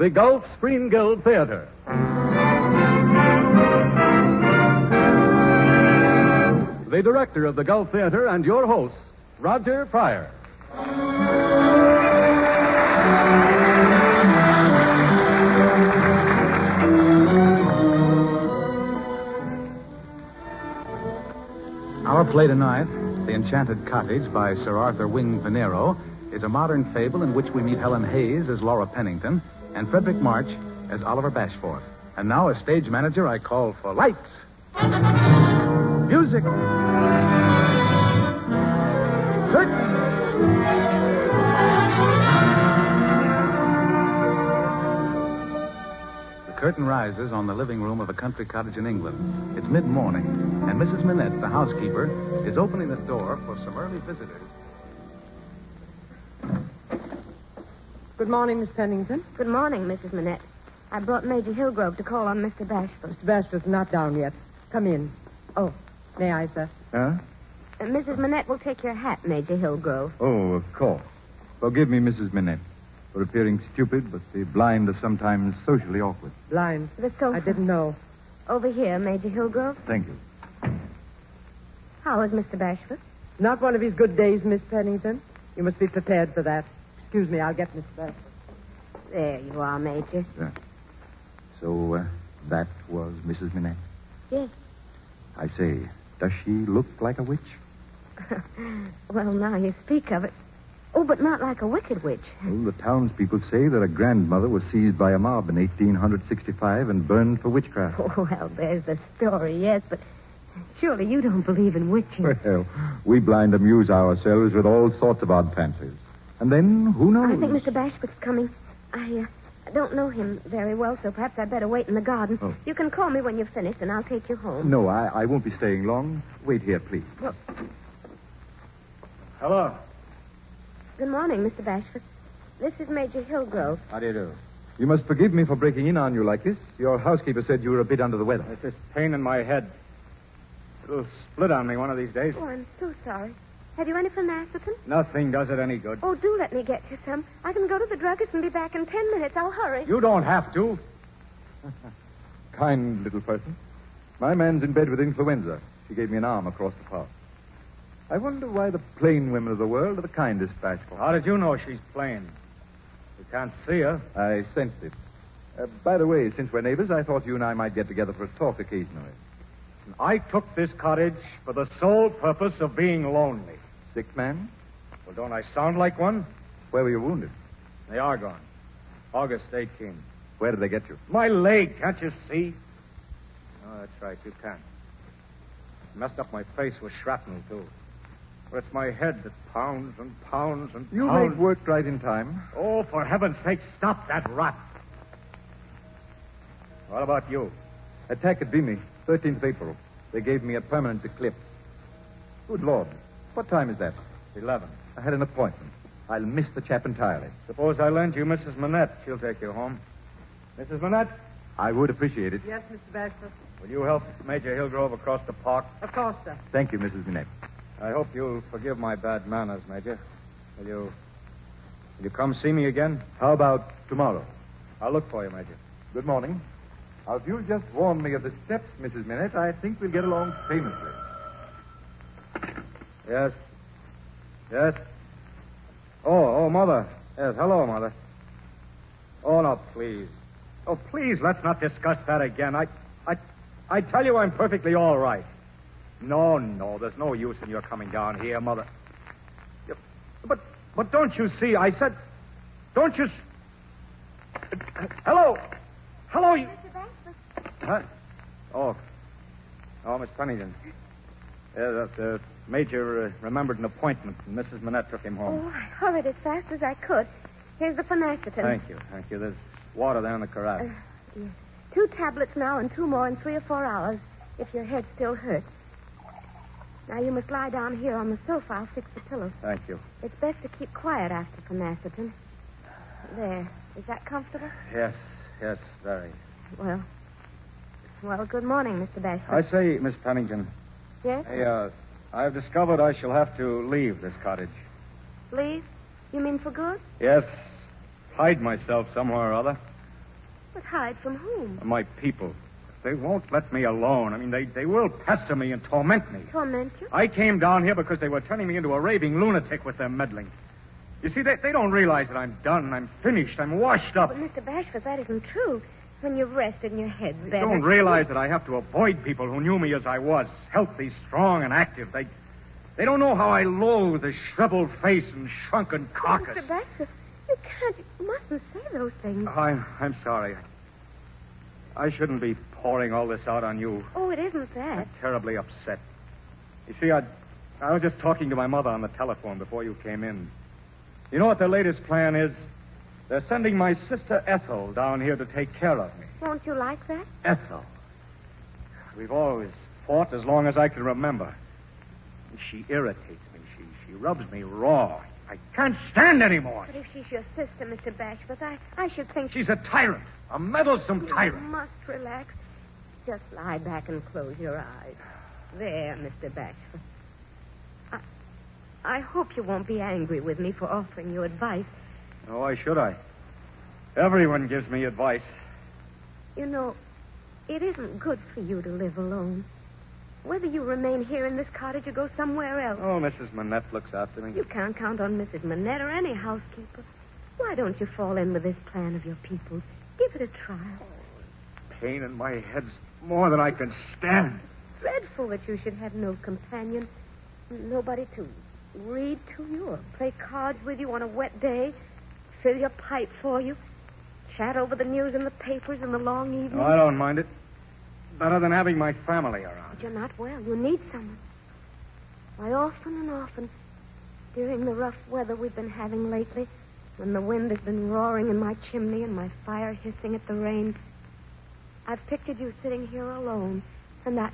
the Gulf Screen Guild Theater. The director of the Gulf Theater and your host, Roger Pryor. Our play tonight, The Enchanted Cottage by Sir Arthur Wing Pinero, is a modern fable in which we meet Helen Hayes as Laura Pennington and Frederic March as Oliver Bashforth. And now, as stage manager, I call for lights, music, curtain. The curtain rises on the living room of a country cottage in England. It's mid-morning, and Mrs. Minette, the housekeeper, is opening the door for some early visitors. Good morning, Miss Pennington. Good morning, Mrs. Minette. I brought Major Hillgrove to call on Mr. Bashford. Mr. Bashford's not down yet. Come in. Oh, may I, sir? Huh? Mrs. Minette will take your hat, Major Hillgrove. Oh, of course. Forgive me, Mrs. Minette, for appearing stupid, but the blind are sometimes socially awkward. Blind. The sofa. I didn't know. Over here, Major Hillgrove. Thank you. How is Mr. Bashford? Not one of his good days, Miss Pennington. You must be prepared for that. Excuse me, I'll get Mr. Bashford. There you are, Major. Yeah. So, that was Mrs. Minette? Yes. I say, does she look like a witch? Well, now you speak of it. Oh, but not like a wicked witch. Well, the townspeople say that a grandmother was seized by a mob in 1865 and burned for witchcraft. Oh, well, there's the story, yes, but surely you don't believe in witching. Well, we blind amuse ourselves with all sorts of odd fancies. And then, who knows? I think Mr. Bashford's coming. I don't know him very well, so perhaps I'd better wait in the garden. Oh. You can call me when you've finished, and I'll take you home. No, I won't be staying long. Wait here, please. Well, Hello. good morning, Mr. Bashford. This is Major Hillgrove. How do you do? You must forgive me for breaking in on you like this. Your housekeeper said you were a bit under the weather. It's this pain in my head. It'll split on me one of these days. Oh, I'm so sorry. Have you any phenacetin? Nothing does it any good. Oh, do let me get you some. I can go to the druggist and be back in 10 minutes. I'll hurry. You don't have to. Kind little person. My man's in bed with influenza. She gave me an arm across the path. I wonder why the plain women of the world are the kindest, Bashford. How did you know she's plain? You can't see her. I sensed it. By the way, since we're neighbors, I thought you and I might get together for a talk occasionally. I took this cottage for the sole purpose of being lonely. Sick man? Well, don't I sound like one? Where were you wounded? They are gone. August 18. Where did they get you? My leg, can't you see? Oh, that's right, you can't. Messed up my face with shrapnel, too. But it's my head that pounds and pounds and You pounds. made work right in time. Oh, for heaven's sake, stop that rot. What about you? Attack at Vimy, 13th of April. They gave me a permanent eclipse. Good Lord. What time is that? 11. I had an appointment. I'll miss the chap entirely. Suppose I lend you Mrs. Minette. She'll take you home. Mrs. Minette, I would appreciate it. Yes, Mr. Bashford. will you help Major Hillgrove across the park? Of course, sir. Thank you, Mrs. Minette. I hope you'll forgive my bad manners, Major. Will you come see me again? How about tomorrow? I'll look for you, Major. Good morning. Now, if you'll just warn me of the steps, Mrs. Minette, I think we'll get along famously. Yes. Yes. Oh, Mother. Yes, hello, Mother. Oh, no, please. Oh, please, let's not discuss that again. I tell you I'm perfectly all right. No, there's no use in your coming down here, Mother. But don't you see, I said, don't you... Hello, you... Mr. Bashford. Huh? Oh, Miss Pennington. Yeah, the Major remembered an appointment, and Mrs. Minette took him home. Oh, I hurried as fast as I could. Here's the phenacetin. Thank you. There's water there in the carafe. Yes. 2 tablets now and 2 more in 3 or 4 hours, if your head still hurts. Now, you must lie down here on the sofa. I'll fix the pillows. Thank you. It's best to keep quiet after phenacetin. There. Is that comfortable? Yes, very. Well, good morning, Mr. Bashford. I say, Miss Pennington. Yes? I've discovered I shall have to leave this cottage. Leave? You mean for good? Yes. Hide myself somewhere or other. But hide from whom? My people. They won't let me alone. I mean, they will pester me and torment me. Torment you? I came down here because they were turning me into a raving lunatic with their meddling. You see, they don't realize that I'm done. I'm finished. I'm washed up. But, Mr. Bashford, that isn't true. When you've rested and your head's They better... don't realize that I have to avoid people who knew me as I was, healthy, strong, and active. They don't know how I loathe the shriveled face and shrunken carcass. Mr. Bashford, you can't... You mustn't say those things. I'm sorry. I shouldn't be pouring all this out on you. Oh, it isn't that. I'm terribly upset. You see, I was just talking to my mother on the telephone before you came in. You know what their latest plan is? They're sending my sister Ethel down here to take care of me. Won't you like that? Ethel. We've always fought as long as I can remember. She irritates me. She rubs me raw. I can't stand anymore. But if she's your sister, Mr. Bashford, I should think... She's a tyrant. A meddlesome tyrant. You must relax. Just lie back and close your eyes. There, Mr. Bashford. I hope you won't be angry with me for offering you advice. Oh, why should I? Everyone gives me advice. You know, it isn't good for you to live alone. Whether you remain here in this cottage or go somewhere else. Oh, Mrs. Manette looks after me. You can't count on Mrs. Manette or any housekeeper. Why don't you fall in with this plan of your people's? Give it a try. Pain in my head's more than I can stand. Dreadful that you should have no companion. Nobody to read to you or play cards with you on a wet day. Fill your pipe for you. Chat over the news in the papers in the long evenings. Oh, I don't mind it. Better than having my family around. But you're not well. You need someone. Why, often and often, during the rough weather we've been having lately, when the wind has been roaring in my chimney and my fire hissing at the rain, I've pictured you sitting here alone, and I...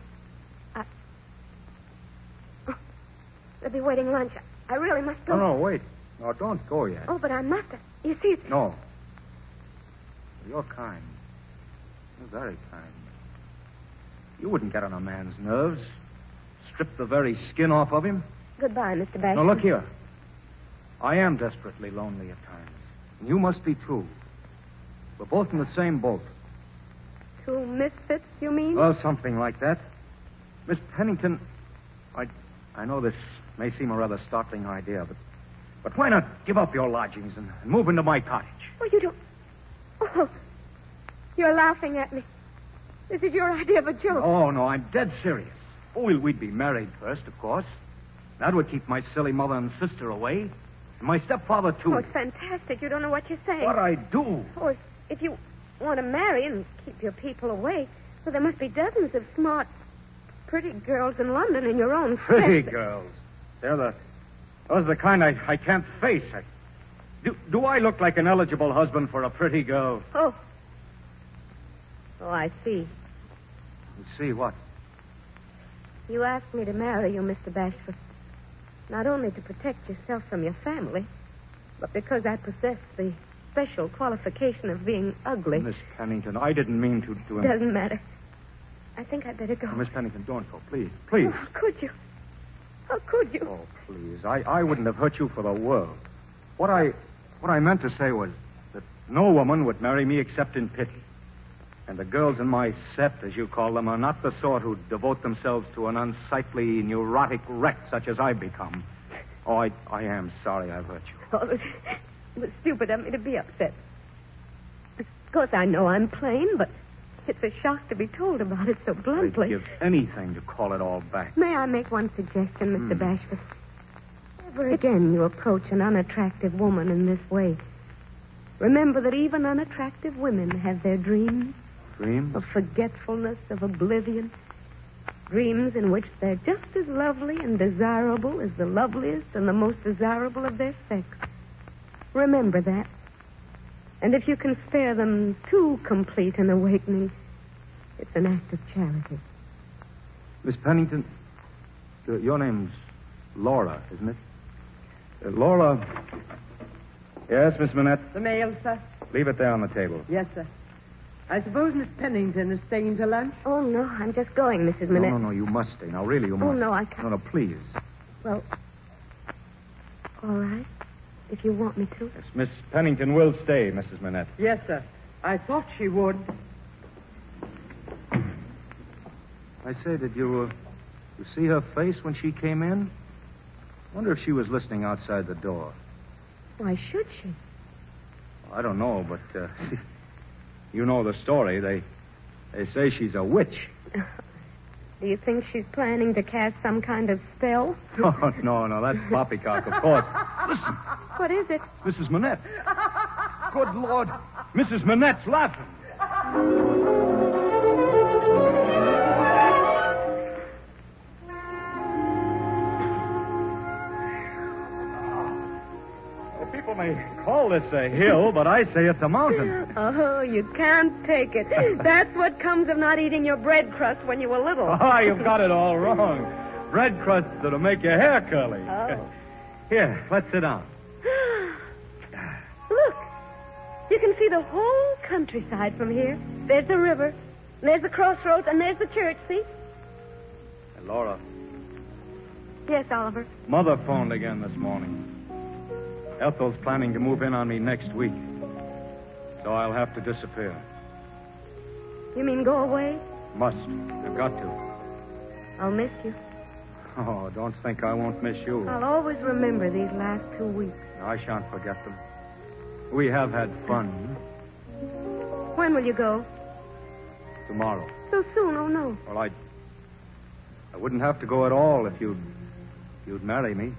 Oh, they'll be waiting lunch. I really must go. No, wait. No, don't go yet. Oh, but I must. You see... No. You're kind. You're very kind. You wouldn't get on a man's nerves. Strip the very skin off of him. Goodbye, Mr. Bashford. Now, look here. I am desperately lonely at times. And you must be, too. We're both in the same boat. Two misfits, you mean? Well, something like that. Miss Pennington, I know this may seem a rather startling idea, but why not give up your lodgings and move into my cottage? Oh, you don't... Oh, you're laughing at me. This is your idea of a joke. Oh, no, I'm dead serious. Oh, we'd be married first, of course. That would keep my silly mother and sister away. And my stepfather, too. Oh, it's fantastic. You don't know what you're saying. What I do? Oh, if you want to marry and keep your people away, well, there must be dozens of smart, pretty girls in London in your own Pretty set. girls. Those are the kind I can't face. Do I look like an eligible husband for a pretty girl? Oh, I see. You see what? You asked me to marry you, Mr. Bashford. Not only to protect yourself from your family, but because I possess the special qualification of being ugly. Miss Pennington, I didn't mean to... Doesn't matter. I think I'd better go. Miss Pennington, don't go, please. Please. Oh, how could you? How could you? Oh, please. I wouldn't have hurt you for the world. What I meant to say was that no woman would marry me except in pity. And the girls in my set, as you call them, are not the sort who devote themselves to an unsightly, neurotic wreck such as I've become. Oh, I am sorry I've hurt you. Oh, it was stupid of me to be upset. Of course, I know I'm plain, but it's a shock to be told about it so bluntly. I'd give anything to call it all back. May I make one suggestion, Mr. Bashford? Ever again you approach an unattractive woman in this way, remember that even unattractive women have their dreams. Dreams? Of forgetfulness, of oblivion. Dreams in which they're just as lovely and desirable as the loveliest and the most desirable of their sex. Remember that. And if you can spare them too complete an awakening, it's an act of charity. Miss Pennington, your name's Laura, isn't it? Laura. Yes, Miss Manette? The mail, sir? Leave it there on the table. Yes, sir. I suppose Miss Pennington is staying to lunch? Oh, no, I'm just going, Mrs. Manette. No, you must stay. Now, really, you must. Oh, no, I can't. No, please. Well, all right, if you want me to. Yes, Miss Pennington will stay, Mrs. Manette. Yes, sir. I thought she would. I say, did you see her face when she came in? I wonder if she was listening outside the door. Why should she? I don't know, but you know the story. They say she's a witch. Do you think she's planning to cast some kind of spell? Oh, no, that's poppycock, of course. Listen, What is it? Mrs. Manette. Good Lord, Mrs. Manette's laughing. People may call this a hill, but I say it's a mountain. Oh, you can't take it. That's what comes of not eating your bread crust when you were little. Oh, you've got it all wrong. Bread crusts that'll make your hair curly. Oh. Here, let's sit down. Look, you can see the whole countryside from here. There's the river, there's the crossroads, and there's the church, see? Hey, Laura, Yes, Oliver. Mother phoned again this morning. Ethel's planning to move in on me next week. So I'll have to disappear. You mean go away? Must. I've got to. I'll miss you. Oh, don't think I won't miss you. I'll always remember these last 2 weeks. I shan't forget them. We have had fun. When will you go? Tomorrow. So soon, oh no. Well, I wouldn't have to go at all if you'd marry me.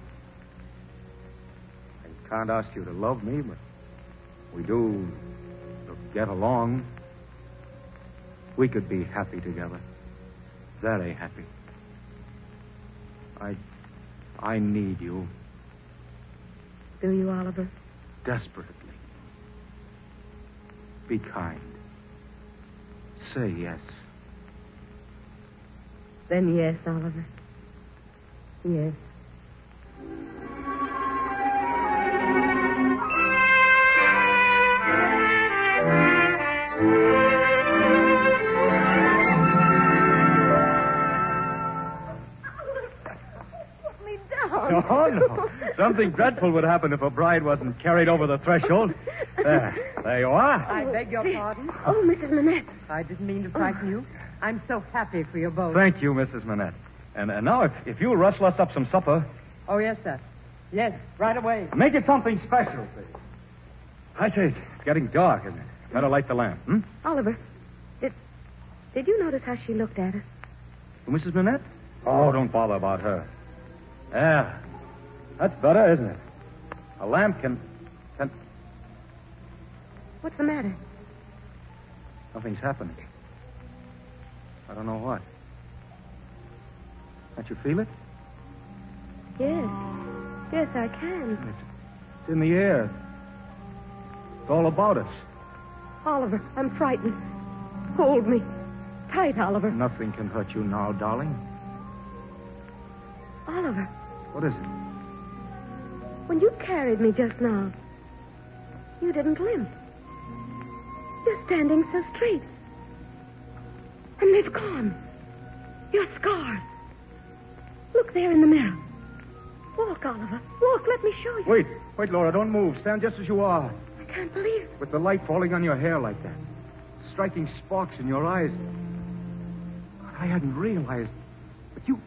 I can't ask you to love me, but we do get along. We could be happy together. Very happy. I need you. Do you, Oliver? Desperately. Be kind. Say yes. Then yes, Oliver. Yes. Oh, no. Something dreadful would happen if a bride wasn't carried over the threshold. There you are. I beg your pardon. Oh, Mrs. Manette. I didn't mean to frighten you. I'm so happy for you both. Thank you, Mrs. Manette. And now, if you'll rustle us up some supper. Oh, yes, sir. Yes, right away. Make it something special, please. I say, it's getting dark, isn't it? Better light the lamp, hmm? Oliver, did you notice how she looked at us? Mrs. Manette? Oh, don't bother about her. Yeah, that's better, isn't it? A lamp can... What's the matter? Nothing's happening. I don't know what. Can't you feel it? Yes. Yes, I can. It's in the air. It's all about us. Oliver, I'm frightened. Hold me. Tight, Oliver. Nothing can hurt you now, darling. Oliver. What is it? When you carried me just now, you didn't limp. You're standing so straight. And they've gone. Your scars. Look there in the mirror. Walk, Oliver. Walk, let me show you. Wait, Laura, don't move. Stand just as you are. I can't believe it. With the light falling on your hair like that. Striking sparks in your eyes. I hadn't realized. But you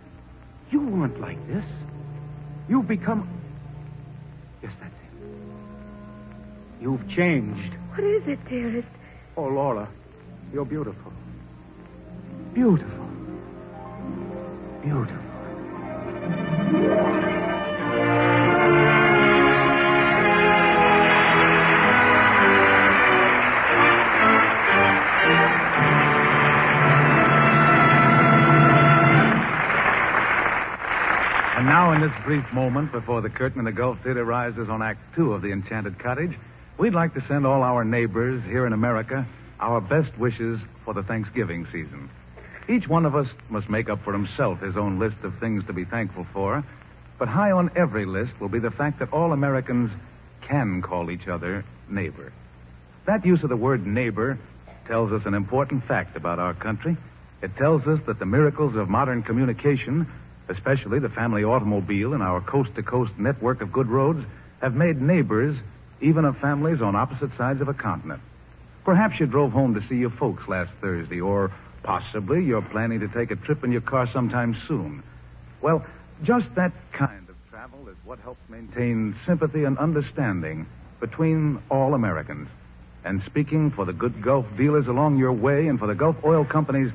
weren't like this. You've become... Yes, that's it. You've changed. What is it, dearest? Oh, Laura, you're beautiful. Beautiful. Beautiful. And now, in this brief moment before the curtain in the Gulf Theater rises on Act 2 of the Enchanted Cottage, we'd like to send all our neighbors here in America our best wishes for the Thanksgiving season. Each one of us must make up for himself his own list of things to be thankful for, but high on every list will be the fact that all Americans can call each other neighbor. That use of the word neighbor tells us an important fact about our country. It tells us that the miracles of modern communication, especially the family automobile and our coast-to-coast network of good roads, have made neighbors even of families on opposite sides of a continent. Perhaps you drove home to see your folks last Thursday, or possibly you're planning to take a trip in your car sometime soon. Well, just that kind of travel is what helps maintain sympathy and understanding between all Americans. And speaking for the good Gulf dealers along your way and for the Gulf oil companies,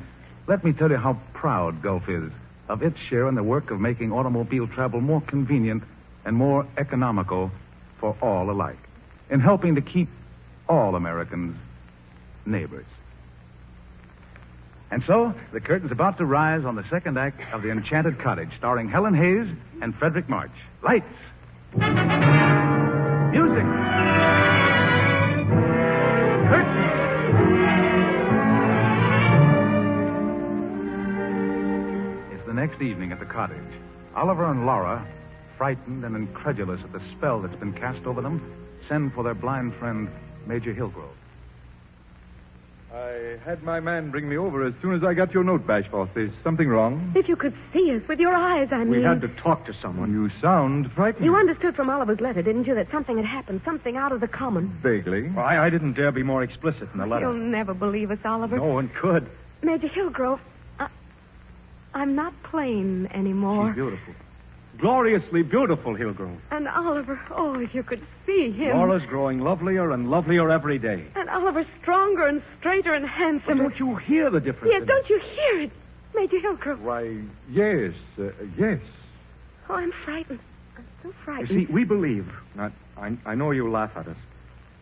let me tell you how proud Gulf is of its share in the work of making automobile travel more convenient and more economical for all alike, in helping to keep all Americans neighbors. And so, the curtain's about to rise on the second act of The Enchanted Cottage, starring Helen Hayes and Frederic March. Lights. Music. Curtain. It's the next evening at the cottage. Oliver and Laura, frightened and incredulous at the spell that's been cast over them, send for their blind friend, Major Hillgrove. I had my man bring me over as soon as I got your note, Bashforth. Is something wrong? If you could see us with your eyes, I mean. We had to talk to someone. You sound frightened. You understood from Oliver's letter, didn't you, that something had happened, something out of the common? Vaguely. Well, I didn't dare be more explicit in the letter. You'll never believe us, Oliver. No one could. Major Hillgrove, I'm not plain anymore. She's beautiful. Gloriously beautiful, Hillgrove. And Oliver, oh, if you could see him. Laura's growing lovelier and lovelier every day. And Oliver stronger and straighter and But handsomer. don't you hear the difference? Yes, don't you hear it? Major Hillgrove. Why, yes, yes. Oh, I'm frightened. I'm so You frightened. see, we believe. I know you laugh at us,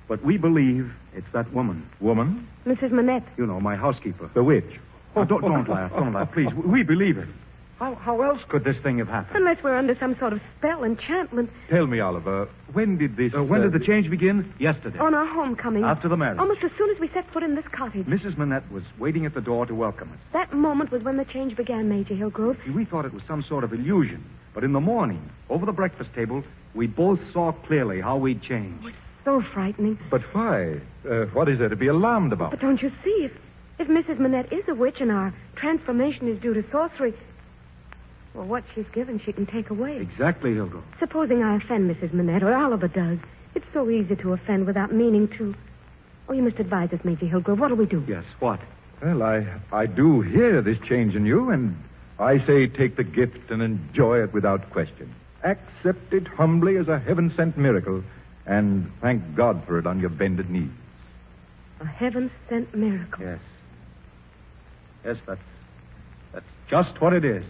but we believe it's that woman. Woman? Mrs. Manette. You know, my housekeeper. The witch. Oh, don't laugh. Don't laugh, please. We believe it. How else could this thing have happened? Unless we're under some sort of spell, enchantment. Tell me, Oliver, when did this... When did the change begin? Yesterday. On our homecoming. After the marriage. Almost as soon as we set foot in this cottage. Mrs. Manette was waiting at the door to welcome us. That moment was when the change began, Major Hillgrove. See, we thought it was some sort of illusion. But in the morning, over the breakfast table, we both saw clearly how we'd changed. So frightening. But why? What is there to be alarmed about? But don't you see, if Mrs. Manette is a witch and our transformation is due to sorcery, well, what she's given she can take away. Exactly, Hillgrove. Supposing I offend Mrs. Manette, or Oliver does. It's so easy to offend without meaning to. Oh, you must advise us, Major Hillgrove. What'll we do? Yes, what? Well, I do hear this change in you, and I say take the gift and enjoy it without question. Accept it humbly as a heaven-sent miracle, and thank God for it on your bended knees. A heaven-sent miracle. Yes. Yes, that's just what it is.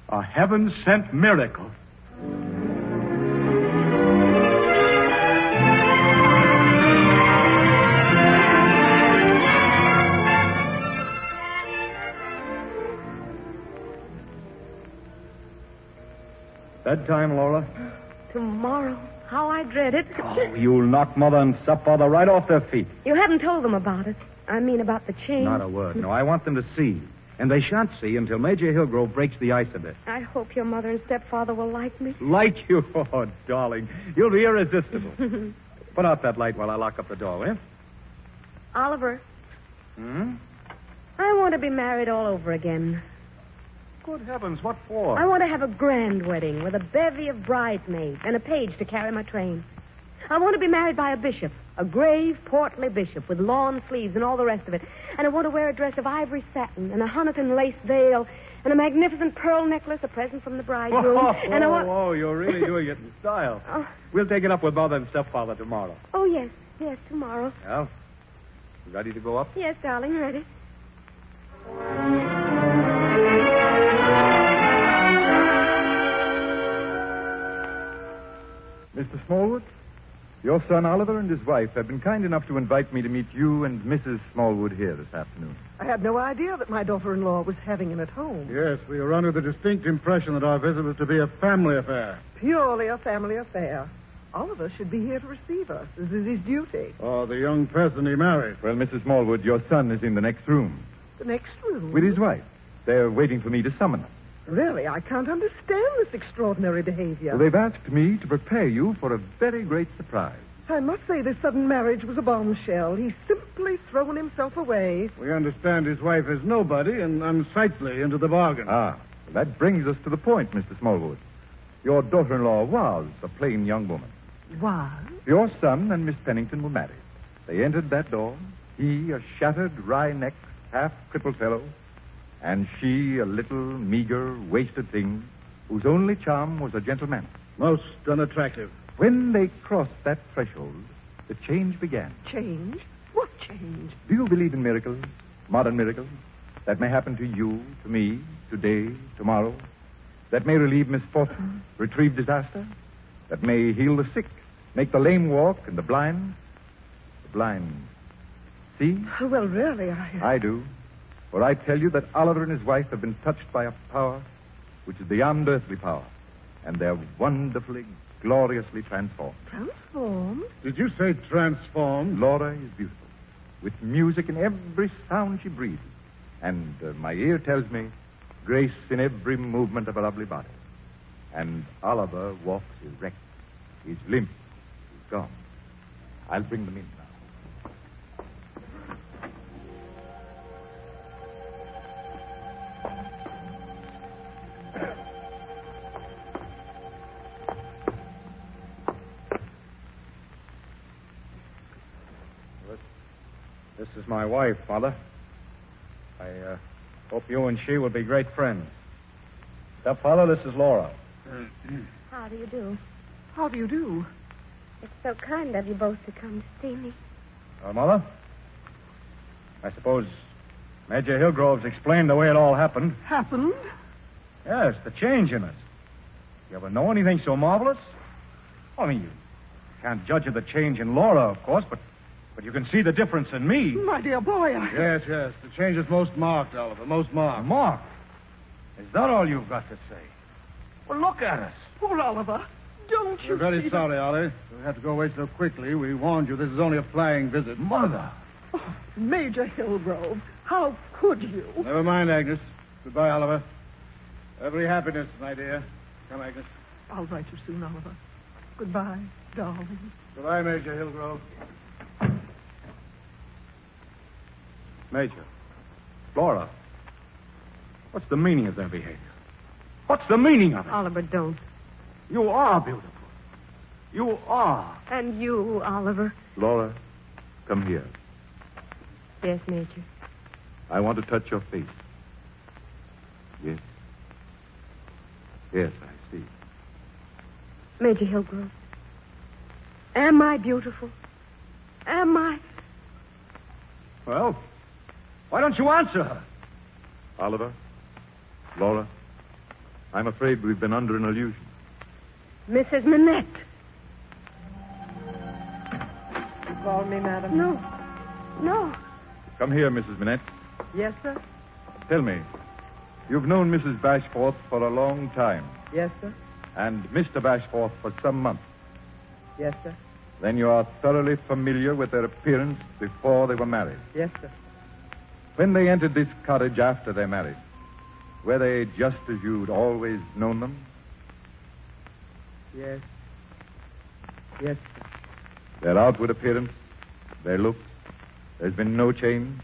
A heaven-sent miracle. Bedtime, Laura? Tomorrow. How I dread it. Oh, you'll knock Mother and Stepfather right off their feet. You haven't told them about it. I mean about the change. Not a word. No, I want them to see. And they shan't see until Major Hillgrove breaks the ice a bit. I hope your mother and stepfather will like me. Like you? Oh, darling. You'll be irresistible. Put out that light while I lock up the door, will you? Oliver. Hmm? I want to be married all over again. Good heavens, what for? I want to have a grand wedding with a bevy of bridesmaids and a page to carry my train. I want to be married by a bishop, a grave, portly bishop with lawn sleeves and all the rest of it. And I want to wear a dress of ivory satin and a Honiton lace veil and a magnificent pearl necklace, a present from the bridegroom. And I want... Oh, you're really doing it in style. Oh. We'll take it up with Mother and Stepfather tomorrow. Oh, yes, tomorrow. Well, you ready to go up? Yes, darling, ready. Mr. Smallwood, your son Oliver and his wife have been kind enough to invite me to meet you and Mrs. Smallwood here this afternoon. I had no idea that my daughter-in-law was having him at home. Yes, we were under the distinct impression that our visit was to be a family affair. Purely a family affair. Oliver should be here to receive us. This is his duty. Oh, the young person he married. Well, Mrs. Smallwood, your son is in the next room The next room. with his wife. They're waiting for me to summon them. Really, I can't understand this extraordinary behavior. Well, they've asked me to prepare you for a very great surprise. I must say this sudden marriage was a bombshell. He's simply thrown himself away. We understand his wife is nobody and unsightly into the bargain. Well, that brings us to the point, Mr. Smallwood. Your daughter-in-law was a plain young woman. Why? Your son and Miss Pennington were married. They entered that door, he a shattered, wry-necked, half-crippled fellow, and she a little, meager, wasted thing whose only charm was a gentleman. Most unattractive. When they crossed that threshold, the change began. Change? What change? Do you believe in miracles, modern miracles, that may happen to you, to me, today, tomorrow, that may relieve misfortune, retrieve disaster, that may heal the sick, make the lame walk and the blind see? Well, really, I do. For I tell you that Oliver and his wife have been touched by a power which is beyond earthly power, and they're wonderfully, gloriously transformed. Transformed? Did you say transformed? Laura is beautiful, with music in every sound she breathes, and my ear tells me grace in every movement of her lovely body. And Oliver walks erect. He's limp. He's gone. I'll bring them in now. This is my wife, Mother. I hope you and she will be great friends. Stepfather, this is Laura. How do you do? How do you do? It's so kind of you both to come to see me. Mother? I suppose Major Hillgrove's explained the way it all happened. Happened? Yes, the change in us. You ever know anything so marvelous? I mean, you can't judge of the change in Laura, of course, but you can see the difference in me. My dear boy, Yes. The change is most marked, Oliver. Most marked. Mark, is that all you've got to say? Well, look at us. Poor Oliver. Don't you We're very see sorry, Ollie. We had to go away so quickly. We warned you this is only a flying visit. Mother. Oh, Major Hillgrove, how could you? Never mind, Agnes. Goodbye, Oliver. Every happiness, my dear. Come, Agnes. I'll write you soon, Oliver. Goodbye, darling. Goodbye, Major Hillgrove. Major. Laura. What's the meaning of their behavior? What's the meaning of it? Oliver, don't. You are beautiful. You are. And you, Oliver. Laura, come here. Yes, Major. I want to touch your face. Yes. Yes, I see. Major Hillgrove. Am I beautiful? Am I? Well, why don't you answer her? Oliver, Laura, I'm afraid we've been under an illusion. Mrs. Manette. You called me, madam? No. Come here, Mrs. Manette. Yes, sir? Tell me, you've known Mrs. Bashforth for a long time, Yes, sir? and Mr. Bashforth for some months. Yes, sir? Then you are thoroughly familiar with their appearance before they were married. Yes, sir. When they entered this cottage after their marriage, were they just as you'd always known them? Yes. Yes, sir. Their outward appearance, their looks, there's been no change?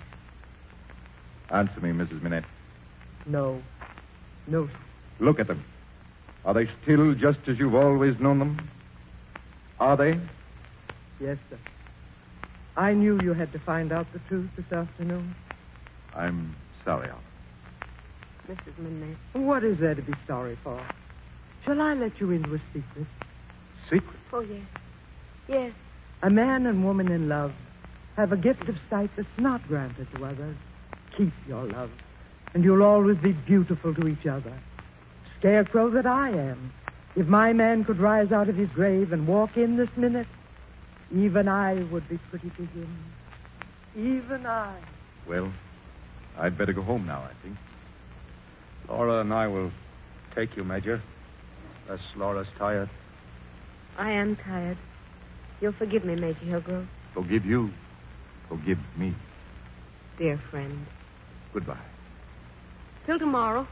Answer me, Mrs. Manette. No. No, sir. Look at them. Are they still just as you've always known them? Are they? Yes, sir. I knew you had to find out the truth this afternoon. I'm sorry, Oliver. Mrs. Manette. What is there to be sorry for? Shall I let you into a secret? Secret? Oh, yes. Yes. A man and woman in love have a gift of sight that's not granted to others. Keep your love, and you'll always be beautiful to each other. Scarecrow that I am. If my man could rise out of his grave and walk in this minute, even I would be pretty to him. Even I. Well, I'd better go home now, I think. Laura and I will take you, Major. Unless Laura's tired. I am tired. You'll forgive me, Major Hillgrove. Forgive you. Forgive me. Dear friend. Goodbye. Till tomorrow.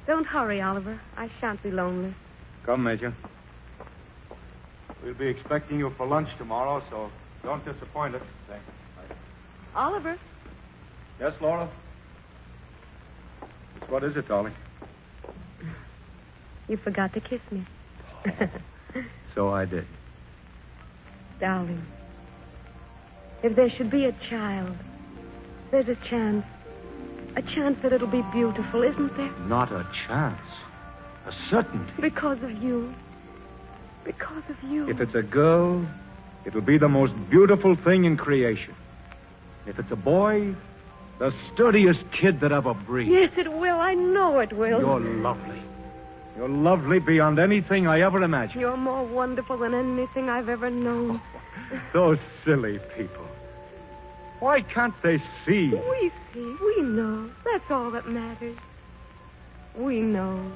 Don't hurry, Oliver. I shan't be lonely. Come, Major. We'll be expecting you for lunch tomorrow, so don't disappoint us. Thanks. Oliver. Yes, Laura? What is it, darling? You forgot to kiss me. So I did. Darling. If there should be a child, there's a chance that it'll be beautiful, isn't there? Not a chance. A certainty. Because of you. Because of you. If it's a girl, it'll be the most beautiful thing in creation. If it's a boy, the sturdiest kid that ever breathed. Yes, it will. I know it will. You're lovely. You're lovely beyond anything I ever imagined. You're more wonderful than anything I've ever known. Those silly people. Why can't they see? We see. We know. That's all that matters. We know.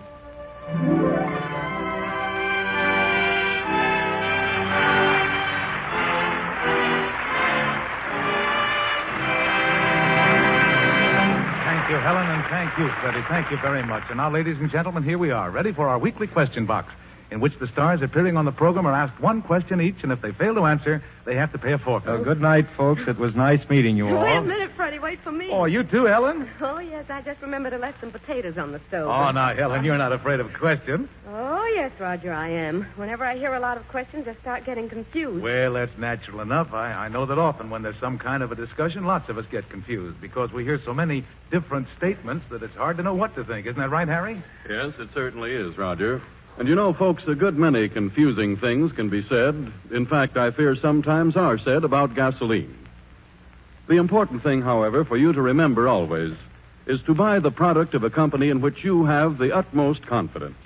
Thank you, Helen, and thank you, Freddie. Thank you very much. And now, ladies and gentlemen, here we are, ready for our weekly question box, in which the stars appearing on the program are asked one question each, and if they fail to answer, they have to pay a forfeit. Good night, folks. It was nice meeting you all. Wait a minute, Freddie. Wait for me. Oh, you too, Helen? Oh, yes. I just remembered to let some potatoes on the stove. Oh, now, Helen, you're not afraid of questions. Oh, yes, Roger, I am. Whenever I hear a lot of questions, I start getting confused. Well, that's natural enough. I know that often when there's some kind of a discussion, lots of us get confused because we hear so many different statements that it's hard to know what to think. Isn't that right, Harry? Yes, it certainly is, Roger. And you know, folks, a good many confusing things can be said. In fact, I fear sometimes are said about gasoline. The important thing, however, for you to remember always is to buy the product of a company in which you have the utmost confidence.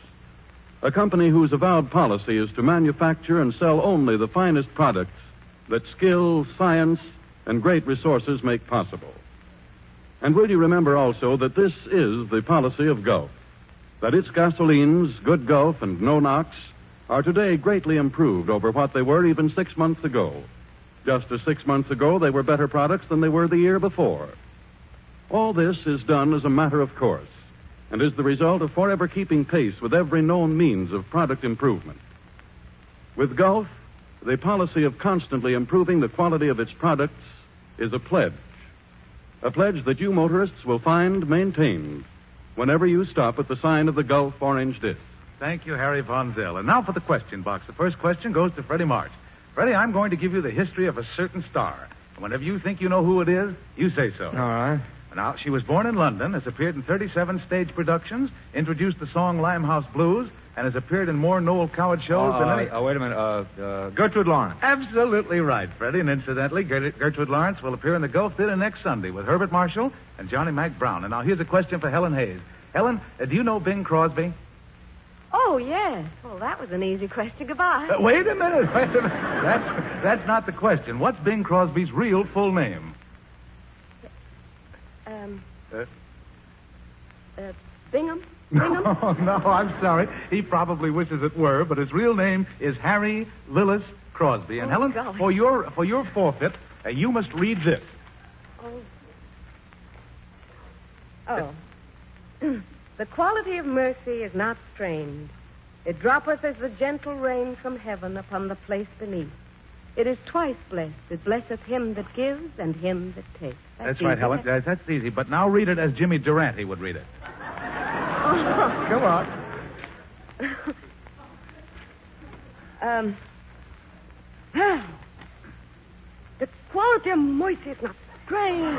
A company whose avowed policy is to manufacture and sell only the finest products that skill, science, and great resources make possible. And will you remember also that this is the policy of Gulf, that its gasolines, Good Gulf and No Nox, are today greatly improved over what they were even 6 months ago. Just as 6 months ago, they were better products than they were the year before. All this is done as a matter of course, and is the result of forever keeping pace with every known means of product improvement. With Gulf, the policy of constantly improving the quality of its products is a pledge that you motorists will find maintained whenever you stop at the sign of the Gulf orange disc. Thank you, Harry Von Zell. And now for the question box. The first question goes to Freddie March. Freddie, I'm going to give you the history of a certain star. And whenever you think you know who it is, you say so. All right. Now, she was born in London, has appeared in 37 stage productions, introduced the song Limehouse Blues, and has appeared in more Noel Coward shows than any... Wait a minute. Gertrude Lawrence. Absolutely right, Freddie. And incidentally, Gertrude Lawrence will appear in the Gulf Theater next Sunday with Herbert Marshall and Johnny Mac Brown. And now here's a question for Helen Hayes. Helen, do you know Bing Crosby? Oh, yes. Well, that was an easy question. Goodbye. Wait a minute. That's not the question. What's Bing Crosby's real full name? Bingham? No, I'm sorry. He probably wishes it were, but his real name is Harry Lillis Crosby. And Helen, golly. for your forfeit, you must read this. Oh. The quality of mercy is not strained. It droppeth as the gentle rain from heaven upon the place beneath. It is twice blessed. It blesseth him that gives and him that takes. That's right, Helen. That's easy. But now read it as Jimmy Durante would read it. Come on. The quality of mercy is not strained.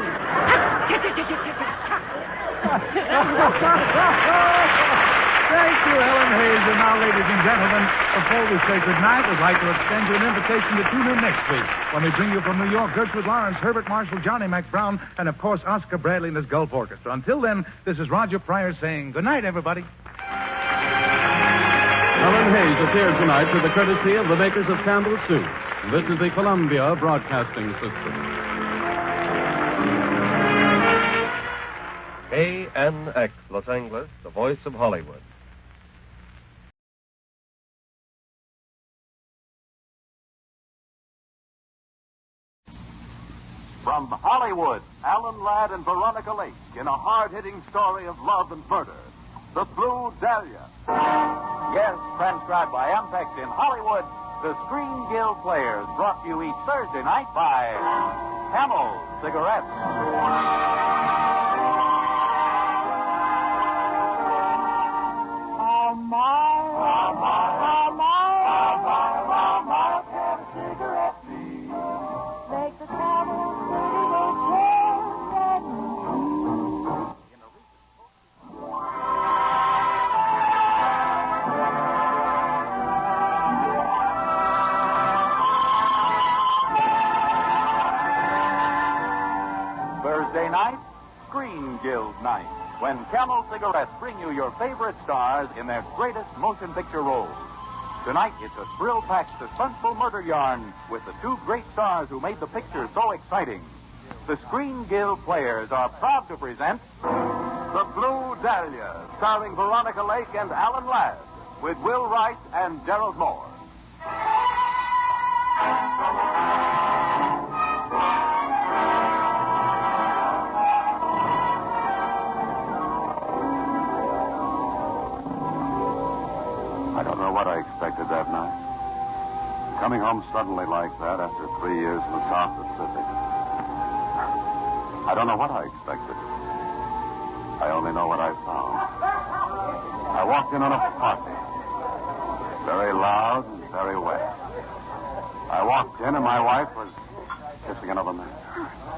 Thank you, Helen Hayes. And now, ladies and gentlemen, before we say goodnight, we'd like to extend you an invitation to tune in next week when we bring you from New York Gertrude Lawrence, Herbert Marshall, Johnny Mac Brown, and, of course, Oscar Bradley and his Gulf Orchestra. Until then, this is Roger Pryor saying goodnight, everybody. Helen Hayes appeared tonight through the courtesy of the makers of Campbell's Soup. This is the Columbia Broadcasting System. KNX Los Angeles, the voice of Hollywood. From Hollywood, Alan Ladd and Veronica Lake in a hard-hitting story of love and murder. The Blue Dahlia. Yes, transcribed by Ampex in Hollywood, the Screen Guild Players, brought to you each Thursday night by Camel Cigarettes. Make the Camel night, Screen Guild Night, when Camel Cigarettes bring you your favorite stars in their greatest motion picture roles. Tonight, it's a thrill-packed, suspenseful murder yarn with the two great stars who made the picture so exciting. The Screen Guild players are proud to present The Blue Dahlia, starring Veronica Lake and Alan Ladd, with Will Wright and Gerald Moore. I don't know what I expected that night. Coming home suddenly like that after 3 years in the South Pacific. I don't know what I expected. I only know what I found. I walked in on a party. Very loud and very wet. I walked in and my wife was kissing another man.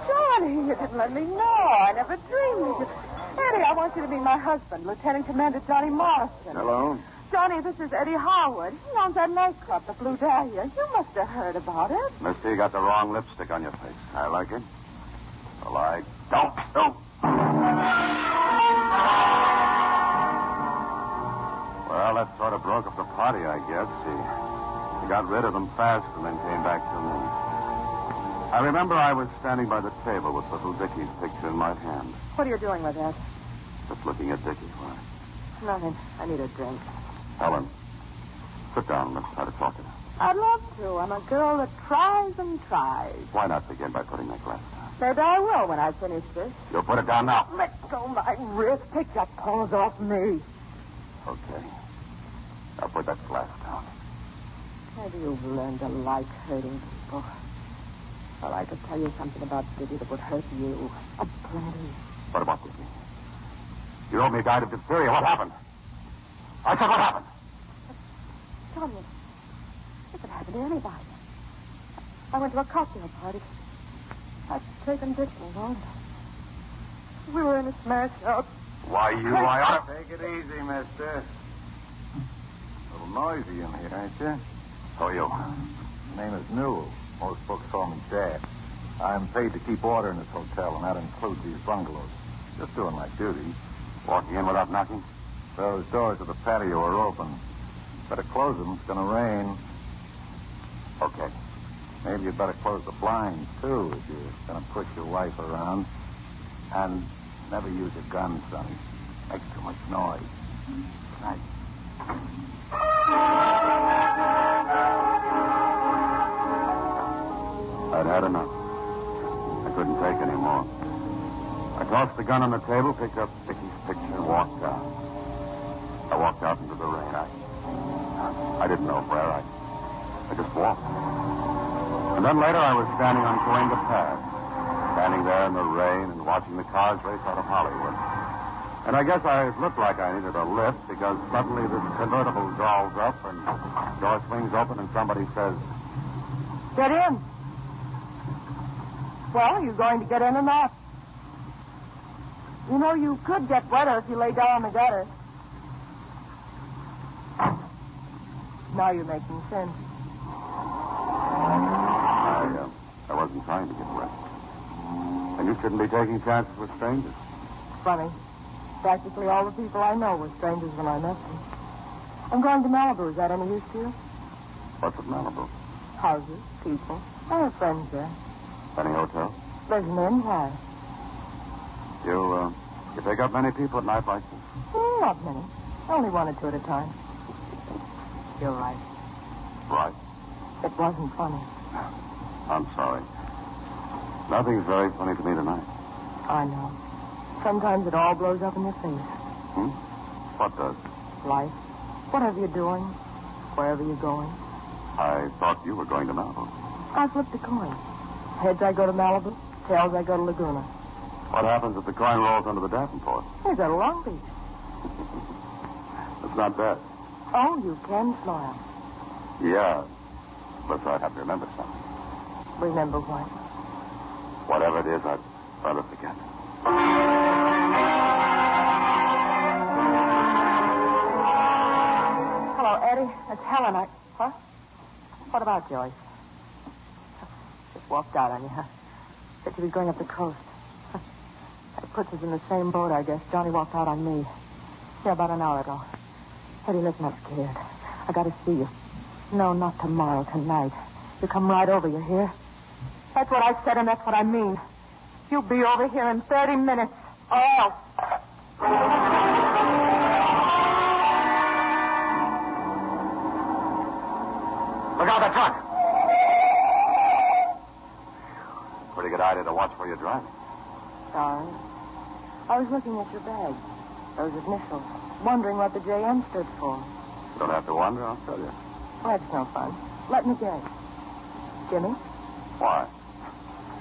Johnny, you didn't let me know. I never dreamed it. Eddie, I want you to be my husband, Lieutenant Commander Johnny Morrison. Hello. Johnny, this is Eddie Howard. He owns that nightclub, the Blue Dahlia. You must have heard about it. Mister, you got the wrong lipstick on your face. I like it. Well, I don't. Well, that sort of broke up the party, I guess. He got rid of them fast and then came back to me. I remember I was standing by the table with little Dickie's picture in my hand. What are you doing with that? Just looking at Dickie. Why? Nothing. I need a drink. Helen, sit down and let's try to talk it out. I'd love to. I'm a girl that tries and tries. Why not begin by putting that glass down? Maybe I will when I finish this. You'll put it down now. Let go my wrist. Take your paws off me. Okay. Now put that glass down. Maybe you've learned to like hurting people. Well, I could tell you something about Dickie that would hurt you. A plenty. What about Dickie? You told me he died of diphtheria. What happened? I said, what happened? Tell me. It could happen to anybody. I went to a cocktail party. I'd taken Dickie along. We were in a smash out. Why, you, I ought to... Take it easy, mister. A little noisy in here, ain't you? Who are you? My name is Newell. Most folks call me Dad. I'm paid to keep order in this hotel, and that includes these bungalows. Just doing my duty. Walking in without knocking? Those doors of the patio are open. Better close them. It's going to rain. Okay. Maybe you'd better close the blinds, too, if you're going to push your wife around. And never use a gun, Sonny. Makes too much noise. Good night. I'd had enough. I couldn't take any more. I tossed the gun on the table, picked up Dickie's picture, and walked out. I walked out into the rain. I didn't know where. I just walked. And then later I was standing on Cahuenga Path, standing there in the rain and watching the cars race out of Hollywood. And I guess I looked like I needed a lift because suddenly this convertible draws up and the door swings open and somebody says, Get in. Well, are you going to get in or not? You know, you could get wetter if you lay down on the gutter. Now you're making sense. I wasn't trying to get wet. And you shouldn't be taking chances with strangers. Funny. Practically all the people I know were strangers when I met them. I'm going to Malibu. Is that any use to you? What's at Malibu? Houses, people. I have friends there. Any hotel? There's an inn. Why? You pick up many people at night like this? Not many. Only one or two at a time. You're right. Right. It wasn't funny. I'm sorry. Nothing's very funny to me tonight. I know. Sometimes it all blows up in your face. What does? Life. Whatever you're doing, wherever you're going. I thought you were going to Malibu. I flipped a coin. Heads, I go to Malibu. Tails, I go to Laguna. What happens if the coin rolls under the Davenport? We go to Long Beach. It's not bad. Oh, you can smile. Yeah. But I'd have to remember something. Remember what? Whatever it is, I'd rather forget. Hello, Eddie. It's Helen. Huh? What about Joyce? Just walked out on you, huh? Said you was going up the coast. Puts us in the same boat, I guess. Johnny walked out on me. Yeah, about an hour ago. Eddie, listen, I'm scared. I gotta see you. No, not tomorrow, tonight. You come right over, you hear? That's what I said, and that's what I mean. You'll be over here in 30 minutes. Or else. Look out, the truck. Pretty good idea to watch where you're driving. Sorry. I was looking at your bag. Those initials. Wondering what the JM stood for. You don't have to wonder, I'll tell you. That's no fun. Let me guess. Jimmy? Why?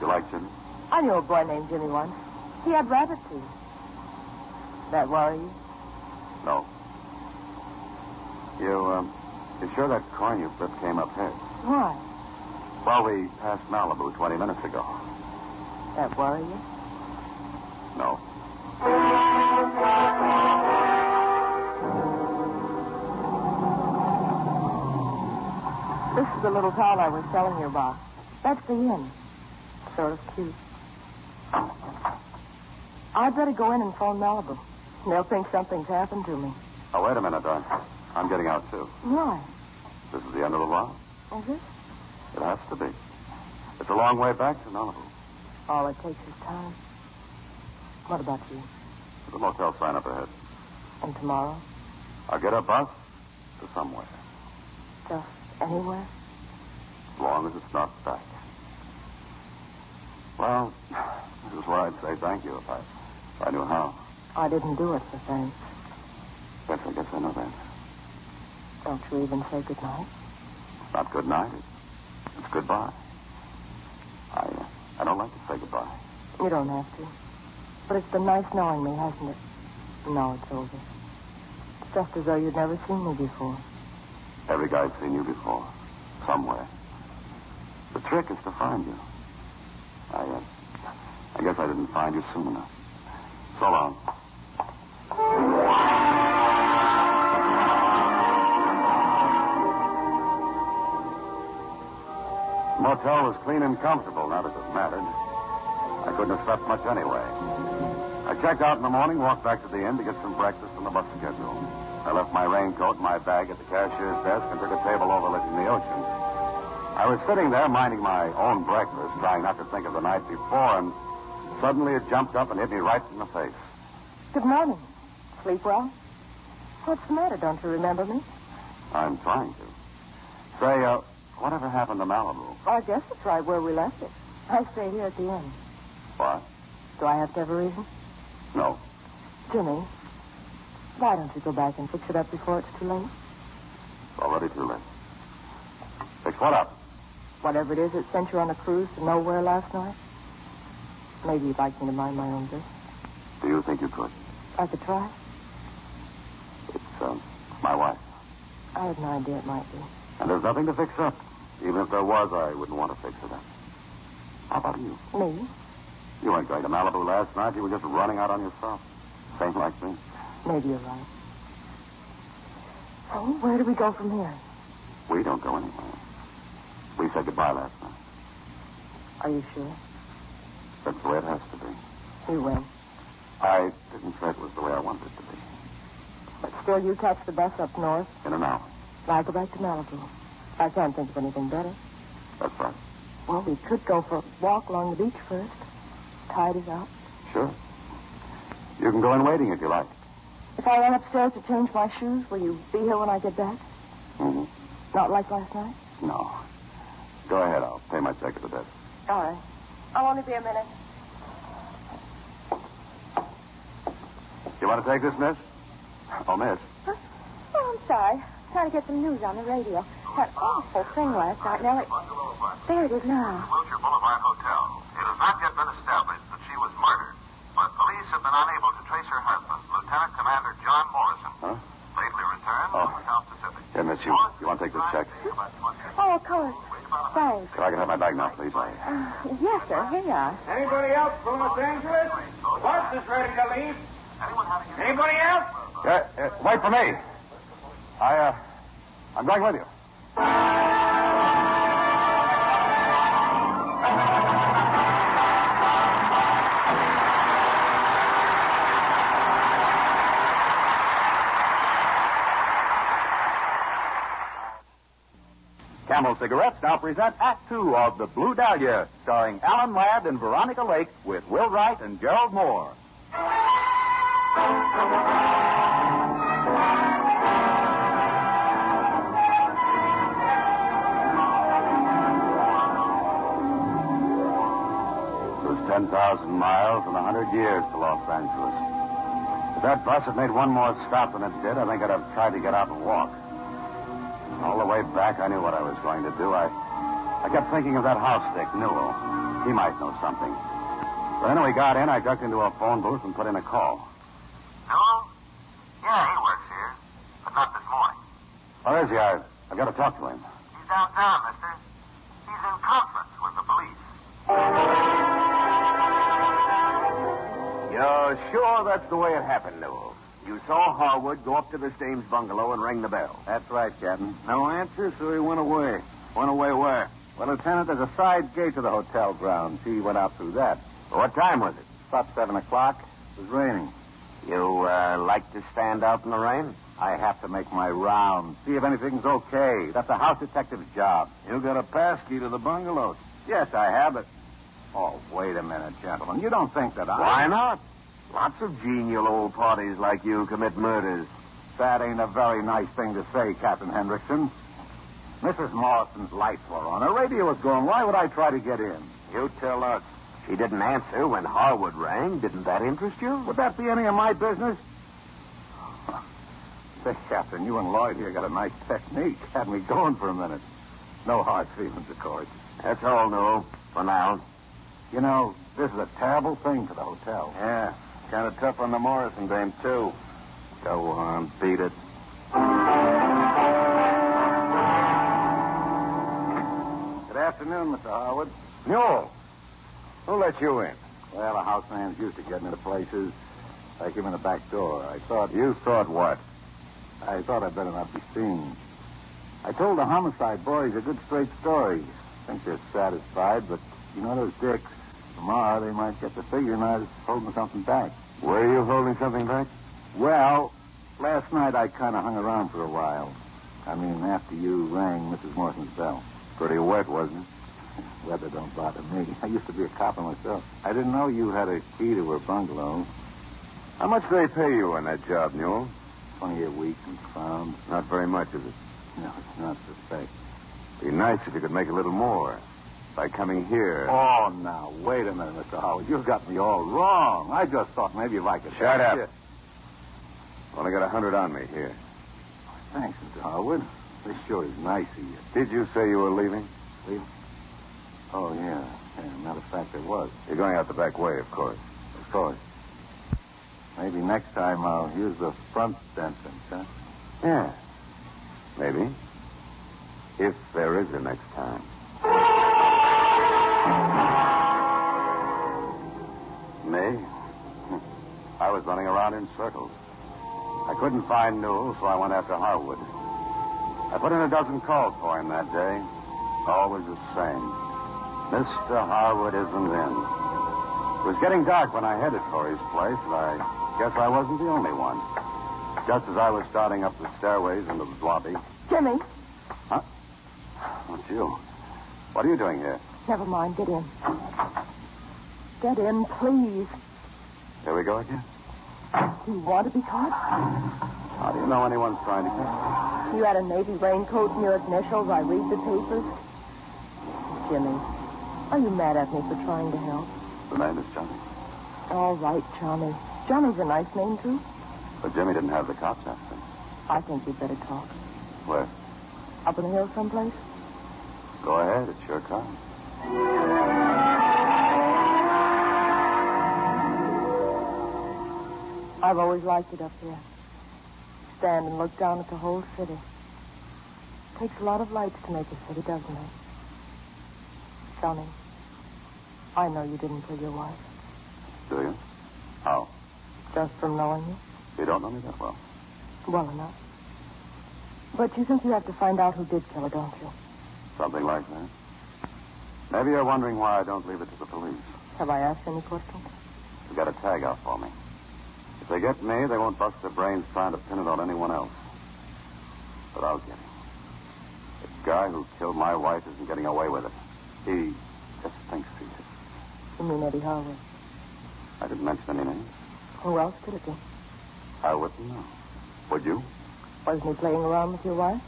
You like Jimmy? I knew a boy named Jimmy once. He had rabbit teeth. That worry you? No. You sure that coin you flipped came up heads? Why? Well, we passed Malibu 20 minutes ago. That worry you? No. This is the little town I was telling you about. That's the inn. Sort of cute. I'd better go in and phone Malibu. They'll think something's happened to me. Oh, wait a minute, Dunne. I'm getting out, too. Why? This is the end of the line. Is it? It has to be. It's a long way back to Malibu. All it takes is time. What about you? There's a motel sign up ahead. And tomorrow? I'll get a bus to somewhere. Just anywhere? As long as it's not back. Well, this is where I'd say thank you if I knew how. I didn't do it for thanks. Yes, I guess I know that. Don't you even say goodnight? It's not good night. It's goodbye. I don't like to say goodbye. You don't have to. But it's been nice knowing me, hasn't it? Now it's over. It's just as though you'd never seen me before. Every guy's seen you before. Somewhere. The trick is to find you. I guess I didn't find you soon enough. So long. The motel was clean and comfortable, not as it mattered. I couldn't have slept much anyway. I checked out in the morning, walked back to the inn to get some breakfast on the bus schedule. I left my raincoat and my bag at the cashier's desk and took a table overlooking the ocean. I was sitting there minding my own breakfast, trying not to think of the night before, and suddenly it jumped up and hit me right in the face. Good morning. Sleep well? What's the matter? Don't you remember me? I'm trying to. Say, whatever happened to Malibu? I guess it's right where we left it. I stay here at the inn. What? Do I have to have a reason? No. Jimmy, why don't you go back and fix it up before it's too late? It's already too late. Fix what up? Whatever it is that sent you on a cruise to nowhere last night. Maybe you'd like me to mind my own business. Do you think you could? I could try. It's my wife. I had no idea it might be. And there's nothing to fix up. Even if there was, I wouldn't want to fix it up. How about you? Me? You weren't going to Malibu last night. You were just running out on yourself. Same like me. Maybe you're right. So, where do we go from here? We don't go anywhere. We said goodbye last night. Are you sure? That's the way it has to be. You win. I didn't say it was the way I wanted it to be. But still, you catch the bus up north. In an hour. I go back to Malibu. I can't think of anything better. That's right. Well, we could go for a walk along the beach first. Tide is out. Sure. You can go in waiting if you like. If I run upstairs to change my shoes, will you be here when I get back? Mm-hmm. Not like last night? No. Go ahead. I'll pay my check at the desk. All right. I'll only be a minute. You want to take this, miss? Oh, miss. Huh? Oh, I'm sorry. Trying to get some news on the radio. That awful thing last night. Now, there it is now. Wilshire Boulevard Hotel. It has not yet been established that she was murdered, but police have been unable to trace her husband, Lieutenant Commander John Morrison. Huh? Lately returned from South Pacific. Yeah, miss, you want to take this check? Oh, of course. Thanks. If I can have my bag now, please. Yes, sir. Here you are. Anybody else from Los Angeles? Bus is ready to leave. Anybody else? Wait for me. I'm going with you. Camel Cigarettes now present Act Two of The Blue Dahlia, starring Alan Ladd and Veronica Lake with Will Wright and Gerald Moore. It was 10,000 miles and 100 years to Los Angeles. If that bus had made one more stop than it did, I think I'd have tried to get out and walk. All the way back, I knew what I was going to do. I kept thinking of that house dick, Newell. He might know something. So then when we got in, I ducked into a phone booth and put in a call. Newell? Yeah, he works here, but not this morning. Where is he? I've got to talk to him. He's downtown, mister. He's in conference with the police. You're sure that's the way it happened, Newell? You saw Harwood go up to the Stames bungalow and ring the bell. That's right, Captain. No answer, so he went away. Went away where? Well, Lieutenant, there's a side gate to the hotel grounds. He went out through that. What time was it? About 7 o'clock. It was raining. You, like to stand out in the rain? I have to make my rounds. See if anything's okay. That's a house detective's job. You got a pass key to the bungalows? Yes, I have it. Oh, wait a minute, gentlemen. You don't think that I... Why not? Lots of genial old parties like you commit murders. That ain't a very nice thing to say, Captain Hendrickson. Mrs. Morrison's lights were on. Her radio was going. Why would I try to get in? You tell us. She didn't answer when Harwood rang. Didn't that interest you? Would that be any of my business? Say, Captain, you and Lloyd here got a nice technique. Had me going for a minute. No hard feelings, of course. That's all, no, for now. You know, this is a terrible thing for the hotel. Yeah, kind of tough on the Morrison dame, too. Go on, beat it. Good afternoon, Mr. Harwood. Newell. Who let you in? Well, a houseman's used to getting into places. I came in the back door. I thought... You thought what? I thought I'd better not be seen. I told the homicide boys a good straight story. I think they're satisfied, but you know those dicks. Tomorrow they might get the figuring I was holding something back. Were you holding something back? Well, last night I kind of hung around for a while. I mean, after you rang Mrs. Morrison's bell. Pretty wet, wasn't it? Weather don't bother me. I used to be a copper myself. I didn't know you had a key to her bungalow. How much do they pay you on that job, Newell? $20 a week in crowns. Not very much, is it? No, it's not the fact. Be nice if you could make a little more. By coming here. Oh, now, wait a minute, Mr. Howard. You've got me all wrong. I just thought maybe if I could... Shut up. You. Only got 100 on me here. Thanks, Mr. Howard. This sure is nice of you. Did you say you were leaving? Leaving? Oh, yeah. Matter of fact, I was. You're going out the back way, of course. Of course. Maybe next time I'll use the front entrance, huh? Yeah. Maybe. If there is a next time. Me? I was running around in circles. I couldn't find Newell, so I went after Harwood. I put in a dozen calls for him that day. Always the same. Mr. Harwood isn't in. It was getting dark when I headed for his place, and I guess I wasn't the only one. Just as I was starting up the stairways into the lobby. Jimmy. Huh? Oh, it's you. What are you doing here? Never mind. Get in. Get in, please. Here we go again. Do you want to be caught? How do you know anyone's trying to catch me? You had a navy raincoat and your initials. I read the papers. Jimmy, are you mad at me for trying to help? The name is Johnny. All right, Johnny. Johnny's a nice name, too. But Jimmy didn't have the cops after him. I think you'd better talk. Where? Up in the hills someplace? Go ahead. It's your time. I've always liked it up here. Stand and look down at the whole city. Takes a lot of lights to make a city, doesn't it? Johnny, I know you didn't kill your wife. Do you? How? Just from knowing you? You don't know me that well. Well enough. But you think you have to find out who did kill her, don't you? Something like that. Maybe you're wondering why I don't leave it to the police. Have I asked any questions? You got a tag out for me. If they get me, they won't bust their brains trying to pin it on anyone else. But I'll get him. It's guy who killed my wife isn't getting away with it. He just thinks he is. You mean Eddie Howard? I didn't mention any names. Who else could it be? I wouldn't know. Would you? Wasn't he playing around with your wife?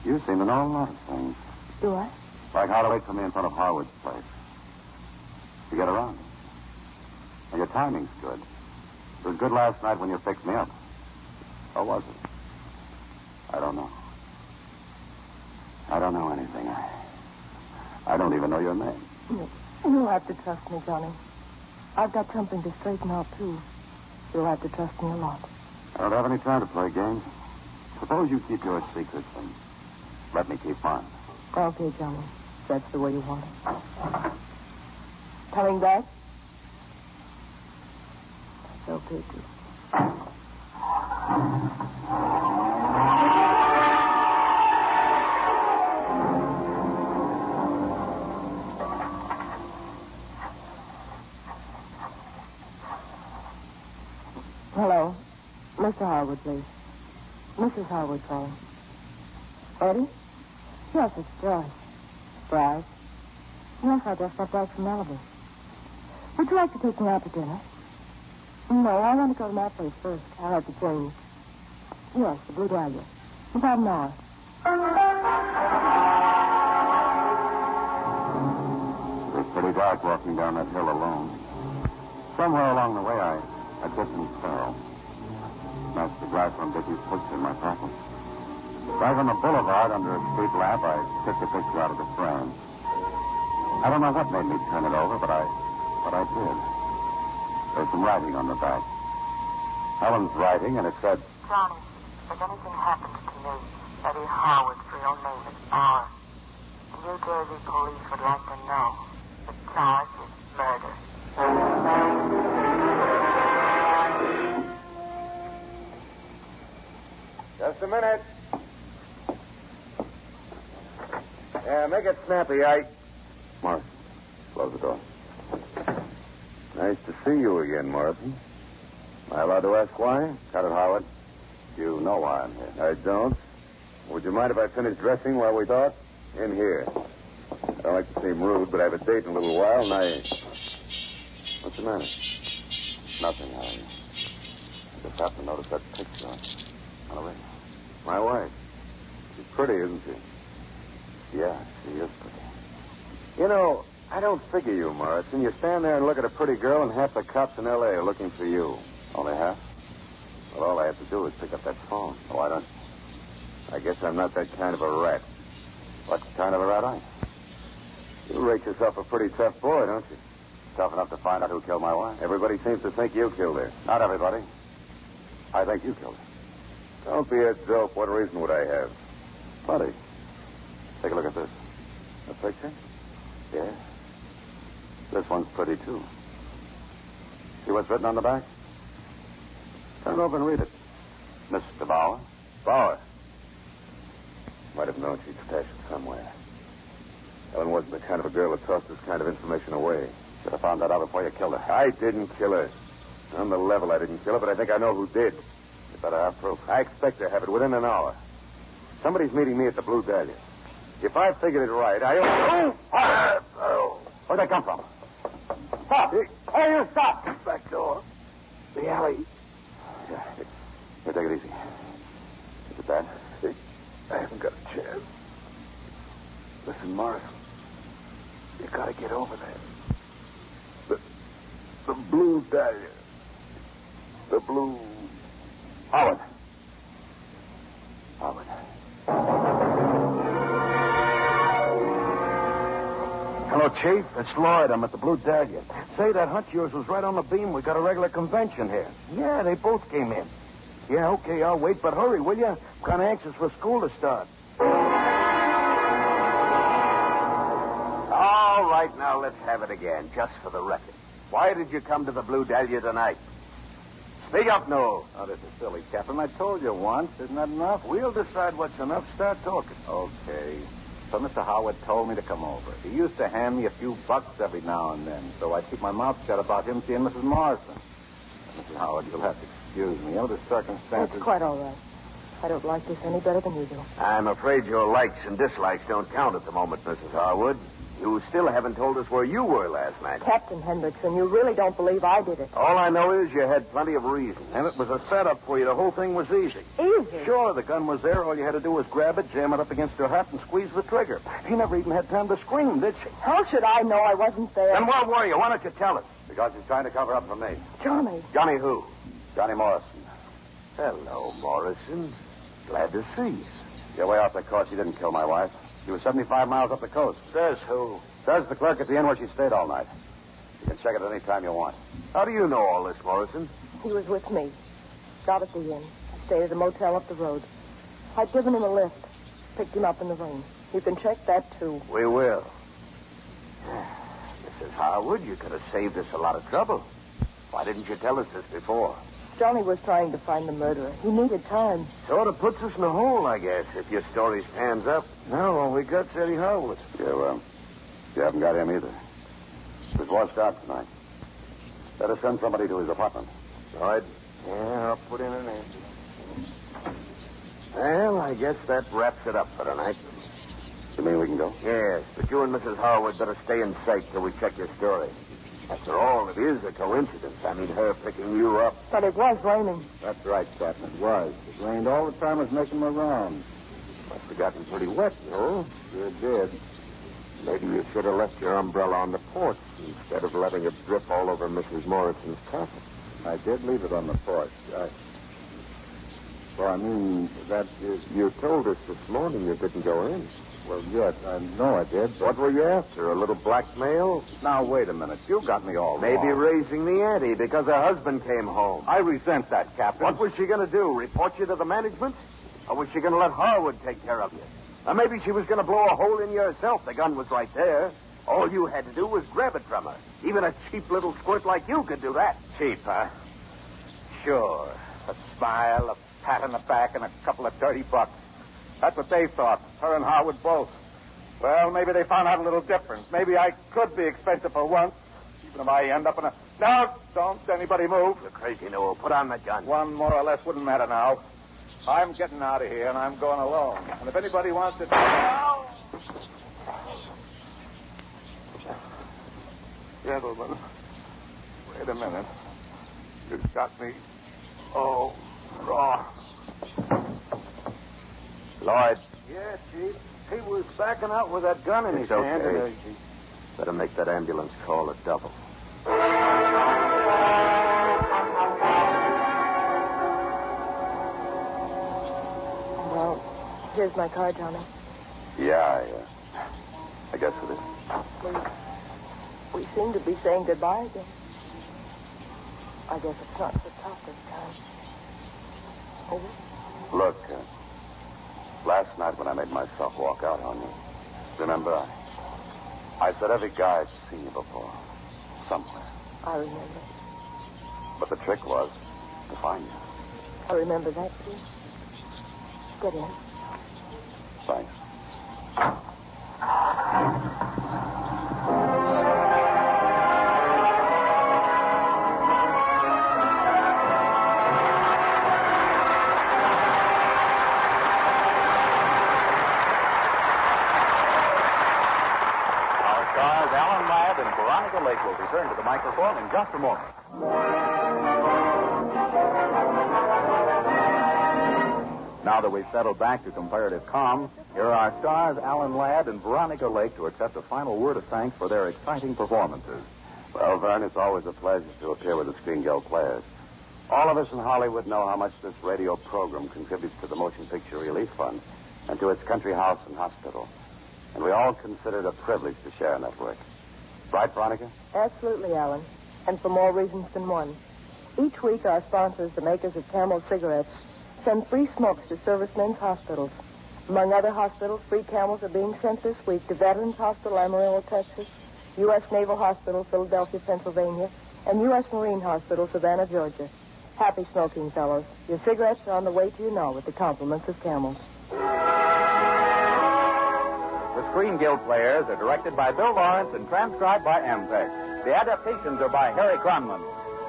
You seem to know a lot of things. Do I? Like how to wait for me in front of Harwood's place. You get around. And your timing's good. It was good last night when you picked me up. Or was it? I don't know. I don't know anything. I don't even know your name. You'll have to trust me, Johnny. I've got something to straighten out, too. You'll have to trust me a lot. I don't have any time to play games. Suppose you keep your secrets and let me keep mine. Okay, Johnny. That's the way you want it. Coming back? That's okay, too. Hello. Mr. Howard, please. Mrs. Howard calling. Eddie? Yes, it's Bryce. Bryce? Yes, I just got back from Malibu. Would you like to take me out to dinner? No, I want to go to my place first. I'll have to change. Yes, the Blue Dahlia. About an hour. It was pretty dark walking down that hill alone. Somewhere along the way, I tripped and fell. Smashed the glass on Dicky's picture in my pocket. Right on the boulevard under a street lamp, I took the picture out of the frame. I don't know what made me turn it over, but I did. There's some writing on the back. Helen's writing, and it said, Johnny, if anything happened to me, Eddie Howard's real name is Ahern. The New Jersey police would like to know. The charge is murder. Just a minute. Yeah, make it snappy, Morrison, close the door. Nice to see you again, Morrison. Am I allowed to ask why? Cut it, Howard. You know why I'm here. I don't. Would you mind if I finish dressing while we talk? In here. I don't like to seem rude, but I have a date in a little while, and What's the matter? Nothing, Howard. I just happened to notice that picture on a ring. My wife. She's pretty, isn't she? Yeah, she is pretty. You know, I don't figure you, Morrison. You stand there and look at a pretty girl, and half the cops in L.A. are looking for you. Only half? Well, all I have to do is pick up that phone. Why don't you? I guess I'm not that kind of a rat. What kind of a rat are you? You rate yourself a pretty tough boy, don't you? Tough enough to find out who killed my wife? Everybody seems to think you killed her. Not everybody. I think you killed her. Don't be a dope. What reason would I have? Plenty. Take a look at this. A picture? Yeah. This one's pretty, too. See what's written on the back? Turn it over and read it. Mr. Bauer. Bauer. Might have known she'd stash it somewhere. Helen wasn't the kind of a girl that tossed this kind of information away. Should have found that out before you killed her. I didn't kill her. On the level, I didn't kill her, but I think I know who did. You better have proof. I expect to have it within an hour. Somebody's meeting me at the Blue Dahlia. If I figured it right, Where'd that come from? Stop! Hey, you stop! Back door. The alley. Yeah. Here, take it easy. Is it bad? I haven't got a chance. Listen, Morrison. You gotta get over there. The Blue Dahlia. The Blue... Howard. Hello, Chief. It's Lloyd. I'm at the Blue Dahlia. Say, that hunt of yours was right on the beam. We got a regular convention here. Yeah, they both came in. Yeah, okay, I'll wait, but hurry, will you? I'm kind of anxious for school to start. All right, now let's have it again, just for the record. Why did you come to the Blue Dahlia tonight? Speak up, no. Oh, this is silly, Captain. I told you once. Isn't that enough? We'll decide what's enough. Start talking. Okay. So Mr. Howard told me to come over. He used to hand me a few bucks every now and then, so I'd keep my mouth shut about him seeing Mrs. Morrison. Mrs. Howard, you'll have to excuse me. Under the circumstances... That's quite all right. I don't like this any better than you do. I'm afraid your likes and dislikes don't count at the moment, Mrs. Harwood. You still haven't told us where you were last night. Captain Hendrickson, you really don't believe I did it. All I know is you had plenty of reason. And it was a setup for you. The whole thing was easy. Easy? Sure, the gun was there. All you had to do was grab it, jam it up against her hat, and squeeze the trigger. He never even had time to scream, did she? How should I know I wasn't there? Then where were you? Why don't you tell us? Because he's trying to cover up for me. Johnny. Johnny who? Johnny Morrison. Hello, Morrison. Glad to see you. You're way off the coast. He didn't kill my wife. He was 75 miles up the coast. Says who? Says the clerk at the inn where she stayed all night. You can check it at any time you want. How do you know all this, Morrison? He was with me. Got at the inn. I stayed at a motel up the road. I'd given him a lift. Picked him up in the rain. You can check that, too. We will. Mrs. Harwood, you could have saved us a lot of trouble. Why didn't you tell us this before? Johnny was trying to find the murderer. He needed time. Sort of puts us in a hole, I guess, if your story stands up. Now all we got's Eddie Harwood. Yeah, well, you haven't got him either. He was washed out tonight. Better send somebody to his apartment. Right. Yeah, I'll put in an answer. Well, I guess that wraps it up for tonight. You mean we can go? Yes, but you and Mrs. Harwood better stay in sight till we check your story. After all, it is a coincidence. I mean, her picking you up. But it was raining. That's right, Captain. It was. It rained all the time I was making my rounds. Must have gotten pretty wet, no? Sure did. Maybe you should have left your umbrella on the porch instead of letting it drip all over Mrs. Morrison's carpet. I did leave it on the porch. Well, I mean, that is... You told us this morning you didn't go in. Well, yes, I know I did. But... What were you after? A little blackmail? Now, wait a minute. You got me all Maybe wrong. raising the ante because her husband came home. I resent that, Captain. What was she going to do? Report you to the management? Or was she going to let Harwood take care of you? Or maybe she was going to blow a hole in you herself. The gun was right there. All you had to do was grab it from her. Even a cheap little squirt like you could do that. Cheap, huh? Sure. A smile, a pat on the back, and a couple of dirty bucks. That's what they thought, her and Harwood both. Well, maybe they found out a little difference. Maybe I could be expensive for once, even if I end up in a... No, don't anybody move. You're crazy, Noel. Put on the gun. One more or less wouldn't matter now. I'm getting out of here, and I'm going alone. And if anybody wants to... Gentlemen, wait a minute. You've got me... Oh, wrong. Lloyd. Yeah, Chief. He was backing out with that gun in his hand. Okay. Better make that ambulance call a double. Well, here's my car, Johnny. Yeah, I guess it is. We seem to be saying goodbye again. I guess it's not so tough this time. Is it? Look, last night when I made myself walk out on you, remember, I said every guy I'd seen you before, somewhere. I remember. But the trick was to find you. I remember that, too. Get in. Thanks. Veronica Lake will return to the microphone in just a moment. Now that we've settled back to comparative calm, here are our stars, Alan Ladd and Veronica Lake, to accept a final word of thanks for their exciting performances. Well, Vern, it's always a pleasure to appear with the Screen Guild players. All of us in Hollywood know how much this radio program contributes to the Motion Picture Relief Fund and to its country house and hospital. And we all consider it a privilege to share in that work. Right, Veronica? Absolutely, Alan. And for more reasons than one. Each week, our sponsors, the makers of Camel cigarettes, send free smokes to servicemen's hospitals. Among other hospitals, free Camels are being sent this week to Veterans Hospital, Amarillo, Texas, U.S. Naval Hospital, Philadelphia, Pennsylvania, and U.S. Marine Hospital, Savannah, Georgia. Happy smoking, fellows. Your cigarettes are on the way to you now with the compliments of Camels. The Screen Guild players are directed by Bill Lawrence and transcribed by Ampex. The adaptations are by Harry Cronman.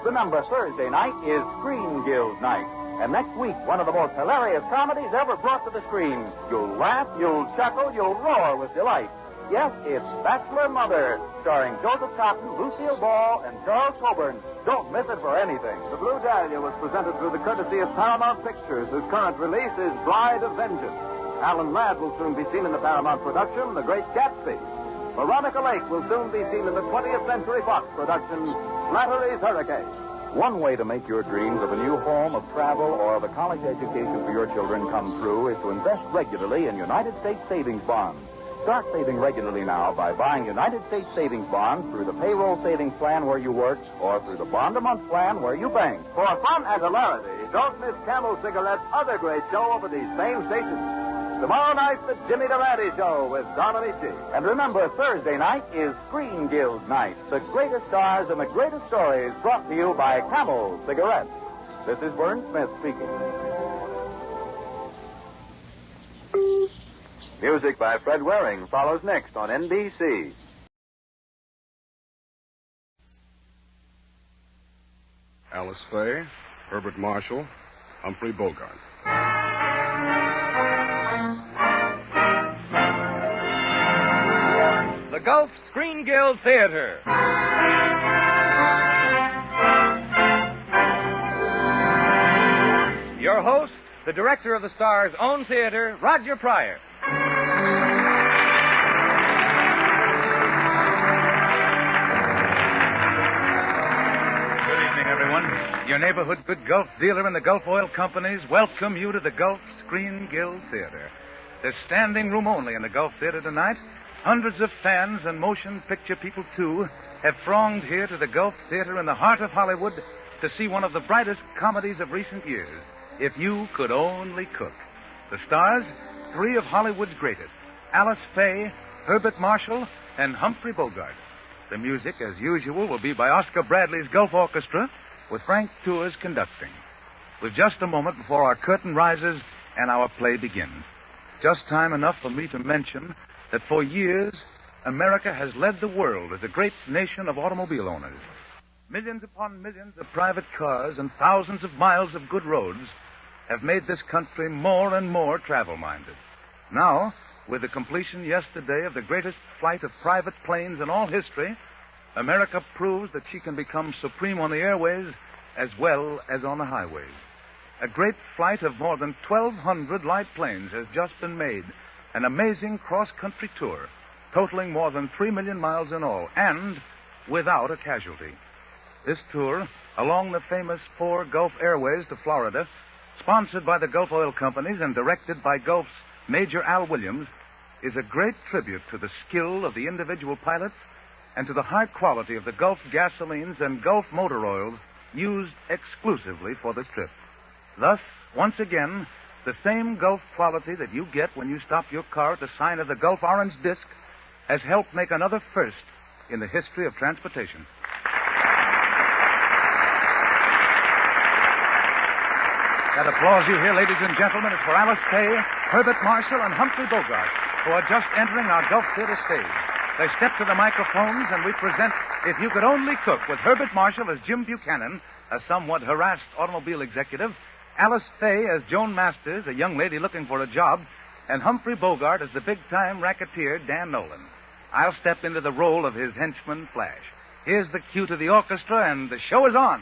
Remember, Thursday night is Screen Guild night. And next week, one of the most hilarious comedies ever brought to the screen. You'll laugh, you'll chuckle, you'll roar with delight. Yes, it's Bachelor Mother, starring Joseph Cotton, Lucille Ball, and Charles Coburn. Don't miss it for anything. The Blue Dahlia was presented through the courtesy of Paramount Pictures, whose current release is Bride of Vengeance. Alan Ladd will soon be seen in the Paramount production, The Great Gatsby. Veronica Lake will soon be seen in the 20th Century Fox production, Slattery's Hurricane. One way to make your dreams of a new home, of travel, or of a college education for your children come true is to invest regularly in United States savings bonds. Start saving regularly now by buying United States savings bonds through the payroll savings plan where you work or through the bond-a-month plan where you bank. For fun and hilarity, don't miss Camel Cigarette's other great show over these same stations. Tomorrow night, the Jimmy Durante Show with Don Amici. And remember, Thursday night is Screen Guild Night. The greatest stars and the greatest stories brought to you by Camel Cigarettes. This is Vern Smith speaking. Music by Fred Waring follows next on NBC. Alice Faye, Herbert Marshall, Humphrey Bogart. The Gulf Screen Guild Theater. Your host, the director of the Star's own theater, Roger Pryor. Good evening, everyone. Your neighborhood good Gulf dealer and the Gulf Oil Companies welcome you to the Gulf Screen Guild Theater. There's standing room only in the Gulf Theater tonight. Hundreds of fans and motion picture people, too, have thronged here to the Gulf Theater in the heart of Hollywood to see one of the brightest comedies of recent years, If You Could Only Cook. The stars, three of Hollywood's greatest, Alice Faye, Herbert Marshall, and Humphrey Bogart. The music, as usual, will be by Oscar Bradley's Gulf Orchestra, with Frank Tours conducting. With just a moment before our curtain rises and our play begins. Just time enough for me to mention that for years, America has led the world as a great nation of automobile owners. Millions upon millions of private cars and thousands of miles of good roads have made this country more and more travel-minded. Now, with the completion yesterday of the greatest flight of private planes in all history, America proves that she can become supreme on the airways as well as on the highways. A great flight of more than 1,200 light planes has just been made. An amazing cross-country tour, totaling more than 3 million miles in all, and without a casualty. This tour, along the famous 4 Gulf Airways to Florida, sponsored by the Gulf Oil Companies and directed by Gulf's Major Al Williams, is a great tribute to the skill of the individual pilots and to the high quality of the Gulf gasolines and Gulf motor oils used exclusively for this trip. Thus, once again, the same Gulf quality that you get when you stop your car at the sign of the Gulf Orange Disc has helped make another first in the history of transportation. That applause you hear, ladies and gentlemen, is for Alice Faye, Herbert Marshall, and Humphrey Bogart, who are just entering our Gulf Theater stage. They step to the microphones, and we present If You Could Only Cook, with Herbert Marshall as Jim Buchanan, a somewhat harassed automobile executive, Alice Faye as Joan Masters, a young lady looking for a job, and Humphrey Bogart as the big-time racketeer, Dan Nolan. I'll step into the role of his henchman, Flash. Here's the cue to the orchestra, and the show is on.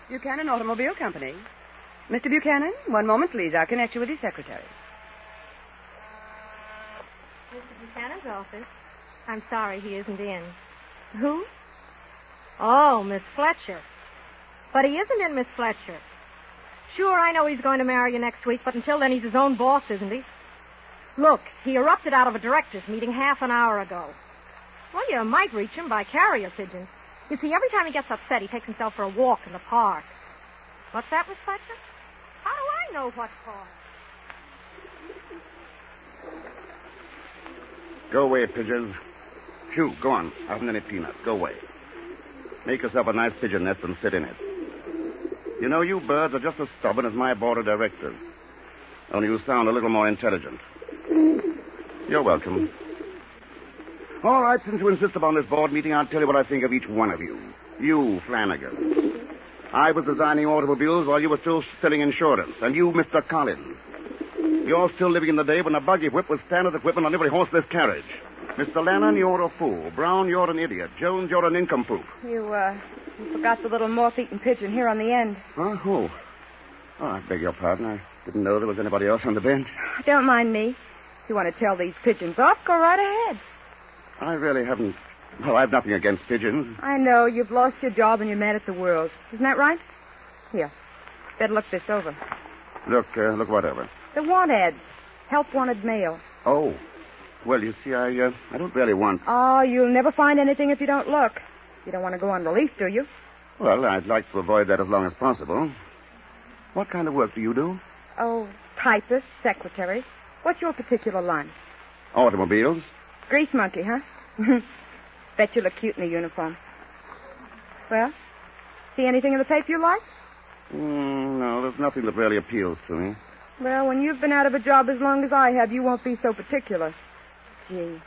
Buchanan Automobile Company. Mr. Buchanan, one moment, please. I'll connect you with his secretary. Mr. Buchanan's office. I'm sorry he isn't in. Who? Oh, Miss Fletcher. But he isn't in, Miss Fletcher. Sure, I know he's going to marry you next week, but until then he's his own boss, isn't he? Look, he erupted out of a director's meeting half an hour ago. Well, you might reach him by carrier pigeon. You see, every time he gets upset, he takes himself for a walk in the park. What's that, Miss Fletcher? How do I know what park? Go away, pigeons. Shoo, go on. I haven't any peanuts. Go away. Make yourself a nice pigeon nest and sit in it. You know, you birds are just as stubborn as my board of directors. Only you sound a little more intelligent. You're welcome. All right, since you insist upon this board meeting, I'll tell you what I think of each one of you. You, Flanagan. I was designing automobiles while you were still selling insurance. And you, Mr. Collins. You're still living in the day when a buggy whip was standard equipment on every horseless carriage. Mr. Lennon, you're a fool. Brown, you're an idiot. Jones, you're an nincompoop. You forgot the little moth-eaten pigeon here on the end. Huh? Who? Oh, I beg your pardon. I didn't know there was anybody else on the bench. Don't mind me. If you want to tell these pigeons off, go right ahead. I really haven't... Well, I've nothing against pigeons. I know. You've lost your job and you're mad at the world. Isn't that right? Here. Better look this over. Look whatever. The want ads. Help wanted mail. Oh. Well, you see, I don't really want... Oh, you'll never find anything if you don't look. You don't want to go on relief, do you? Well, I'd like to avoid that as long as possible. What kind of work do you do? Oh, typist, secretary. What's your particular line? Automobiles. Grease monkey, huh? Bet you look cute in a uniform. Well, see anything in the paper you like? No, there's nothing that really appeals to me. Well, when you've been out of a job as long as I have, you won't be so particular. Gee.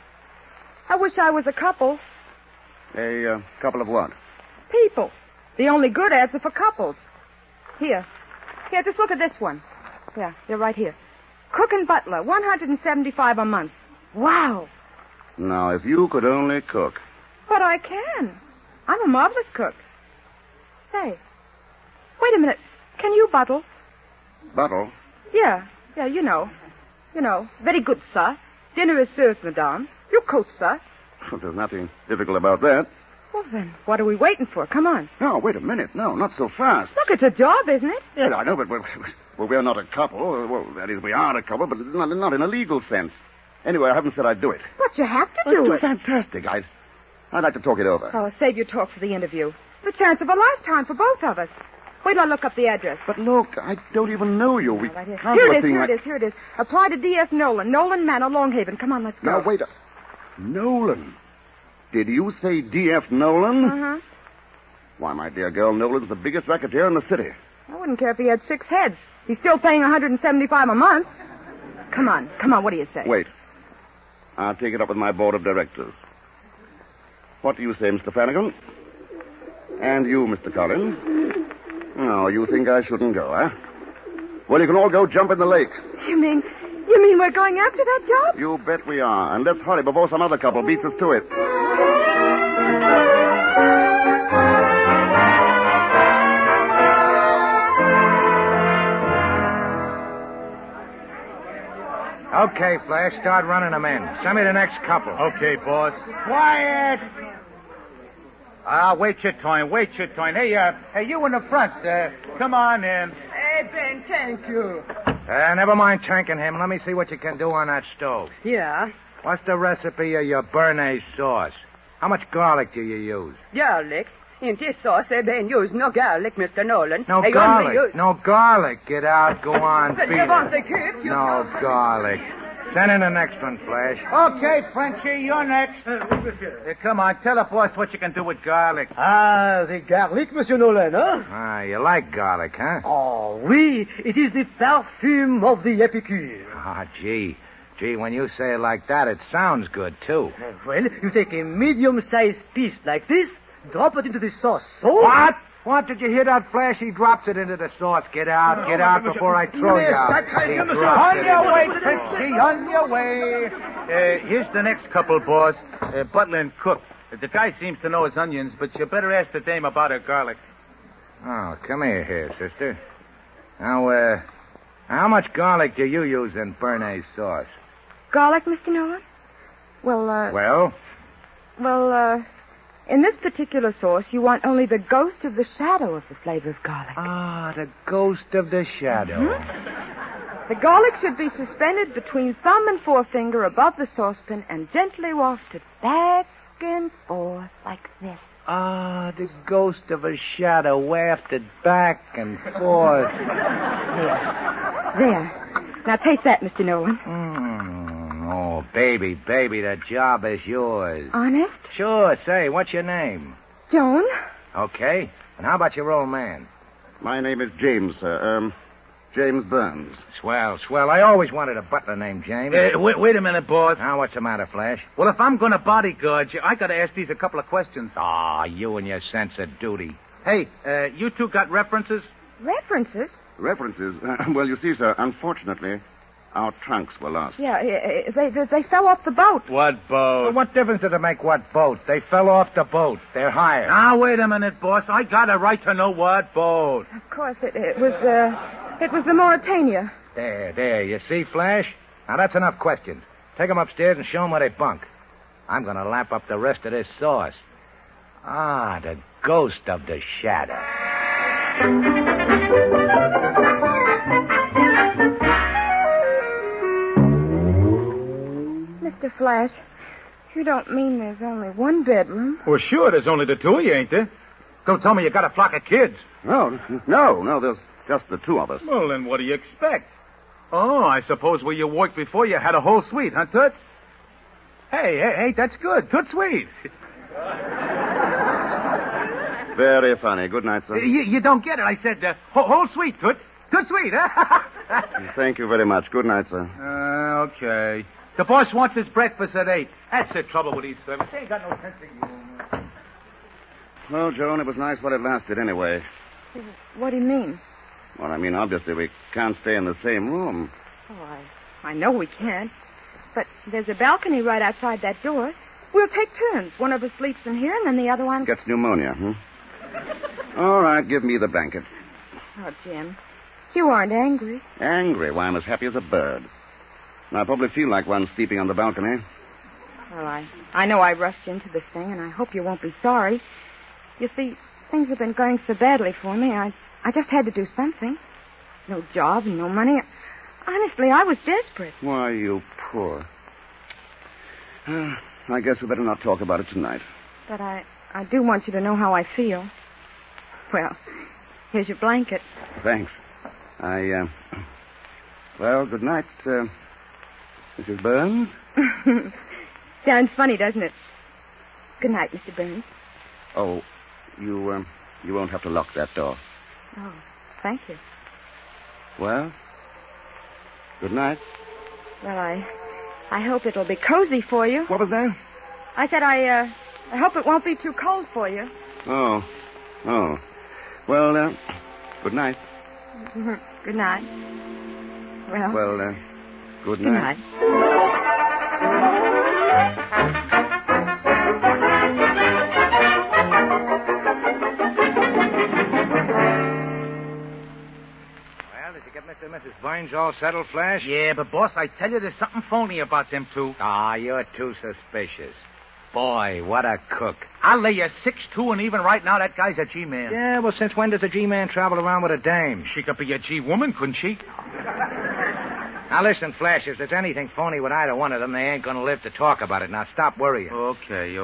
I wish I was a couple. A couple of what? People. The only good ads are for couples. Here, just look at this one. Yeah, you're right here. Cook and butler, $175 a month. Wow. Now, if you could only cook. But I can. I'm a marvelous cook. Say, wait a minute. Can you buttle? Buttle? Yeah, you know. Very good, sir. Dinner is served, madame. You coach, sir. Well, there's nothing difficult about that. Well, then, what are we waiting for? Come on. No, wait a minute. No, not so fast. Look, it's a job, isn't it? Yeah, I know, but we're not a couple. Well, that is, we are a couple, but not in a legal sense. Anyway, I haven't said I'd do it. But you have to It's do too it. fantastic. I'd like to talk it over. Oh, save your talk for the interview. It's the chance of a lifetime for both of us. Wait till I look up the address. But look, I don't even know you. We right can't here do a it is, thing here like... it is, here it is. Apply to D.F. Nolan, Nolan Manor, Longhaven. Come on, let's go. Now, wait a... Nolan? Did you say D.F. Nolan? Uh-huh. Why, my dear girl, Nolan's the biggest racketeer in the city. I wouldn't care if he had 6 heads. He's still paying $175 a month. Come on, what do you say? Wait. I'll take it up with my board of directors. What do you say, Mr. Flanagan? And you, Mr. Collins? No, you think I shouldn't go, huh? Well, you can all go jump in the lake. You mean we're going after that job? You bet we are. And let's hurry before some other couple beats us to it. Okay, Flash, start running them in. Send me the next couple. Okay, boss. Quiet! Wait your turn. Hey, you in the front. Come on in. Hey, Ben, thank you. Never mind tanking him. Let me see what you can do on that stove. Yeah. What's the recipe of your béarnaise sauce? How much garlic do you use? Garlic? In this sauce, Ben use no garlic, Mr. Nolan. No garlic. No garlic. Get out. Go on. But beat you want it. to keep you... No garlic. Send in the next one, Flash. Okay, Frenchie, you're next. Come on, tell the boss what you can do with garlic. The garlic, Monsieur Nolan, huh? You like garlic, huh? Oh, oui. It is the perfume of the épicure. Gee, when you say it like that, it sounds good, too. Well, you take a medium-sized piece like this, drop it into the sauce. So... What? What? Did you hear that, Flash? He drops it into the sauce. Get out before I throw you out. On your way, Frenchie, on your way. Here's the next couple, boss. Butler and cook. The guy seems to know his onions, but you better ask the dame about her garlic. Oh, come here, sister. Now, how much garlic do you use in béarnaise sauce? Garlic, Mr. Nolan? Well, Well? In this particular sauce, you want only the ghost of the shadow of the flavor of garlic. The ghost of the shadow. Mm-hmm. The garlic should be suspended between thumb and forefinger above the saucepan and gently wafted back and forth like this. The ghost of a shadow wafted back and forth. There. Now taste that, Mr. Nolan. Oh, baby, the job is yours. Honest? Sure, say, what's your name? Joan. Okay. And how about your old man? My name is James, sir. James Burns. Swell. I always wanted a butler named James. Wait a minute, boss. Now, what's the matter, Flash? Well, if I'm going to bodyguard you, I got to ask these a couple of questions. You and your sense of duty. Hey, you two got references? References? References? Well, you see, sir, unfortunately, our trunks were lost. Yeah, they fell off the boat. What boat? Well, what difference does it make what boat? They fell off the boat. They're hired. Now, wait a minute, boss. I got a right to know what boat. Of course, it was the Mauritania. There. You see, Flash? Now, that's enough questions. Take them upstairs and show them where they bunk. I'm going to lap up the rest of this sauce. The ghost of the shadow. Mr. Flash, you don't mean there's only one bedroom? Well, sure, there's only the two of you, ain't there? Don't tell me you got a flock of kids. No, there's just the two of us. Well, then what do you expect? Oh, I suppose where you worked before you had a whole suite, huh, Toots? Hey, that's good. Toots sweet. Very funny. Good night, sir. You don't get it. I said whole suite, Toots. Toots sweet, huh? Thank you very much. Good night, sir. Okay. The boss wants his breakfast at 8. That's the trouble with these servants. They ain't got no sense of humor. Well, Joan, it was nice while it lasted anyway. What do you mean? Well, I mean, obviously we can't stay in the same room. Oh, I know we can't. But there's a balcony right outside that door. We'll take turns. One of us sleeps in here, and then the other one... Gets pneumonia, All right, give me the blanket. Oh, Jim, you aren't angry. Angry? Why, I'm as happy as a bird. And I probably feel like one sleeping on the balcony. Well, I know I rushed into this thing, and I hope you won't be sorry. You see, things have been going so badly for me, I just had to do something. No job and no money. Honestly, I was desperate. Why, you poor. I guess we better not talk about it tonight. But I do want you to know how I feel. Well, here's your blanket. Thanks. Well, good night, Mrs. Burns. Sounds funny, doesn't it? Good night, Mr. Burns. Oh, you won't have to lock that door. Oh, thank you. Well, good night. Well, I hope it'll be cozy for you. What was that? I said I hope it won't be too cold for you. Oh. Well, good night. Good night. Well, good night. Good night. Mr. and Mrs. Burns all settled, Flash? Yeah, but, boss, I tell you, there's something phony about them two. You're too suspicious. Boy, what a cook. I'll lay you 6'2", and even right now, that guy's a G-man. Yeah, well, since when does a G-man travel around with a dame? She could be a G-woman, couldn't she? Now, listen, Flash, if there's anything phony with either one of them, they ain't going to live to talk about it. Now, stop worrying. Okay.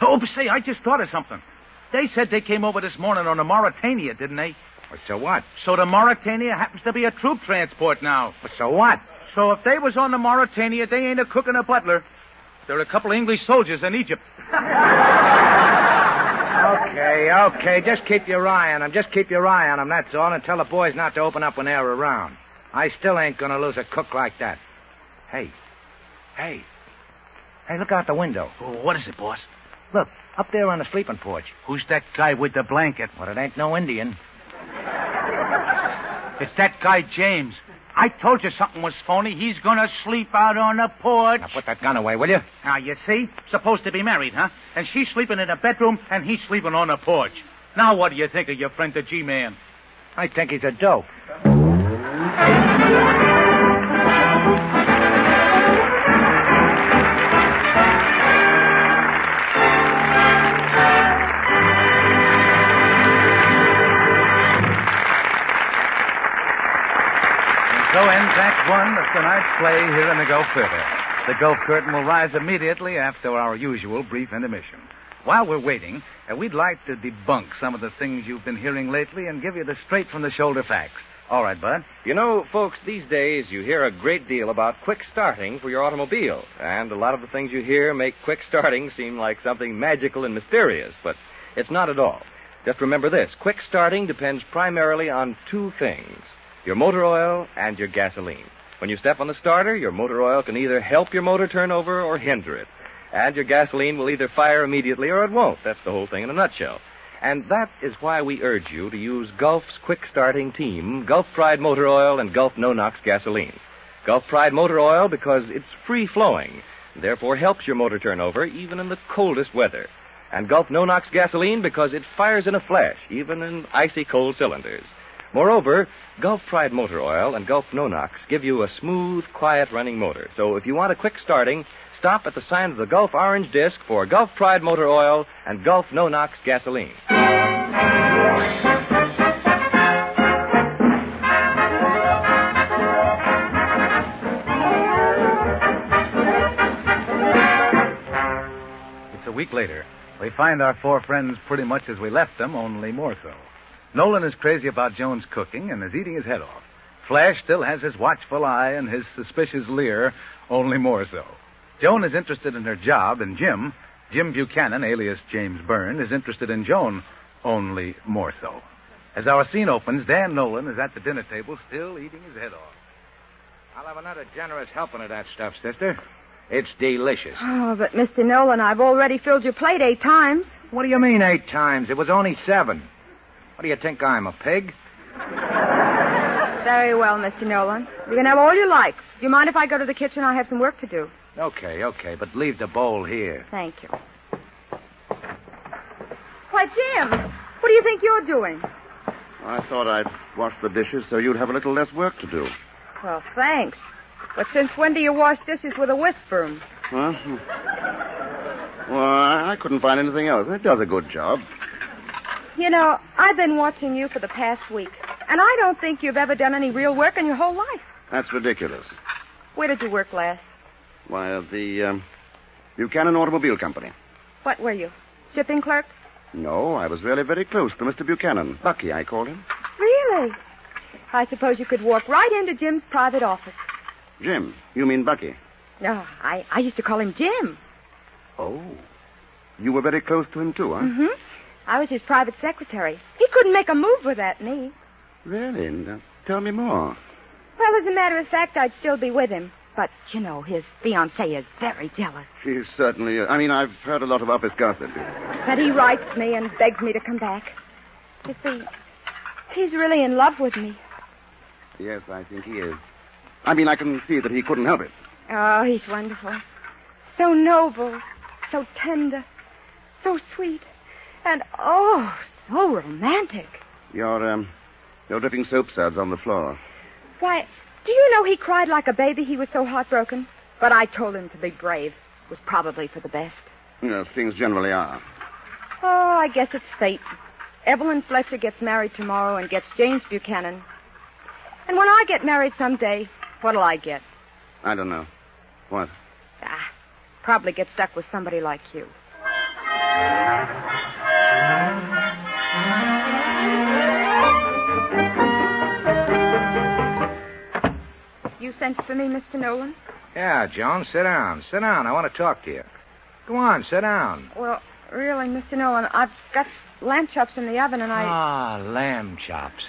Oh, but say, I just thought of something. They said they came over this morning on the Mauritania, didn't they? Well, so what? So the Mauritania happens to be a troop transport now. Well, so what? So if they was on the Mauritania, they ain't a cook and a butler. They're a couple of English soldiers in Egypt. Okay. Just keep your eye on them. That's all, and tell the boys not to open up when they're around. I still ain't going to lose a cook like that. Hey, look out the window. Oh, what is it, boss? Look, up there on the sleeping porch. Who's that guy with the blanket? Well, it ain't no Indian. It's that guy, James. I told you something was phony. He's gonna sleep out on the porch. Now, put that gun away, will you? Now, you see? Supposed to be married, huh? And she's sleeping in the bedroom, and he's sleeping on the porch. Now, what do you think of your friend, the G-Man? I think he's a dope. So ends Act 1 of tonight's play here in the Gulf Theater. The Gulf Curtain will rise immediately after our usual brief intermission. While we're waiting, we'd like to debunk some of the things you've been hearing lately and give you the straight-from-the-shoulder facts. All right, Bud? You know, folks, these days you hear a great deal about quick starting for your automobile. And a lot of the things you hear make quick starting seem like something magical and mysterious, but it's not at all. Just remember this. Quick starting depends primarily on two things, your motor oil and your gasoline. When you step on the starter, your motor oil can either help your motor turn over or hinder it. And your gasoline will either fire immediately or it won't. That's the whole thing in a nutshell. And that is why we urge you to use Gulf's quick starting team, Gulf Pride Motor Oil and Gulf No-Nox Gasoline. Gulf Pride Motor Oil because it's free-flowing, and therefore helps your motor turn over even in the coldest weather. And Gulf No-Nox Gasoline because it fires in a flash, even in icy cold cylinders. Moreover, Gulf Pride Motor Oil and Gulf No-Nox give you a smooth, quiet-running motor. So if you want a quick starting, stop at the sign of the Gulf orange disc for Gulf Pride Motor Oil and Gulf No-Nox Gasoline. It's a week later. We find our four friends pretty much as we left them, only more so. Nolan is crazy about Joan's cooking and is eating his head off. Flash still has his watchful eye and his suspicious leer, only more so. Joan is interested in her job, and Jim Buchanan, alias James Byrne, is interested in Joan, only more so. As our scene opens, Dan Nolan is at the dinner table, still eating his head off. I'll have another generous helping of that stuff, sister. It's delicious. Oh, but Mr. Nolan, I've already filled your plate 8 times. What do you mean 8 times? It was only 7. What do you think I'm, a pig? Very well, Mr. Nolan. You can have all you like. Do you mind if I go to the kitchen? I have some work to do. Okay, but leave the bowl here. Thank you. Why, Jim, what do you think you're doing? I thought I'd wash the dishes so you'd have a little less work to do. Well, thanks. But since when do you wash dishes with a whisk broom? Huh? Well, I couldn't find anything else. It does a good job. You know, I've been watching you for the past week, and I don't think you've ever done any real work in your whole life. That's ridiculous. Where did you work last? Why, at the Buchanan Automobile Company. What were you? Shipping clerk? No, I was really very close to Mr. Buchanan. Bucky, I called him. Really? I suppose you could walk right into Jim's private office. Jim? You mean Bucky? No, I used to call him Jim. Oh. You were very close to him, too, huh? Mm-hmm. I was his private secretary. He couldn't make a move without me. Really? Now, tell me more. Well, as a matter of fact, I'd still be with him. But, you know, his fiancée is very jealous. She certainly is. I mean, I've heard a lot of office gossip. But he writes me and begs me to come back. You see, he's really in love with me. Yes, I think he is. I mean, I can see that he couldn't help it. Oh, he's wonderful. So noble, so tender, so sweet, and, oh, so romantic. You're dripping soap suds on the floor. Why, do you know he cried like a baby? He was so heartbroken. But I told him to be brave. It was probably for the best. Yes, things generally are. Oh, I guess it's fate. Evelyn Fletcher gets married tomorrow and gets James Buchanan. And when I get married someday, what'll I get? I don't know. What? Probably get stuck with somebody like you. You sent for me, Mr. Nolan? Yeah, Joan, sit down. Sit down. I want to talk to you. Go on, sit down. Well, really, Mr. Nolan, I've got lamb chops in the oven and lamb chops.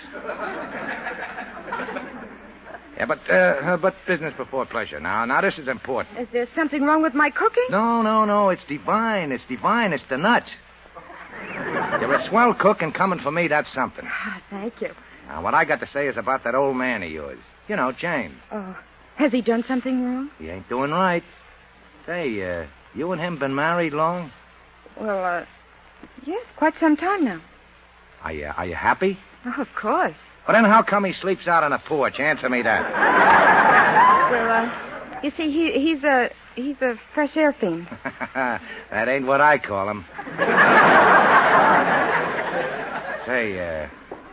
Yeah, but business before pleasure. Now, this is important. Is there something wrong with my cooking? No. It's divine. It's divine. It's the nuts. You're a swell cook, and coming for me, that's something. Thank you. Now, what I got to say is about that old man of yours. You know, James. Oh, has he done something wrong? He ain't doing right. Say, you and him been married long? Well, yes, quite some time now. Are you happy? Oh, of course. Well, then how come he sleeps out on the porch? Answer me that. Well, you see, he's a fresh air fiend. That ain't what I call him. Say,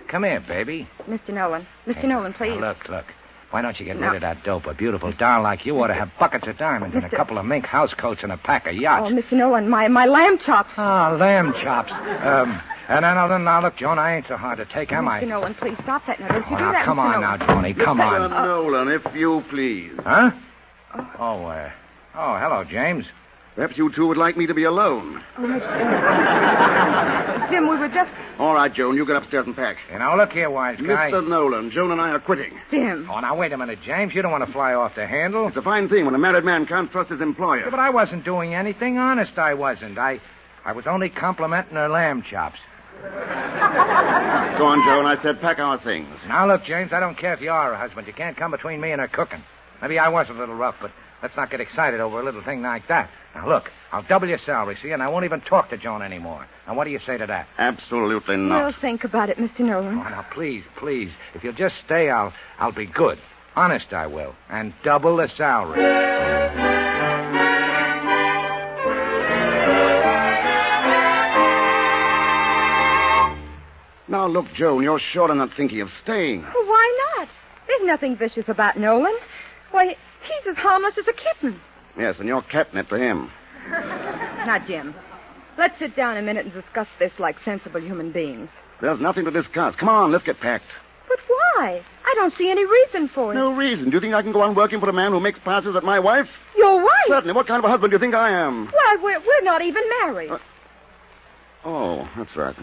come here, baby. Mr. Nolan. Mr. Nolan, please. Now, look. Why don't you get rid of that dope? A beautiful doll like you ought to have buckets of diamonds and a couple of mink house coats and a pack of yachts. Oh, Mr. Nolan, my lamb chops. Lamb chops. And now, look, Joan, I ain't so hard to take, am I? Mr. Nolan, please stop that now. Don't you do that, come Mr. on Nolan. now, Johnny, come on. Mr. Nolan, if you please. Huh? Oh, hello, James. Perhaps you two would like me to be alone. Jim, we were just... All right, Joan, you get upstairs and pack. You know, look here, wise guy. Mr. Nolan, Joan and I are quitting. Jim. Oh, now, wait a minute, James. You don't want to fly off the handle. It's a fine thing when a married man can't trust his employer. Yeah, but I wasn't doing anything. Honest, I wasn't. I was only complimenting her lamb chops. Go on, Joan. I said pack our things. Now, look, James, I don't care if you are a husband. You can't come between me and her cooking. Maybe I was a little rough, but let's not get excited over a little thing like that. Now, look, I'll double your salary, see, and I won't even talk to Joan anymore. Now, what do you say to that? Absolutely We'll not. think about it, Mr. Nolan. Oh, now, please. If you'll just stay, I'll be good. Honest, I will. And double the salary. Now, look, Joan, you're sure I'm not thinking of staying. Well, why not? There's nothing vicious about Nolan. Why, he's as harmless as a kitten. Yes, and you're catnip to him. Now, Jim, let's sit down a minute and discuss this like sensible human beings. There's nothing to discuss. Come on, let's get packed. But why? I don't see any reason for it. No reason. Do you think I can go on working for a man who makes passes at my wife? Your wife? Certainly. What kind of a husband do you think I am? Why, we're not even married. Oh, that's right.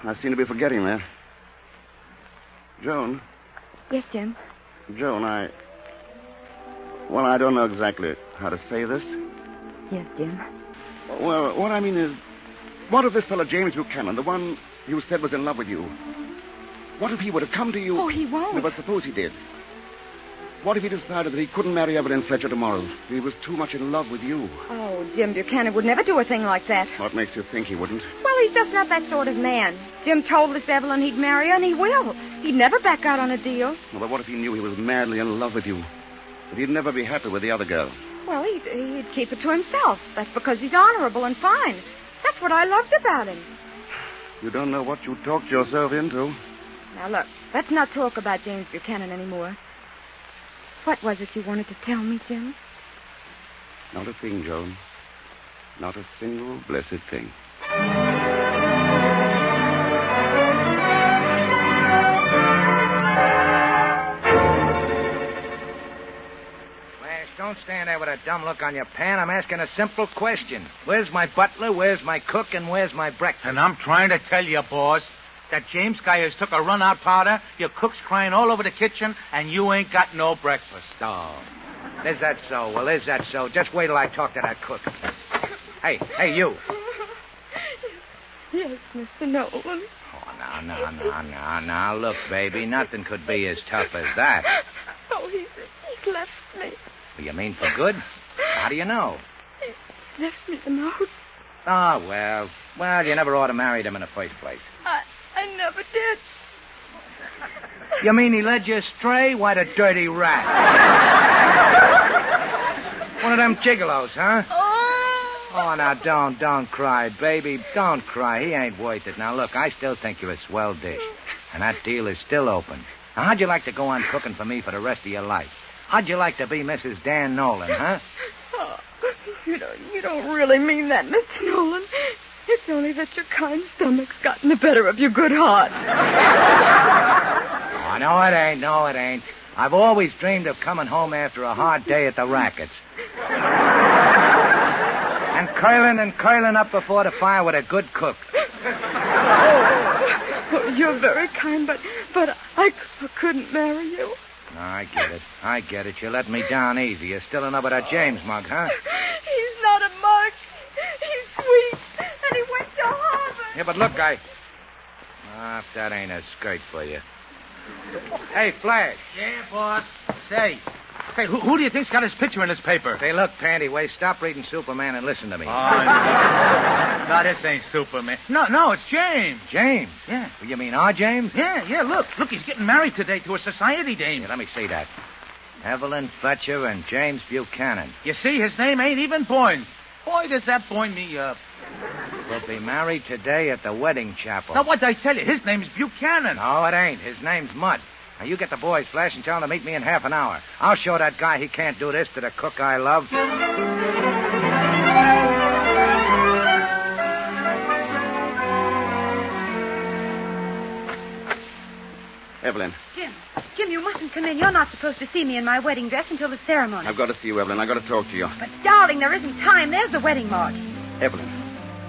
I seem to be forgetting that. Joan. Yes, Jim? Joan, Well, I don't know exactly how to say this. Yes, Jim. Well, what I mean is, what if this fellow James Buchanan, the one you said was in love with you, what if he were to come to you... Oh, he won't. No, but suppose he did. What if he decided that he couldn't marry Evelyn Fletcher tomorrow? He was too much in love with you. Oh, Jim Buchanan would never do a thing like that. What makes you think he wouldn't? Well, he's just not that sort of man. Jim told this Evelyn he'd marry her, and he will. He'd never back out on a deal. Well, but what if he knew he was madly in love with you? That he'd never be happy with the other girl? Well, he'd keep it to himself. That's because he's honorable and fine. That's what I loved about him. You don't know what you talked yourself into. Now, look, let's not talk about James Buchanan anymore. What was it you wanted to tell me, Jim? Not a thing, Joan. Not a single blessed thing. Don't stand there with a dumb look on your pan. I'm asking a simple question. Where's my butler, where's my cook, and where's my breakfast? And I'm trying to tell you, boss, that James guy has took a run-out powder, your cook's crying all over the kitchen, and you ain't got no breakfast. Oh, is that so? Well, is that so? Just wait till I talk to that cook. Hey, you. Yes, Mr. Nolan. Oh, now, look, baby, nothing could be as tough as that. Oh, he's left me. You mean for good? How do you know? He left me a note. Oh, well, you never ought to married him in the first place. I never did. You mean he led you astray? Why, the dirty rat. One of them gigolos, huh? Oh, now, don't cry, baby. Don't cry. He ain't worth it. Now, look, I still think you're a swell dish. And that deal is still open. Now, how'd you like to go on cooking for me for the rest of your life? How'd you like to be Mrs. Dan Nolan, huh? Oh, you don't really mean that, Mr. Nolan. It's only that your kind stomach's gotten the better of your good heart. Oh, no, it ain't. I've always dreamed of coming home after a hard day at the rackets. And curling up before the fire with a good cook. Oh, you're very kind, but I couldn't marry you. No, I get it. You let me down easy. You're still in love with that James mug, huh? He's not a mug. He's sweet. And he went to Harvard. Yeah, but look, if that ain't a skirt for you. Hey, Flash. Yeah, boss. Say, who do you think's got his picture in this paper? Hey, look, Pantywaist, stop reading Superman and listen to me. Oh, no, this ain't Superman. No, it's James. James? Yeah. You mean our James? Yeah, look, he's getting married today to a society dame. Yeah, let me see that. Evelyn Fletcher and James Buchanan. You see, his name ain't even Boyne. Boy, does that buoy me up. We'll be married today at the wedding chapel. Now, what'd I tell you? His name's Buchanan. No, it ain't. His name's Mudd. Now, you get the boys, Flash, and tell them to meet me in half an hour. I'll show that guy he can't do this to the cook I love. Evelyn. Jim, Jim, you mustn't come in. You're not supposed to see me in my wedding dress until the ceremony. I've got to see you, Evelyn. I've got to talk to you. But, darling, there isn't time. There's the wedding march. Evelyn,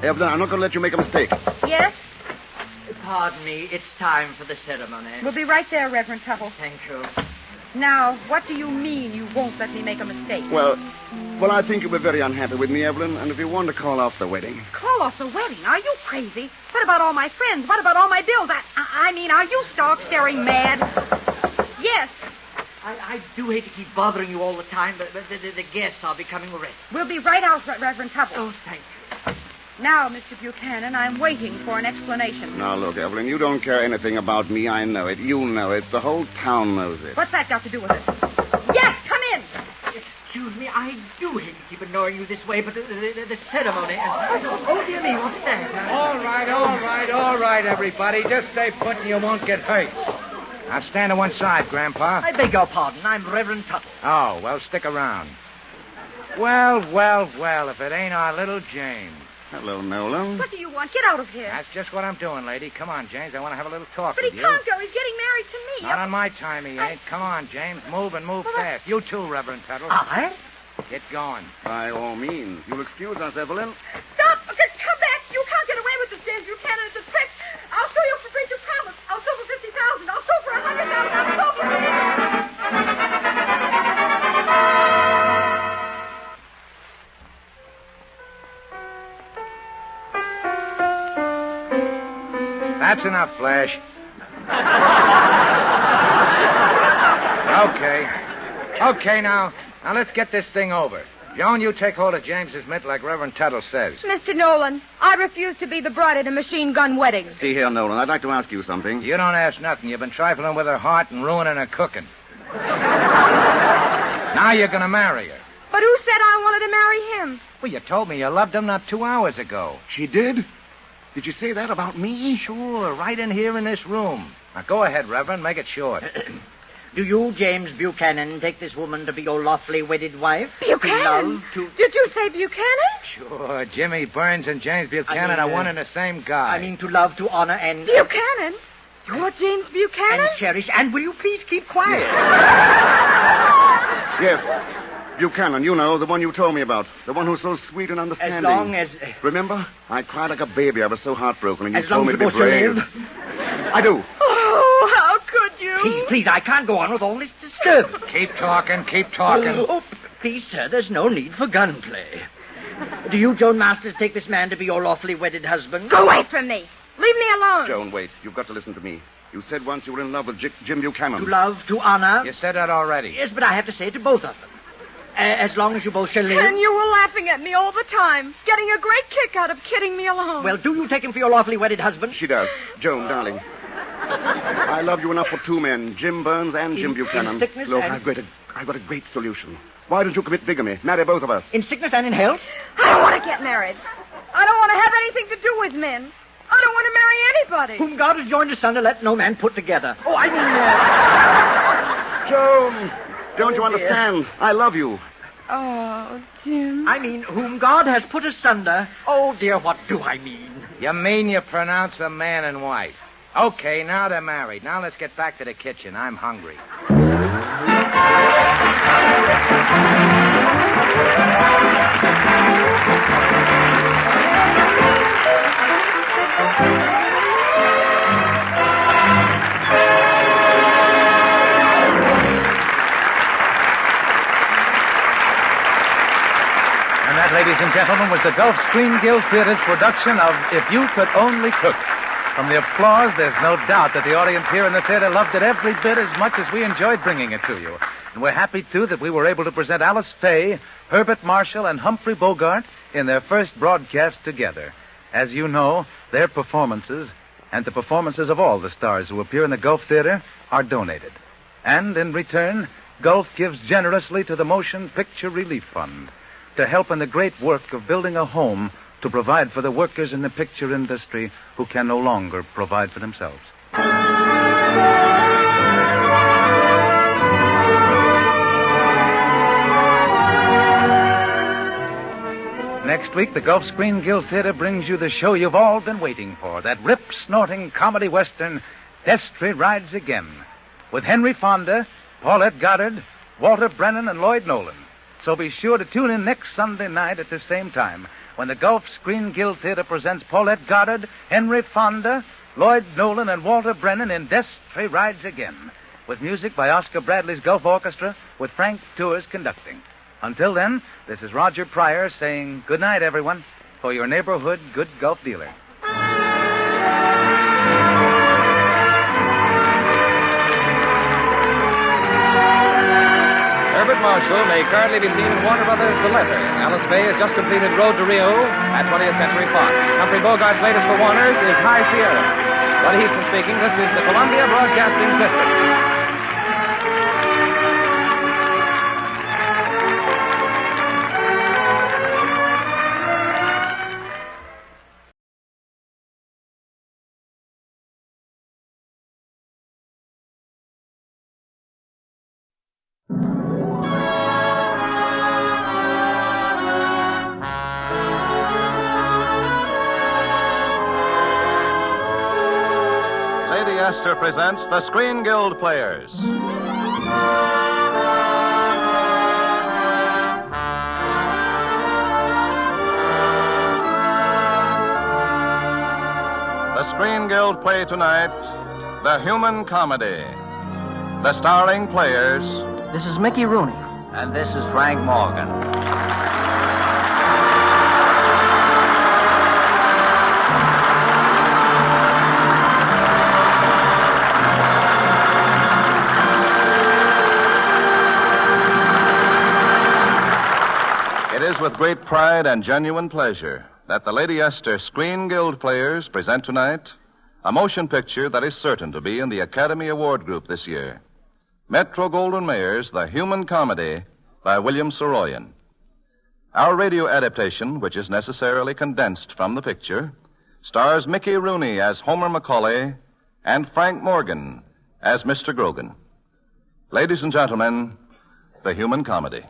I'm not going to let you make a mistake. Yes? Pardon me. It's time for the ceremony. We'll be right there, Reverend Tuttle. Thank you. Now, what do you mean you won't let me make a mistake? Well, I think you'll be very unhappy with me, Evelyn, and if you want to call off the wedding. Call off the wedding? Are you crazy? What about all my friends? What about all my bills? I mean, are you stark staring mad? Yes. I do hate to keep bothering you all the time, but the guests are becoming restless. We'll be right out, Reverend Tuttle. Oh, thank you. Now, Mr. Buchanan, I'm waiting for an explanation. Now, look, Evelyn, you don't care anything about me. I know it. You know it. The whole town knows it. What's that got to do with it? Yes, come in. Excuse me, I do hate to keep annoying you this way, but the ceremony... Oh, dear me, what's that? All right, everybody. Just stay put and you won't get hurt. Now stand to one side, Grandpa. I beg your pardon. I'm Reverend Tuttle. Oh, well, stick around. Well, if it ain't our little James. Hello, Nolan. What do you want? Get out of here. That's just what I'm doing, lady. Come on, James. I want to have a little talk but with he you. Can't go. He's getting married to me. Not on my time, he ain't. Come on, James. Move and move fast. You too, Reverend Tuttle. I? Get going. By all means. You'll excuse us, Evelyn. Stop! Come back! You can't get away with this, James Buchanan. It's a trick. I'll sue you for breach of promise. I'll sue for $50,000. I'll sue for $100,000. I'll sue for That's enough, Flash. Okay, now let's get this thing over. Joan, you take hold of James's mitt like Reverend Tuttle says. Mr. Nolan, I refuse to be the bride at a machine gun wedding. See here, Nolan, I'd like to ask you something. You don't ask nothing. You've been trifling with her heart and ruining her cooking. Now you're going to marry her. But who said I wanted to marry him? Well, you told me you loved him not 2 hours ago. She did? Did you say that about me? Sure, right in here in this room. Now go ahead, Reverend, make it short. Do you, James Buchanan, take this woman to be your lawfully wedded wife? Buchanan? Did you say Buchanan? Sure, Jimmy Burns and James Buchanan are one and the same guy. I mean to love, to honor, and... Buchanan? You're James Buchanan? And cherish, and will you please keep quiet? Yes. Buchanan, you know, the one you told me about. The one who's so sweet and understanding. As long as... Remember? I cried like a baby. I was so heartbroken, and you as told me to be brave. I do. Oh, how could you? Please, I can't go on with all this disturbance. Keep talking. Oh, please, sir, there's no need for gunplay. Do you, Joan Masters, take this man to be your lawfully wedded husband? Go away from me. Leave me alone. Joan, wait. You've got to listen to me. You said once you were in love with Jim Buchanan. To love, to honor. You said that already. Yes, but I have to say it to both of them. As long as you both shall live. And you were laughing at me all the time, getting a great kick out of kidding me alone. Well, do you take him for your lawfully wedded husband? She does. Joan, darling. I love you enough for two men, Jim Burns and Jim Buchanan. In sickness Look, and... I've got a great solution. Why don't you commit bigamy? Marry both of us. In sickness and in health? I don't want to get married. I don't want to have anything to do with men. I don't want to marry anybody. Whom God has joined asunder, let no man put together. Oh, I mean... Joan, don't you understand? I love you. Oh, Jim. I mean, whom God has put asunder. Oh, dear, what do I mean? You mean you pronounce them man and wife. Okay, now they're married. Now let's get back to the kitchen. I'm hungry. And that, ladies and gentlemen, was the Gulf Screen Guild Theater's production of If You Could Only Cook. From the applause, there's no doubt that the audience here in the theater loved it every bit as much as we enjoyed bringing it to you. And we're happy, too, that we were able to present Alice Faye, Herbert Marshall, and Humphrey Bogart in their first broadcast together. As you know, their performances, and the performances of all the stars who appear in the Gulf Theater, are donated. And in return, Gulf gives generously to the Motion Picture Relief Fund to help in the great work of building a home to provide for the workers in the picture industry who can no longer provide for themselves. Next week, the Gulf Screen Guild Theater brings you the show you've all been waiting for, that rip-snorting comedy western, Destry Rides Again. with Henry Fonda, Paulette Goddard, Walter Brennan, and Lloyd Nolan. So be sure to tune in next Sunday night at the same time when the Gulf Screen Guild Theater presents Paulette Goddard, Henry Fonda, Lloyd Nolan, and Walter Brennan in Destry Rides Again, with music by Oscar Bradley's Gulf Orchestra with Frank Tours conducting. Until then, this is Roger Pryor saying good night, everyone, for your neighborhood good Gulf dealer. Herbert Marshall may currently be seen in Warner Brothers' The Letter. Alice Faye has just completed Road to Rio at 20th Century Fox. Humphrey Bogart's latest for Warner's is High Sierra. Buddy Easton speaking. This is the Columbia Broadcasting System. Astor presents the Screen Guild Players. The Screen Guild play tonight, The Human Comedy. The starring players... This is Mickey Rooney. And this is Frank Morgan. It is with great pride and genuine pleasure that the Lady Esther Screen Guild Players present tonight a motion picture that is certain to be in the Academy Award group this year. Metro-Goldwyn-Mayer's The Human Comedy by William Saroyan. Our radio adaptation, which is necessarily condensed from the picture, stars Mickey Rooney as Homer Macaulay and Frank Morgan as Mr. Grogan. Ladies and gentlemen, The Human Comedy.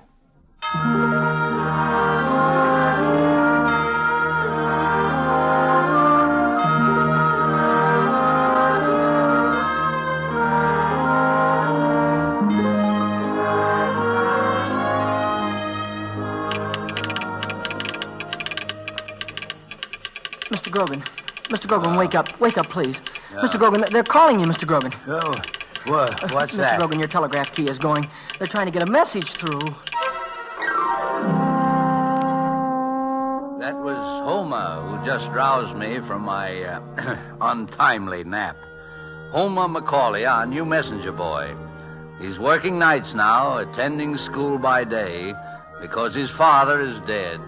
Mr. Grogan, wake up. Wake up, please. Mr. Grogan, they're calling you, Mr. Grogan. Oh, what's Mr. that? Mr. Grogan, your telegraph key is going. They're trying to get a message through. That was Homer who just roused me from my untimely nap. Homer Macaulay, our new messenger boy. He's working nights now, attending school by day, because his father is dead,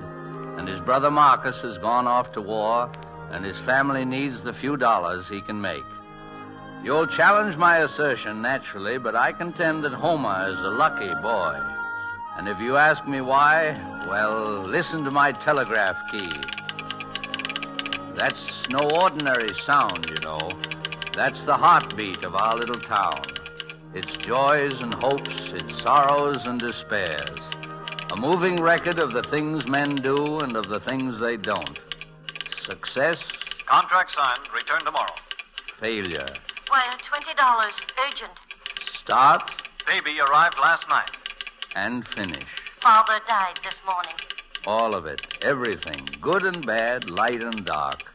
and his brother Marcus has gone off to war, and his family needs the few dollars he can make. You'll challenge my assertion, naturally, but I contend that Homer is a lucky boy. And if you ask me why, well, listen to my telegraph key. That's no ordinary sound, you know. That's the heartbeat of our little town. Its joys and hopes, its sorrows and despairs. A moving record of the things men do and of the things they don't. Success. Contract signed. Return tomorrow. Failure. Well, $20. Urgent. Start. Baby arrived last night. And finish. Father died this morning. All of it. Everything. Good and bad, light and dark.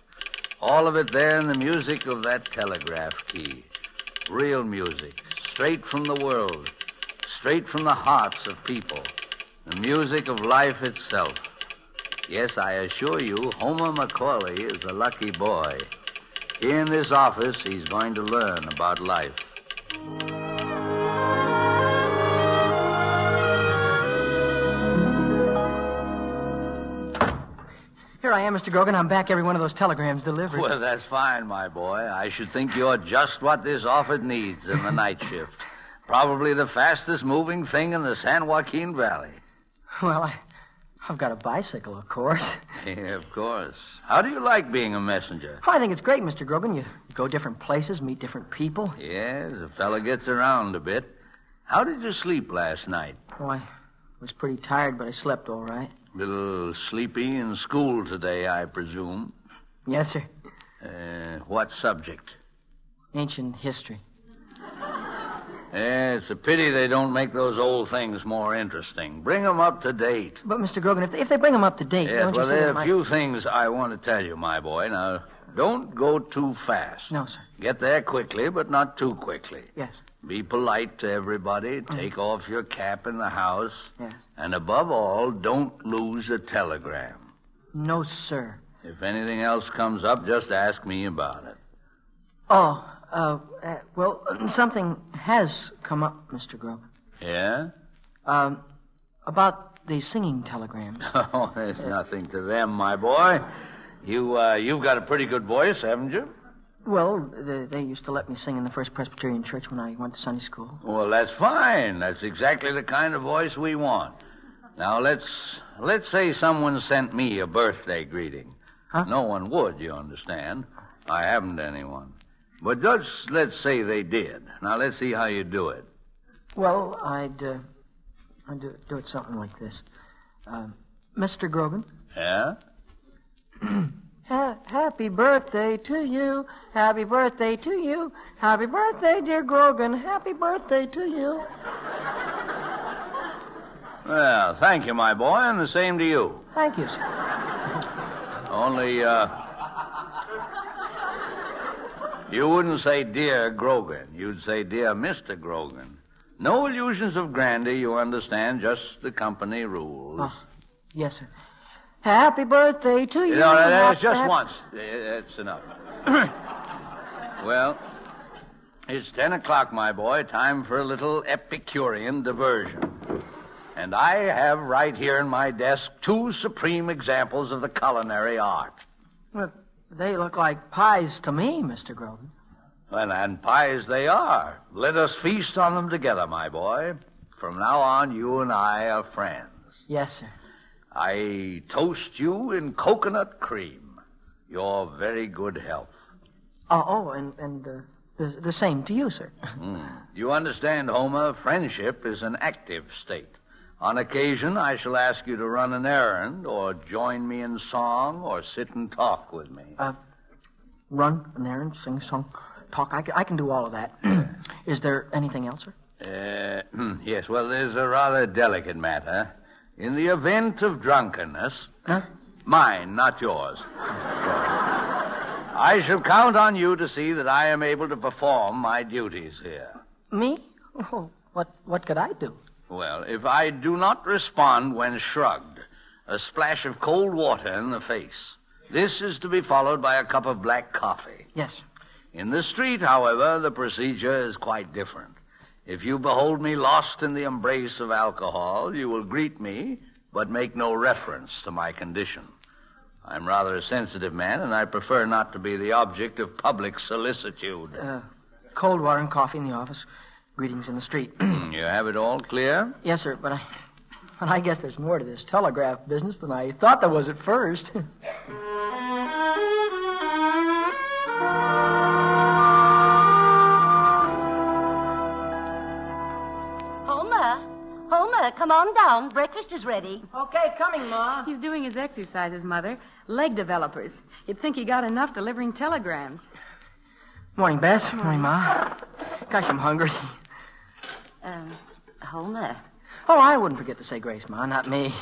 All of it there in the music of that telegraph key. Real music. Straight from the world. Straight from the hearts of people. The music of life itself. Yes, I assure you, Homer Macaulay is a lucky boy. Here in this office, he's going to learn about life. Here I am, Mr. Grogan. I'm back. Every one of those telegrams delivered. Well, that's fine, my boy. I should think you're just what this office needs in the night shift. Probably the fastest moving thing in the San Joaquin Valley. Well, I've got a bicycle, of course. Yeah, of course. How do you like being a messenger? Oh, I think it's great, Mr. Grogan. You go different places, meet different people. Yes, a fella gets around a bit. How did you sleep last night? Oh, I was pretty tired, but I slept all right. Little sleepy in school today, I presume. Yes, sir. What subject? Ancient history. Yeah, it's a pity they don't make those old things more interesting. Bring them up to date. But, Mr. Grogan, if they bring them up to date, Yes, don't well, you say there are that a few things I want to tell you, my boy. Now, don't go too fast. No, sir. Get there quickly, but not too quickly. Yes. Be polite to everybody. Take off your cap in the house. Yes. And above all, don't lose a telegram. No, sir. If anything else comes up, just ask me about it. Oh, well, something has come up, Mr. Grogan. Yeah? About the singing telegrams. Oh, there's nothing to them, my boy. You've got a pretty good voice, haven't you? Well, they used to let me sing in the First Presbyterian Church when I went to Sunday school. Well, that's fine. That's exactly the kind of voice we want. Now, let's say someone sent me a birthday greeting. Huh? No one would, you understand. I haven't anyone. But just let's say they did. Now, let's see how you do it. Well, I'd do it something like this. Mr. Grogan? Yeah? Happy birthday to you. Happy birthday to you. Happy birthday, dear Grogan. Happy birthday to you. Well, thank you, my boy, and the same to you. Thank you, sir. Only, you wouldn't say dear Grogan. You'd say dear Mr. Grogan. No illusions of grandeur, you understand, just the company rules. Oh, yes, sir. Happy birthday to you. No, that's just once. That's enough. Well, it's 10 o'clock, my boy. Time for a little Epicurean diversion. And I have right here in my desk 2 supreme examples of the culinary art. Well, they look like pies to me, Mr. Grogan. Well, and pies they are. Let us feast on them together, my boy. From now on, you and I are friends. Yes, sir. I toast you in coconut cream. Your very good health. And the same to you, sir. You understand, Homer, friendship is an active state. On occasion, I shall ask you to run an errand, or join me in song, or sit and talk with me. Run an errand, sing a song, talk. I can do all of that. Is there anything else, sir? Yes, well, there's a rather delicate matter. In the event of drunkenness... Huh? Mine, not yours. I shall count on you to see that I am able to perform my duties here. Me? Oh, what could I do? Well, if I do not respond when shrugged, a splash of cold water in the face. This is to be followed by a cup of black coffee. Yes. In the street, however, the procedure is quite different. If you behold me lost in the embrace of alcohol, you will greet me, but make no reference to my condition. I'm rather a sensitive man, and I prefer not to be the object of public solicitude. Cold water and coffee in the office. Greetings in the street. You have it all clear? Yes, sir, but I guess there's more to this telegraph business than I thought there was at first. Homer, come on down. Breakfast is ready. Okay, coming, Ma. He's doing his exercises, Mother. Leg developers. You'd think he got enough delivering telegrams. Morning, Bess. Morning, Ma. Gosh, I'm hungry. Homer. Oh, I wouldn't forget to say grace, Ma, not me.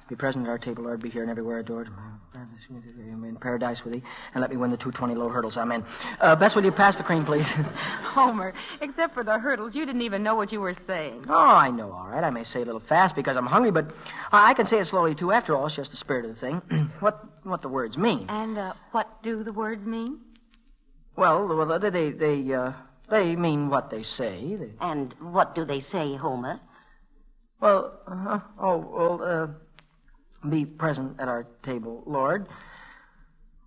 Be present at our table, Lord, be here and everywhere adored. In paradise with thee, and let me win the 220 low hurdles. Amen. Bess, will you pass the cream, please? Homer, except for the hurdles, you didn't even know what you were saying. Oh, I know, all right. I may say a little fast because I'm hungry, but I can say it slowly, too. After all, it's just the spirit of the thing. What the words mean. And what do the words mean? Well, they mean what they say. And what do they say, Homer? Well, be present at our table, Lord.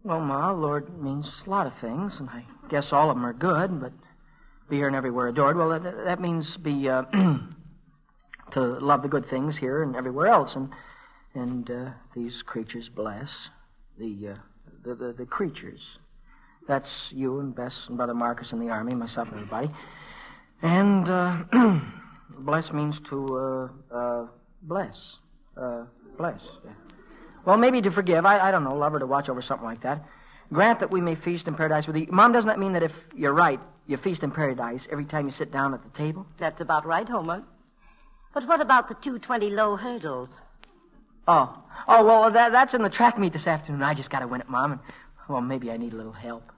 Well, Ma, Lord means a lot of things, and I guess all of them are good, but be here and everywhere adored. Well, that means be to love the good things here and everywhere else, and these creatures bless the creatures. That's you and Bess and Brother Marcus in the army, myself and everybody. And bless means to bless. Bless. Well, maybe to forgive. I don't know, love or to watch over something like that. Grant that we may feast in paradise with thee. Mom, doesn't that mean that if you're right, you feast in paradise every time you sit down at the table? That's about right, Homer. But what about the 220 low hurdles? Oh, well, that's in the track meet this afternoon. I just got to win it, Mom. And, well, maybe I need a little help.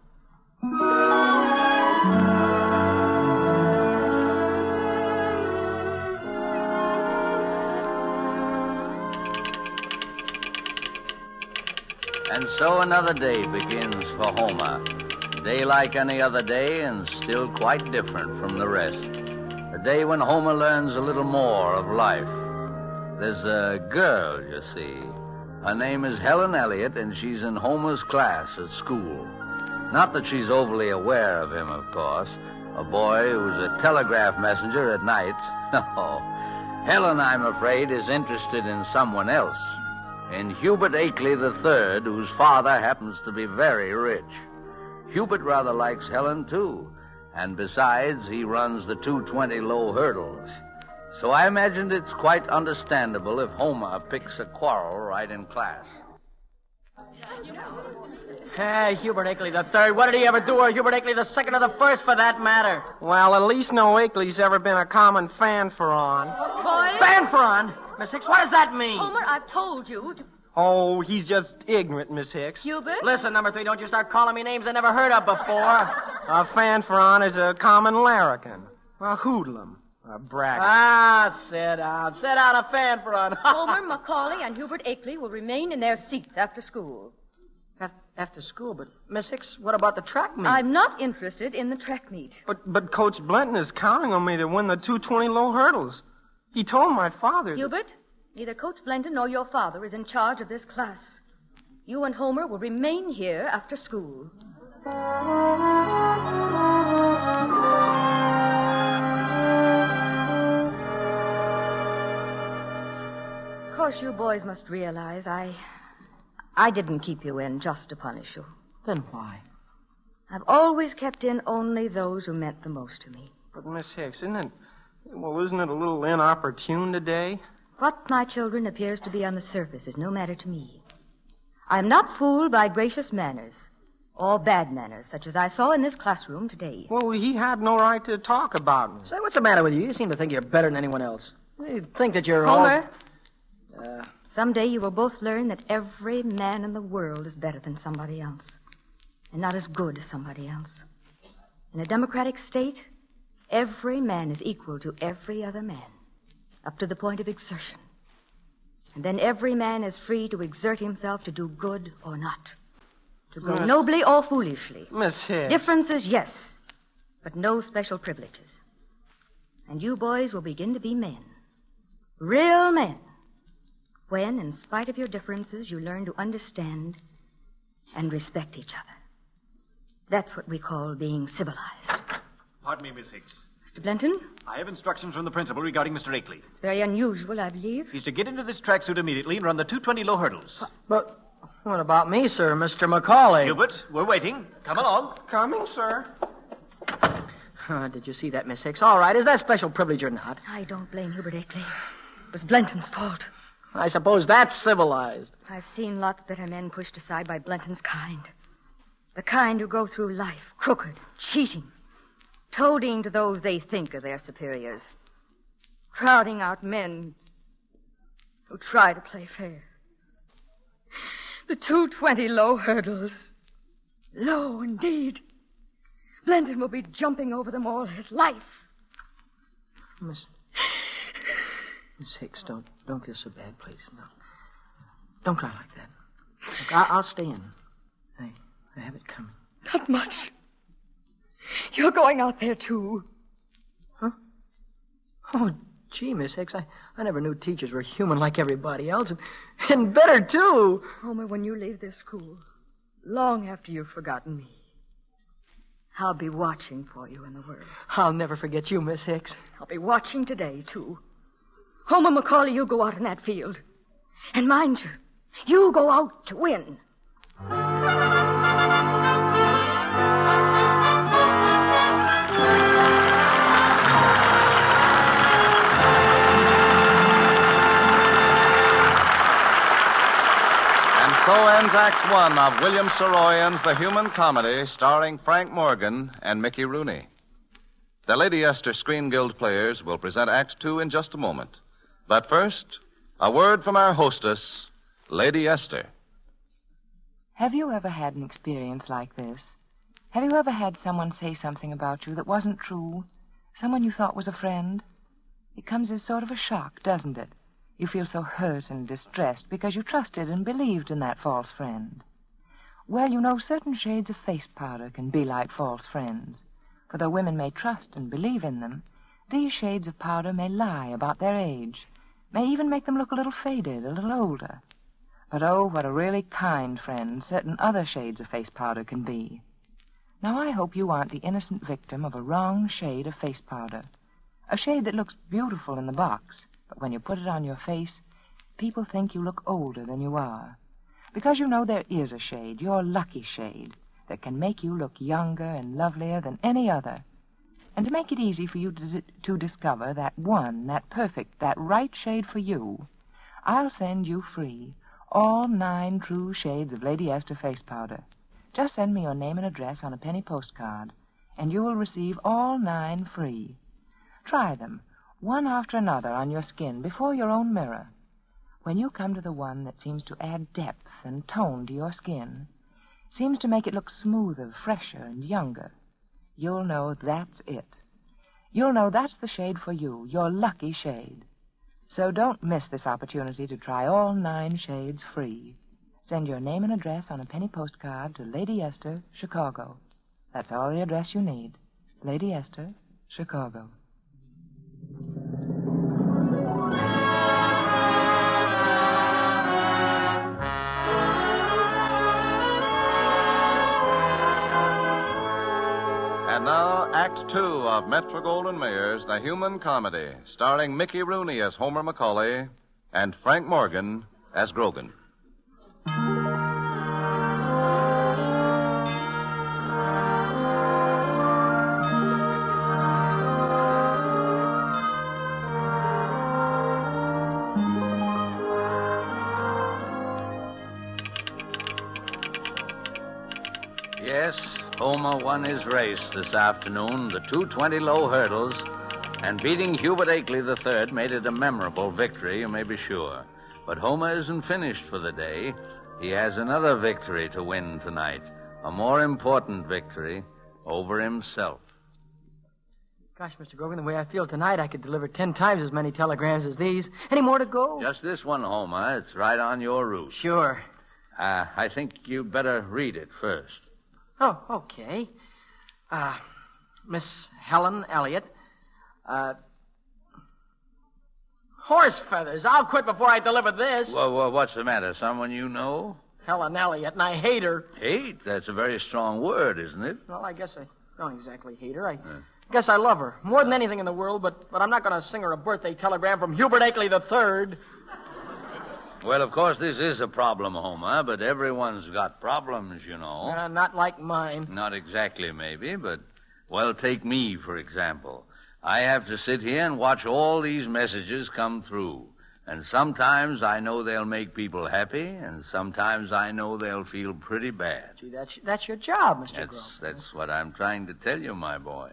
And so another day begins for Homer. A day like any other day and still quite different from the rest. A day when Homer learns a little more of life. There's a girl, you see. Her name is Helen Elliott, and she's in Homer's class at school. Not that she's overly aware of him, of course. A boy who's a telegraph messenger at night. No. Helen, I'm afraid, is interested in someone else. In Hubert Akeley III, whose father happens to be very rich. Hubert rather likes Helen, too. And besides, he runs the 220 low hurdles. So I imagined it's quite understandable if Homer picks a quarrel right in class. Hey, Hubert Akeley III. What did he ever do? Or Hubert Akeley II or the first, for that matter? Well, at least no Akeley's ever been a common fanfaron. Boys? Fanfaron? Miss Hicks, what does that mean? Homer, I've told you to... Oh, he's just ignorant, Miss Hicks. Hubert? Listen, number 3, don't you start calling me names I never heard of before. A fanfaron is a common larrikin, a hoodlum, a braggart. Ah, sit down, a fanfaron. Homer, Macaulay, and Hubert Akeley will remain in their seats after school. After school, but Miss Hicks, what about the track meet? I'm not interested in the track meet. But Coach Blenton is counting on me to win the 220 low hurdles. He told my father... Hubert, neither Coach Blenton nor your father is in charge of this class. You and Homer will remain here after school. Of course, you boys must realize I didn't keep you in just to punish you. Then why? I've always kept in only those who meant the most to me. But, Miss Hicks, isn't it a little inopportune today? What my children appears to be on the surface is no matter to me. I am not fooled by gracious manners or bad manners, such as I saw in this classroom today. Well, he had no right to talk about me. Say, what's the matter with you? You seem to think you're better than anyone else. You think that you're Homer, someday you will both learn that every man in the world is better than somebody else, and not as good as somebody else. In a democratic state, every man is equal to every other man, up to the point of exertion. And then every man is free to exert himself to do good or not, to go nobly or foolishly. Miss Hicks. Differences, yes, but no special privileges. And you boys will begin to be men, real men, when, in spite of your differences, you learn to understand and respect each other. That's what we call being civilized. Pardon me, Miss Hicks. Mr. Blenton? I have instructions from the principal regarding Mr. Akeley. It's very unusual, I believe. He's to get into this tracksuit immediately and run the 220 low hurdles. But what about me, sir, Mr. Macaulay? Hubert, we're waiting. Come along. Coming, sir. Did you see that, Miss Hicks? All right, is that special privilege or not? I don't blame Hubert Akeley. It was Blenton's fault. I suppose that's civilized. I've seen lots better men pushed aside by Blenton's kind. The kind who go through life crooked, cheating, toadying to those they think are their superiors, crowding out men who try to play fair. The 220 low hurdles. Low indeed. Blenton will be jumping over them all his life. Miss Hicks, don't feel so bad, please. No. Don't cry like that. Look, I'll stay in. I have it coming. Not much. You're going out there, too. Huh? Oh, gee, Miss Hicks, I never knew teachers were human like everybody else, and better, too. Homer, when you leave this school, long after you've forgotten me, I'll be watching for you in the world. I'll never forget you, Miss Hicks. I'll be watching today, too. Homer Macaulay, you go out in that field. And mind you go out to win. so ends Act One of William Saroyan's The Human Comedy, starring Frank Morgan and Mickey Rooney. The Lady Esther Screen Guild Players will present Act Two in just a moment. But first, a word from our hostess, Lady Esther. Have you ever had an experience like this? Have you ever had someone say something about you that wasn't true? Someone you thought was a friend? It comes as sort of a shock, doesn't it? You feel so hurt and distressed because you trusted and believed in that false friend. Well, you know, certain shades of face powder can be like false friends. For though women may trust and believe in them, these shades of powder may lie about their age, may even make them look a little faded, a little older. But oh, what a really kind friend certain other shades of face powder can be. Now, I hope you aren't the innocent victim of a wrong shade of face powder. A shade that looks beautiful in the box, but when you put it on your face, people think you look older than you are. Because you know there is a shade, your lucky shade, that can make you look younger and lovelier than any other. And to make it easy for you to discover that one, that perfect, that right shade for you, I'll send you free all 9 true shades of Lady Esther face powder. Just send me your name and address on a penny postcard, and you will receive all 9 free. Try them, one after another, on your skin before your own mirror. When you come to the one that seems to add depth and tone to your skin, seems to make it look smoother, fresher, and younger, you'll know that's it. You'll know that's the shade for you, your lucky shade. So don't miss this opportunity to try all 9 shades free. Send your name and address on a penny postcard to Lady Esther, Chicago. That's all the address you need. Lady Esther, Chicago. And now, Act Two of Metro-Goldwyn-Mayer's The Human Comedy, starring Mickey Rooney as Homer Macaulay and Frank Morgan as Grogan. Yes, Homer won his race this afternoon, the 220 low hurdles, and beating Hubert Akeley III made it a memorable victory, you may be sure. But Homer isn't finished for the day. He has another victory to win tonight, a more important victory over himself. Gosh, Mr. Grogan, the way I feel tonight, I could deliver 10 times as many telegrams as these. Any more to go? Just this one, Homer. It's right on your route. Sure. I think you'd better read it first. Oh, okay. Miss Helen Elliott. Horse feathers. I'll quit before I deliver this. Well, what's the matter? Someone you know? Helen Elliott, and I hate her. Hate? That's a very strong word, isn't it? Well, I guess I don't exactly hate her. I guess I love her more than anything in the world, but I'm not going to sing her a birthday telegram from Hubert Akeley III. Well, of course, this is a problem, Homer, but everyone's got problems, you know. Not like mine. Not exactly, maybe, but, well, take me, for example. I have to sit here and watch all these messages come through. And sometimes I know they'll make people happy, and sometimes I know they'll feel pretty bad. Gee, that's your job, Mr. Grogan. That's what I'm trying to tell you, my boy.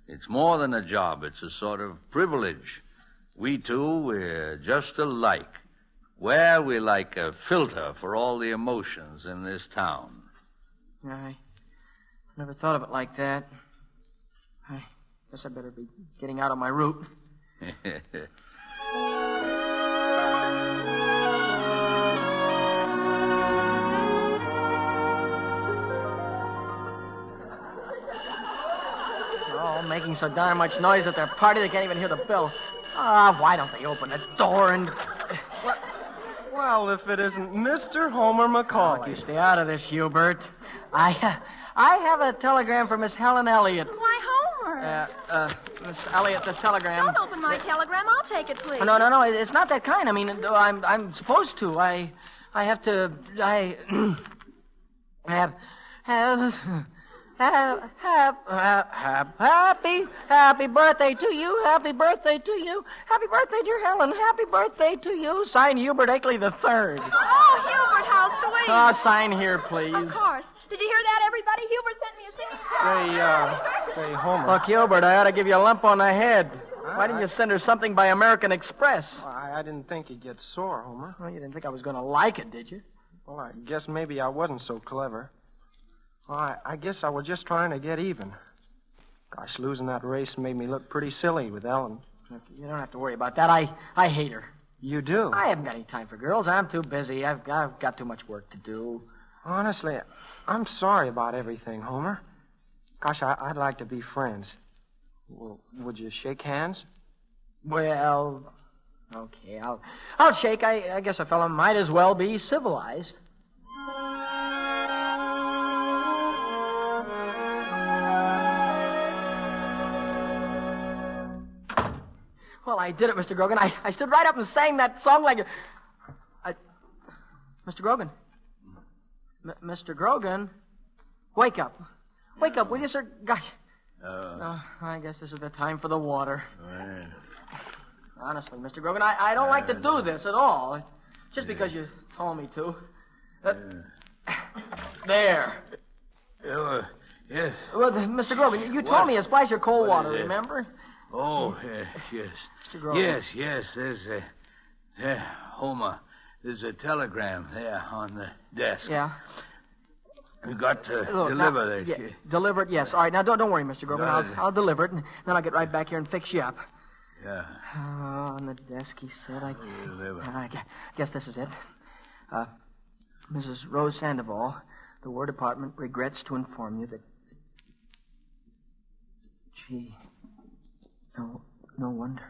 It's more than a job. It's a sort of privilege. We two, we're just alike. Well, we're like a filter for all the emotions in this town. I never thought of it like that. I guess I better be getting out of my route. They're all making so darn much noise at their party they can't even hear the bell. Why don't they open the door and... Well, if it isn't Mr. Homer Macaulay. Look, you stay out of this, Hubert. I have a telegram for Miss Helen Elliott. Why, Homer? Miss Elliott, this telegram. Don't open my telegram. I'll take it, please. No. It's not that kind. I mean, I'm supposed to. I have to. Happy birthday to you. Happy birthday to you. Happy birthday, dear Helen. Happy birthday to you. Signed, Hubert Akeley III. Oh, Hubert, how Oh, sign here, please. Of course. Did you hear that, everybody? Hubert sent me a thing. Say, Homer. Look, Hubert, I ought to give you a lump on the head. Why didn't you send her something by American Express? Well, I didn't think you'd get sore, Homer. Well, you didn't think I was going to like it, did you? Well, I guess maybe I wasn't so clever. Well, I guess I was just trying to get even. Gosh, losing that race made me look pretty silly with Ellen. Look, you don't have to worry about that. I hate her. You do? I haven't got any time for girls. I'm too busy. I've got too much work to do. Honestly, I'm sorry about everything, Homer. Gosh, I'd like to be friends. Well, would you shake hands? Well, okay, I'll shake. I guess a fellow might as well be civilized. Well, I did it, Mr. Grogan. I stood right up and sang that song like a... Mr. Grogan. Mr. Grogan. Wake up. Wake up, will you, sir? Gosh. I guess this is the time for the water. Honestly, Mr. Grogan, I don't like to do this at all. Just because you told me to. There. Yes. Well, Mr. Grogan, you told me to splash your cold water, remember? Oh, yes. Mr. Grogan. Yes. There's Homer. There's a telegram there on the desk. Yeah. You got to deliver this. Yeah, deliver it, yes. All right, now don't worry, Mr. Grogan. I'll deliver it, and then I'll get right back here and fix you up. Yeah. On the desk, he said. I guess this is it. Mrs. Rose Sandoval, the War Department regrets to inform you that... Gee, no wonder.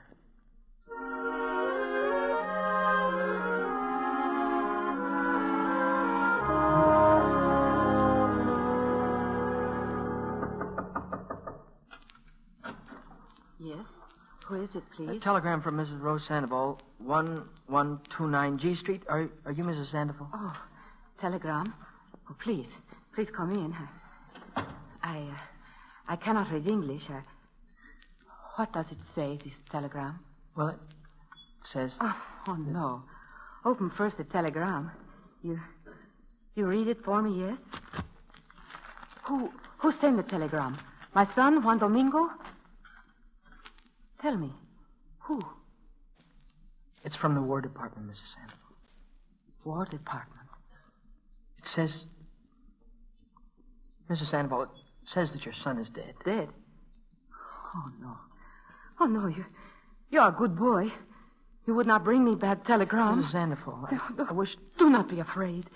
Yes? Who is it, please? A telegram from Mrs. Rose Sandoval, 1129 G Street. Are you Mrs. Sandoval? Oh, telegram? Oh, please come in. I cannot read English. What does it say, this telegram? Well, it says... Oh, no. Open first the telegram. You read it for me, yes? Who sent the telegram? My son, Juan Domingo? Tell me, who? It's from the War Department, Mrs. Sandoval. War Department? It says... Mrs. Sandoval, it says that your son is dead. Dead? Oh, no, you're a good boy. You would not bring me bad telegram. Mrs. Sandoval, I wish... Do not be afraid.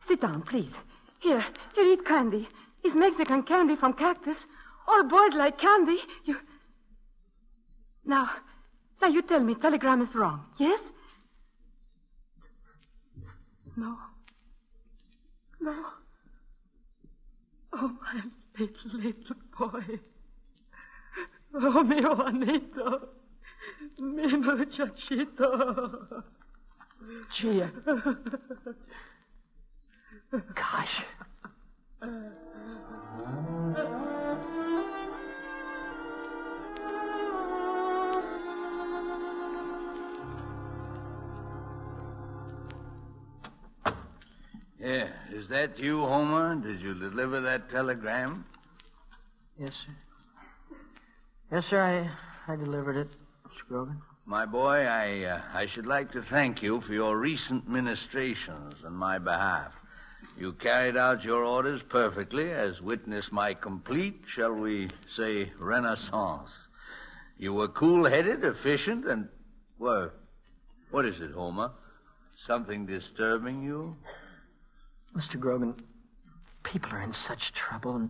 Sit down, please. Here, eat candy. It's Mexican candy from Cactus. All boys like candy. Now you tell me telegram is wrong, yes? No. Oh, my little boy. Oh, mi Juanito. Mi muchachito. Gee, gosh. Yeah, is that you, Homer? Did you deliver that telegram? Yes, sir. Yes, sir, I delivered it, Mr. Grogan. My boy, I should like to thank you for your recent ministrations on my behalf. You carried out your orders perfectly, as witness my complete, shall we say, renaissance. You were cool-headed, efficient, and... Well, what is it, Homer? Something disturbing you? Mr. Grogan, people are in such trouble, and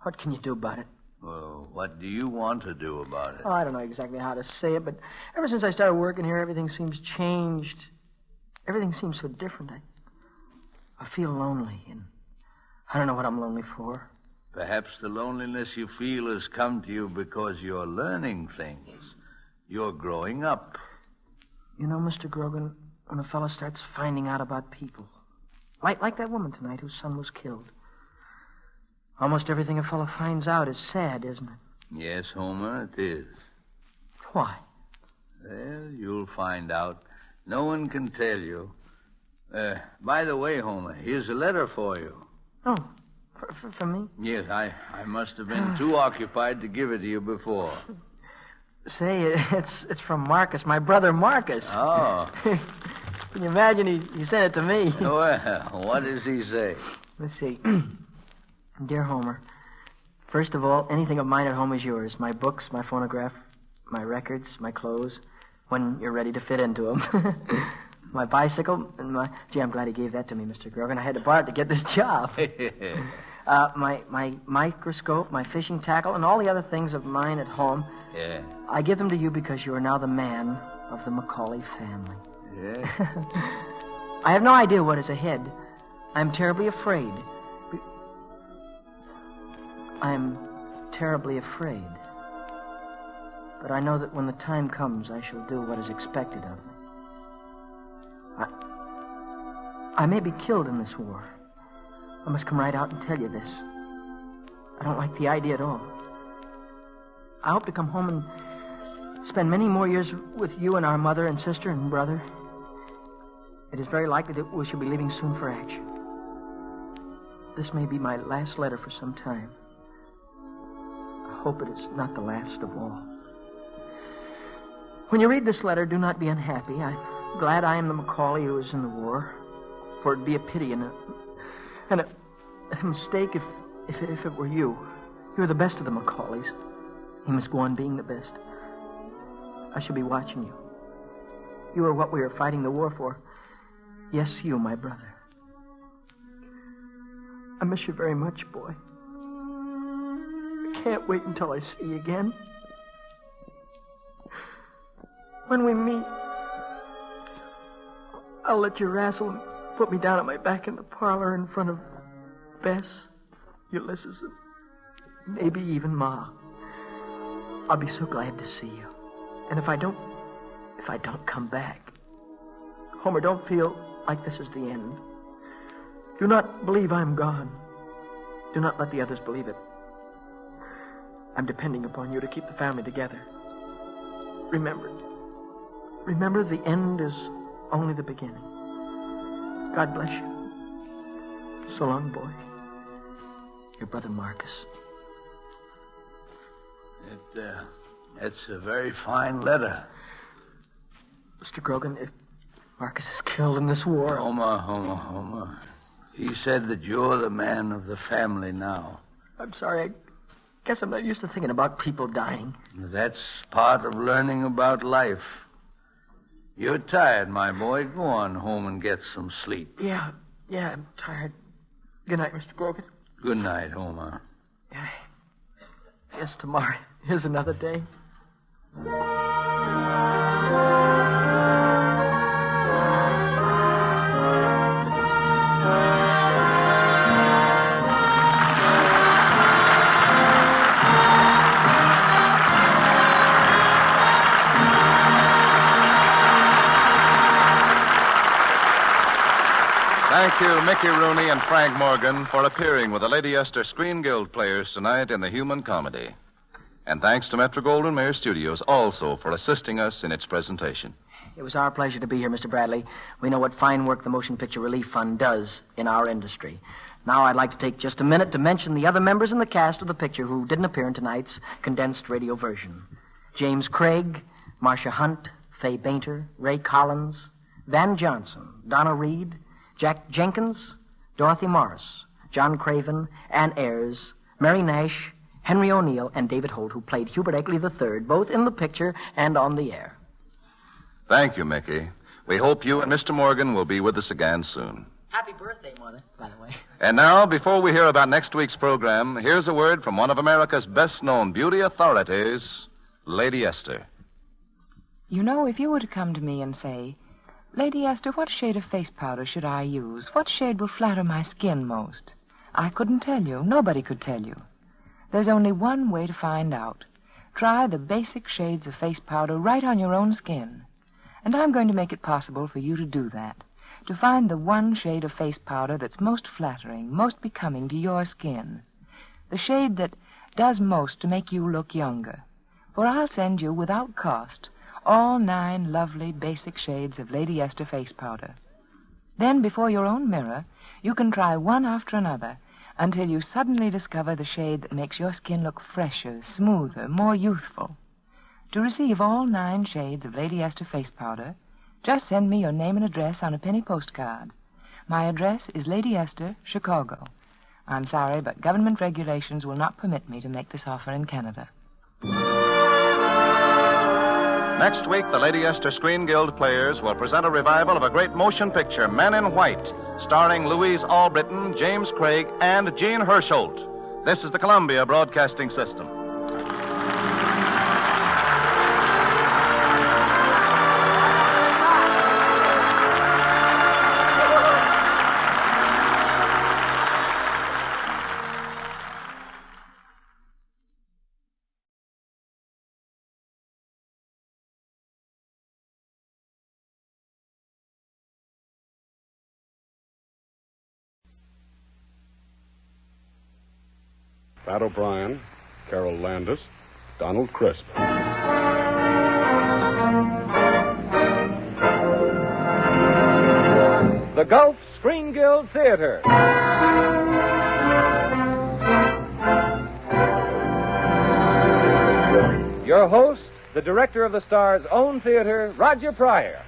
what can you do about it? Well, what do you want to do about it? Oh, I don't know exactly how to say it, but ever since I started working here, everything seems changed. Everything seems so different. I feel lonely, and I don't know what I'm lonely for. Perhaps the loneliness you feel has come to you because you're learning things. You're growing up. You know, Mr. Grogan, when a fellow starts finding out about people, like that woman tonight whose son was killed, almost everything a fellow finds out is sad, isn't it? Yes, Homer, it is. Why? Well, you'll find out. No one can tell you. By the way, Homer, here's a letter for you. Oh, for me? Yes, I must have been too occupied to give it to you before. Say, it's from Marcus, my brother Marcus. Oh. Can you imagine he sent it to me? Well, what does he say? Let's see. Dear Homer, first of all, anything of mine at home is yours. My books, my phonograph, my records, my clothes, when you're ready to fit into them. My bicycle, and my... Gee, I'm glad he gave that to me, Mr. Grogan. I had to borrow it to get this job. My microscope, my fishing tackle, and all the other things of mine at home. Yeah. I give them to you because you are now the man of the Macaulay family. Yeah. I have no idea what is ahead. I'm terribly afraid. I'm terribly afraid. But I know that when the time comes, I shall do what is expected of me. I may be killed in this war. I must come right out and tell you this. I don't like the idea at all. I hope to come home and spend many more years with you and our mother and sister and brother. It is very likely that we shall be leaving soon for action. This may be my last letter for some time. I hope it is not the last of all. When you read this letter, do not be unhappy. I'm glad I am the Macaulay who is in the war, for it'd be a pity and a mistake if it were you. You're the best of the Macaulays. You must go on being the best. I shall be watching you. You are what we are fighting the war for. Yes, you, my brother. I miss you very much, boy. I can't wait until I see you again. When we meet, I'll let you wrestle and put me down on my back in the parlor in front of Bess, Ulysses, and maybe even Ma. I'll be so glad to see you. And if I don't come back, Homer, don't feel like this is the end. Do not believe I'm gone. Do not let the others believe it. I'm depending upon you to keep the family together. Remember the end is only the beginning. God bless you. So long, boy. Your brother Marcus. It's a very fine letter. Mr. Grogan, if Marcus is killed in this war... Homer. He said that you're the man of the family now. I'm sorry. I guess I'm not used to thinking about people dying. That's part of learning about life. You're tired, my boy. Go on home and get some sleep. Yeah, I'm tired. Good night, Mr. Grogan. Good night, Homer. Yes, tomorrow is another day. Thank you, Mickey Rooney and Frank Morgan, for appearing with the Lady Esther Screen Guild players tonight in the Human Comedy. And thanks to Metro-Goldwyn-Mayer Studios also for assisting us in its presentation. It was our pleasure to be here, Mr. Bradley. We know what fine work the Motion Picture Relief Fund does in our industry. Now I'd like to take just a minute to mention the other members in the cast of the picture who didn't appear in tonight's condensed radio version. James Craig, Marcia Hunt, Fay Bainter, Ray Collins, Van Johnson, Donna Reed, Jack Jenkins, Dorothy Morris, John Craven, Ann Ayres, Mary Nash, Henry O'Neill, and David Holt, who played Hubert Egley III, both in the picture and on the air. Thank you, Mickey. We hope you and Mr. Morgan will be with us again soon. Happy birthday, Mother, by the way. And now, before we hear about next week's program, here's a word from one of America's best-known beauty authorities, Lady Esther. You know, if you were to come to me and say, Lady Esther, what shade of face powder should I use? What shade will flatter my skin most? I couldn't tell you. Nobody could tell you. There's only one way to find out. Try the basic shades of face powder right on your own skin. And I'm going to make it possible for you to do that. To find the one shade of face powder that's most flattering, most becoming to your skin. The shade that does most to make you look younger. For I'll send you, without cost, all 9 lovely basic shades of Lady Esther face powder. Then, before your own mirror, you can try one after another until you suddenly discover the shade that makes your skin look fresher, smoother, more youthful. To receive all 9 shades of Lady Esther face powder, just send me your name and address on a penny postcard. My address is Lady Esther, Chicago. I'm sorry, but government regulations will not permit me to make this offer in Canada. Next week, the Lady Esther Screen Guild Players will present a revival of a great motion picture, Men in White, starring Louise Albritton, James Craig, and Jean Hersholt. This is the Columbia Broadcasting System. Pat O'Brien, Carol Landis, Donald Crisp. The Gulf Screen Guild Theater. Your host, the director of the Star's own theater, Roger Pryor.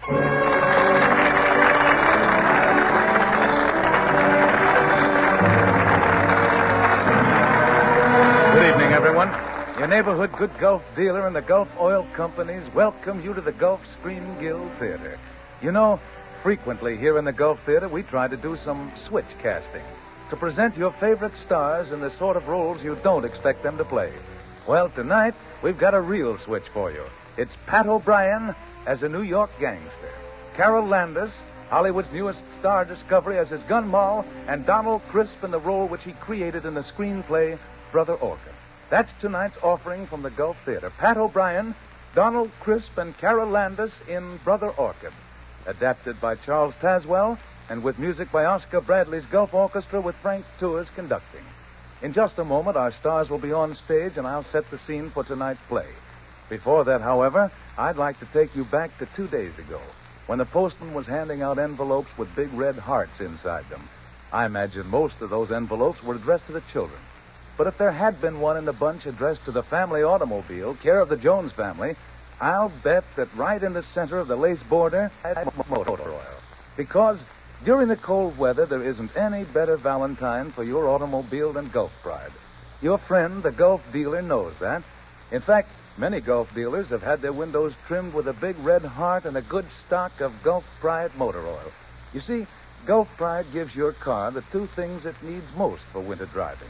Good evening, everyone. Your neighborhood good Gulf dealer and the Gulf Oil Companies welcome you to the Gulf Screen Guild Theater. You know, frequently here in the Gulf Theater, we try to do some switch casting to present your favorite stars in the sort of roles you don't expect them to play. Well, tonight, we've got a real switch for you. It's Pat O'Brien as a New York gangster, Carol Landis, Hollywood's newest star discovery as his gun moll, and Donald Crisp in the role which he created in the screenplay Brother Orchid. That's tonight's offering from the Gulf Theater. Pat O'Brien, Donald Crisp, and Carol Landis in Brother Orchid. Adapted by Charles Tazwell and with music by Oscar Bradley's Gulf Orchestra with Frank Tours conducting. In just a moment, our stars will be on stage and I'll set the scene for tonight's play. Before that, however, I'd like to take you back to 2 days ago when the postman was handing out envelopes with big red hearts inside them. I imagine most of those envelopes were addressed to the children. But if there had been one in the bunch addressed to the family automobile, care of the Jones family, I'll bet that right in the center of the lace border had motor oil. Because during the cold weather, there isn't any better Valentine for your automobile than Gulf Pride. Your friend, the Gulf dealer, knows that. In fact, many Gulf dealers have had their windows trimmed with a big red heart and a good stock of Gulf Pride motor oil. You see, Gulf Pride gives your car the 2 things it needs most for winter driving.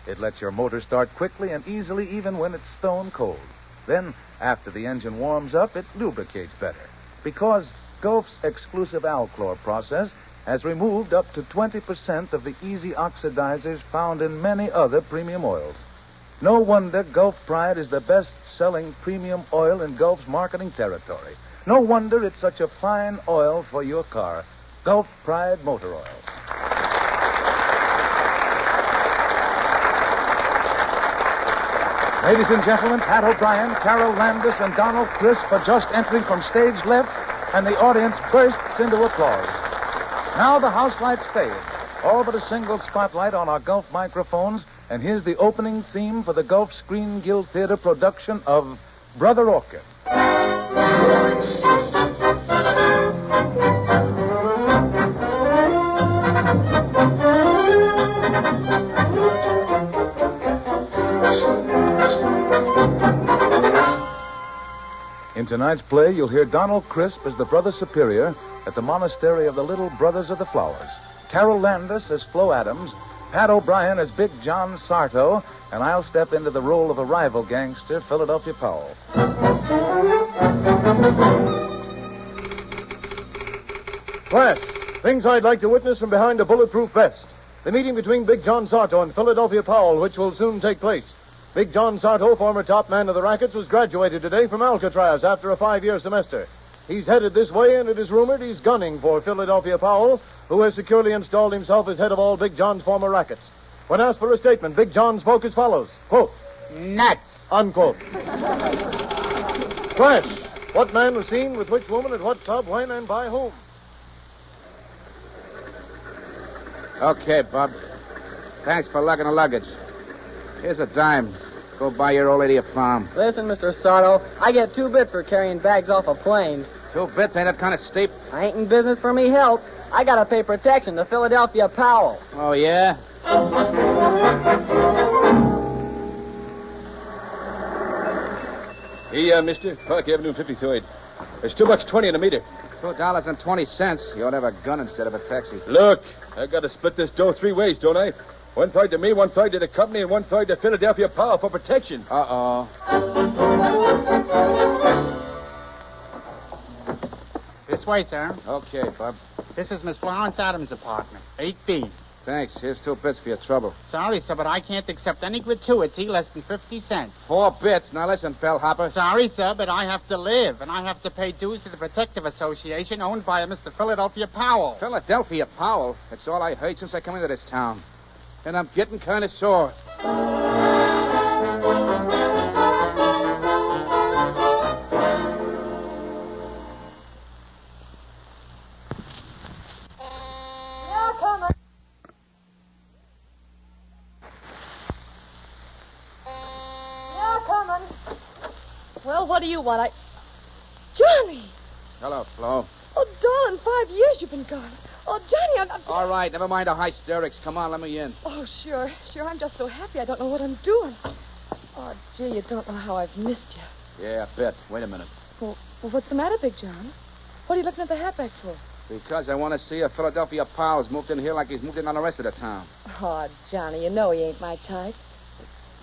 It lets your motor start quickly and easily even when it's stone cold. Then, after the engine warms up, it lubricates better. Because Gulf's exclusive Alchlor process has removed up to 20% of the easy oxidizers found in many other premium oils. No wonder Gulf Pride is the best-selling premium oil in Gulf's marketing territory. No wonder it's such a fine oil for your car. Gulf Pride Motor Oil. Ladies and gentlemen, Pat O'Brien, Carol Landis, and Donald Crisp are just entering from stage left, and the audience bursts into applause. Now the house lights fade, all but a single spotlight on our Gulf microphones, and here's the opening theme for the Gulf Screen Guild Theater production of Brother Orchid. In tonight's play, you'll hear Donald Crisp as the Brother Superior at the Monastery of the Little Brothers of the Flowers, Carol Landis as Flo Adams, Pat O'Brien as Big John Sarto, and I'll step into the role of a rival gangster, Philadelphia Powell. Class, things I'd like to witness from behind a bulletproof vest. The meeting between Big John Sarto and Philadelphia Powell, which will soon take place. Big John Sarto, former top man of the rackets, was graduated today from Alcatraz after a 5-year semester. He's headed this way, and it is rumored he's gunning for Philadelphia Powell, who has securely installed himself as head of all Big John's former rackets. When asked for a statement, Big John spoke as follows, quote, "Nuts," unquote. Class, what man was seen with which woman at what club, when, and by whom? Okay, Bub. Thanks for lugging the luggage. Here's a dime. Go buy your old lady a farm. Listen, Mr. Sardo, I get 2 bits for carrying bags off a plane. 2 bits? Ain't that kind of steep? I ain't in business for me help. I gotta pay protection to Philadelphia Powell. Oh, yeah? Hey, mister. Park Avenue 53rd. There's $2.20 in a meter. $2.20. You ought to have a gun instead of a taxi. Look, I got to split this dough 3 ways, don't I? 1/3 to me, 1/3 to the company, and 1/3 to Philadelphia Power for protection. Uh-oh. This way, sir. Okay, Bub. This is Miss Florence Adams' apartment, 8B. Thanks. Here's 2 bits for your trouble. Sorry, sir, but I can't accept any gratuity less than 50 cents. 4 bits. Now listen, bellhopper. Sorry, sir, but I have to live, and I have to pay dues to the Protective Association owned by a Mr. Philadelphia Powell. Philadelphia Powell? That's all I heard since I came into this town. And I'm getting kind of sore. Well, what do you want? Johnny! Hello, Flo. Oh, darling, 5 years you've been gone. Oh, Johnny, I'm... All right, never mind the hysterics. Come on, let me in. Oh, sure. I'm just so happy I don't know what I'm doing. Oh, gee, you don't know how I've missed you. Yeah, I bet. Wait a minute. Well, what's the matter, Big John? What are you looking at the hatback for? Because I want to see if Philadelphia Powell's moved in here like he's moved in on the rest of the town. Oh, Johnny, you know he ain't my type.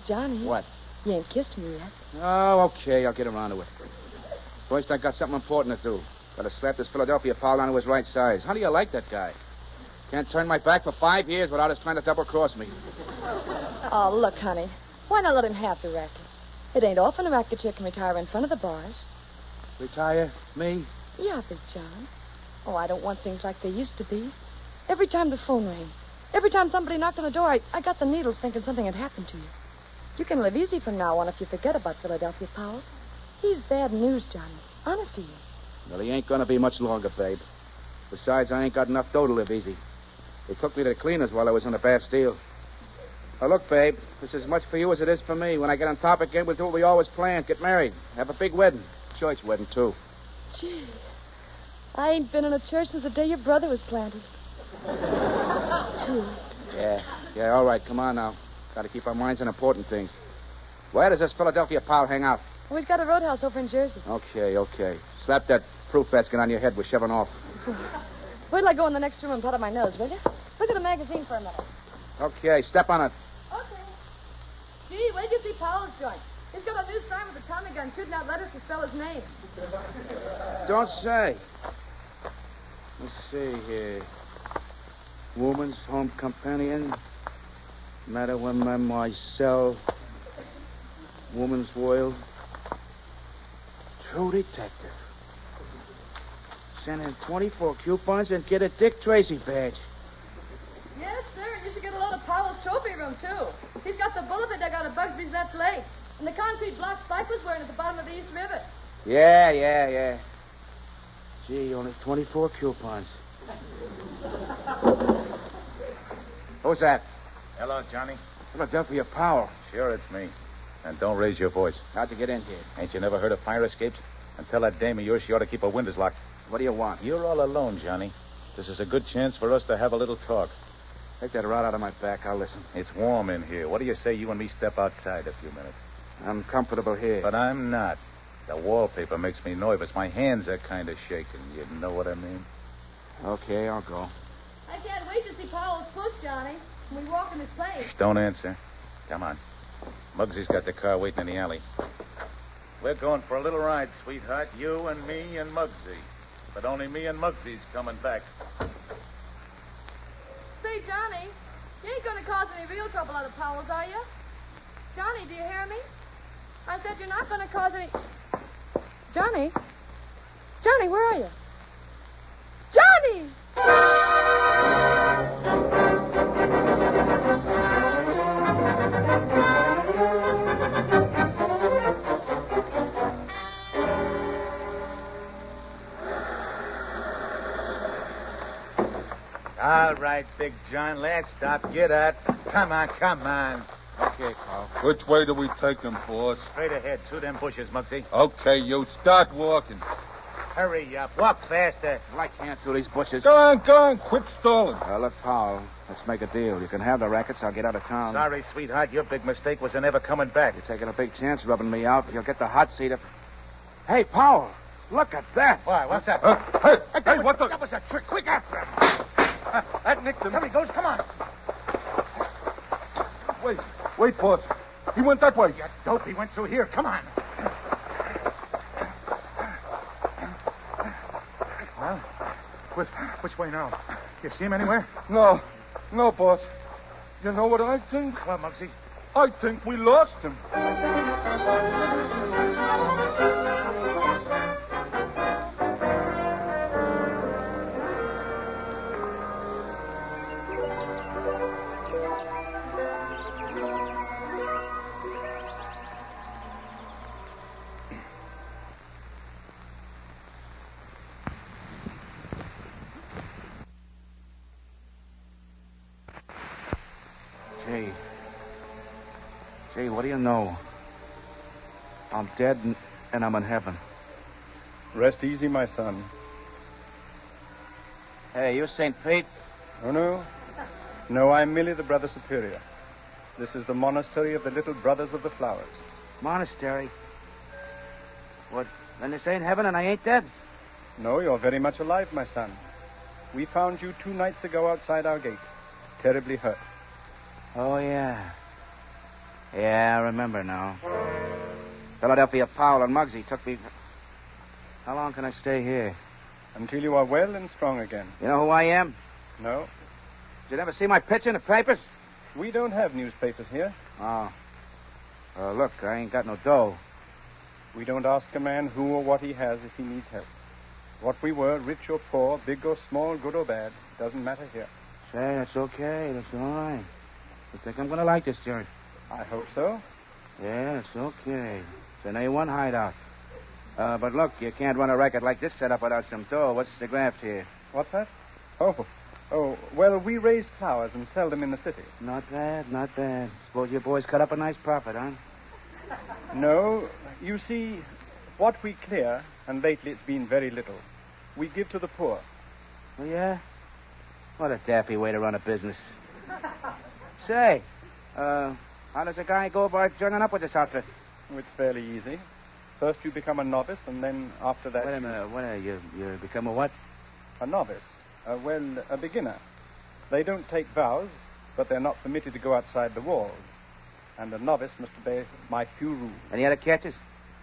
Johnny. What? You ain't kissed me yet. Oh, okay. I'll get around to it. First, I got something important to do. Got to slap this Philadelphia Powell onto his right size. How do you like that guy? Can't turn my back for 5 years without his trying to double-cross me. Oh, look, honey. Why not let him have the racket? It ain't often a racketeer can retire in front of the bars. Retire? Me? Yeah, Big John. Oh, I don't want things like they used to be. Every time the phone rang, every time somebody knocked on the door, I got the needles thinking something had happened to you. You can live easy from now on if you forget about Philadelphia Powell. He's bad news, Johnny. Honest to you. Well, he ain't gonna be much longer, babe. Besides, I ain't got enough dough to live easy. They took me to the cleaners while I was in the Bastille. Now, look, babe, this is as much for you as it is for me. When I get on top again, we'll do what we always planned. Get married. Have a big wedding. Church wedding, too. Gee, I ain't been in a church since the day your brother was planted. Yeah, all right. Come on now. Got to keep our minds on important things. Where does this Philadelphia Powell hang out? Oh, he's got a roadhouse over in Jersey. Okay. Slap that proof basket on your head. We're shoving off. Wait till I go in the next room and put up my nose, will you? Look at the magazine for a minute. Okay, step on it. Okay. Gee, wait till you see Powell's joint. He's got a new sign with a Tommy gun shooting out letters to spell his name. Don't say. Let's see here. Woman's home companion. Matter when myself. Woman's world. True detective. Send in 24 coupons and get a Dick Tracy badge. Yes, sir, and you should get a load of Powell's trophy room, too. He's got the bullet they dug out of Bugsby's left leg. And the concrete block Spike was wearing at the bottom of the East River. Yeah. Gee, only 24 coupons. Who's that? Hello, Johnny. Philadelphia Powell. Sure, it's me. And don't raise your voice. How'd you get in here? Ain't you never heard of fire escapes? And tell that dame of yours she ought to keep her windows locked. What do you want? You're all alone, Johnny. This is a good chance for us to have a little talk. Take that rod out of my back. I'll listen. It's warm in here. What do you say you and me step outside a few minutes? I'm comfortable here. But I'm not. The wallpaper makes me nervous. My hands are kind of shaking. You know what I mean? Okay, I'll go. I can't wait to see Powell's foot, Johnny. When we walk in his place. Don't answer. Come on. Muggsy's got the car waiting in the alley. We're going for a little ride, sweetheart. You and me and Muggsy. But only me and Muggsy's coming back. Say, Johnny, you ain't going to cause any real trouble out of Powell's, are you? Johnny, do you hear me? I said you're not going to cause any... Johnny? Johnny, where are you? Johnny! All right, Big John, let's stop. Get up. Come on. Okay, Paul. Which way do we take them, boss? Straight ahead, through them bushes, Muggsy. Okay, you start walking. Hurry up. Walk faster. Well, I can't through these bushes. Go on. Quit stalling. Look, Powell, let's make a deal. You can have the rackets. I'll get out of town. Sorry, sweetheart. Your big mistake was in never coming back. You're taking a big chance rubbing me out. You'll get the hot seat if... Hey, Powell, look at that. Why, what's that? Hey, what the... That was a trick. Quick after him. That nicked him. There he goes. Come on. Wait, boss. He went that way. You dope. He went through here. Come on. Well, which way now? You see him anywhere? No, boss. You know what I think? Well, Muggsy. I think we lost him. Gee, what do you know? I'm dead and I'm in heaven. Rest easy, my son. Hey, you St. Pete? Oh, no. No, I'm merely the Brother Superior. This is the monastery of the Little Brothers of the Flowers. Monastery? What, then this ain't heaven and I ain't dead? No, you're very much alive, my son. We found you 2 nights ago outside our gate, terribly hurt. Oh, yeah. Yeah, I remember now. Philadelphia Powell and Muggsy took me... How long can I stay here? Until you are well and strong again. You know who I am? No. Did you ever see my picture in the papers? We don't have newspapers here. Oh. Look, I ain't got no dough. We don't ask a man who or what he has if he needs help. What we were, rich or poor, big or small, good or bad, doesn't matter here. Say, that's okay. That's all right. I think I'm going to like this joint. I hope so. Yeah, it's okay. It's an A1 hideout. But look, you can't run a racket like this set up without some dough. What's the graft here? What's that? Oh, well, we raise flowers and sell them in the city. Not bad. Suppose your boys cut up a nice profit, huh? No. You see, what we clear, and lately it's been very little, we give to the poor. Oh, yeah? What a daffy way to run a business. Say, how does a guy go about joining up with this outfit? Oh, it's fairly easy. First you become a novice, and then after that... Wait a minute. You become a what? A novice. A beginner. They don't take vows, but they're not permitted to go outside the walls. And a novice must obey my few rules. Any other catches?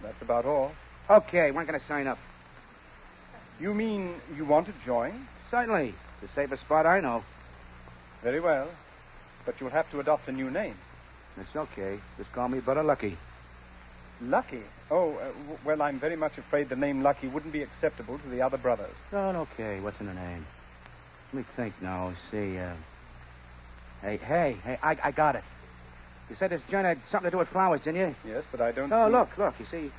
That's about all. Okay, when can I sign up? You mean you want to join? Certainly. The safest spot I know. Very well. But you'll have to adopt a new name. It's okay. Just call me Brother Lucky. Lucky? Oh, well, I'm very much afraid the name Lucky wouldn't be acceptable to the other brothers. Oh, okay. What's in the name? Let me think now. See, Hey, I got it. You said this joint had something to do with flowers, didn't you? Yes, but I don't Oh, see... look. You see, you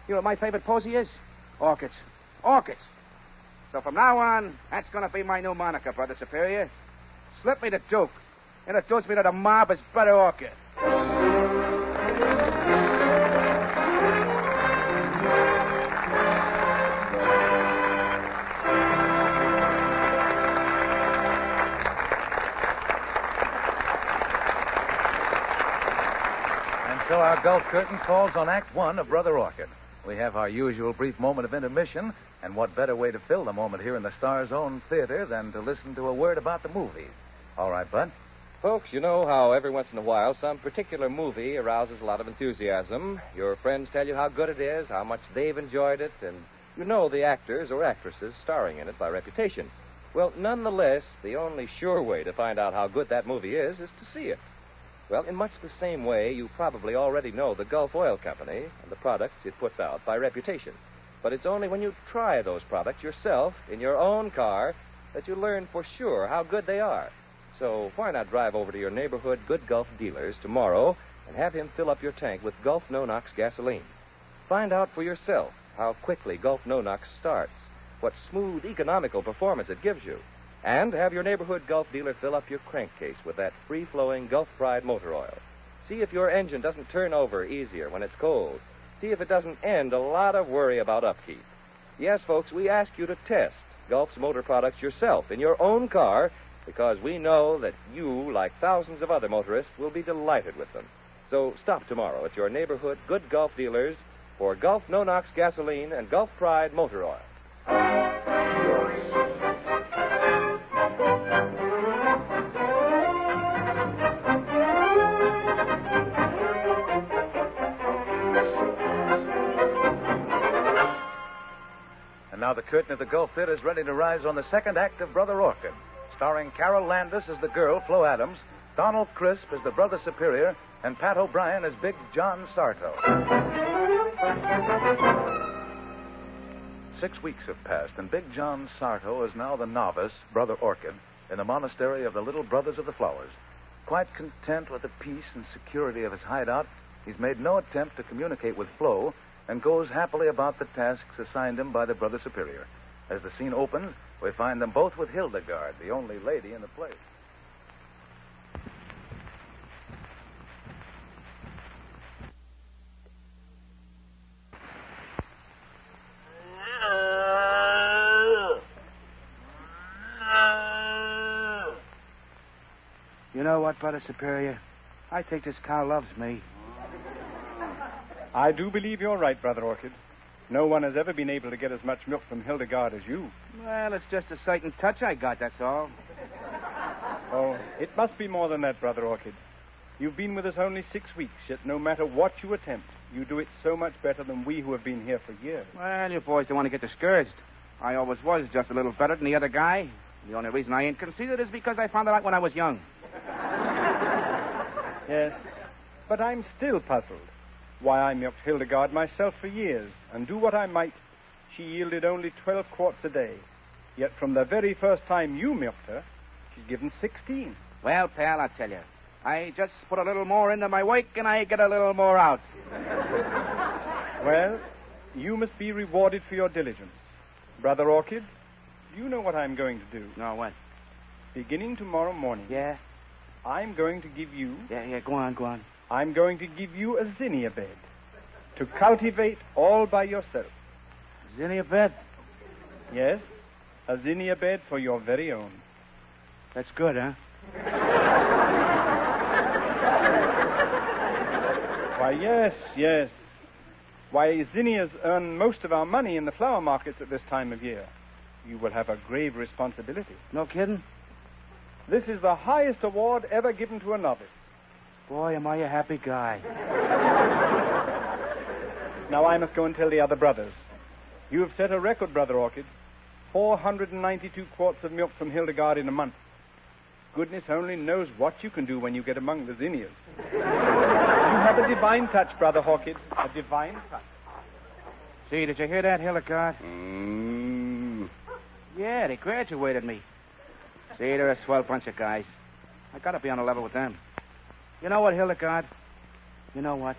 know what my favorite posy is? Orchids. So from now on, that's going to be my new moniker, Brother Superior. Slip me the Duke. Introduce me to the mob as Brother Orchid. So our Gulf curtain falls on Act 1 of Brother Orchid. We have our usual brief moment of intermission, and what better way to fill the moment here in the Star's own theater than to listen to a word about the movie. All right, Bud? Folks, you know how every once in a while some particular movie arouses a lot of enthusiasm. Your friends tell you how good it is, how much they've enjoyed it, and you know the actors or actresses starring in it by reputation. Well, nonetheless, the only sure way to find out how good that movie is to see it. Well, in much the same way, you probably already know the Gulf Oil Company and the products it puts out by reputation. But it's only when you try those products yourself in your own car that you learn for sure how good they are. So why not drive over to your neighborhood Good Gulf dealers tomorrow and have him fill up your tank with Gulf No-Nox gasoline. Find out for yourself how quickly Gulf No-Nox starts, what smooth, economical performance it gives you, And have your neighborhood Gulf dealer fill up your crankcase with that free-flowing Gulf Pride motor oil. See if your engine doesn't turn over easier when it's cold. See if it doesn't end a lot of worry about upkeep. Yes, folks, we ask you to test Gulf's motor products yourself in your own car because we know that you, like thousands of other motorists, will be delighted with them. So stop tomorrow at your neighborhood Good Gulf dealers for Gulf No-Nox gasoline and Gulf Pride motor oil. And now the curtain of the Gulf Theater is ready to rise on the second act of Brother Orchid, starring Carol Landis as the girl, Flo Adams, Donald Crisp as the Brother Superior, and Pat O'Brien as Big John Sarto. 6 weeks have passed, and Big John Sarto is now the novice, Brother Orchid, in the monastery of the Little Brothers of the Flowers. Quite content with the peace and security of his hideout, he's made no attempt to communicate with Flo and goes happily about the tasks assigned him by the Brother Superior. As the scene opens, we find them both with Hildegard, the only lady in the place. You know what, Brother Superior? I think this cow loves me. I do believe you're right, Brother Orchid. No one has ever been able to get as much milk from Hildegard as you. Well, it's just a certain touch I got, that's all. Oh, it must be more than that, Brother Orchid. You've been with us only 6 weeks, yet no matter what you attempt, you do it so much better than we who have been here for years. Well, you boys don't want to get discouraged. I always was just a little better than the other guy. The only reason I ain't conceited is because I found it out when I was young. Yes, but I'm still puzzled. Why, I milked Hildegard myself for years, and do what I might, she yielded only 12 quarts a day. Yet from the very first time you milked her, she's given 16. Well, pal, I'll tell you. I just put a little more into my work, and I get a little more out. Well, you must be rewarded for your diligence. Brother Orchid, do you know what I'm going to do? No, what? Beginning tomorrow morning. Yeah? I'm going to give you... Yeah, go on. I'm going to give you a zinnia bed to cultivate all by yourself. Zinnia bed? Yes, a zinnia bed for your very own. That's good, huh? Why, yes. Why, zinnias earn most of our money in the flower markets at this time of year. You will have a grave responsibility. No kidding? This is the highest award ever given to a novice. Boy, am I a happy guy. Now I must go and tell the other brothers. You have set a record, Brother Orchid. 492 quarts of milk from Hildegard in a month. Goodness only knows what you can do when you get among the zinnias. You have a divine touch, Brother Orchid. A divine touch. See, did you hear that, Hildegard? Mm. Yeah, they graduated me. See, they're a swell bunch of guys. I gotta be on a level with them. You know what, Hildegard? You know what?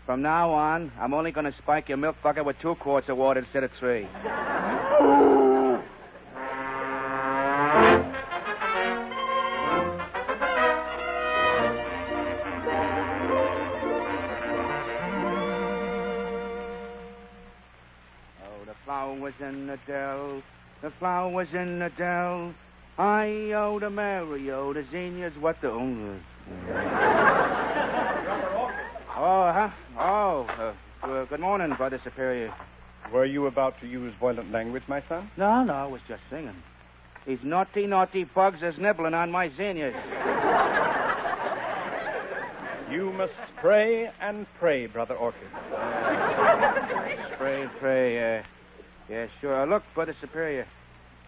From now on, I'm only gonna spike your milk bucket with 2 quarts of water instead of 3. The flowers in the dell, the flowers in the dell. I-O, the Mary-O, the zinnias, what the... Good morning, Brother Superior. Were you about to use violent language, my son? No, I was just singing. These naughty bugs is nibbling on my zinnias. You must pray and pray, Brother Orchid. Pray. Yeah, sure. Look, Brother Superior,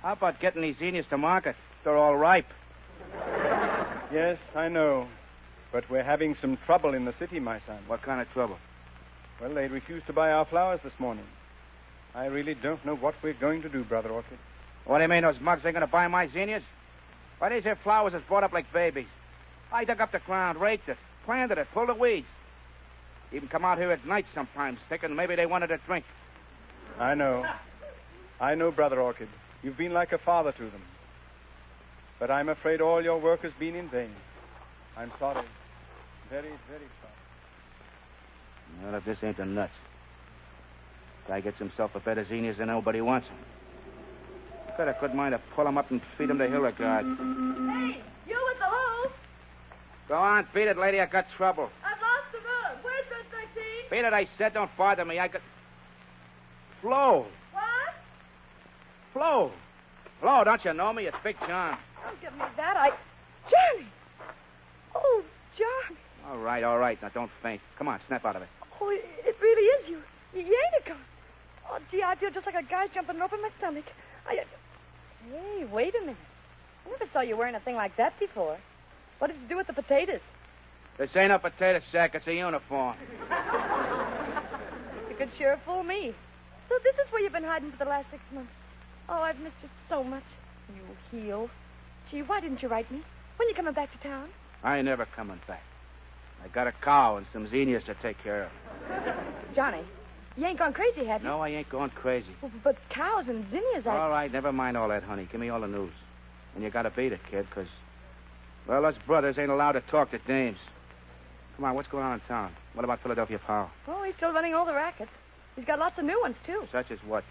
how about getting these zinnias to market? They're all ripe. Yes, I know. But we're having some trouble in the city, my son. What kind of trouble? Well, they refused to buy our flowers this morning. I really don't know what we're going to do, Brother Orchid. What do you mean, those mugs ain't going to buy my zinnias? Why, these here flowers is brought up like babies. I dug up the ground, raked it, planted it, pulled the weeds. Even come out here at night sometimes, thinking maybe they wanted a drink. I know, Brother Orchid. You've been like a father to them. But I'm afraid all your work has been in vain. I'm sorry. Very, very sorry. Well, if this ain't the nuts. Guy gets himself a better Xenius than nobody wants him. Got a good mind to pull him up and feed him to Hildegard. Hey, you with the hose? Go on, beat it, lady. I got trouble. I've lost the moon. Where's Miss Maxine? Beat it, I said. Don't bother me. I got... Flo. What? Flo. Flo, don't you know me? It's Big John. Don't give me that. Johnny! Oh, Johnny. All right. Now, don't faint. Come on, snap out of it. Oh, it really is you. You ain't a ghost. Oh, gee, I feel just like a guy's jumping rope in my stomach. Hey, wait a minute. I never saw you wearing a thing like that before. What did you do with the potatoes? This ain't a potato sack. It's a uniform. You could sure fool me. So this is where you've been hiding for the last 6 months. Oh, I've missed you so much. You heel. Gee, why didn't you write me? When you coming back to town? I ain't never coming back. I got a cow and some Xenius to take care of. Johnny, you ain't gone crazy, have you? No, I ain't going crazy. But cows and zinnias, All right, never mind all that, honey. Give me all the news. And you gotta beat it, kid, because, well, us brothers ain't allowed to talk to dames. Come on, what's going on in town? What about Philadelphia Powell? Oh, he's still running all the rackets. He's got lots of new ones, too. Such as what?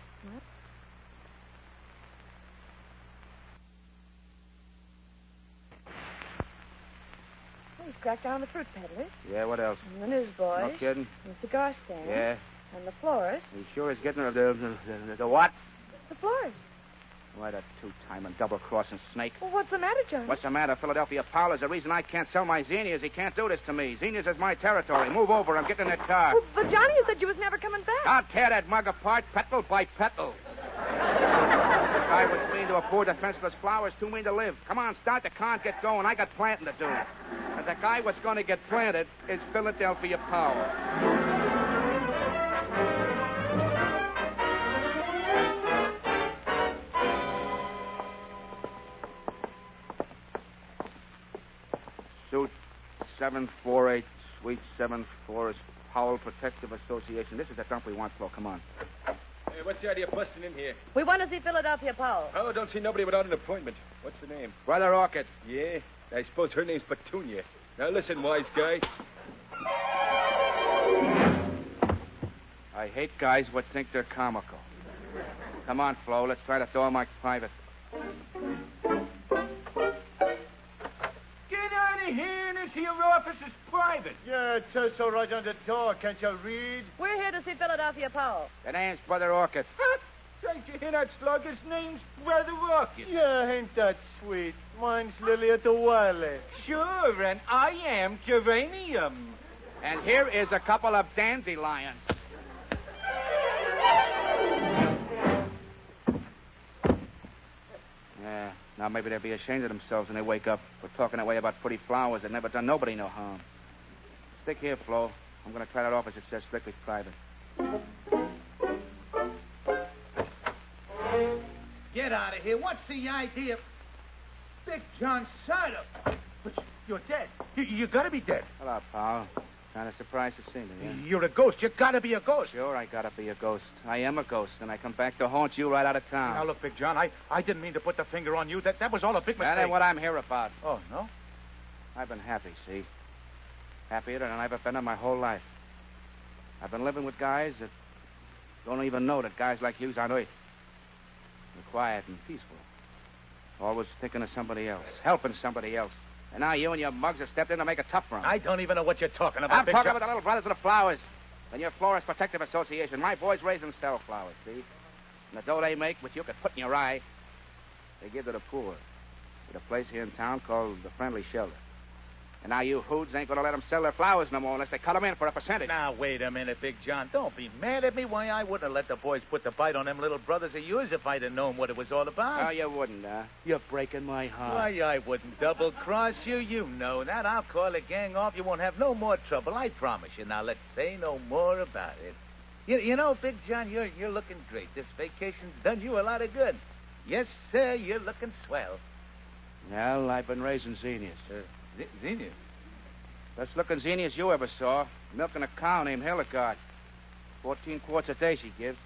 He's cracked down the fruit peddlers. Yeah, what else? And the newsboys. No kidding? And the cigar stand. Yeah. And the florist. He sure is getting the what? The florist. Why, that two-timing, double-crossing snake. Well, what's the matter, Johnny? What's the matter? Philadelphia Powell is the reason I can't sell my Xenias. He can't do this to me. Xenias is my territory. Move over. I'm getting in that car. Well, but Johnny, you said you was never coming back. I'll tear that mug apart, petal by petal. The guy was mean to a poor defenseless flower's too mean to live. Come on, start the car and get going. I got planting to do. And the guy what's going to get planted is Philadelphia Powell. Suit 748, Suite 74 is Powell Protective Association. This is the dump we want, Flo. Come on. Hey, what's the idea of busting in here? We want to see Philadelphia Powell. Oh, don't see nobody without an appointment. What's the name? Brother Orchid. Yeah? I suppose her name's Petunia. Now listen, wise guy. I hate guys what think they're comical. Come on, Flo. Let's try to throw him like private. Get out of here. This here office is private. Yeah, it says so right on the door. Can't you read? We're here to see Philadelphia Powell. The name's Brother Orchid. Don't you hear that slug? His name's Brother Orchid. Yeah, ain't that sweet? Mine's Lily at the Wiley. Sure, and I am geranium. And here is a couple of dandelions. Yeah, now maybe they'll be ashamed of themselves when they wake up for talking that way about pretty flowers that never done nobody no harm. Stick here, Flo. I'm going to try that office that says strictly private. Get out of here. What's the idea? Big John Sardo. But you're dead. You gotta be dead. Hello, pal. Kind of surprised to see me, yeah? You're a ghost. You gotta be a ghost. Sure, I gotta be a ghost. I am a ghost, and I come back to haunt you right out of town. Now, look, Big John, I didn't mean to put the finger on you. That was all a big mistake. That ain't what I'm here about. Oh, no? I've been happy, see? Happier than I've ever been in my whole life. I've been living with guys that don't even know that guys like you's on Earth. They're quiet and peaceful. Always thinking of somebody else, helping somebody else. And now you and your mugs have stepped in to make a tough run. I don't even know what you're talking about, I'm Big talking John. about the little brothers of the flowers. And your Florist Protective Association. My boys raise and sell flowers, see? And the dough they make, which you could put in your eye, they give to the poor. At a place here in town called the Friendly Shelter. And now you hoods ain't going to let them sell their flowers no more unless they cut them in for a percentage. Now, wait a minute, Big John. Don't be mad at me. Why, I wouldn't have let the boys put the bite on them little brothers of yours if I'd have known what it was all about. No, you wouldn't, huh? You're breaking my heart. Why, I wouldn't double-cross you. You know that. I'll call the gang off. You won't have no more trouble. I promise you. Now, let's say no more about it. You know, Big John, you're looking great. This vacation's done you a lot of good. Yes, sir, you're looking swell. Well, I've been raising Xenius. Xenius? Best looking Xenius you ever saw. Milking a cow named Hildegard. 14 quarts a day she gives.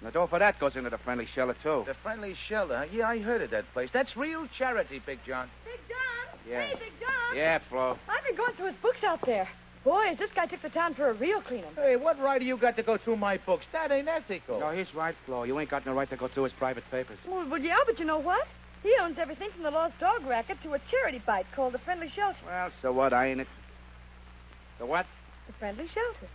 The dough for that goes into the friendly shelter, too. The Friendly Shelter? Yeah, I heard of that place. That's real charity, Big John. Big John? Yeah. Hey, Big John. Yeah, Flo. I've been going through his books out there. Boys, this guy took the town for a real cleaning. Hey, what right do you got to go through my books? That ain't ethical. No, he's right, Flo. You ain't got no right to go through his private papers. Well, yeah, but you know what? He owns everything from the Lost Dog Racket to a charity bite called the Friendly Shelter. Well, so what? I ain't it. The what? The Friendly Shelter.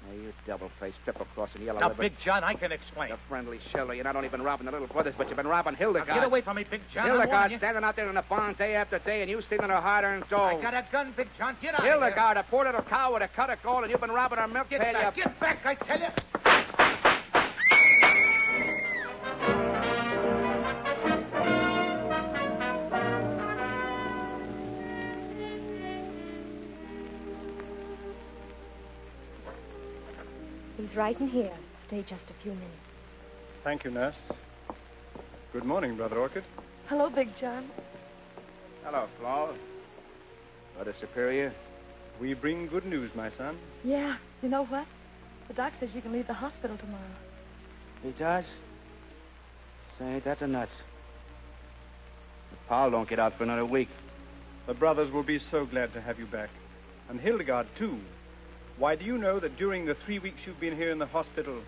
Oh, you double-faced, triple-crossing yellow Now, liver. Big John, I can explain. The Friendly Shelter. You're not only been robbing the little brothers, but you've been robbing Hildegard. Now, get away from me, Big John. I'm warning Hildegard you. standing out there in the barn day after day, and you stealing her hard-earned dough. I got a gun, Big John. Get out of here. Hildegard, a poor little cow with a cut of gold, and you've been robbing her milk Get pail. back, get back, I tell you. He's right in here. Stay just a few minutes. Thank you, nurse. Good morning, Brother Orchid. Hello, Big John. Hello, Flo. Brother Superior. We bring good news, my son. Yeah, you know what? The doc says you can leave the hospital tomorrow. He does? Say, ain't that the nuts? Paul don't get out for another week. The brothers will be so glad to have you back. And Hildegard, too. Why, do you know that during the 3 weeks you've been here in the hospital,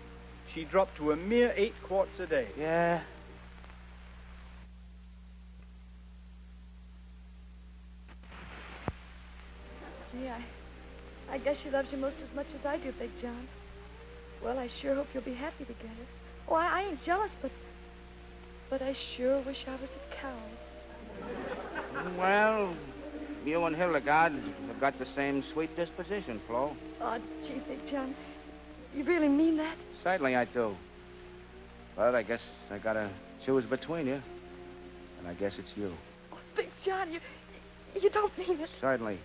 she dropped to a mere 8 quarts a day? Yeah. Gee, I guess she loves you most as much as I do, Big John. Well, I sure hope you'll be happy together. Oh, I ain't jealous, but I sure wish I was a cow. Well, you and Hildegard have got the same sweet disposition, Flo. Oh, gee, Big John. You really mean that? Certainly I do. But I guess I gotta choose between you. And I guess it's you. Oh, Big John, you don't mean it. Certainly.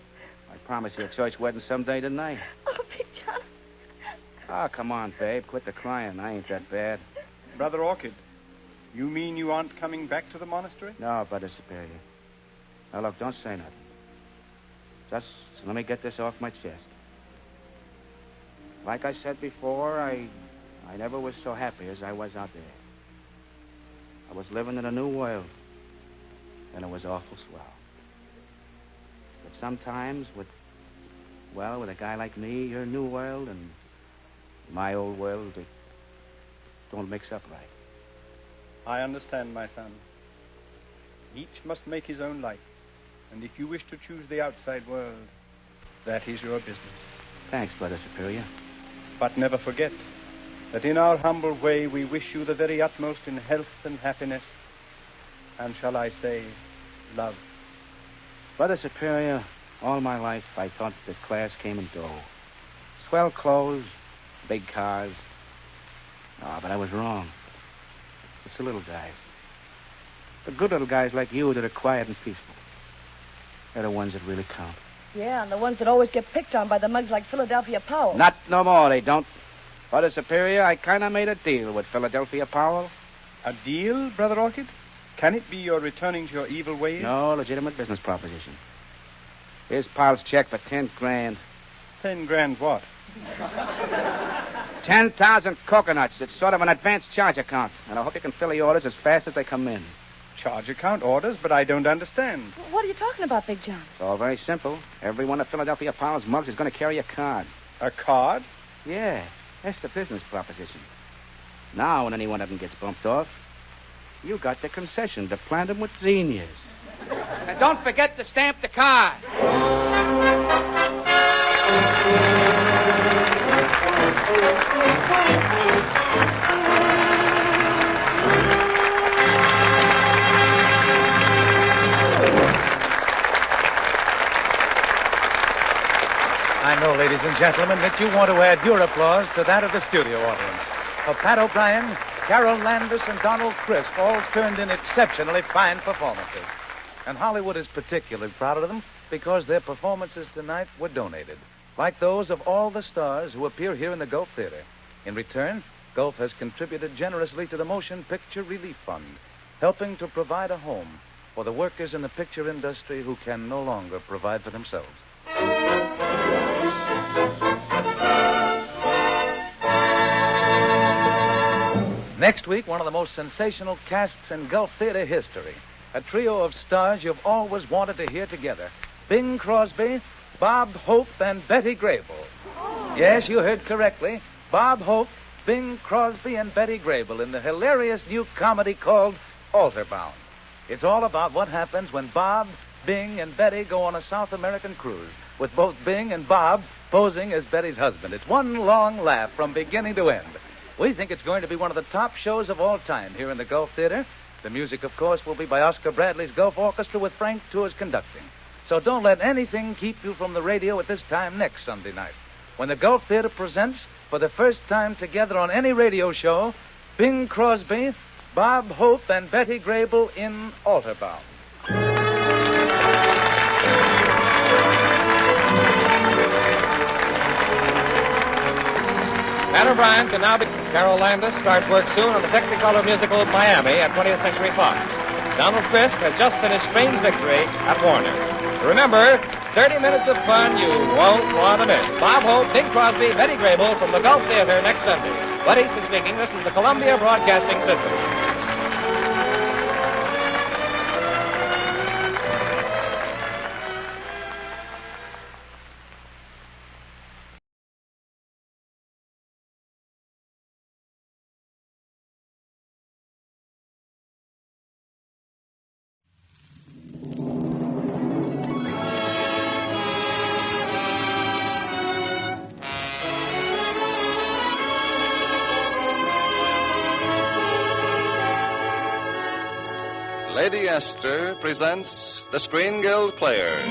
I promise you a choice wedding someday tonight. Oh, Big John. Oh, come on, babe. Quit the crying. I ain't that bad. Brother Orchid, you mean you aren't coming back to the monastery? No, Brother Superior. Now, look, don't say nothing. Just let me get this off my chest. Like I said before, I never was so happy as I was out there. I was living in a new world, and it was awful swell. But sometimes with a guy like me, your new world and my old world, they don't mix up right. I understand, my son. Each must make his own life. And if you wish to choose the outside world, that is your business. Thanks, Brother Superior. But never forget that in our humble way we wish you the very utmost in health and happiness, and shall I say, love. Brother Superior, all my life I thought that class came and go. Swell clothes, big cars. Oh, but I was wrong. It's the little guys. The good little guys like you that are quiet and peaceful. They're the ones that really count. Yeah, and the ones that always get picked on by the mugs like Philadelphia Powell. Not no more, they don't. Brother Superior, I kind of made a deal with Philadelphia Powell. A deal, Brother Orchid? Can it be you're returning to your evil ways? No, legitimate business proposition. Here's Powell's check for 10 grand. 10 grand what? 10,000 coconuts. It's sort of an advance charge account. And I hope you can fill the orders as fast as they come in. Charge account orders, but I don't understand. What are you talking about, Big John? It's all very simple. Every one of Philadelphia Powell's mugs is going to carry a card. A card? Yeah, that's the business proposition. Now, when any one of them gets bumped off, you got the concession to plant them with zinnias. And don't forget to stamp the card. I know, ladies and gentlemen, that you want to add your applause to that of the studio audience. For Pat O'Brien, Carol Landis, and Donald Crisp all turned in exceptionally fine performances. And Hollywood is particularly proud of them because their performances tonight were donated, like those of all the stars who appear here in the Gulf Theater. In return, Gulf has contributed generously to the Motion Picture Relief Fund, helping to provide a home for the workers in the picture industry who can no longer provide for themselves. Next week, one of the most sensational casts in Gulf Theater history. A trio of stars you've always wanted to hear together. Bing Crosby, Bob Hope, and Betty Grable. Yes, you heard correctly. Bob Hope, Bing Crosby, and Betty Grable in the hilarious new comedy called Alterbound. It's all about what happens when Bob, Bing, and Betty go on a South American cruise, with both Bing and Bob posing as Betty's husband. It's one long laugh from beginning to end. We think it's going to be one of the top shows of all time here in the Gulf Theater. The music, of course, will be by Oscar Bradley's Gulf Orchestra with Frank Tours conducting. So don't let anything keep you from the radio at this time next Sunday night, when the Gulf Theater presents, for the first time together on any radio show, Bing Crosby, Bob Hope, and Betty Grable in Alterbound. Pat O'Brien can now be... Carol Landis starts work soon on the Technicolor musical Miami at 20th Century Fox. Donald Crisp has just finished Strange Victory at Warner's. Remember, 30 minutes of fun you won't want to miss. Bob Hope, Bing Crosby, Betty Grable from the Gulf Theater next Sunday. Bud Easton speaking. This is the Columbia Broadcasting System. Lady Astor presents the Screen Guild Players.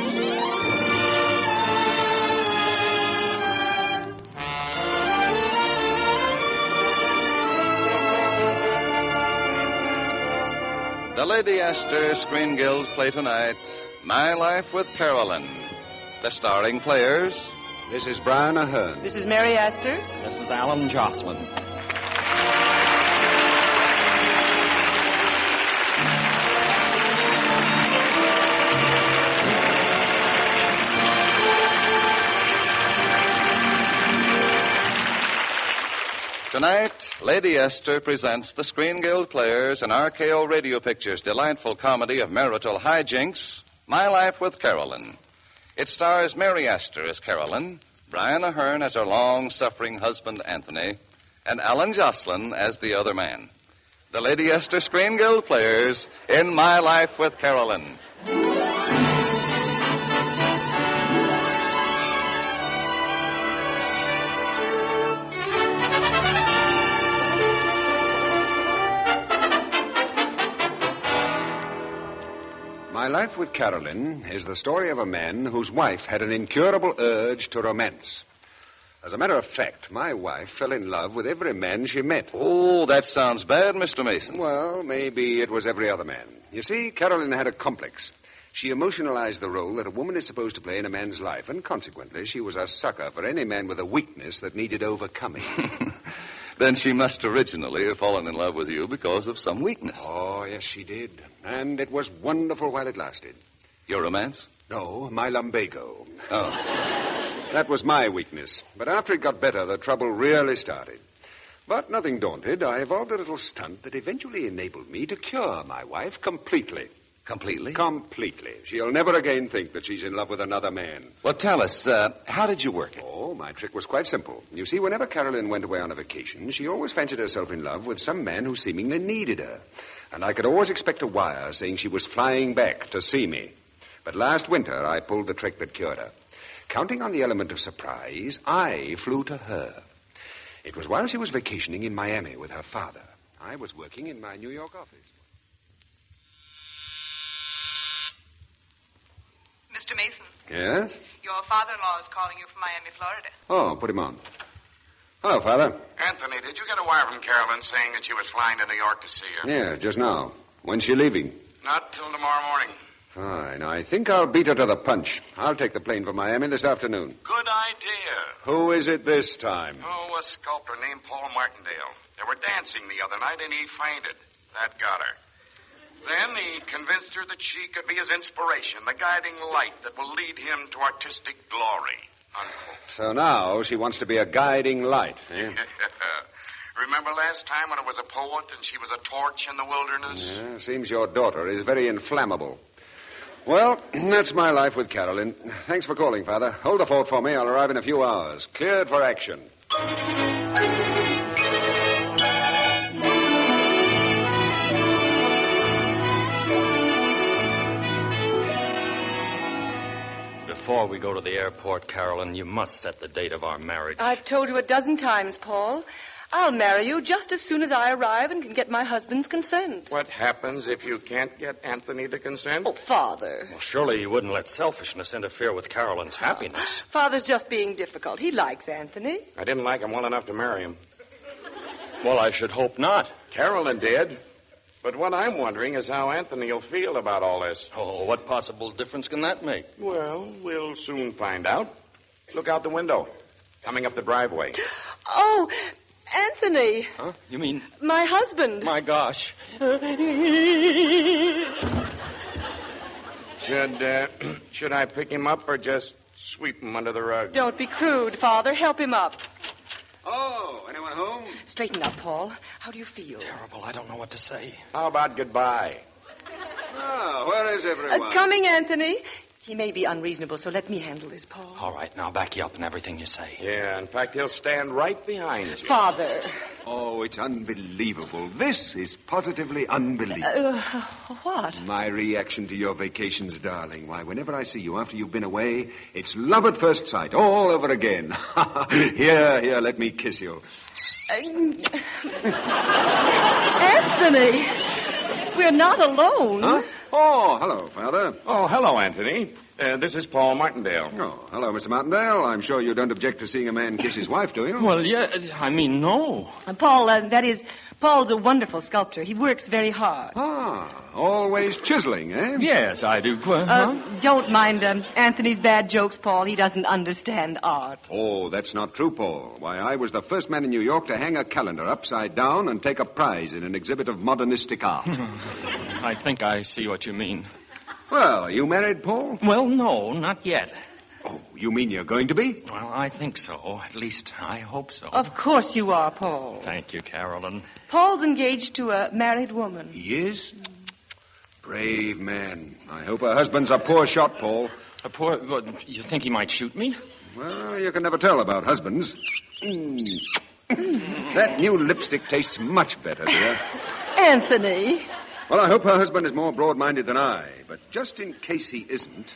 The Lady Astor Screen Guild play tonight, My Life with Carolyn. The starring players... This is Brian Ahern. This is Mary Astor. This is Alan Jocelyn. Tonight, Lady Astor presents the Screen Guild Players and RKO Radio Pictures' delightful comedy of marital hijinks, My Life with Carolyn. It stars Mary Astor as Carolyn, Brian Ahern as her long-suffering husband, Anthony, and Alan Jocelyn as the other man. The Lady Astor Screen Guild Players in My Life with Carolyn. My Life with Carolyn is the story of a man whose wife had an incurable urge to romance. As a matter of fact, my wife fell in love with every man she met. Oh, that sounds bad, Mr. Mason. Well, maybe it was every other man. You see, Carolyn had a complex. She emotionalized the role that a woman is supposed to play in a man's life, and consequently, she was a sucker for any man with a weakness that needed overcoming. Then she must originally have fallen in love with you because of some weakness. Oh, yes, she did. And it was wonderful while it lasted. Your romance? No, my lumbago. Oh. That was my weakness. But after it got better, the trouble really started. But nothing daunted, I evolved a little stunt that eventually enabled me to cure my wife completely. Completely? Completely. She'll never again think that she's in love with another man. Well, tell us, how did you work it? Oh, my trick was quite simple. You see, whenever Carolyn went away on a vacation, she always fancied herself in love with some man who seemingly needed her. And I could always expect a wire saying she was flying back to see me. But last winter, I pulled the trick that cured her. Counting on the element of surprise, I flew to her. It was while she was vacationing in Miami with her father. I was working in my New York office. Mr. Mason. Yes? Your father-in-law is calling you from Miami, Florida. Oh, put him on. Hello, Father. Anthony, did you get a wire from Carolyn saying that she was flying to New York to see you? Yeah, just now. When's she leaving? Not till tomorrow morning. Fine. I think I'll beat her to the punch. I'll take the plane for Miami this afternoon. Good idea. Who is it this time? Oh, a sculptor named Paul Martindale. They were dancing the other night, and he fainted. That got her. Then he convinced her that she could be his inspiration, the guiding light that will lead him to artistic glory. Unquote. So now she wants to be a guiding light, eh? Remember last time when it was a poet and she was a torch in the wilderness? Yeah, seems your daughter is very inflammable. Well, that's my life with Carolyn. Thanks for calling, Father. Hold the fort for me. I'll arrive in a few hours. Cleared for action. Before we go to the airport, Carolyn, you must set the date of our marriage. I've told you a dozen times, Paul. I'll marry you just as soon as I arrive and can get my husband's consent. What happens if you can't get Anthony to consent? Oh, Father. Well, surely you wouldn't let selfishness interfere with Carolyn's happiness. Father's just being difficult. He likes Anthony. I didn't like him well enough to marry him. Well, I should hope not. Carolyn did. But what I'm wondering is how Anthony will feel about all this. Oh, what possible difference can that make? Well, we'll soon find out. Look out the window. Coming up the driveway. Oh, Anthony. Huh? You mean? My husband. My gosh. Should I pick him up or just sweep him under the rug? Don't be crude, Father. Help him up. Oh, anyone home? Straighten up, Paul. How do you feel? Terrible. I don't know what to say. How about goodbye? Ah, where is everyone? Coming, Anthony. He may be unreasonable, so let me handle this, Paul. All right, now back you up in everything you say. Yeah, in fact, he'll stand right behind you. Father. Oh, it's unbelievable. This is positively unbelievable. What? My reaction to your vacations, darling. Why, whenever I see you after you've been away, it's love at first sight, all over again. Here, let me kiss you. Anthony, we're not alone. Huh? Oh, hello, Father. Oh, hello, Anthony. This is Paul Martindale. Oh, hello, Mr. Martindale. I'm sure you don't object to seeing a man kiss his wife, do you? Well, yeah, I mean, no. Paul's a wonderful sculptor. He works very hard. Ah, always chiseling, eh? Yes, I do. Don't mind Anthony's bad jokes, Paul. He doesn't understand art. Oh, that's not true, Paul. Why, I was the first man in New York to hang a calendar upside down and take a prize in an exhibit of modernistic art. I think I see what you mean. Well, are you married, Paul? Well, no, not yet. Oh, you mean you're going to be? Well, I think so. At least, I hope so. Of course you are, Paul. Thank you, Carolyn. Paul's engaged to a married woman. He is? Brave man. I hope her husband's a poor shot, Paul. A poor... Well, you think he might shoot me? Well, you can never tell about husbands. That new lipstick tastes much better, dear. Anthony. Well, I hope her husband is more broad-minded than I. But just in case he isn't,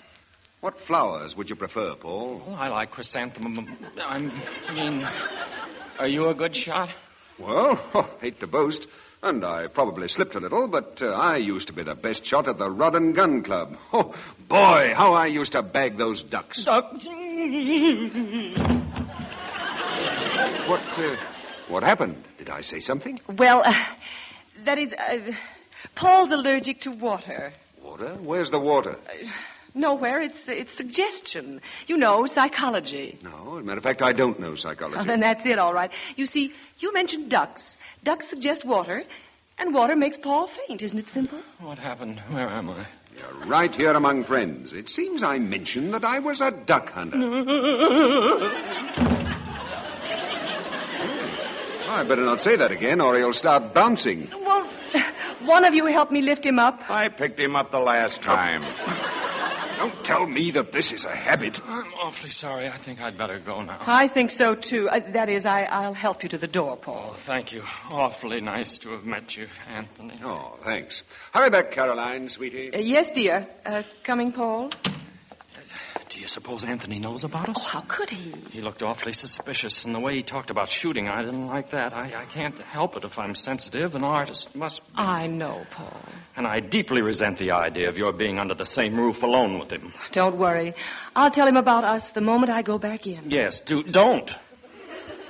what flowers would you prefer, Paul? Well, I like chrysanthemum. Are you a good shot? Well, hate to boast, and I probably slipped a little, but I used to be the best shot at the Rod and Gun Club. Oh, boy, how I used to bag those ducks. Ducks? What happened? Did I say something? Well, Paul's allergic to water. Water? Where's the water? Nowhere. It's suggestion. You know, psychology. No, as a matter of fact, I don't know psychology. Oh, then that's it, all right. You see, you mentioned ducks. Ducks suggest water, and water makes Paul faint. Isn't it simple? What happened? Where am I? You're right here among friends. It seems I mentioned that I was a duck hunter. I better not say that again, or he'll start bouncing. Well, one of you help me lift him up. I picked him up the last time. Don't tell me that this is a habit. I'm awfully sorry. I think I'd better go now. I think so, too. I'll help you to the door, Paul. Oh, thank you. Awfully nice to have met you, Anthony. Oh, thanks. Hurry back, Caroline, sweetie. Yes, dear. Coming, Paul? Do you suppose Anthony knows about us? Oh, how could he? He looked awfully suspicious, and the way he talked about shooting, I didn't like that. I can't help it if I'm sensitive. An artist must be. I know, Paul. And I deeply resent the idea of your being under the same roof alone with him. Don't worry. I'll tell him about us the moment I go back in. Yes, don't.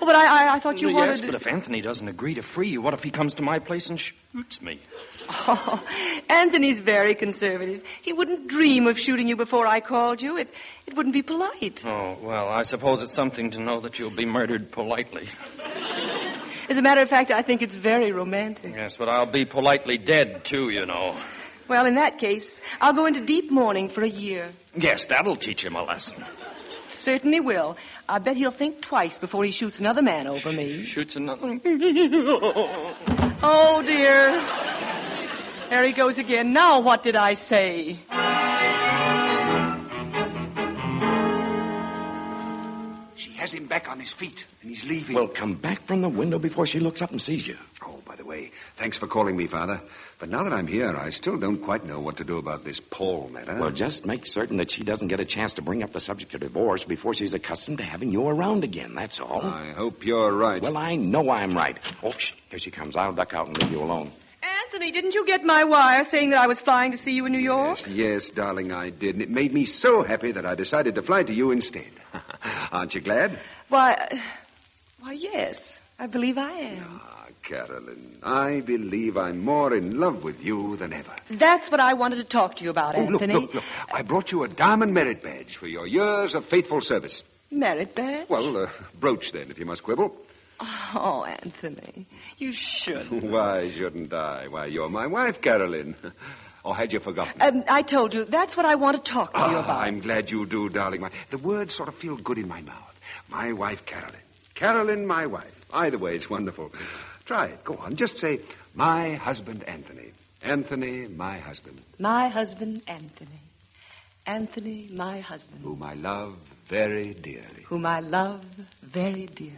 Oh, but I thought you wanted... Yes, but if Anthony doesn't agree to free you, what if he comes to my place and shoots me? Oh, Anthony's very conservative. He wouldn't dream of shooting you before I called you. It wouldn't be polite. Oh, well, I suppose it's something to know that you'll be murdered politely. As a matter of fact, I think it's very romantic. Yes, but I'll be politely dead, too, you know. Well, in that case, I'll go into deep mourning for a year. Yes, that'll teach him a lesson. Certainly will. I bet he'll think twice before he shoots another man over me. Shoots another... Oh, dear. There he goes again. Now what did I say? She has him back on his feet, and he's leaving. Well, come back from the window before she looks up and sees you. Oh, by the way, thanks for calling me, Father. But now that I'm here, I still don't quite know what to do about this Paul matter. Well, just make certain that she doesn't get a chance to bring up the subject of divorce before she's accustomed to having you around again, that's all. I hope you're right. Well, I know I'm right. Oh, here she comes. I'll duck out and leave you alone. Anthony, didn't you get my wire saying that I was flying to see you in New York? Yes, darling, I did. And it made me so happy that I decided to fly to you instead. Aren't you glad? Why, yes. I believe I am. Ah, Carolyn, I believe I'm more in love with you than ever. That's what I wanted to talk to you about, Anthony. Look. I brought you a diamond merit badge for your years of faithful service. Merit badge? Well, brooch then, if you must quibble. Oh, Anthony, you shouldn't. Why shouldn't I? Why, you're my wife, Carolyn. Or had you forgotten? I told you, that's what I want to talk to you about. I'm glad you do, darling. The words sort of feel good in my mouth. My wife, Carolyn. Carolyn, my wife. Either way, it's wonderful. Try it. Go on. Just say, my husband, Anthony. Anthony, my husband. My husband, Anthony. Anthony, my husband. Whom I love very dearly. Whom I love very dearly.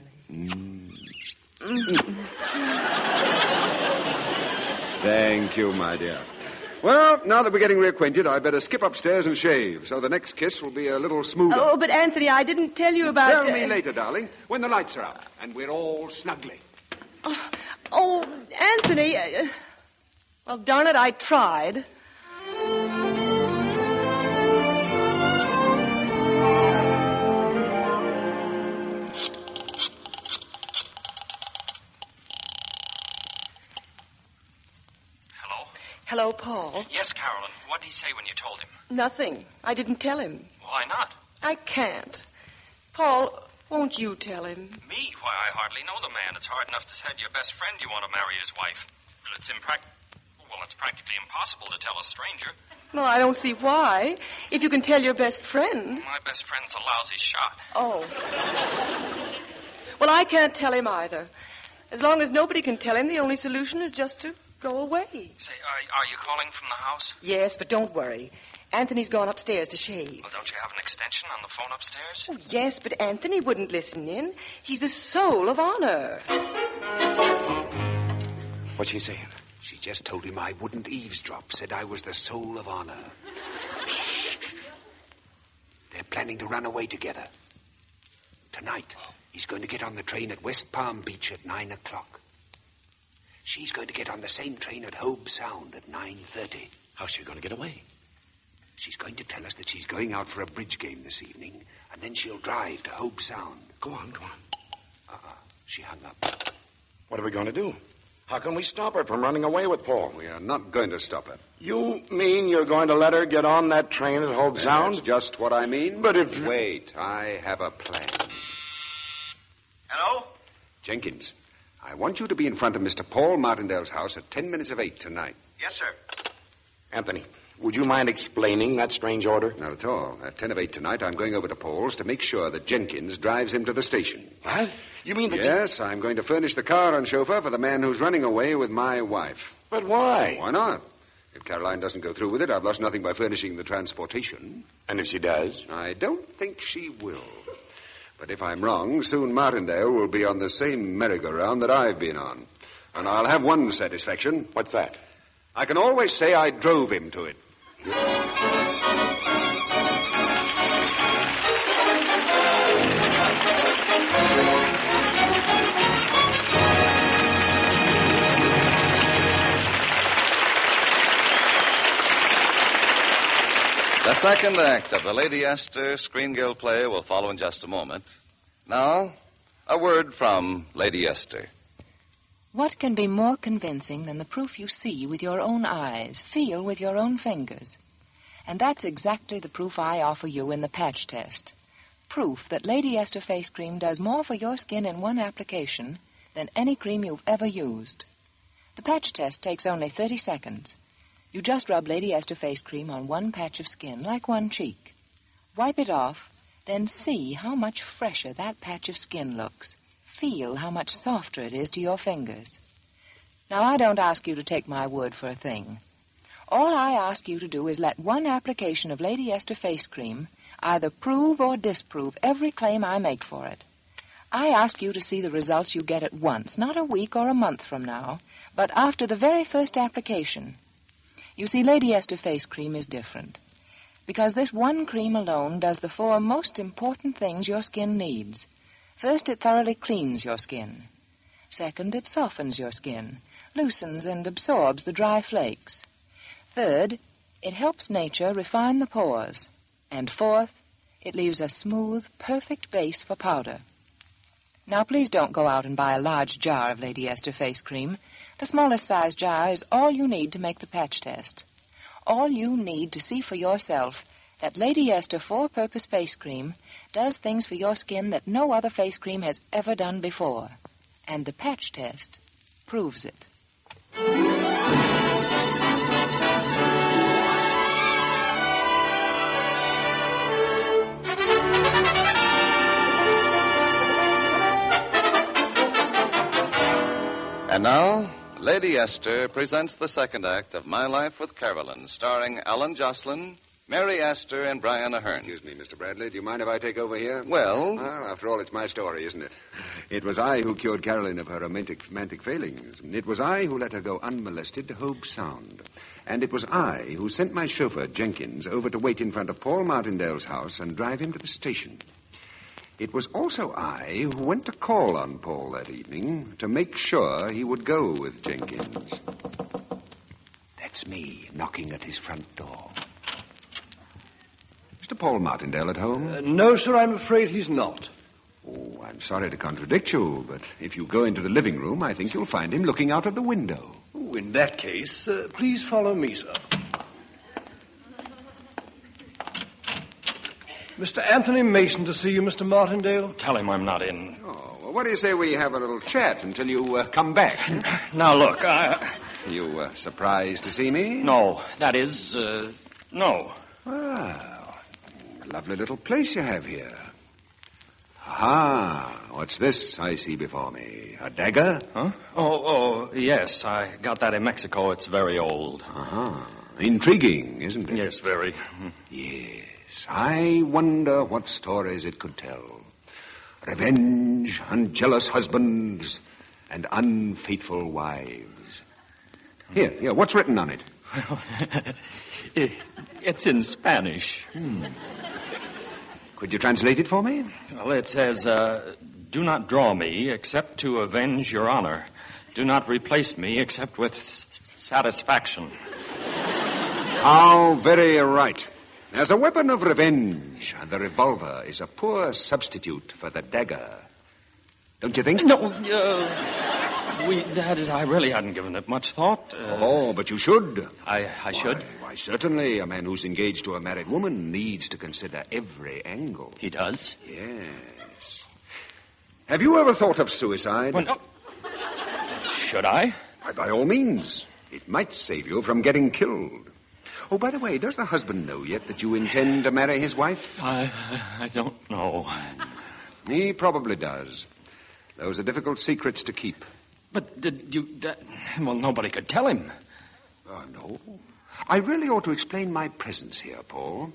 Thank you, my dear. Well, now that we're getting reacquainted, I'd better skip upstairs and shave, so the next kiss will be a little smoother. Oh, but Anthony, I didn't tell you about... Tell me later, darling, when the lights are out, and we're all snugly. Oh, Anthony... well, darn it, I tried. Hello, Paul. Yes, Carolyn. What did he say when you told him? Nothing. I didn't tell him. Why not? I can't. Paul, won't you tell him? Me? Why, I hardly know the man. It's hard enough to tell your best friend you want to marry his wife. But it's practically impossible to tell a stranger. No, I don't see why. If you can tell your best friend. My best friend's a lousy shot. Oh. Well, I can't tell him either. As long as nobody can tell him, the only solution is just to go away. Say, are you calling from the house? Yes, but don't worry. Anthony's gone upstairs to shave. Well, don't you have an extension on the phone upstairs? Oh, yes, but Anthony wouldn't listen in. He's the soul of honor. What's she saying? She just told him I wouldn't eavesdrop, said I was the soul of honor. They're planning to run away together. Tonight, he's going to get on the train at West Palm Beach at 9 o'clock. She's going to get on the same train at Hobe Sound at 9:30. How's she going to get away? She's going to tell us that she's going out for a bridge game this evening, and then she'll drive to Hobe Sound. Go on. She hung up. What are we going to do? How can we stop her from running away with Paul? We are not going to stop her. You mean you're going to let her get on that train at Hobe Sound? That's just what I mean. But if... Wait, I have a plan. Hello? Jenkins, I want you to be in front of Mr. Paul Martindale's house at 10 minutes of 8 tonight. Yes, sir. Anthony, would you mind explaining that strange order? Not at all. At 10 of 8 tonight, I'm going over to Paul's to make sure that Jenkins drives him to the station. What? You mean that... Yes, I'm going to furnish the car and chauffeur for the man who's running away with my wife. But why? Why not? If Caroline doesn't go through with it, I've lost nothing by furnishing the transportation. And if she does? I don't think she will. But if I'm wrong, soon Martindale will be on the same merry-go-round that I've been on. And I'll have one satisfaction. What's that? I can always say I drove him to it. The second act of the Lady Esther Screen Guild play will follow in just a moment. Now, a word from Lady Esther. What can be more convincing than the proof you see with your own eyes, feel with your own fingers? And that's exactly the proof I offer you in the patch test. Proof that Lady Esther face cream does more for your skin in one application than any cream you've ever used. The patch test takes only 30 seconds. You just rub Lady Esther face cream on one patch of skin, like one cheek. Wipe it off, then see how much fresher that patch of skin looks. Feel how much softer it is to your fingers. Now, I don't ask you to take my word for a thing. All I ask you to do is let one application of Lady Esther face cream either prove or disprove every claim I make for it. I ask you to see the results you get at once, not a week or a month from now, but after the very first application. You see, Lady Esther face cream is different, because this one cream alone does the 4 most important things your skin needs. First, it thoroughly cleans your skin. Second, it softens your skin, loosens and absorbs the dry flakes. Third, it helps nature refine the pores. And fourth, it leaves a smooth, perfect base for powder. Now, please don't go out and buy a large jar of Lady Esther face cream. The smallest size jar is all you need to make the patch test. All you need to see for yourself that Lady Esther 4-purpose face cream does things for your skin that no other face cream has ever done before. And the patch test proves it. And now, Lady Esther presents the second act of My Life with Carolyn, starring Alan Jocelyn, Mary Astor, and Brian Ahern. Excuse me, Mr. Bradley. Do you mind if I take over here? Well, after all, it's my story, isn't it? It was I who cured Carolyn of her romantic failings. It was I who let her go unmolested to Hobe Sound. And it was I who sent my chauffeur, Jenkins, over to wait in front of Paul Martindale's house and drive him to the station. It was also I who went to call on Paul that evening to make sure he would go with Jenkins. That's me knocking at his front door. Mr. Paul Martindale at home? No, sir, I'm afraid he's not. Oh, I'm sorry to contradict you, but if you go into the living room, I think you'll find him looking out of the window. Oh, in that case, please follow me, sir. Mr. Anthony Mason to see you, Mr. Martindale. Tell him I'm not in. Oh, well, what do you say we have a little chat until you come back? Now, look, You surprised to see me? No, that is, no. Well, a lovely little place you have here. Aha, what's this I see before me? A dagger? Huh? Oh, yes, I got that in Mexico. It's very old. Aha, intriguing, isn't it? Yes, very. Yes. I wonder what stories it could tell. Revenge on jealous husbands and unfaithful wives. Here, what's written on it? It's in Spanish. Could you translate it for me? Well, it says, do not draw me except to avenge your honor. Do not replace me except with satisfaction. How very right. As a weapon of revenge, the revolver is a poor substitute for the dagger. Don't you think? No, I really hadn't given it much thought. But you should. I should? Why, certainly. A man who's engaged to a married woman needs to consider every angle. He does? Yes. Have you ever thought of suicide? Well, no. Should I? By all means. It might save you from getting killed. Oh, by the way, does the husband know yet that you intend to marry his wife? I don't know. He probably does. Those are difficult secrets to keep. But did you... well, nobody could tell him. No. I really ought to explain my presence here, Paul.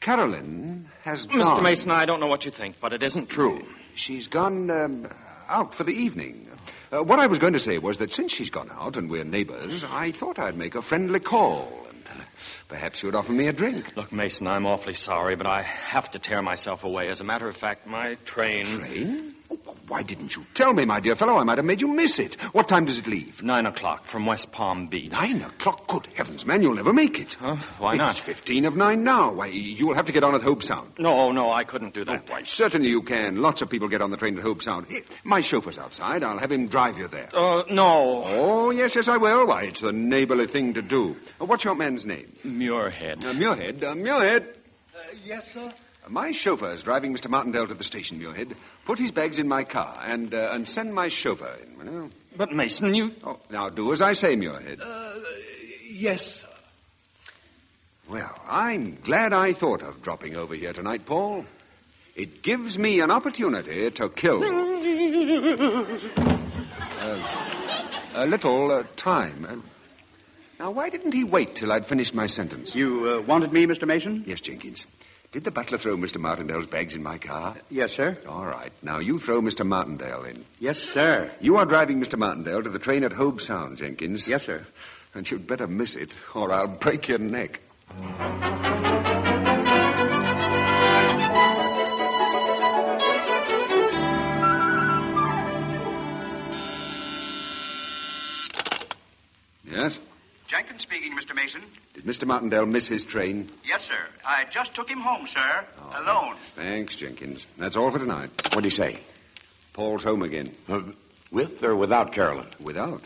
Carolyn has gone... Mr. Mason, I don't know what you think, but it isn't true. She's gone out for the evening. What I was going to say was that since she's gone out and we're neighbors, I thought I'd make a friendly call. Perhaps you'd offer me a drink. Look, Mason, I'm awfully sorry, but I have to tear myself away. As a matter of fact, my train... Train? Oh, why didn't you tell me, my dear fellow? I might have made you miss it. What time does it leave? 9:00 from West Palm Beach. 9:00? Good heavens, man, you'll never make it. Huh? Why not? It's 15 of 9 now. Why, you'll have to get on at Hobe Sound. No, I couldn't do that. Oh, why, certainly you can. Lots of people get on the train at Hobe Sound. My chauffeur's outside. I'll have him drive you there. No. Oh, yes, I will. Why, it's the neighborly thing to do. What's your man's name? Muirhead. Muirhead. Yes, sir? My chauffeur's driving Mr. Martindale to the station, Muirhead. Put his bags in my car and send my chauffeur in, will you? But, Mason, you... Oh, now, do as I say, Muirhead. Yes, sir. Well, I'm glad I thought of dropping over here tonight, Paul. It gives me an opportunity to kill. A little time. Now, why didn't he wait till I'd finished my sentence? You wanted me, Mr. Mason? Yes, Jenkins. Did the butler throw Mr. Martindale's bags in my car? Yes, sir. All right. Now, you throw Mr. Martindale in. Yes, sir. You are driving Mr. Martindale to the train at Hobe Sound, Jenkins. Yes, sir. And you'd better miss it, or I'll break your neck. Yes? Jenkins speaking, Mr. Mason. Did Mr. Martindale miss his train? Yes, sir. I just took him home, sir. Alone. Thanks, Jenkins. That's all for tonight. What'd he say? Paul's home again. With or without Carolyn? Without.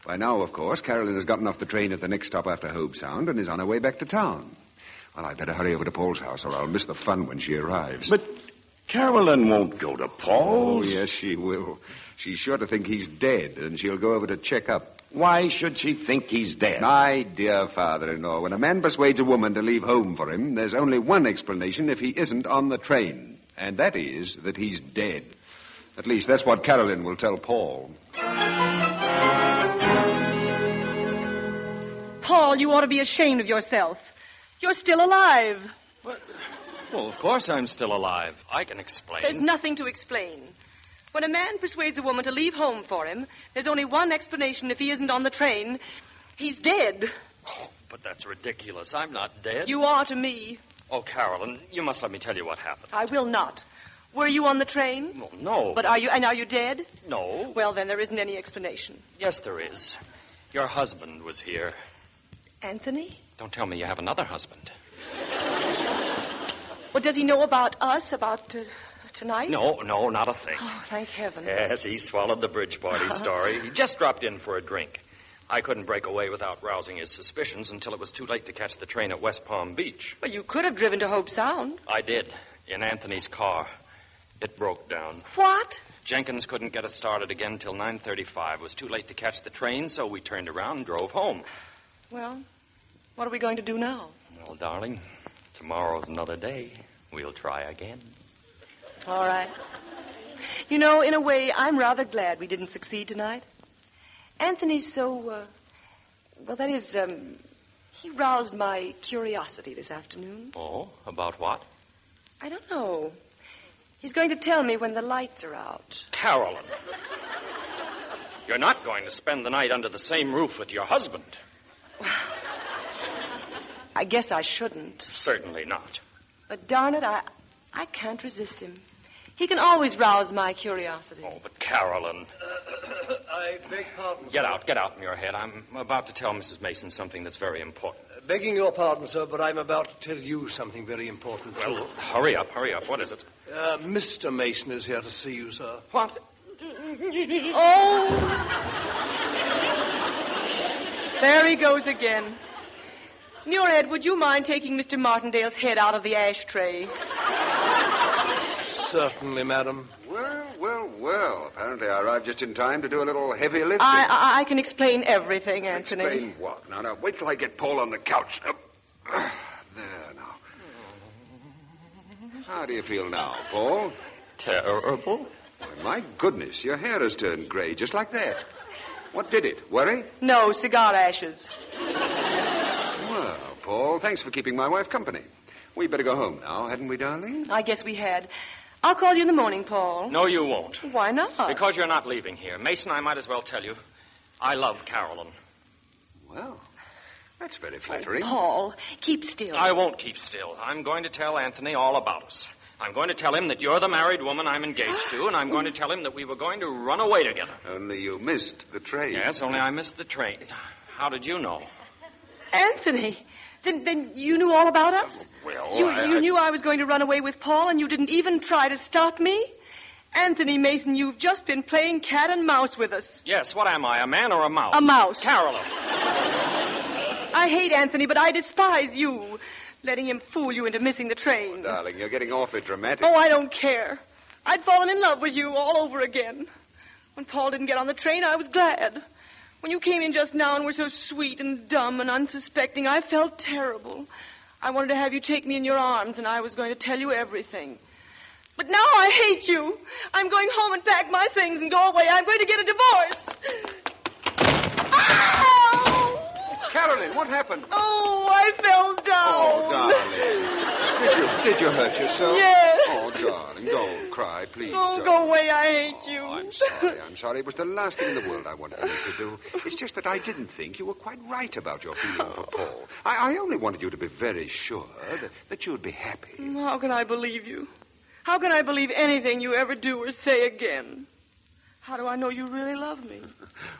By now, of course, Carolyn has gotten off the train at the next stop after Hobe Sound and is on her way back to town. Well, I'd better hurry over to Paul's house or I'll miss the fun when she arrives. But Carolyn won't go to Paul's. Oh, yes, she will. She's sure to think he's dead, and she'll go over to check up. Why should she think he's dead? My dear father-in-law, when a man persuades a woman to leave home for him, there's only one explanation if he isn't on the train, and that is that he's dead. At least that's what Carolyn will tell Paul. Paul, you ought to be ashamed of yourself. You're still alive. What? Well, of course I'm still alive. I can explain. There's nothing to explain. When a man persuades a woman to leave home for him, there's only one explanation if he isn't on the train. He's dead. Oh, but that's ridiculous. I'm not dead. You are to me. Oh, Carolyn, you must let me tell you what happened. I will not. Were you on the train? Well, no. But are you dead? No. Well, then there isn't any explanation. Yes, there is. Your husband was here. Anthony? Don't tell me you have another husband. Well, does he know about us, about tonight? No, not a thing. Oh, thank heaven. Yes, he swallowed the bridge party story. He just dropped in for a drink. I couldn't break away without rousing his suspicions until it was too late to catch the train at West Palm Beach. Well, you could have driven to Hobe Sound. I did, in Anthony's car. It broke down. What? Jenkins couldn't get us started again till 9:35. It was too late to catch the train, so we turned around and drove home. Well, what are we going to do now? Well, darling, tomorrow's another day. We'll try again. All right. You know, in a way, I'm rather glad we didn't succeed tonight. Anthony's so, he roused my curiosity this afternoon. Oh, about what? I don't know. He's going to tell me when the lights are out. Carolyn, you're not going to spend the night under the same roof with your husband. Well, I guess I shouldn't. Certainly not. But darn it, I can't resist him. He can always rouse my curiosity. Oh, but Carolyn. I beg pardon, Get out in your head. I'm about to tell Mrs. Mason something that's very important. Begging your pardon, sir, but I'm about to tell you something very important, too. Well, hurry up. What is it? Mr. Mason is here to see you, sir. What? Oh! There he goes again. Muirhead, would you mind taking Mr. Martindale's head out of the ashtray? Certainly, madam. Well. Apparently I arrived just in time to do a little heavy lifting. I can explain everything, Anthony. Explain what? Now, wait till I get Paul on the couch. There, now. How do you feel now, Paul? Terrible. Why, my goodness, your hair has turned gray, just like that. What did it? Worry? No, cigar ashes. Well, Paul, thanks for keeping my wife company. We'd better go home now, hadn't we, darling? I guess we had. I'll call you in the morning, Paul. No, you won't. Why not? Because you're not leaving here. Mason, I might as well tell you, I love Carolyn. Well, that's very flattering. Paul, keep still. I won't keep still. I'm going to tell Anthony all about us. I'm going to tell him that you're the married woman I'm engaged to, and I'm going to tell him that we were going to run away together. Only you missed the train. Yes, only I missed the train. How did you know? Anthony, then you knew all about us? Well, You knew I was going to run away with Paul, and you didn't even try to stop me? Anthony Mason, you've just been playing cat and mouse with us. Yes, what am I, a man or a mouse? A mouse. Carolyn. I hate Anthony, but I despise you, letting him fool you into missing the train. Oh, darling, you're getting awfully dramatic. Oh, I don't care. I'd fallen in love with you all over again. When Paul didn't get on the train, I was glad. When you came in just now and were so sweet and dumb and unsuspecting, I felt terrible. I wanted to have you take me in your arms, and I was going to tell you everything. But now I hate you. I'm going home and pack my things and go away. I'm going to get a divorce. Ow! Carolyn, what happened? Oh, I fell down. Oh, darling. Did you hurt yourself? Yes. Oh, darling, don't cry, please. Oh, darling. go away. I hate you. I'm sorry. It was the last thing in the world I wanted you to do. It's just that I didn't think you were quite right about your feeling for Paul. I only wanted you to be very sure that you'd be happy. How can I believe you? How can I believe anything you ever do or say again? How do I know you really love me?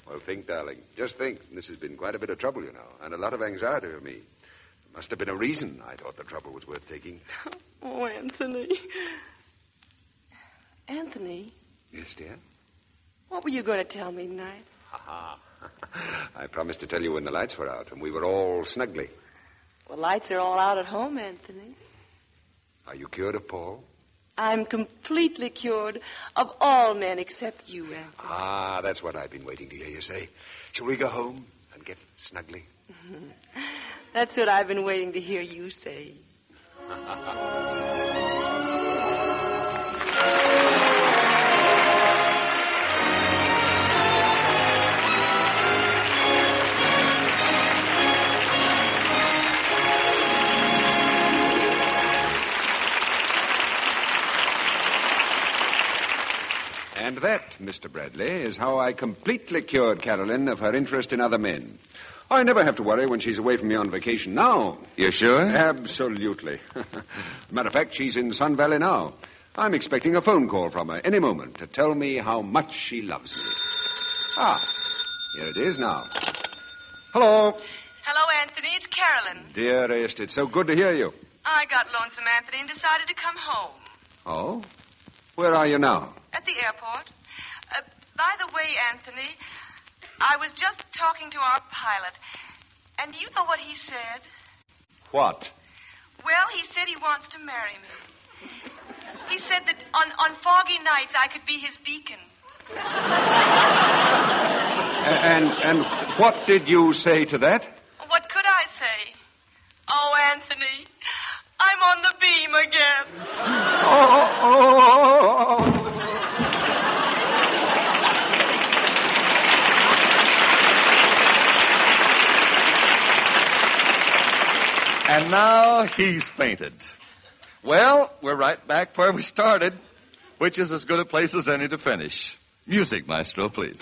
Well, think, darling. Just think. This has been quite a bit of trouble, you know, and a lot of anxiety for me. There must have been a reason I thought the trouble was worth taking. Oh, Anthony. Anthony? Yes, dear? What were you going to tell me tonight? Ha-ha. I promised to tell you when the lights were out and we were all snugly. Well, lights are all out at home, Anthony. Are you cured of Paul? I'm completely cured of all men except you, Anthony. Ah, that's what I've been waiting to hear you say. Shall we go home and get snugly? That's what I've been waiting to hear you say. And that, Mr. Bradley, is how I completely cured Carolyn of her interest in other men. I never have to worry when she's away from me on vacation now. You sure? Absolutely. Matter of fact, she's in Sun Valley now. I'm expecting a phone call from her any moment to tell me how much she loves me. Ah, here it is now. Hello. Hello, Anthony. It's Carolyn. Dearest, it's so good to hear you. I got lonesome, Anthony, and decided to come home. Oh? Where are you now? At the airport. By the way, Anthony, I was just talking to our pilot, and do you know what he said? What? Well, he said he wants to marry me. He said that on foggy nights I could be his beacon. And what did you say to that? What could I say? Oh, Anthony, I'm on the beam again. Oh. And now he's fainted. Well, we're right back where we started, which is as good a place as any to finish. Music, maestro, please.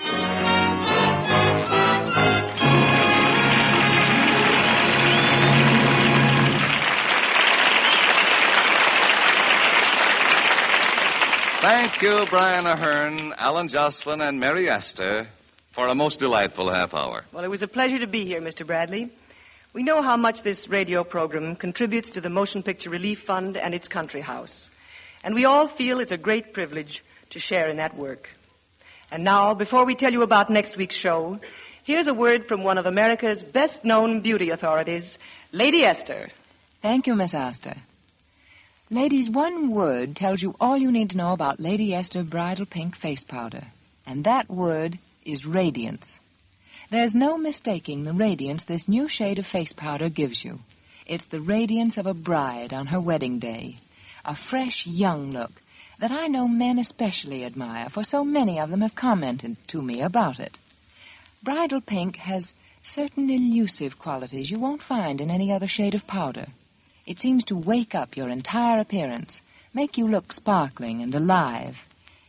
Thank you, Brian Ahern, Alan Jocelyn, and Mary Astor for a most delightful half hour. Well, it was a pleasure to be here, Mr. Bradley. We know how much this radio program contributes to the Motion Picture Relief Fund and its country house. And we all feel it's a great privilege to share in that work. And now, before we tell you about next week's show, here's a word from one of America's best-known beauty authorities, Lady Esther. Thank you, Miss Astor. Ladies, one word tells you all you need to know about Lady Esther Bridal Pink Face Powder. And that word is radiance. There's no mistaking the radiance this new shade of face powder gives you. It's the radiance of a bride on her wedding day. A fresh, young look that I know men especially admire, for so many of them have commented to me about it. Bridal Pink has certain elusive qualities you won't find in any other shade of powder. It seems to wake up your entire appearance, make you look sparkling and alive.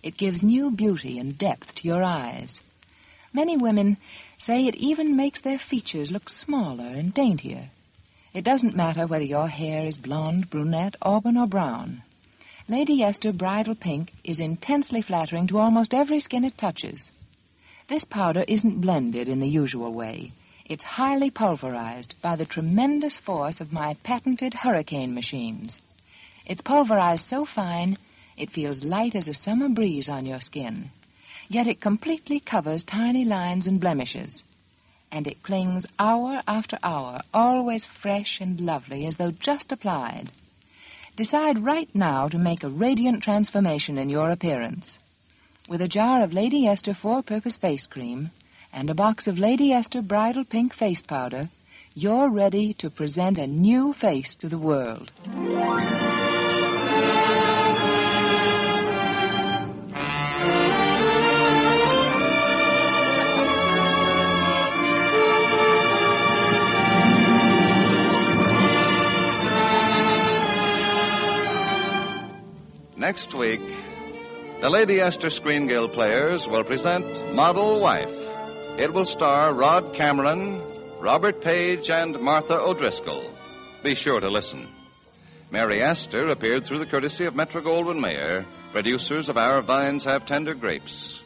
It gives new beauty and depth to your eyes. Many women say it even makes their features look smaller and daintier. It doesn't matter whether your hair is blonde, brunette, auburn, or brown. Lady Esther Bridal Pink is intensely flattering to almost every skin it touches. This powder isn't blended in the usual way. It's highly pulverized by the tremendous force of my patented hurricane machines. It's pulverized so fine, it feels light as a summer breeze on your skin. Yet it completely covers tiny lines and blemishes. And it clings hour after hour, always fresh and lovely, as though just applied. Decide right now to make a radiant transformation in your appearance. With a jar of Lady Esther Four-Purpose Face Cream and a box of Lady Esther Bridal Pink Face Powder, you're ready to present a new face to the world. Next week, the Lady Astor Screen Guild Players will present Model Wife. It will star Rod Cameron, Robert Page, and Martha O'Driscoll. Be sure to listen. Mary Astor appeared through the courtesy of Metro-Goldwyn-Mayer, producers of Our Vines Have Tender Grapes.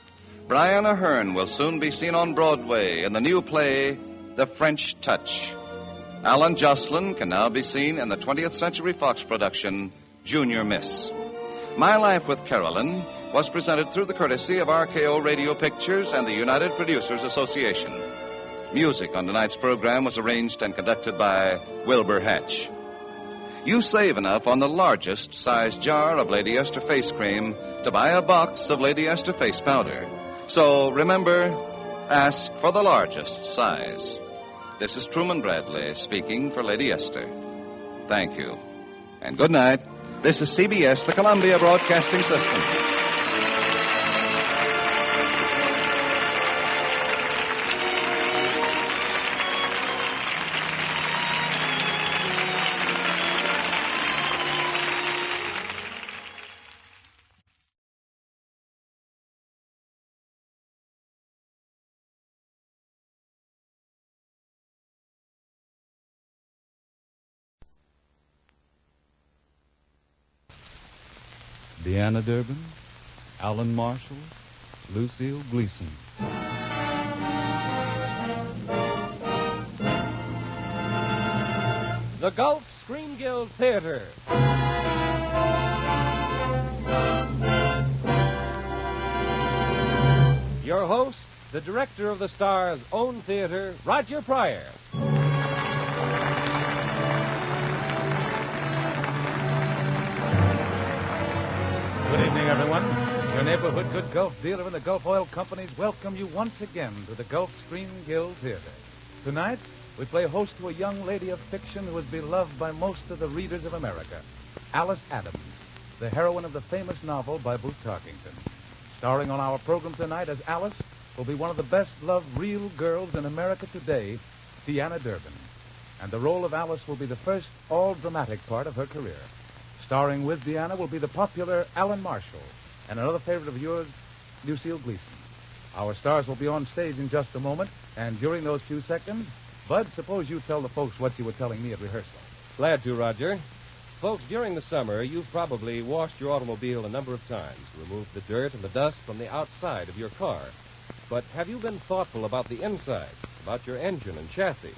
Brian Ahern will soon be seen on Broadway in the new play, The French Touch. Alan Jocelyn can now be seen in the 20th Century Fox production, Junior Miss. My Life with Carolyn was presented through the courtesy of RKO Radio Pictures and the United Producers Association. Music on tonight's program was arranged and conducted by Wilbur Hatch. You save enough on the largest size jar of Lady Astor face cream to buy a box of Lady Astor face powder. So remember, ask for the largest size. This is Truman Bradley speaking for Lady Astor. Thank you. And good night. This is CBS, the Columbia Broadcasting System. Deanna Durbin, Alan Marshall, Lucille Gleason. The Gulf Screen Guild Theater. Your host, the director of the Star's own theater, Roger Pryor. Good evening, everyone. Your neighborhood good Gulf dealer and the Gulf Oil Companies welcome you once again to the Gulf Screen Guild Theater. Tonight, we play host to a young lady of fiction who is beloved by most of the readers of America, Alice Adams, the heroine of the famous novel by Booth Tarkington. Starring on our program tonight as Alice will be one of the best-loved real girls in America today, Deanna Durbin. And the role of Alice will be the first all-dramatic part of her career. Starring with Deanna will be the popular Alan Marshall and another favorite of yours, Lucille Gleason. Our stars will be on stage in just a moment, and during those few seconds, Bud, suppose you tell the folks what you were telling me at rehearsal. Glad to, Roger. Folks, during the summer, you've probably washed your automobile a number of times, removed the dirt and the dust from the outside of your car. But have you been thoughtful about the inside, about your engine and chassis?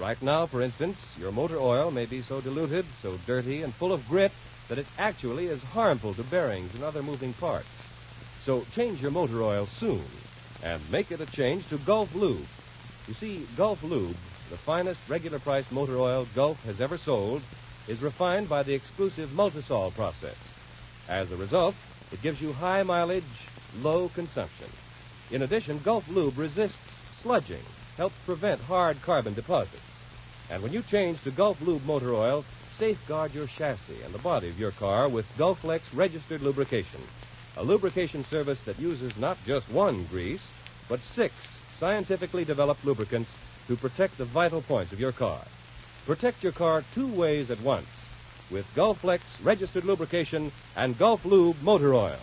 Right now, for instance, your motor oil may be so diluted, so dirty, and full of grit that it actually is harmful to bearings and other moving parts. So change your motor oil soon, and make it a change to Gulf Lube. You see, Gulf Lube, the finest regular-priced motor oil Gulf has ever sold, is refined by the exclusive Multisol process. As a result, it gives you high mileage, low consumption. In addition, Gulf Lube resists sludging, helps prevent hard carbon deposits. And when you change to Gulf Lube motor oil, safeguard your chassis and the body of your car with Gulflex registered lubrication, a lubrication service that uses not just one grease, but 6 scientifically developed lubricants to protect the vital points of your car. Protect your car 2 ways at once with Gulflex registered lubrication and Gulf Lube motor oil.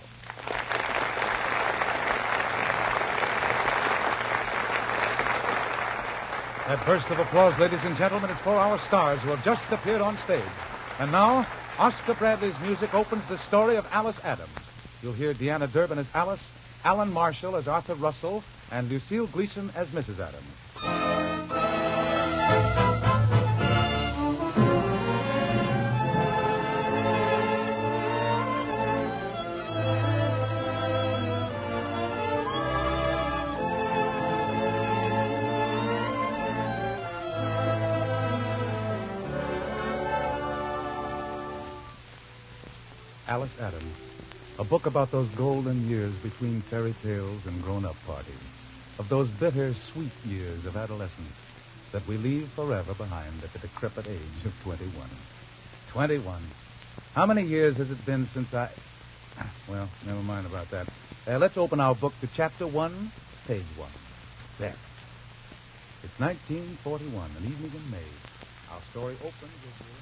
That burst of applause, ladies and gentlemen, is for our stars who have just appeared on stage. And now, Oscar Bradley's music opens the story of Alice Adams. You'll hear Deanna Durbin as Alice, Alan Marshall as Arthur Russell, and Lucille Gleason as Mrs. Adams. Alice Adams, a book about those golden years between fairy tales and grown-up parties, of those bitter, sweet years of adolescence that we leave forever behind at the decrepit age of 21. 21. How many years has it been since I... Well, never mind about that. Let's open our book to Chapter 1, Page 1. There. It's 1941, an evening in May. Our story opens with...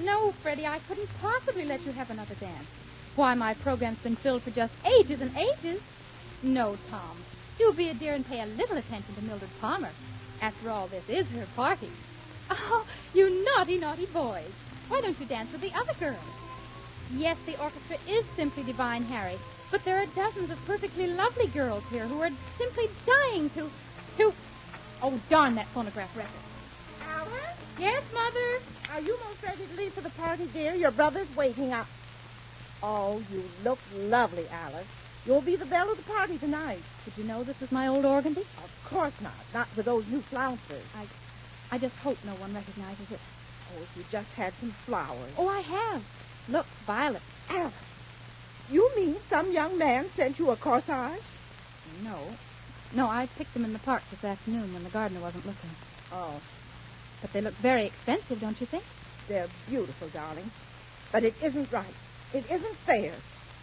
No, Freddie, I couldn't possibly let you have another dance. Why, my program's been filled for just ages and ages. No, Tom. Do be a dear and pay a little attention to Mildred Palmer. After all, this is her party. Oh, you naughty, naughty boys. Why don't you dance with the other girls? Yes, the orchestra is simply divine, Harry. But there are dozens of perfectly lovely girls here who are simply dying to... Oh, darn that phonograph record. Alice? Yes, Mother? Are you most ready to leave for the party, dear? Your brother's waiting up. Oh, you look lovely, Alice. You'll be the belle of the party tonight. Did you know this was my old organdy? Of course not. Not with those new flouncers. I just hope no one recognizes it. Oh, if you just had some flowers. Oh, I have. Look, violet. Alice, you mean some young man sent you a corsage? No, I picked them in the park this afternoon when the gardener wasn't looking. Oh. But they look very expensive, don't you think? They're beautiful, darling. But it isn't right. It isn't fair.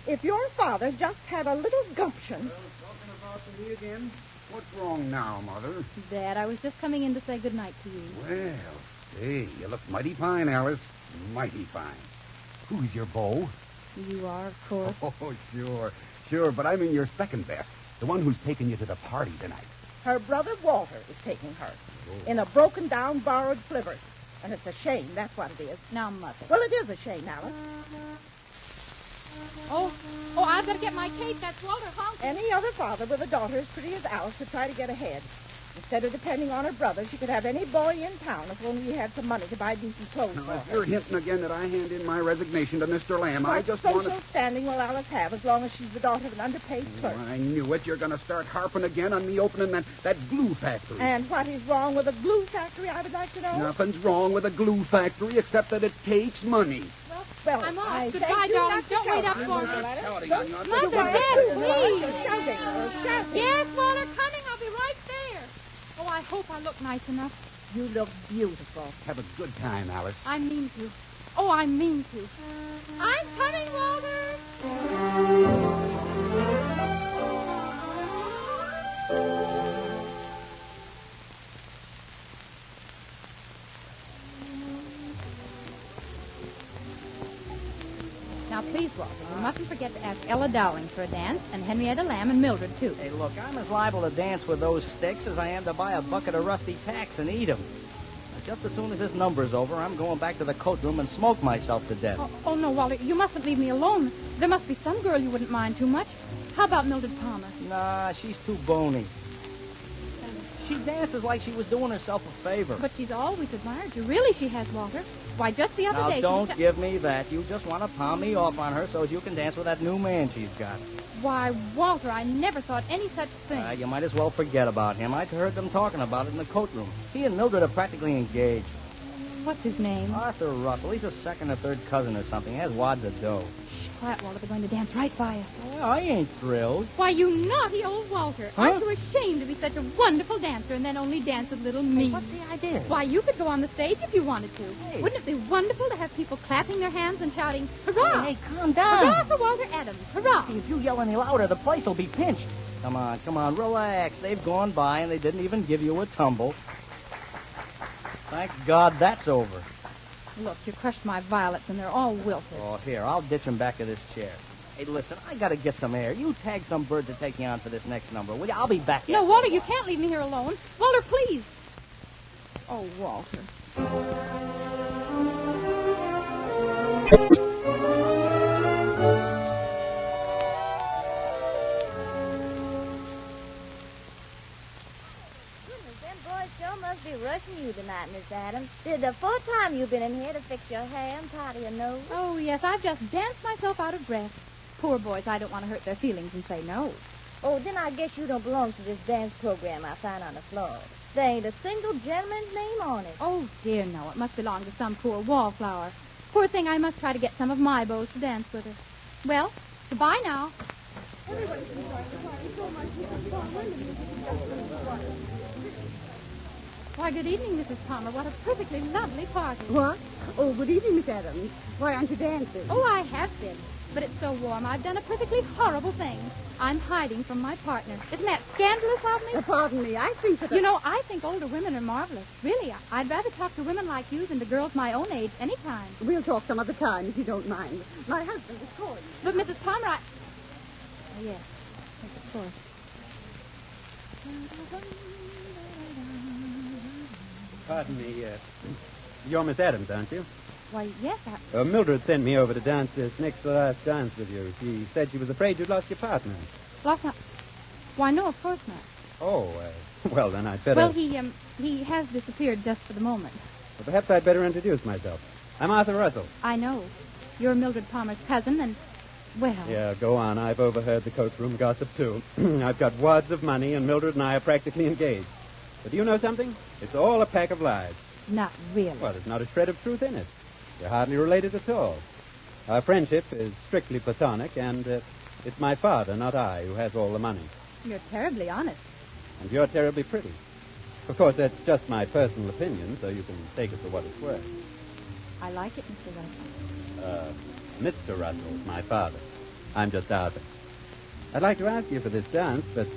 If your father just had a little gumption... Well, talking about me again? What's wrong now, Mother? Dad, I was just coming in to say good night to you. Well, say, you look mighty fine, Alice. Mighty fine. Who's your beau? You are, of course. Oh, sure, but I mean your second best. The one who's taking you to the party tonight. Her brother Walter is taking her. Oh. In a broken-down, borrowed flivver. And it's a shame, that's what it is. Now, Mother. Well, it is a shame, Alice. Oh, I've got to get my cake. That's Walter honking. Any other father with a daughter as pretty as Alice would try to get ahead. Instead of depending on her brother, she could have any boy in town if only he had some money to buy decent clothes for her. If you're hinting again that I hand in my resignation to Mr. Lamb, I just want to... What social standing will Alice have as long as she's the daughter of an underpaid clerk? I knew it. You're going to start harping again on me opening that glue factory. And what is wrong with a glue factory, I would like to know? Nothing's wrong with a glue factory except that it takes money. Well, I'm off. Goodbye, darling. Don't wait up for me. Mother, Dad, please. Yes, Walter, coming. I'll be right there. Oh, I hope I look nice enough. You look beautiful. Have a good time, Alice. I mean to. Oh, I mean to. I'm coming, Walter. Now, please, Walter, you mustn't forget to ask Ella Dowling for a dance, and Henrietta Lamb and Mildred, too. Hey, look, I'm as liable to dance with those sticks as I am to buy a bucket of rusty tacks and eat them. Just as soon as this number's over, I'm going back to the coat room and smoke myself to death. Oh, no, Walter, you mustn't leave me alone. There must be some girl you wouldn't mind too much. How about Mildred Palmer? Nah, she's too bony. She dances like she was doing herself a favor. But she's always admired you. Really, she has, Walter. Why, just the other day... Now, don't give me that. You just want to palm me off on her so you can dance with that new man she's got. Why, Walter, I never thought any such thing. You might as well forget about him. I heard them talking about it in the coat room. He and Mildred are practically engaged. What's his name? Arthur Russell. He's a second or third cousin or something. He has wads of dough. Shh, quiet, Walter. They're going to dance right by us. Well, I ain't thrilled. Why, you naughty old Walter. Huh? Aren't you ashamed to be such a wonderful dancer and then only dance with little me? What's the idea? Why, you could go on the stage if you wanted to. Hey. Wouldn't it be wonderful to have people clapping their hands and shouting, hurrah! Hey, calm down. Hurrah for Walter Adams. Hurrah! If you yell any louder, the place will be pinched. Come on, relax. They've gone by and they didn't even give you a tumble. Thank God that's over. Look, you crushed my violets and they're all wilted. Oh, here, I'll ditch them back to this chair. Hey, listen, I gotta get some air. You tag some bird to take you on for this next number, will you? I'll be back. No, Walter, you can't leave me here alone. Walter, please. Oh, Walter. Must be rushing you tonight, Miss Adams. This is the fourth time you've been in here to fix your hair and powder your nose. Oh, yes, I've just danced myself out of breath. Poor boys, I don't want to hurt their feelings and say no. Oh, then I guess you don't belong to this dance program I found on the floor. There ain't a single gentleman's name on it. Oh, dear, no. It must belong to some poor wallflower. Poor thing, I must try to get some of my beaux to dance with her. Well, goodbye now. Why, good evening, Mrs. Palmer. What a perfectly lovely party. What? Oh, good evening, Miss Adams. Why aren't you dancing? Oh, I have been. But it's so warm, I've done a perfectly horrible thing. I'm hiding from my partner. Isn't that scandalous of me? Pardon me, I think that... You know, I think older women are marvelous. Really, I'd rather talk to women like you than to girls my own age any time. We'll talk some other time, if you don't mind. My husband is calling me. But, Mrs. Palmer, Oh, yes. Yes, of course. Pardon me, you're Miss Adams, aren't you? Why, yes, Mildred sent me over to dance this next to last dance with you. She said she was afraid you'd lost your partner. Lost my... Why, no, of course not. Oh, well, then I'd better... Well, he has disappeared just for the moment. Well, perhaps I'd better introduce myself. I'm Arthur Russell. I know. You're Mildred Palmer's cousin, and, well... Yeah, go on. I've overheard the coat-room gossip, too. I've got wads of money, and Mildred and I are practically engaged. But do you know something? It's all a pack of lies. Not really. Well, there's not a shred of truth in it. We're hardly related at all. Our friendship is strictly platonic, and it's my father, not I, who has all the money. You're terribly honest. And you're terribly pretty. Of course, that's just my personal opinion, so you can take it for what it's worth. I like it, Mr. Russell. Mr. Russell, my father. I'm just Arthur. I'd like to ask you for this dance, but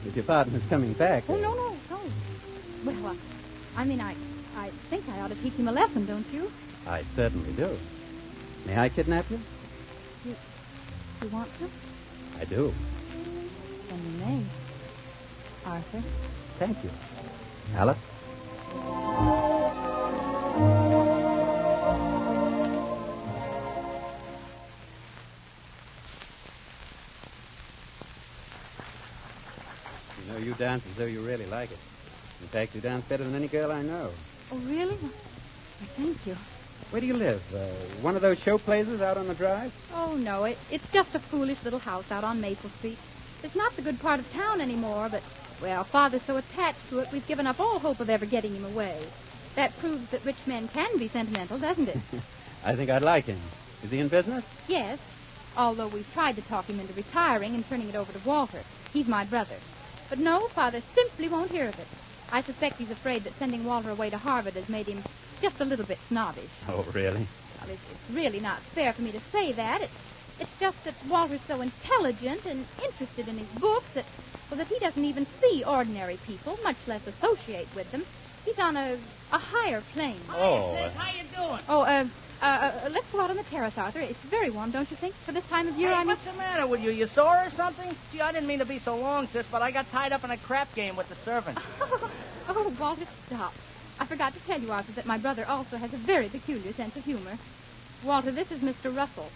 if your partner's coming back... Oh, no. Well, I think I ought to teach him a lesson, don't you? I certainly do. May I kidnap you? You want to? I do. Then you may. Arthur. Thank you. Alice? You know, you dance as though you really like it. In fact, you dance better than any girl I know. Oh, really? Well, thank you. Where do you live? One of those show places out on the drive? Oh, no. It's just a foolish little house out on Maple Street. It's not the good part of town anymore, but, well, Father's so attached to it, we've given up all hope of ever getting him away. That proves that rich men can be sentimental, doesn't it? I think I'd like him. Is he in business? Yes, although we've tried to talk him into retiring and turning it over to Walter. He's my brother. But no, Father simply won't hear of it. I suspect he's afraid that sending Walter away to Harvard has made him just a little bit snobbish. Oh, really? Well, it's really not fair for me to say that. It's just that Walter's so intelligent and interested in his books that he doesn't even see ordinary people, much less associate with them. He's on a higher plane. Oh. How you doing? Oh, let's go out on the terrace, Arthur. It's very warm, don't you think? For this time of year, Hey, what's the matter with you? You sore or something? Gee, I didn't mean to be so long, sis, but I got tied up in a crap game with the servants. Oh, Walter, stop. I forgot to tell you, Arthur, that my brother also has a very peculiar sense of humor. Walter, this is Mr. Russell.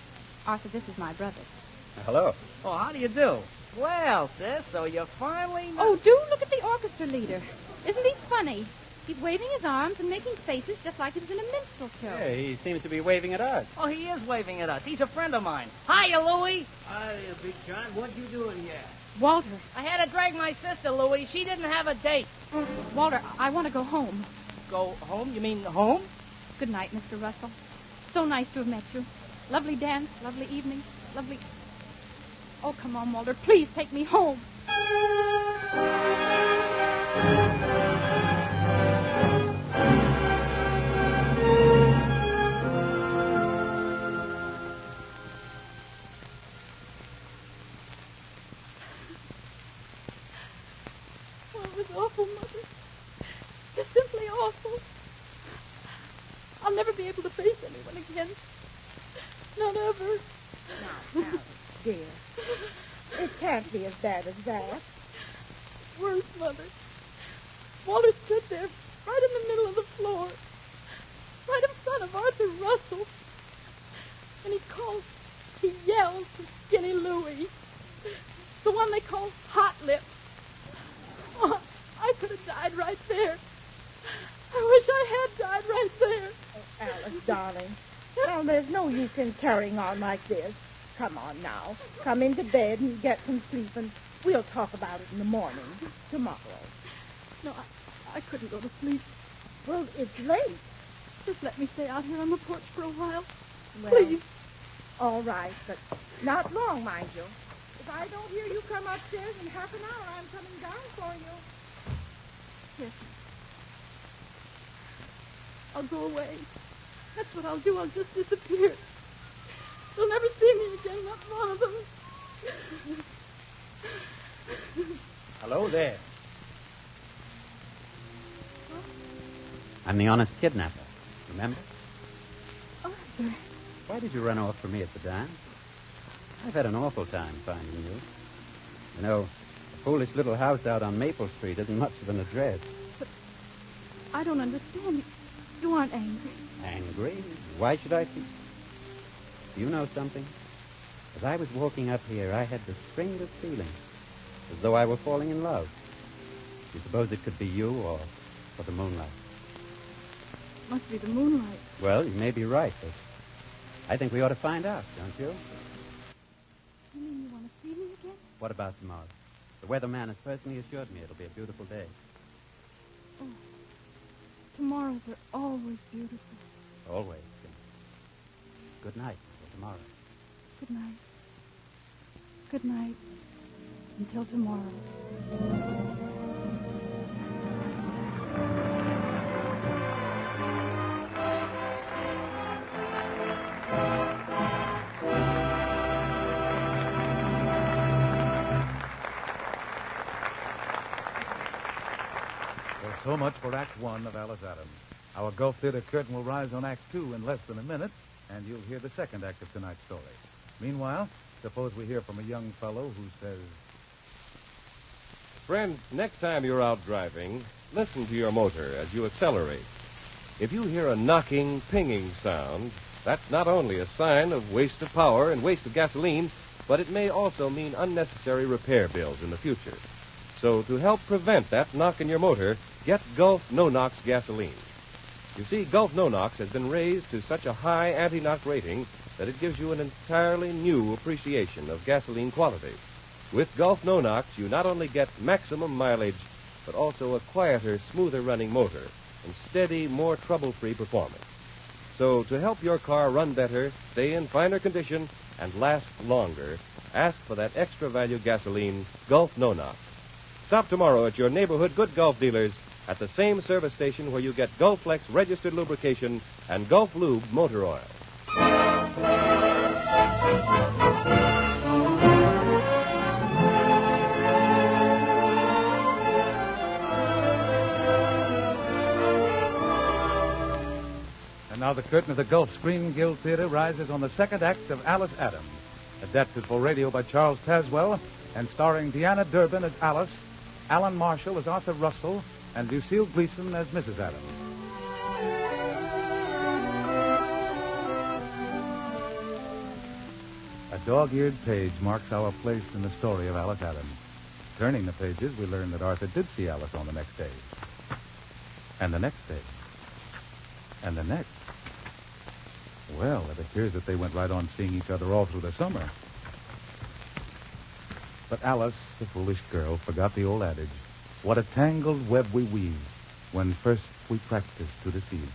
Arthur, this is my brother. Hello. Oh, how do you do? Well, sis, so you finally... Oh, do look at the orchestra leader. Isn't he funny? He's waving his arms and making faces just like he was in a minstrel show. Yeah, he seems to be waving at us. Oh, he is waving at us. He's a friend of mine. Hiya, Louie. Hiya, Big John. What you doing here? Walter. I had to drag my sister, Louie. She didn't have a date. Walter, I want to go home. Go home? You mean home? Good night, Mr. Russell. So nice to have met you. Lovely dance, lovely evening, lovely... Oh, come on, Walter. Please take me home. Oh, it was awful, Mother. Just simply awful. I'll never be able to face anyone again. Not ever. Now, dear. It can't be as bad as that. Worse, Mother. Walter stood there, right in the middle of the floor, right in front of Arthur Russell. And he yelled to Skinny Louie, the one they call Hot Lips. Oh, I could have died right there. I wish I had died right there. Oh, Alice, darling. Now, there's no use in carrying on like this. Come on now. Come into bed and get some sleep, and we'll talk about it in the morning, tomorrow. No, I couldn't go to sleep. Well, it's late. Just let me stay out here on the porch for a while. Well, Please. All right, but not long, mind you. If I don't hear you come upstairs in half an hour, I'm coming down for you. Yes. I'll go away. That's what I'll do. I'll just disappear. They'll never see me again, not one of them. Hello there. I'm the honest kidnapper. Remember? Arthur. Why did you run off from me at the dance? I've had an awful time finding you. You know, a foolish little house out on Maple Street isn't much of an address. But I don't understand. You aren't angry. Angry? Why should I be? Do you know something? As I was walking up here, I had the strangest feeling, as though I were falling in love. Do you suppose it could be you or the moonlight? Must be the moonlight. Well, you may be right, but I think we ought to find out, don't you? You mean you want to see me again? What about tomorrow? The weatherman has personally assured me it'll be a beautiful day. Oh, tomorrows are always beautiful. Always. Good night until tomorrow. Good night. Good night. Until tomorrow. So much for Act One of Alice Adams. Our Gulf Theater curtain will rise on Act Two in less than a minute, and you'll hear the second act of tonight's story. Meanwhile, suppose we hear from a young fellow who says... Friend, next time you're out driving, listen to your motor as you accelerate. If you hear a knocking, pinging sound, that's not only a sign of waste of power and waste of gasoline, but it may also mean unnecessary repair bills in the future. So to help prevent that knock in your motor, get Gulf No-Nox gasoline. You see, Gulf No-Nox has been raised to such a high anti-knock rating that it gives you an entirely new appreciation of gasoline quality. With Gulf No-Nox, you not only get maximum mileage, but also a quieter, smoother-running motor and steady, more trouble-free performance. So to help your car run better, stay in finer condition, and last longer, ask for that extra-value gasoline, Gulf No-Nox. Stop tomorrow at your neighborhood Good Gulf dealers at the same service station where you get Gulf Flex registered lubrication and Gulf Lube motor oil. And now the curtain of the Gulf Screen Guild Theater rises on the second act of Alice Adams, adapted for radio by Charles Tazwell and starring Deanna Durbin as Alice, Alan Marshall as Arthur Russell, and Lucille Gleason as Mrs. Adams. A dog-eared page marks our place in the story of Alice Adams. Turning the pages, we learn that Arthur did see Alice on the next day. And the next day. And the next. Well, it appears that they went right on seeing each other all through the summer. But Alice, the foolish girl, forgot the old adage. What a tangled web we weave when first we practice to deceive.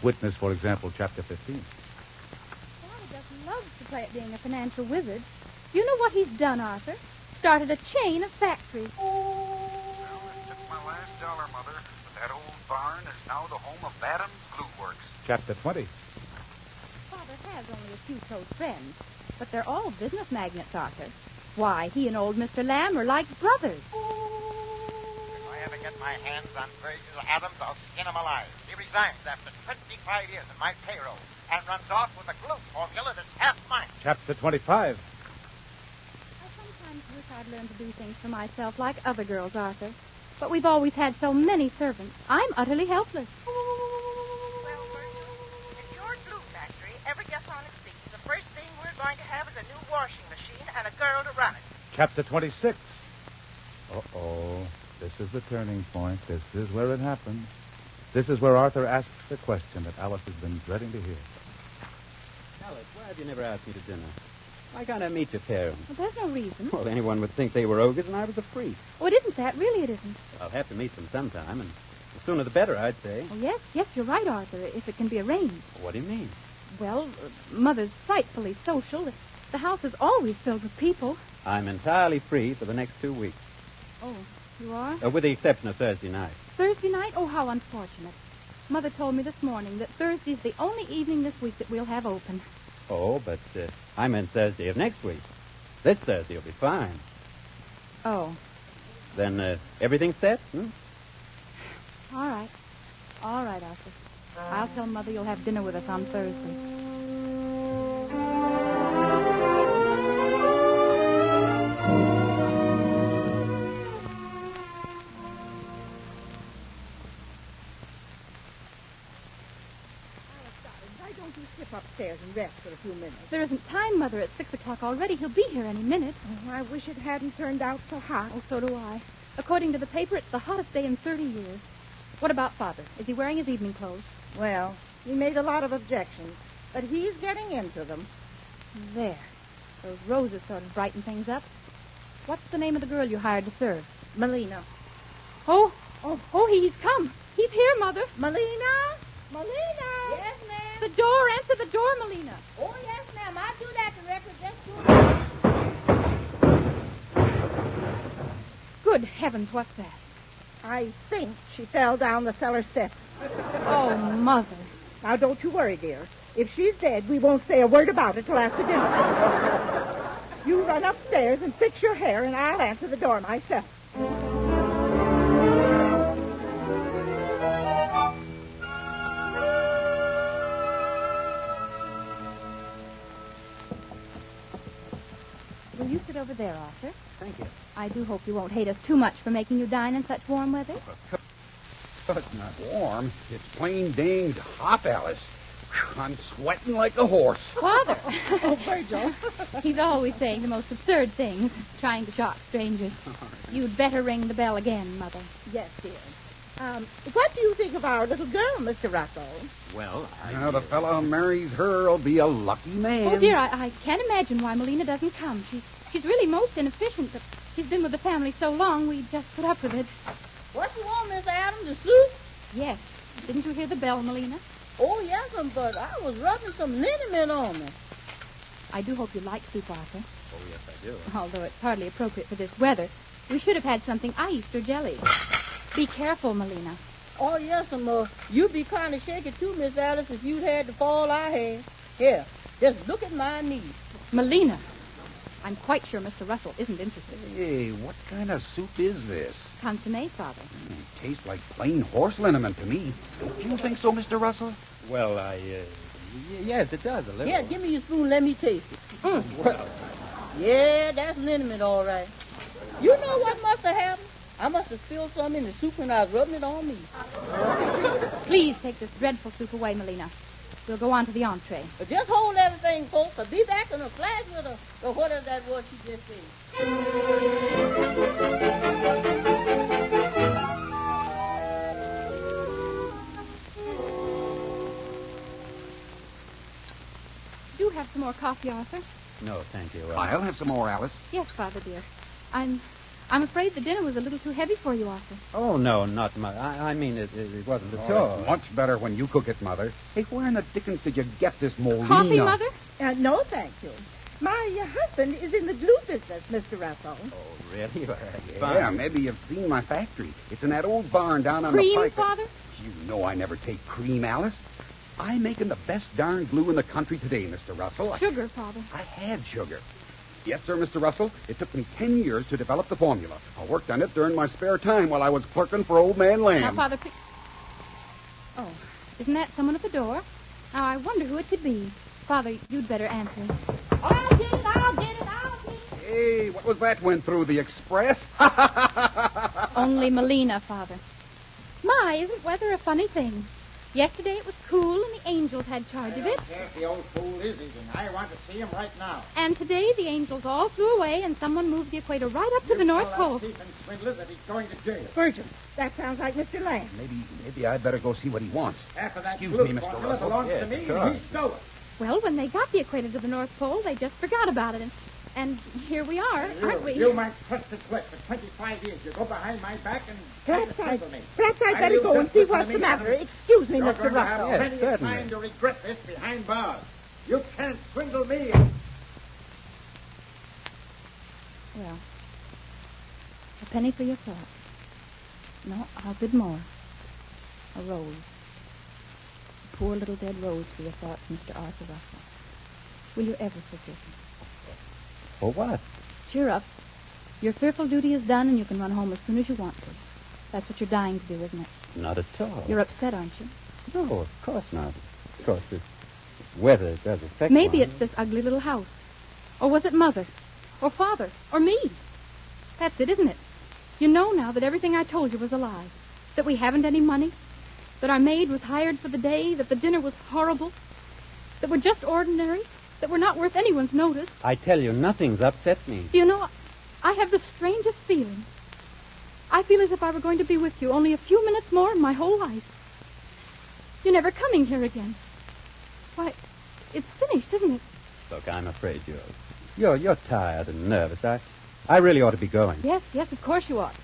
Witness, for example, chapter 15. Father just loves to play at being a financial wizard. You know what he's done, Arthur? Started a chain of factories. Well, it took my last dollar, Mother, but that old barn is now the home of Adams Glue Works. Chapter 20. Father has only a few close friends, but they're all business magnates, Arthur. Why, he and old Mr. Lamb are like brothers. If I ever get my hands on Fergus Adams, I'll skin him alive. He resigns after 25 years in my payroll and runs off with a glue formula that's half mine. Chapter 25. I sometimes wish I'd learned to do things for myself like other girls, Arthur. But we've always had so many servants. I'm utterly helpless. Well, if your glue factory ever gets on its feet, the first thing we're going to have is a new washing machine and a girl to run it. Chapter 26. Uh-oh. This is the turning point. This is where it happens. This is where Arthur asks the question that Alice has been dreading to hear. Alice, why have you never asked me to dinner? Why can't I meet your parents? Well, there's no reason. Well, anyone would think they were ogres and I was a freak. Oh, it isn't that. Really, it isn't. I'll have to meet them sometime, and the sooner the better, I'd say. Oh, yes, you're right, Arthur, if it can be arranged. What do you mean? Well, Mother's frightfully social. The house is always filled with people. I'm entirely free for the next 2 weeks. Oh, you are? With the exception of Thursday night. Thursday night? Oh, how unfortunate. Mother told me this morning that Thursday's the only evening this week that we'll have open. Oh, but I meant Thursday of next week. This Thursday will be fine. Oh. Then everything's set, All right. All right, Arthur. I'll tell Mother you'll have dinner with us on Thursday. Why don't you slip upstairs and rest for a few minutes? There isn't time, Mother. It's 6 o'clock already. He'll be here any minute. Oh, I wish it hadn't turned out so hot. Oh, so do I. According to the paper, it's the hottest day in 30 years. What about Father? Is he wearing his evening clothes? Well, he made a lot of objections, but he's getting into them. There. Those roses sort of brighten things up. What's the name of the girl you hired to serve? Melina. Oh, he's come. He's here, Mother. Melina? Melina? Yes, ma'am. The door. Answer the door, Melina. Oh, yes, ma'am. I'll do that directly. Just do it. Good heavens, what's that? I think she fell down the cellar steps. Oh, Mother. Now, don't you worry, dear. If she's dead, we won't say a word about it till after dinner. You run upstairs and fix your hair, and I'll answer the door myself. Will you sit over there, Arthur? Thank you. I do hope you won't hate us too much for making you dine in such warm weather. It's not warm. It's plain danged hot, Alice. Whew, I'm sweating like a horse. Father! Oh, Virgil. He's always saying the most absurd things, trying to shock strangers. You'd better ring the bell again, Mother. Yes, dear. What do you think of our little girl, Mr. Russell? Well, now the fellow who marries her will be a lucky man. Oh, dear, I can't imagine why Melina doesn't come. She's really most inefficient, but she's been with the family so long, we just put up with it. What you want, Miss Adams? The soup? Yes. Didn't you hear the bell, Melina? Oh, yes, but I was rubbing some liniment on me. I do hope you like soup, Arthur. Oh, yes, I do. Although it's hardly appropriate for this weather. We should have had something iced or jellied. Be careful, Melina. Oh, yes, you'd be kind of shaky, too, Miss Alice, if you'd had the fall I had. Here, just look at my knees. Melina. I'm quite sure Mr. Russell isn't interested. Hey, what kind of soup is this? Consommé, Father. It tastes like plain horse liniment to me. Don't you think so, Mr. Russell? Well, yes, it does a little. Yeah, give me your spoon, let me taste it. Well. Yeah, that's liniment, all right. You know what must have happened? I must have spilled some in the soup when I was rubbing it on me. Please take this dreadful soup away, Melina. We'll go on to the entree. But just hold everything, folks. I'll be back in a flash with whatever that was she just said. Do you have some more coffee, Arthur? No, thank you. I'll have some more, Alice. Yes, Father, dear. I'm afraid the dinner was a little too heavy for you, Arthur. Oh, no, not much. I mean, it wasn't at all. It's much better when you cook it, Mother. Hey, where in the dickens did you get this Molina? Coffee, Mother? No, thank you. My husband is in the glue business, Mr. Russell. Oh, really? Yeah, maybe you've seen my factory. It's in that old barn down on Cream, the pike. Father? You know I never take cream, Alice. I'm making the best darn glue in the country today, Mr. Russell. Sugar, Father. I had sugar. Yes, sir, Mr. Russell. It took me 10 years to develop the formula. I worked on it during my spare time while I was clerking for Old Man Lamb. Now, Father, Oh, isn't that someone at the door? Now, I wonder who it could be. Father, you'd better answer. I'll get it. Hey, what was that went through the express? Only Melina, Father. My, isn't weather a funny thing? Yesterday it was cool and the angels had charge of it. Yes, the old fool is eating. I want to see him right now. And today the angels all flew away and someone moved the equator right up to the North Pole. Thief and swindler that he's going to jail. Virgil, that sounds like Mr. Lamb. Maybe I'd better go see what he wants. Half of that Excuse glue me, Mr. formula Russell. belongs Yes, to me, sure. and he stole it. Well, when they got the equator to the North Pole, they just forgot about it. And here we are, aren't we? You might trust the sweat for 25 years. You go behind my back and try to swindle me. Perhaps I'd better go and see what's the matter. Excuse me, You're Mr. going to have Russell. plenty of time to regret this behind bars. You can't swindle me. Well, a penny for your thoughts. No, I'll bid more. A rose. poor little dead rose for your thoughts, Mr. Arthur Russell. Will you ever forgive me? For what? Cheer up. Your fearful duty is done, and you can run home as soon as you want to. That's what you're dying to do, isn't it? Not at all. You're upset, aren't you? No, of course not. Of course, this weather does affect Maybe one. it's this ugly little house. Or was it Mother? Or Father? Or me? That's it, isn't it? You know now that everything I told you was a lie. That we haven't any money. That our maid was hired for the day. That the dinner was horrible. That we're just ordinary. That we're not worth anyone's notice. I tell you, nothing's upset me. Do you know, I have the strangest feeling. I feel as if I were going to be with you only a few minutes more in my whole life. You're never coming here again. Why, it's finished, isn't it? Look, I'm afraid you're tired and nervous. I really ought to be going. Yes, of course you ought.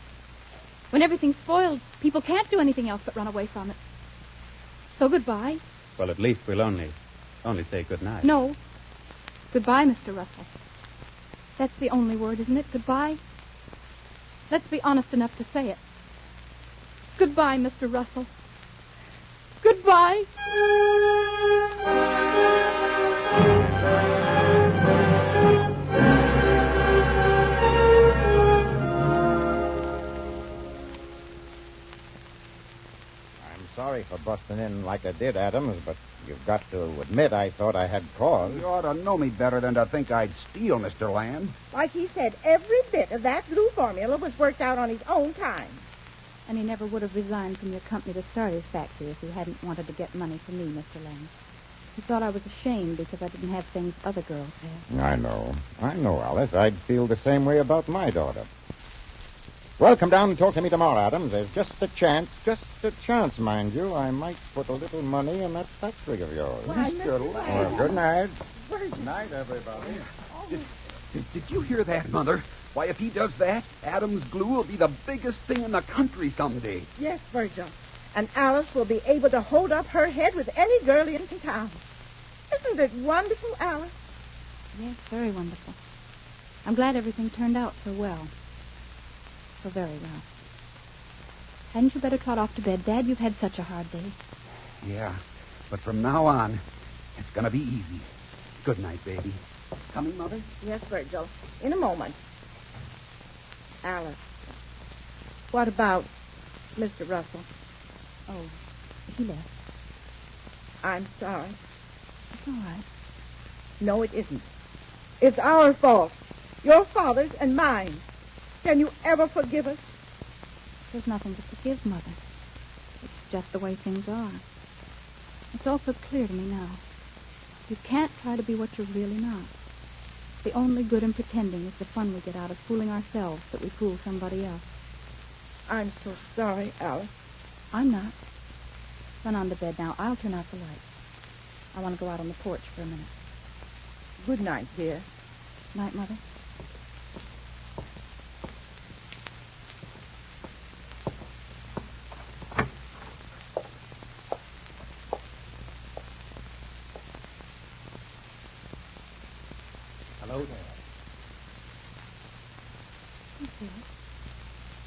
When everything's spoiled, people can't do anything else but run away from it. So goodbye. Well, at least we'll only say good night. No. Goodbye, Mr. Russell. That's the only word, isn't it? Goodbye. Let's be honest enough to say it. Goodbye, Mr. Russell. Goodbye. Sorry for busting in like I did, Adams, but you've got to admit I thought I had cause. You ought to know me better than to think I'd steal, Mr. Land. Like he said, every bit of that blue formula was worked out on his own time. And he never would have resigned from your company to start his factory if he hadn't wanted to get money from me, Mr. Land. He thought I was ashamed because I didn't have things other girls have. I know, Alice. I'd feel the same way about my daughter. Well, come down and talk to me tomorrow, Adams. There's just a chance, mind you. I might put a little money in that factory of yours. Mr. Land. Well, good night. Good night, everybody. Did you hear that, Mother? Why, if he does that, Adams glue will be the biggest thing in the country someday. Yes, Virgil. And Alice will be able to hold up her head with any girl in town. Isn't it wonderful, Alice? Yes, very wonderful. I'm glad everything turned out so well. So very well. Hadn't you better trot off to bed, Dad? You've had such a hard day. Yeah, but from now on, it's going to be easy. Good night, baby. Coming, Mother? Yes, Virgil. In a moment. Alice, what about Mr. Russell? Oh, he left. I'm sorry. It's all right. No, it isn't. It's our fault. Your father's and mine. Can you ever forgive us? There's nothing to forgive, Mother. It's just the way things are. It's all so clear to me now. You can't try to be what you're really not. The only good in pretending is the fun we get out of fooling ourselves that we fool somebody else. I'm so sorry, Alice. I'm not. Run on to bed now. I'll turn out the light. I want to go out on the porch for a minute. Good night, dear. Night, Mother. Hello there.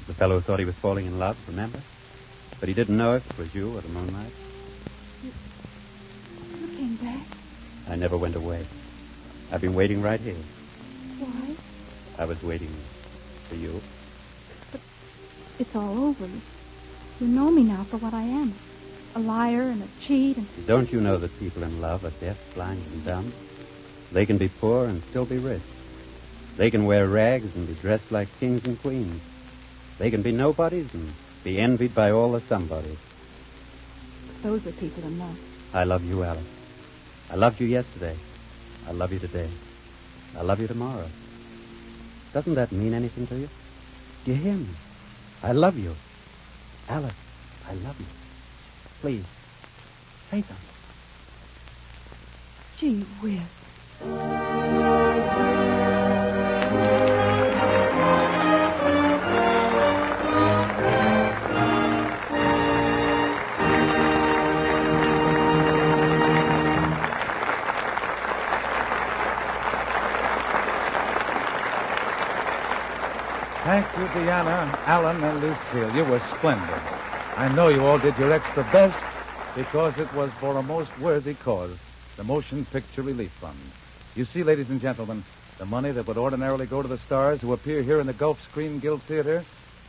The fellow thought he was falling in love, remember? But he didn't know if it was you or the moonlight. You came back. I never went away. I've been waiting right here. Why? I was waiting for you. But it's all over. You know me now for what I am. A liar and a cheat and... Don't you know that people in love are deaf, blind, and dumb? They can be poor and still be rich. They can wear rags and be dressed like kings and queens. They can be nobodies and be envied by all the somebodies. Those are people in love. I love you, Alice. I loved you yesterday. I love you today. I love you tomorrow. Doesn't that mean anything to you? Do you hear me? I love you. Alice, I love you. Please, say something. Gee whiz. Thank you, Deanna, Alan, and Lucille. You were splendid. I know you all did your extra best, because it was for a most worthy cause, the Motion Picture Relief Fund. You see, ladies and gentlemen, the money that would ordinarily go to the stars who appear here in the Gulf Screen Guild Theater,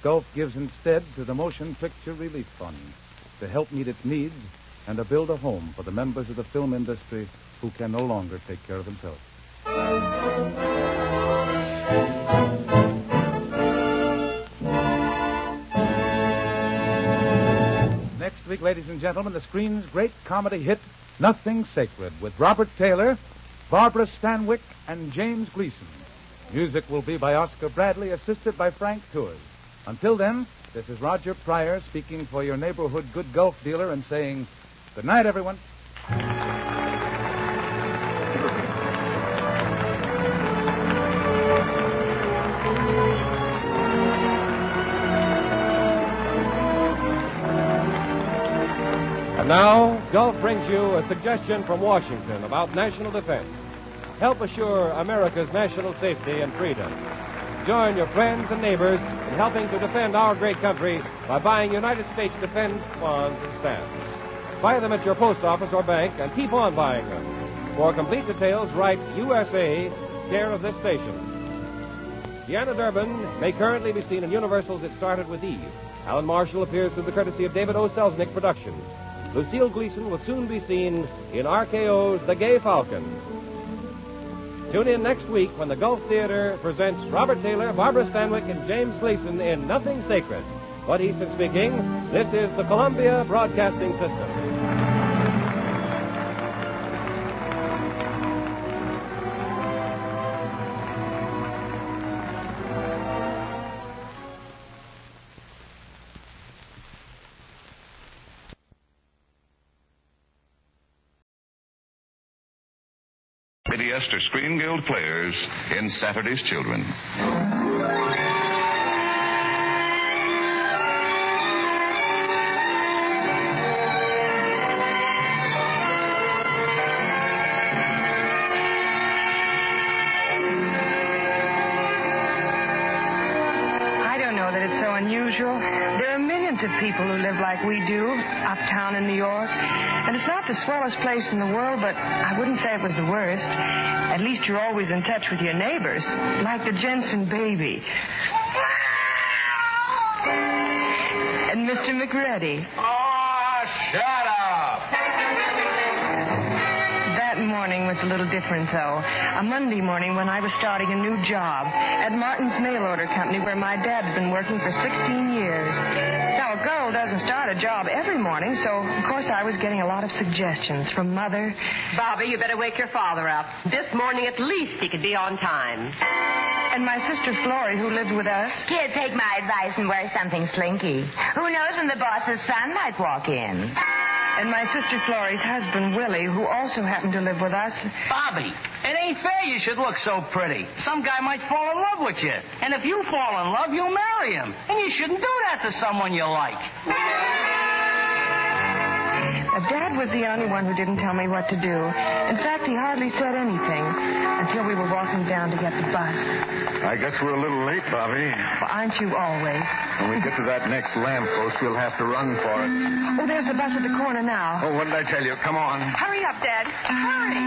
Gulf gives instead to the Motion Picture Relief Fund to help meet its needs and to build a home for the members of the film industry who can no longer take care of themselves. Next week, ladies and gentlemen, the screen's great comedy hit, Nothing Sacred, with Robert Taylor, Barbara Stanwyck, and James Gleason. Music will be by Oscar Bradley, assisted by Frank Tours. Until then, this is Roger Pryor speaking for your neighborhood good Gulf dealer and saying, good night, everyone. And now, Gulf brings you a suggestion from Washington about national defense. Help assure America's national safety and freedom. Join your friends and neighbors in helping to defend our great country by buying United States defense bonds and stamps. Buy them at your post office or bank and keep on buying them. For complete details, write USA, care of this station. Deanna Durbin may currently be seen in Universal's It Started With Eve. Alan Marshall appears through the courtesy of David O. Selznick Productions. Lucille Gleason will soon be seen in RKO's The Gay Falcon. Tune in next week when the Gulf Theater presents Robert Taylor, Barbara Stanwyck, and James Gleason in Nothing Sacred. Bud Easton speaking. This is the Columbia Broadcasting System. Lady Astor Screen Guild players in Saturday's Children. I don't know that it's so unusual. There are millions of people who live like we do, uptown in New York. And it's not the swellest place in the world, but I wouldn't say it was the worst. At least you're always in touch with your neighbors, like the Jensen baby. And Mr. McReady. Oh, shut up! That morning was a little different, though. A Monday morning when I was starting a new job at Martin's Mail Order Company, where my dad had been working for 16 years. Now, a girl doesn't start a job every morning, so, of course, I was getting a lot of suggestions from Mother. Bobby, you better wake your father up. This morning, at least, he could be on time. And my sister Florrie, who lived with us. Kid, take my advice and wear something slinky. Who knows when the boss's son might walk in? And my sister Florrie's husband, Willie, who also happened to live with us. Bobby, it ain't fair you should look so pretty. Some guy might fall in love with you. And if you fall in love, you'll marry him. And you shouldn't do that to someone you like. Dad was the only one who didn't tell me what to do. In fact, he hardly said anything until we were walking down to get the bus. I guess we're a little late, Bobby. Well, aren't you always? When we get to that next lamppost, we'll have to run for it. Oh, there's the bus at the corner now. Oh, what did I tell you? Come on. Hurry up, Dad. Hurry.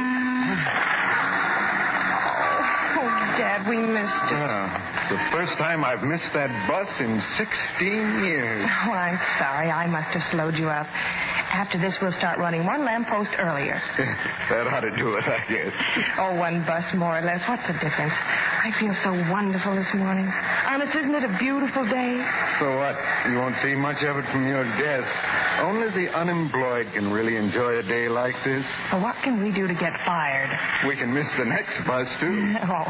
Oh, Dad, we missed it. It's the first time I've missed that bus in 16 years. Oh, I'm sorry. I must have slowed you up. After this, we'll start running one lamppost earlier. That ought to do it, I guess. Oh, one bus more or less. What's the difference? I feel so wonderful this morning. Honest, isn't it a beautiful day? So what? You won't see much of it from your desk. Only the unemployed can really enjoy a day like this. Well, what can we do to get fired? We can miss the next bus, too. Oh,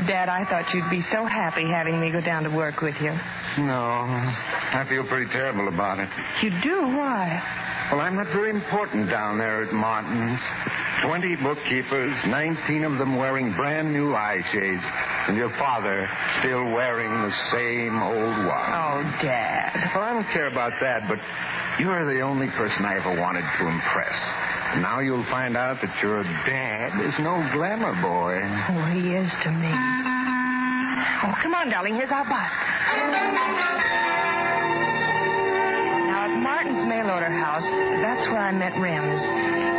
Dad, I thought you'd be so happy having me go down to work with you. No, I feel pretty terrible about it. You do? Why? Well, I'm not very important down there at Martin's. 20 bookkeepers, 19 of them wearing brand new eye shades, and your father still wearing the same old one. Oh, Dad. Well, I don't care about that, but you're the only person I ever wanted to impress. Now you'll find out that your dad is no glamour boy. Oh, he is to me. Oh, come on, darling. Here's our bus. Now, at Martin's mail order house. That's where I met Rims.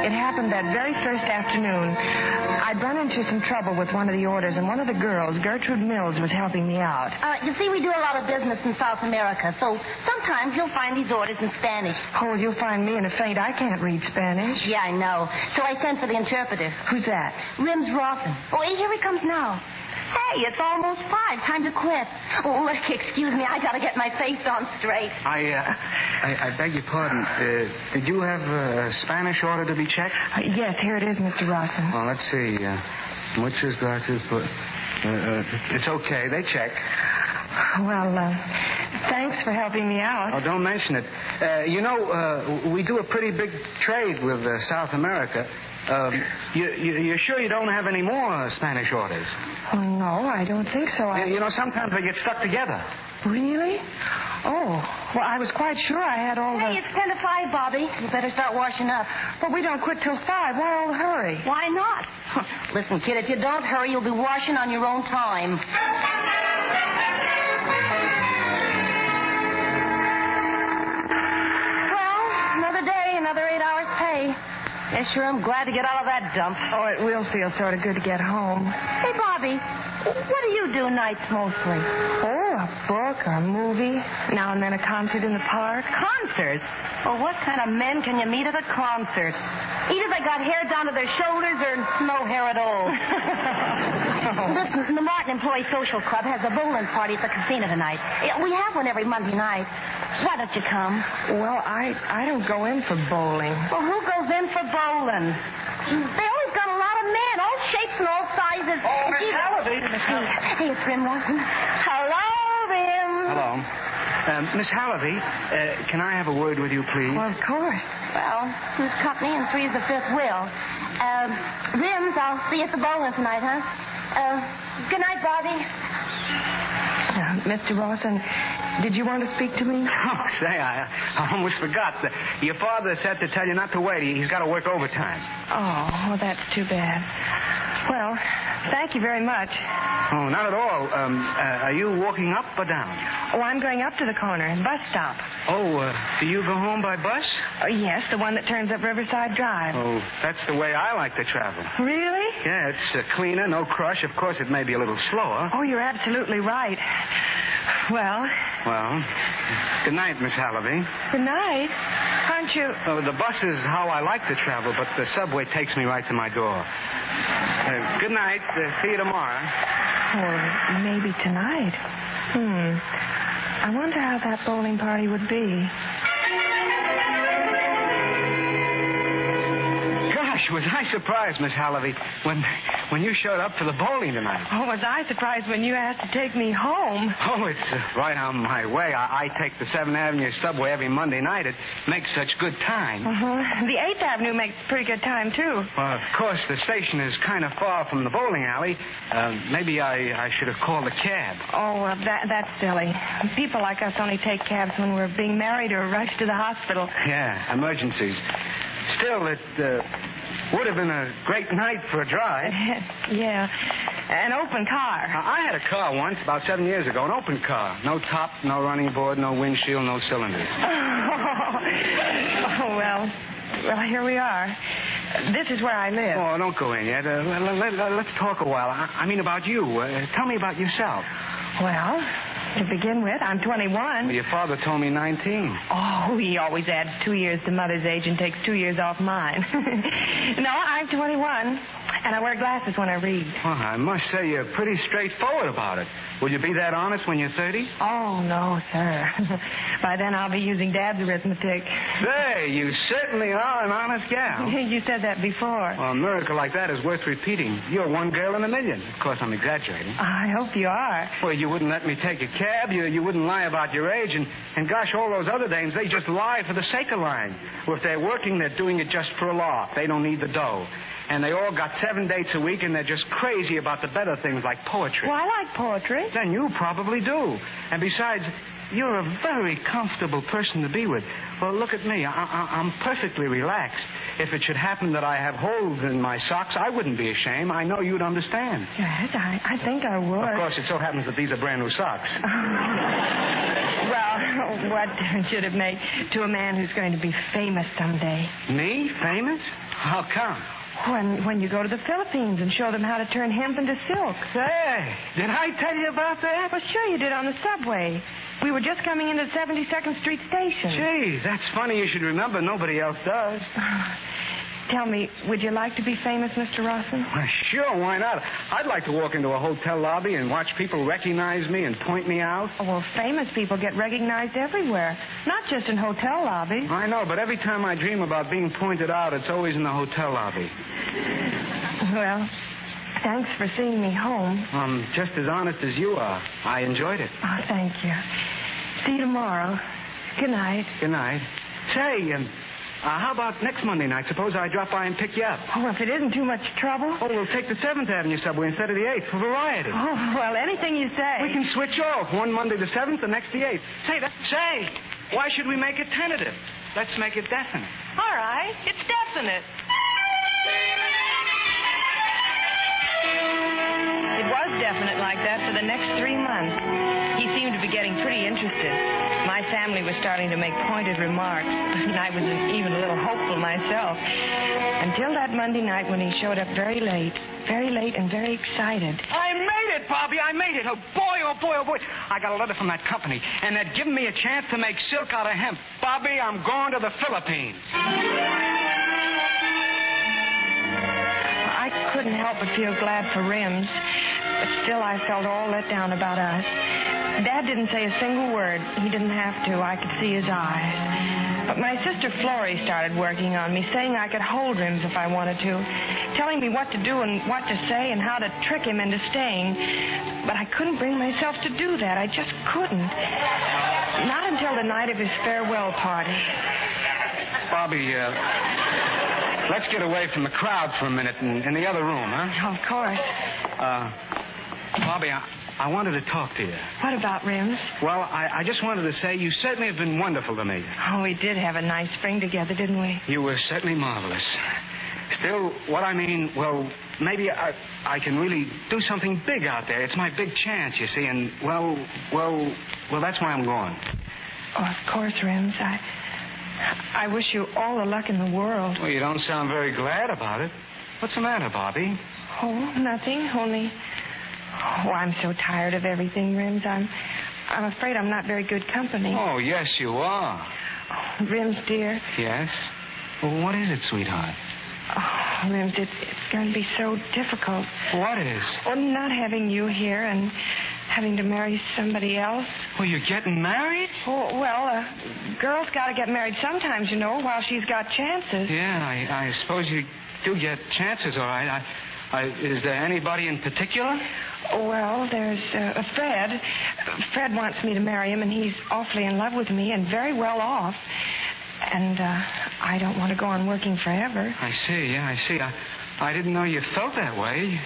It happened that very first afternoon. I'd run into some trouble with one of the orders, and one of the girls, Gertrude Mills, was helping me out. You see, we do a lot of business in South America, so sometimes you'll find these orders in Spanish. Oh, you'll find me in a faint. I can't read Spanish. Yeah, I know. So I sent for the interpreter. Who's that? Rims Rawson. Oh, here he comes now. Hey, it's almost 5. Time to quit. Oh, look, excuse me. I got to get my face on straight. I beg your pardon. Did you have a Spanish order to be checked? Yes, here it is, Mr. Rawson. Well, let's see. Muchas gracias, but it's okay. They check. Well, thanks for helping me out. Oh, don't mention it. We do a pretty big trade with South America. You're sure you don't have any more Spanish orders? Oh, no, I don't think so. Sometimes they get stuck together. Really? Oh, well, I was quite sure I had all Hey, it's 10 to 5, Bobby. You better start washing up. But we don't quit till 5. Why all the hurry? Why not? Listen, kid, if you don't hurry, you'll be washing on your own time. Well, another day, another 8 hours pay. Yes, sure, I'm glad to get out of that dump. Oh, it will feel sort of good to get home. Hey, Bobby, what do you do nights mostly? Oh, a book or a movie. Now and then a concert in the park. Concerts? Well, what kind of men can you meet at a concert? Either they got hair down to their shoulders or no hair at all. Listen, the Martin Employee Social Club has a bowling party at the casino tonight. We have one every Monday night. Why don't you come? Well, I don't go in for bowling. Well, who goes in for bowling? They always got a lot of men, all shapes and all sizes. Oh, Miss Halliday. Hey, it's Rim Rawson. Hello, Rim. Hello. Miss Halliday, can I have a word with you, please? Well, of course. Well, two's company and three's the fifth wheel. Rims, I'll see you at the bowling tonight, huh? Good night, Bobby. Mr. Rawson, did you want to speak to me? Oh, say, I almost forgot. Your father said to tell you not to wait. He's got to work overtime. Oh, well, that's too bad. Well, thank you very much. Oh, not at all. Are you walking up or down? Oh, I'm going up to the corner, bus stop. Oh, do you go home by bus? Yes, the one that turns up Riverside Drive. Oh, that's the way I like to travel. Really? Yeah, it's cleaner, no crush. Of course, it may be a little slower. Oh, you're absolutely right. Well, good night, Miss Halliday. Good night. Aren't you... Oh, the bus is how I like to travel, but the subway takes me right to my door. Good night. See you tomorrow. Or maybe tonight. I wonder how that bowling party would be. Gosh, was I surprised, Miss Halliday, when you showed up for the bowling tonight. Oh, was I surprised when you asked to take me home? Oh, it's right on my way. I take the 7th Avenue subway every Monday night. It makes such good time. The 8th Avenue makes pretty good time, too. Well, of course, the station is kind of far from the bowling alley. Maybe I should have called a cab. Oh, that's silly. People like us only take cabs when we're being married or rushed to the hospital. Yeah, emergencies. Still, it would have been a great night for a drive. Yeah, an open car. I had a car once, about 7 years ago, an open car. No top, no running board, no windshield, no cylinders. Oh, well, here we are. This is where I live. Oh, don't go in yet. Let's talk a while. I mean about you. Tell me about yourself. Well, to begin with, I'm 21. Well, your father told me 19. Oh, he always adds 2 years to Mother's age and takes 2 years off mine. No, I'm 21, and I wear glasses when I read. Well, I must say you're pretty straightforward about it. Will you be that honest when you're 30? Oh, no, sir. By then, I'll be using Dad's arithmetic. Say, you certainly are an honest gal. You said that before. Well, a miracle like that is worth repeating. You're one girl in a million. Of course, I'm exaggerating. I hope you are. Well, you wouldn't let me take a cab. You wouldn't lie about your age. And gosh, all those other dames, they just lie for the sake of lying. Well, if they're working, they're doing it just for a laugh. They don't need the dough. And they all got 7 dates a week, and they're just crazy about the better things like poetry. Well, I like poetry. Then you probably do. And besides, you're a very comfortable person to be with. Well, look at me. I'm perfectly relaxed. If it should happen that I have holes in my socks, I wouldn't be ashamed. I know you'd understand. Yes, I think I would. Of course, it so happens that these are brand new socks. Well, what difference should it make to a man who's going to be famous someday? Me? Famous? How come? When you go to the Philippines and show them how to turn hemp into silk. Say, did I tell you about that? Well, sure you did on the subway. We were just coming into 72nd Street Station. Gee, that's funny you should remember. Nobody else does. Tell me, would you like to be famous, Mr. Rawson? Well, sure, why not? I'd like to walk into a hotel lobby and watch people recognize me and point me out. Oh, well, famous people get recognized everywhere, not just in hotel lobbies. I know, but every time I dream about being pointed out, it's always in the hotel lobby. Well, thanks for seeing me home. I'm just as honest as you are. I enjoyed it. Oh, thank you. See you tomorrow. Good night. Good night. Say, how about next Monday night? Suppose I drop by and pick you up. Oh, if it isn't too much trouble. Oh, we'll take the 7th Avenue subway instead of the 8th for variety. Oh, well, anything you say. We can switch off. One Monday the 7th, the next the 8th. Say, why should we make it tentative? Let's make it definite. All right, it's definite. It was definite like that for the next 3 months. He seemed to be getting pretty interested. My family was starting to make pointed remarks, and I was even a little hopeful myself. Until that Monday night when he showed up very late and very excited. I made it, Bobby, I made it. Oh, boy, oh, boy, oh, boy. I got a letter from that company, and they'd given me a chance to make silk out of hemp. Bobby, I'm going to the Philippines. I couldn't help but feel glad for Rims, but still I felt all let down about us. Dad didn't say a single word. He didn't have to. I could see his eyes. But my sister Florrie started working on me, saying I could hold Rims if I wanted to, telling me what to do and what to say and how to trick him into staying. But I couldn't bring myself to do that. I just couldn't. Not until the night of his farewell party. Bobby, let's get away from the crowd for a minute in the other room, huh? Of course. Bobby, I wanted to talk to you. What about Rims? Well, I just wanted to say you certainly have been wonderful to me. Oh, we did have a nice spring together, didn't we? You were certainly marvelous. Still, what I mean, well, maybe I can really do something big out there. It's my big chance, you see, and, well, that's why I'm going. Oh, of course, Rims. I wish you all the luck in the world. Well, you don't sound very glad about it. What's the matter, Bobby? Oh, nothing, only... Oh, I'm so tired of everything, Rims. I'm afraid I'm not very good company. Oh, yes, you are. Oh, Rims, dear. Yes? Well, what is it, sweetheart? Oh, Rims, it's going to be so difficult. What is? Oh, not having you here and having to marry somebody else. Well, you're getting married? Oh, well, a girl's got to get married sometimes, you know, while she's got chances. Yeah, I suppose you do get chances, all right. Is there anybody in particular? Well, there's Fred. Fred wants me to marry him, and he's awfully in love with me and very well off. And I don't want to go on working forever. I see. I didn't know you felt that way.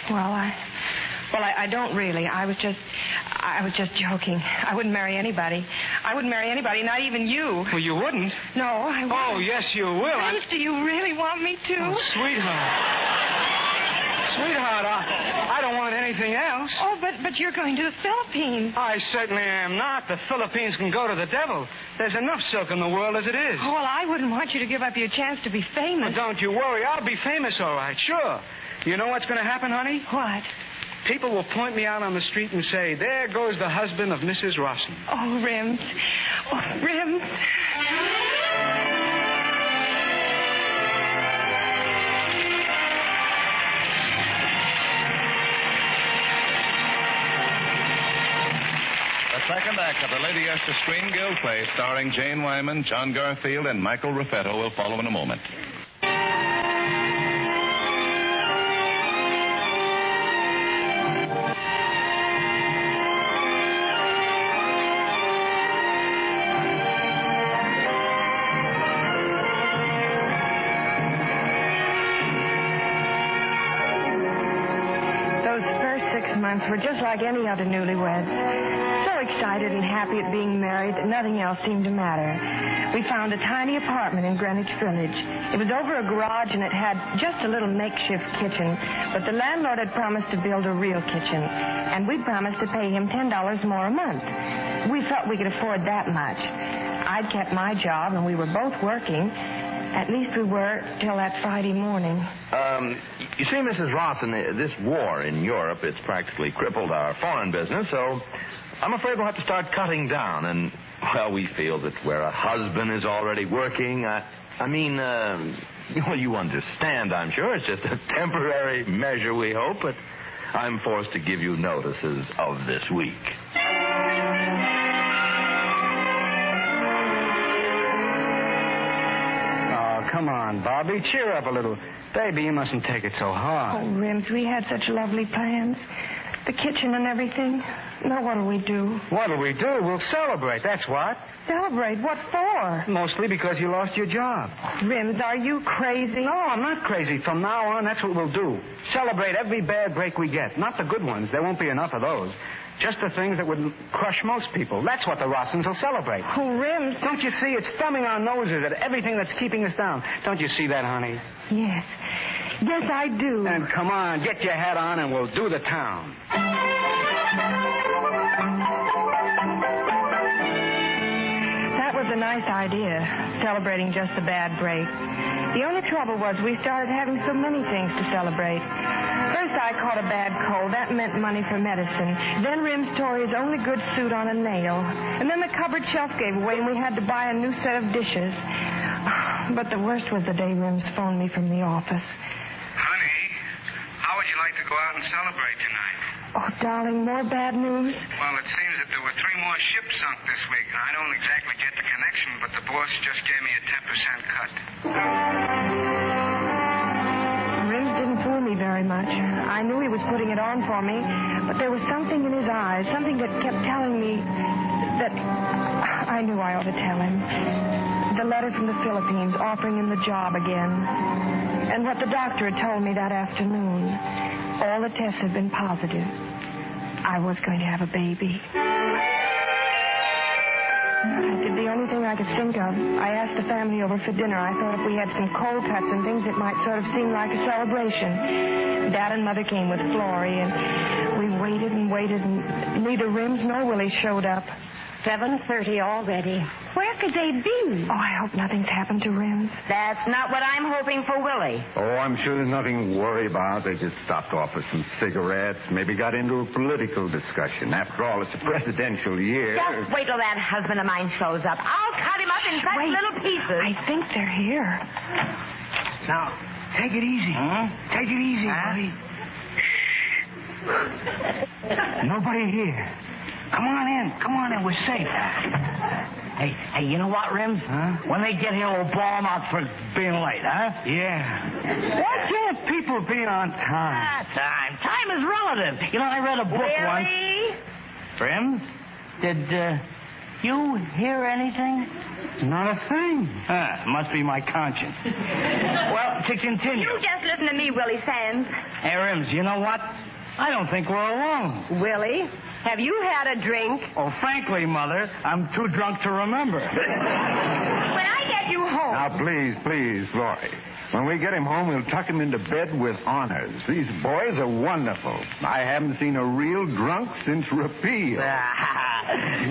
Well, I don't really. I was just joking. I wouldn't marry anybody. Not even you. Well, you wouldn't? No, I wouldn't. Oh, yes, you will. Rims, do you really want me to? Oh, Sweetheart, I don't want anything else. Oh, but you're going to the Philippines. I certainly am not. The Philippines can go to the devil. There's enough silk in the world as it is. Oh, well, I wouldn't want you to give up your chance to be famous. Well, don't you worry. I'll be famous, all right, sure. You know what's going to happen, honey? What? People will point me out on the street and say, there goes the husband of Mrs. Rawson. Oh, Rims. Oh, Rims. The second act of the Lady Esther Screen Guild play starring Jane Wyman, John Garfield, and Michael Raffetto will follow in a moment. Those first 6 months were just like any other newlyweds. So excited and happy at being married that nothing else seemed to matter. We found a tiny apartment in Greenwich Village. It was over a garage and it had just a little makeshift kitchen, but the landlord had promised to build a real kitchen, and we promised to pay him $10 more a month. We felt we could afford that much. I'd kept my job and we were both working. At least we were till that Friday morning. You see, Mrs. Rawson, this war in Europe, it's practically crippled our foreign business, so I'm afraid we'll have to start cutting down. And, well, we feel that where a husband is already working, well, you understand, I'm sure. It's just a temporary measure, we hope, but I'm forced to give you notices of this week. Come on, Bobby. Cheer up a little. Baby, you mustn't take it so hard. Oh, Rims, we had such lovely plans. The kitchen and everything. Now, what'll we do? What'll we do? We'll celebrate, that's what. Celebrate? What for? Mostly because you lost your job. Rims, are you crazy? No, I'm not crazy. From now on, that's what we'll do. Celebrate every bad break we get. Not the good ones. There won't be enough of those. Just the things that would crush most people. That's what the Rossons will celebrate. Oh, Rims. Don't you see? It's thumbing our noses at everything that's keeping us down. Don't you see that, honey? Yes. Yes, I do. Then come on, get your hat on and we'll do the town. That was a nice idea, celebrating just the bad breaks. The only trouble was we started having so many things to celebrate. First, I caught a bad cold. That meant money for medicine. Then Rims tore his only good suit on a nail. And then the cupboard shelf gave away and we had to buy a new set of dishes. But the worst was the day Rims phoned me from the office. Honey, how would you like to go out and celebrate tonight? Oh, darling, more bad news? Well, it seems that there were 3 more ships sunk this week. I don't exactly get the connection, but the boss just gave me a 10% cut. Rims didn't fool me very much. I knew he was putting it on for me, but there was something in his eyes, something that kept telling me that I knew I ought to tell him. The letter from the Philippines offering him the job again. And what the doctor had told me that afternoon. All the tests had been positive. I was going to have a baby. I did the only thing I could think of. I asked the family over for dinner. I thought if we had some cold cuts and things, it might sort of seem like a celebration. Dad and Mother came with Florrie, and we waited and waited, and neither Rims nor Willie showed up. 7:30 already. Where could they be? Oh, I hope nothing's happened to Rims. That's not what I'm hoping for Willie. Oh, I'm sure there's nothing to worry about. They just stopped off for some cigarettes, maybe got into a political discussion. After all, it's a presidential year. Just wait till that husband of mine shows up. I'll cut him up in such little pieces. I think they're here. Now, take it easy. Huh? Take it easy, buddy. Nobody here. Come on in. Come on in. We're safe. Hey, you know what, Rims? Huh? When they get here, we'll ball them out for being late, huh? Yeah. Why can't people be on time? Time is relative. You know, I read a book once. Rims, did you hear anything? Not a thing. Must be my conscience. Well, to continue. You just listen to me, Willie Sands. Hey, Rims, you know what? I don't think we're alone. Willie, have you had a drink? Oh, frankly, Mother, I'm too drunk to remember. When I get you home... Now, please, Florrie. When we get him home, we'll tuck him into bed with honors. These boys are wonderful. I haven't seen a real drunk since repeal.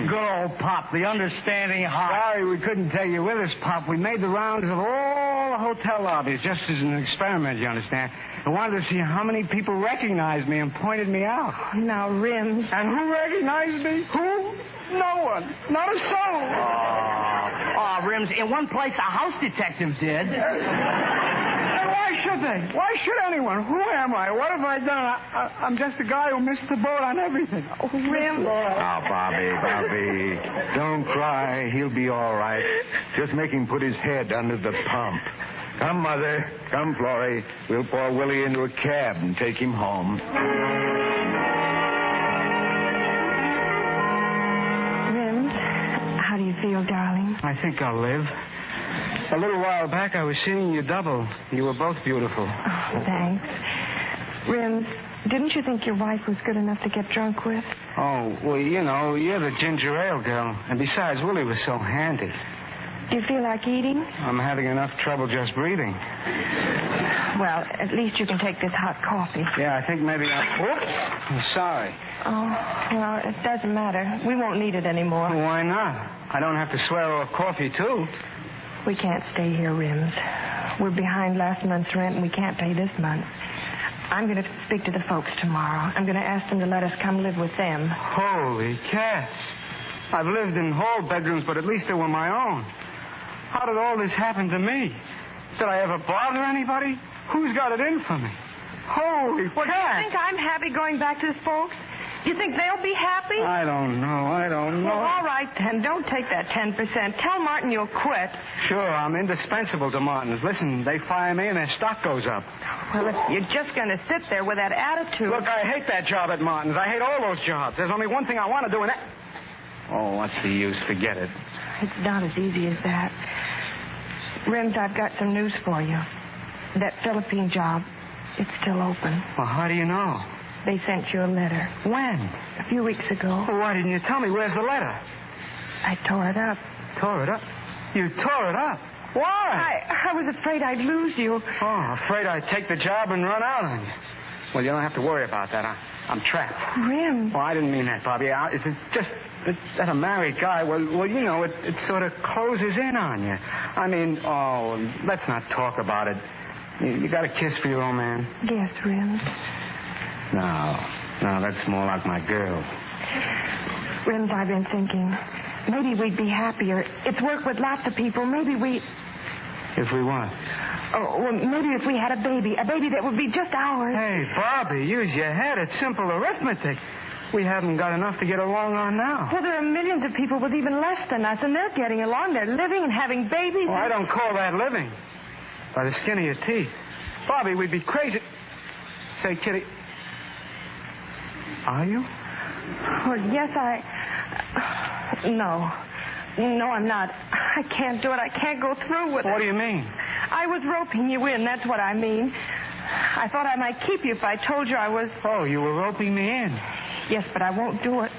Good old Pop, the understanding heart. Sorry we couldn't take you with us, Pop. We made the rounds of all the hotel lobbies just as an experiment, you understand. I wanted to see how many people recognized me and pointed me out. Now, Rims. And who recognized me? Who? No one. Not a soul. Oh, Rims, in one place, a house detective did. And why should they? Why should anyone? Who am I? What have I done? I'm just a guy who missed the boat on everything. Oh, Rims. Oh, Bobby. Don't cry. He'll be all right. Just make him put his head under the pump. Come, Mother. Come, Florrie. We'll pour Willie into a cab and take him home. Rims, how do you feel, darling? I think I'll live. A little while back, I was seeing you double. You were both beautiful. Oh, thanks. Rims, Didn't you think your wife was good enough to get drunk with? Oh, well, you know, you're the ginger ale girl. And besides, Willie was so handy. Do you feel like eating? I'm having enough trouble just breathing. Well, at least you can take this hot coffee. Yeah, I think maybe Whoops! I'm sorry. Oh, well, it doesn't matter. We won't need it anymore. Well, why not? I don't have to swear off coffee, too. We can't stay here, Rims. We're behind last month's rent, and we can't pay this month. I'm going to speak to the folks tomorrow. I'm going to ask them to let us come live with them. Holy cats. I've lived in hall bedrooms, but at least they were my own. How did all this happen to me? Did I ever bother anybody? Who's got it in for me? Holy cats. Do you think I'm happy going back to the folks? You think they'll be happy? I don't know. Well, all right, then. Don't take that 10%. Tell Martin you'll quit. Sure, I'm indispensable to Martin's. Listen, they fire me and their stock goes up. Well, if you're just going to sit there with that attitude... Look, I hate that job at Martin's. I hate all those jobs. There's only one thing I want to do, and that... Oh, what's the use? Forget it. It's not as easy as that. Rims, I've got some news for you. That Philippine job, it's still open. Well, how do you know? They sent you a letter. When? A few weeks ago. Well, why didn't you tell me? Where's the letter? I tore it up. Tore it up? You tore it up? Why? I was afraid I'd lose you. Oh, afraid I'd take the job and run out on you. Well, you don't have to worry about that. I'm trapped. Rims. Well, I didn't mean that, Bobby. It's just that a married guy, well, you know, it sort of closes in on you. I mean, let's not talk about it. You got a kiss for your old man? Yes, Rims. No, that's more like my girl. Rims, I've been thinking, maybe we'd be happier. It's work with lots of people. Maybe we... If we what? Oh, well, maybe if we had a baby that would be just ours. Hey, Bobby, use your head. It's simple arithmetic. We haven't got enough to get along on now. Well, there are millions of people with even less than us, and they're getting along. They're living and having babies. Well, I don't call that living. By the skin of your teeth. Bobby, we'd be crazy. Say, Kitty... Are you? Well, yes, No, I'm not. I can't do it. I can't go through with it. What do you mean? I was roping you in. That's what I mean. I thought I might keep you if I told you I was... Oh, you were roping me in. Yes, but I won't do it.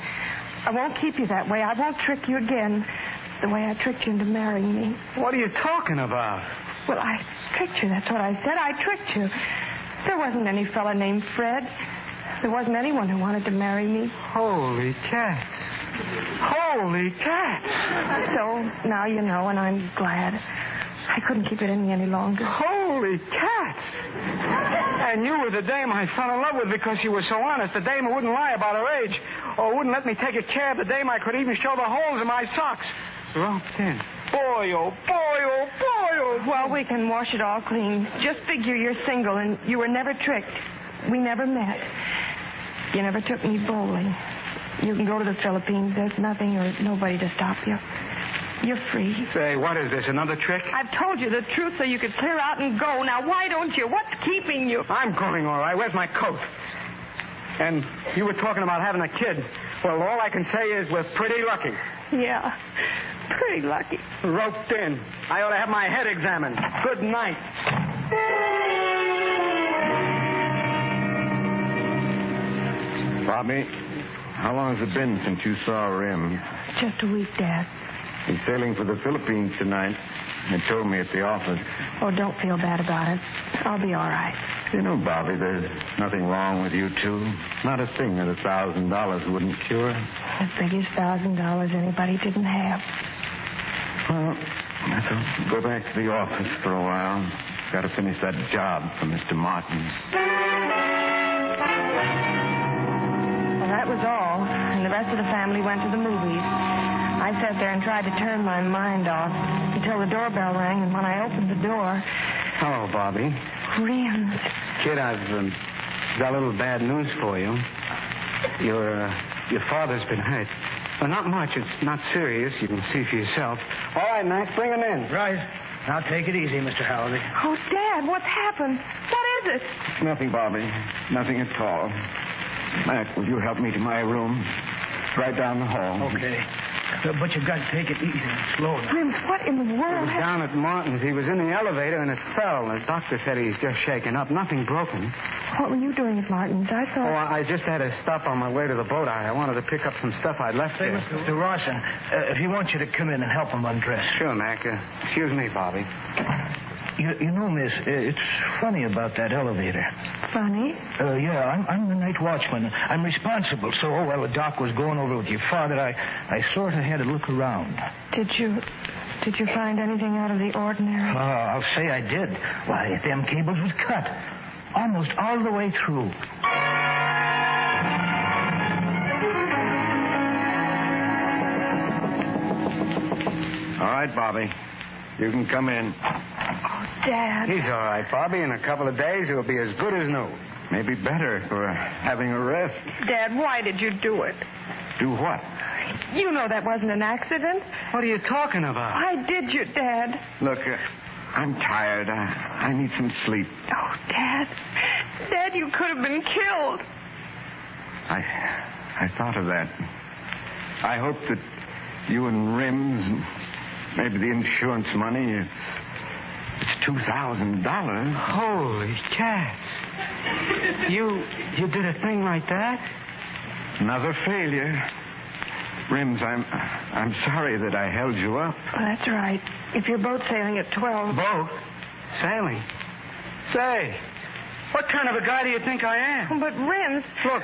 I won't keep you that way. I won't trick you again the way I tricked you into marrying me. What are you talking about? Well, I tricked you. That's what I said. I tricked you. There wasn't any fella named Fred. There wasn't anyone who wanted to marry me. Holy cats. Holy cats. So now you know, and I'm glad. I couldn't keep it in me any longer. Holy cats. And you were the dame I fell in love with because you were so honest. The dame who wouldn't lie about her age or wouldn't let me take a cab. The dame I could even show the holes in my socks. Roped in. Boy, oh, boy, oh, boy, oh. Well, we can wash it all clean. Just figure you're single and you were never tricked. We never met. You never took me bowling. You can go to the Philippines. There's nothing or nobody to stop you. You're free. Say, what is this, another trick? I've told you the truth so you could clear out and go. Now, why don't you? What's keeping you? I'm going, all right. Where's my coat? And you were talking about having a kid. Well, all I can say is we're pretty lucky. Yeah, pretty lucky. Roped in. I ought to have my head examined. Good night. Bobby, how long has it been since you saw Rim? Just a week, Dad. He's sailing for the Philippines tonight. They told me at the office. Oh, don't feel bad about it. I'll be all right. You know, Bobby, there's nothing wrong with you two. Not a thing that $1,000 wouldn't cure. The biggest $1,000 anybody didn't have. Well, I thought go back to the office for a while. Got to finish that job for Mr. Martin. Well, that was all. And the rest of the family went to the movies. I sat there and tried to turn my mind off until the doorbell rang, and when I opened the door... Hello, Bobby. Rims. Kid, I've got a little bad news for you. Your father's been hurt. Well, not much. It's not serious. You can see for yourself. All right, Max, bring him in. Right. Now take it easy, Mr. Halliday. Oh, Dad, what's happened? What is it? Nothing, Bobby. Nothing at all. Mac, will you help me to my room? Right down the hall. Okay. But you've got to take it easy and slow. Rims, what in the He world? was down at Martin's. He was in the elevator and it fell. The doctor said he's just shaken up. Nothing broken. What were you doing at Martin's? I thought... Oh, I just had to stop on my way to the boat. I wanted to pick up some stuff I'd left Say, there. Mr. Rawson, he wants you to come in and help him undress. Sure, Mac. Excuse me, Bobby. You know, miss, it's funny about that elevator. Funny? Yeah, I'm the night watchman. I'm responsible. So, while the doc was going over with your father, I sort of had to look around. Did you find anything out of the ordinary? Oh, I'll say I did. Why, them cables was cut. Almost all the way through. All right, Bobby. You can come in. Oh, Dad. He's all right, Bobby. In a couple of days, he'll be as good as new. Maybe better for having a rest. Dad, why did you do it? Do what? You know that wasn't an accident. What are you talking about? Why did you, Dad? Look, I'm tired. I need some sleep. Oh, Dad. Dad, you could have been killed. I thought of that. I hope that you and Rims, and maybe the insurance money, it's $2,000. Holy cats. You did a thing like that? Another failure. Rims, I'm sorry that I held you up. Oh, that's right. If your boat's sailing at 12... Boat? Sailing? Say, what kind of a guy do you think I am? But Rims... Look,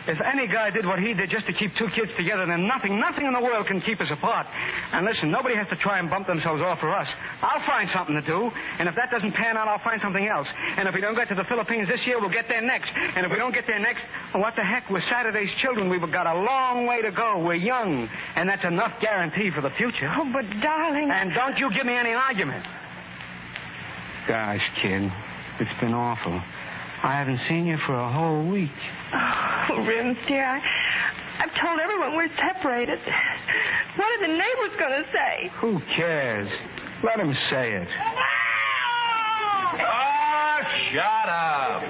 if any guy did what he did just to keep two kids together, then nothing in the world can keep us apart. And listen, nobody has to try and bump themselves off for us. I'll find something to do, and if that doesn't pan out, I'll find something else. And if we don't get to the Philippines this year, we'll get there next. And if we don't get there next, well, what the heck? We're Saturday's children. We've got a long way to go. We're young, and that's enough guarantee for the future. Oh, but darling... And don't you give me any argument. Gosh, kid, it's been awful. I haven't seen you for a whole week. Oh, Rims, dear, I've told everyone we're separated. What are the neighbors going to say? Who cares? Let him say it. Oh, shut up.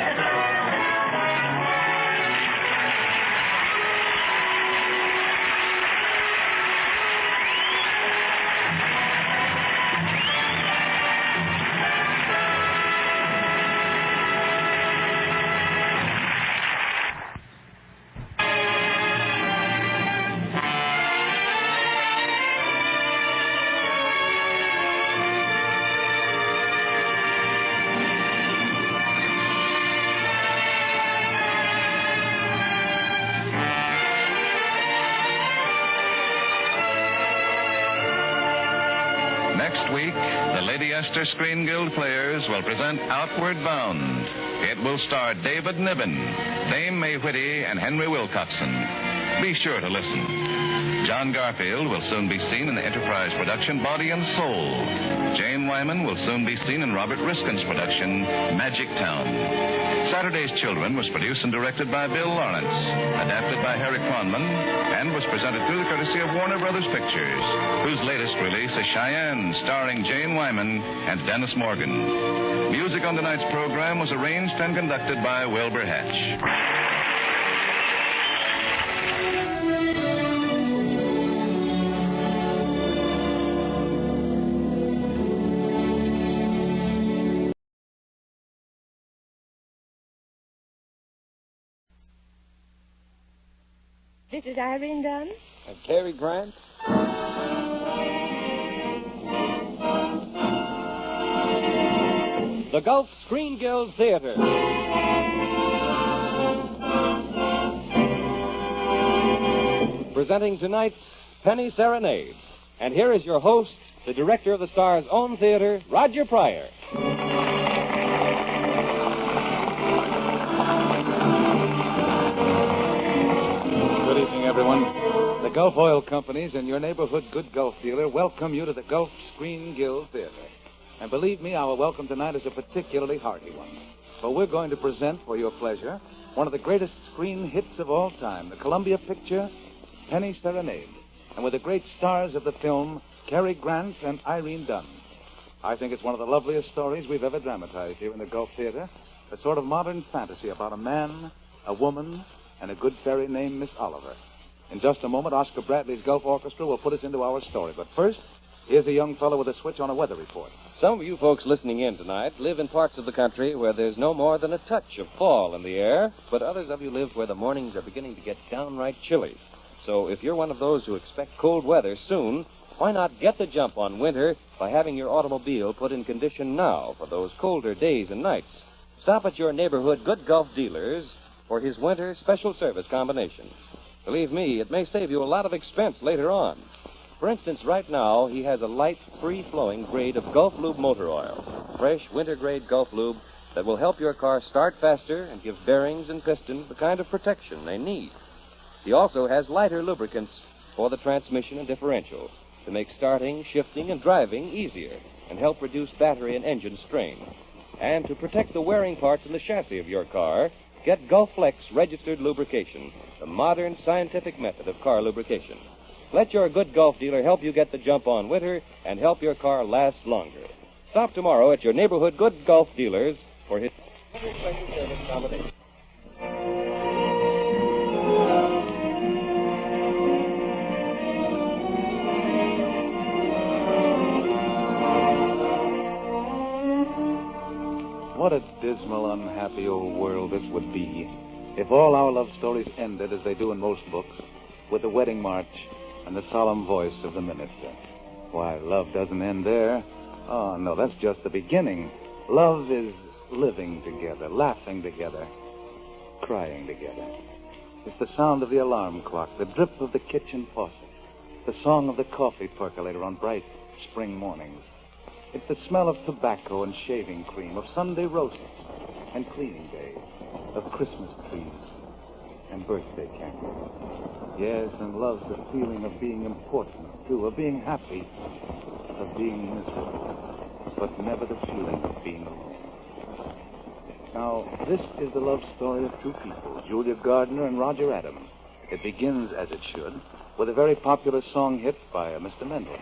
Next week, the Lady Astor Screen Guild Players will present Outward Bound. It will star David Niven, Dame May Whitty, and Henry Wilcoxon. Be sure to listen. John Garfield will soon be seen in the Enterprise production Body and Soul. Jane Wyman will soon be seen in Robert Riskin's production Magic Town. Saturday's Children was produced and directed by Bill Lawrence, adapted by Harry Kronman, and was presented through the courtesy of Warner Brothers Pictures, whose latest release is Cheyenne, starring Jane Wyman and Dennis Morgan. Music on tonight's program was arranged and conducted by Wilbur Hatch. This is Irene Dunne. And Cary Grant. The Gulf Screen Guild Theater. Presenting tonight's Penny Serenade. And here is your host, the director of the Star's own theater, Roger Pryor. Good evening, everyone. The Gulf Oil Companies and your neighborhood good Gulf dealer welcome you to the Gulf Screen Guild Theater. And believe me, our welcome tonight is a particularly hearty one. For we're going to present for your pleasure one of the greatest screen hits of all time, the Columbia picture, Penny Serenade, and with the great stars of the film, Cary Grant and Irene Dunne. I think it's one of the loveliest stories we've ever dramatized here in the Gulf Theater, a sort of modern fantasy about a man, a woman, and a good fairy named Miss Oliver. In just a moment, Oscar Bradley's Gulf Orchestra will put us into our story. But first, here's a young fellow with a switch on a weather report. Some of you folks listening in tonight live in parts of the country where there's no more than a touch of fall in the air, but others of you live where the mornings are beginning to get downright chilly. So if you're one of those who expect cold weather soon, why not get the jump on winter by having your automobile put in condition now for those colder days and nights? Stop at your neighborhood Good Gulf dealers for his winter special service combination. Believe me, it may save you a lot of expense later on. For instance, right now, he has a light, free-flowing grade of Gulf Lube motor oil. Fresh, winter-grade Gulf Lube that will help your car start faster and give bearings and pistons the kind of protection they need. He also has lighter lubricants for the transmission and differential to make starting, shifting, and driving easier and help reduce battery and engine strain. And to protect the wearing parts in the chassis of your car, get Gulf Flex registered lubrication, the modern scientific method of car lubrication. Let your Good Gulf dealer help you get the jump on winter and help your car last longer. Stop tomorrow at your neighborhood Good Gulf dealers for his special service combination. What a dismal, unhappy old world this would be if all our love stories ended as they do in most books, with the wedding march and the solemn voice of the minister. Why, love doesn't end there. Oh, no, that's just the beginning. Love is living together, laughing together, crying together. It's the sound of the alarm clock, the drip of the kitchen faucet, the song of the coffee percolator on bright spring mornings. It's the smell of tobacco and shaving cream, of Sunday roasts and cleaning days, of Christmas trees and birthday candles. Yes, and love's the feeling of being important, too, of being happy, of being miserable, but never the feeling of being alone. Now, this is the love story of two people, Julia Gardner and Roger Adams. It begins, as it should, with a very popular song hit by Mr. Mendel.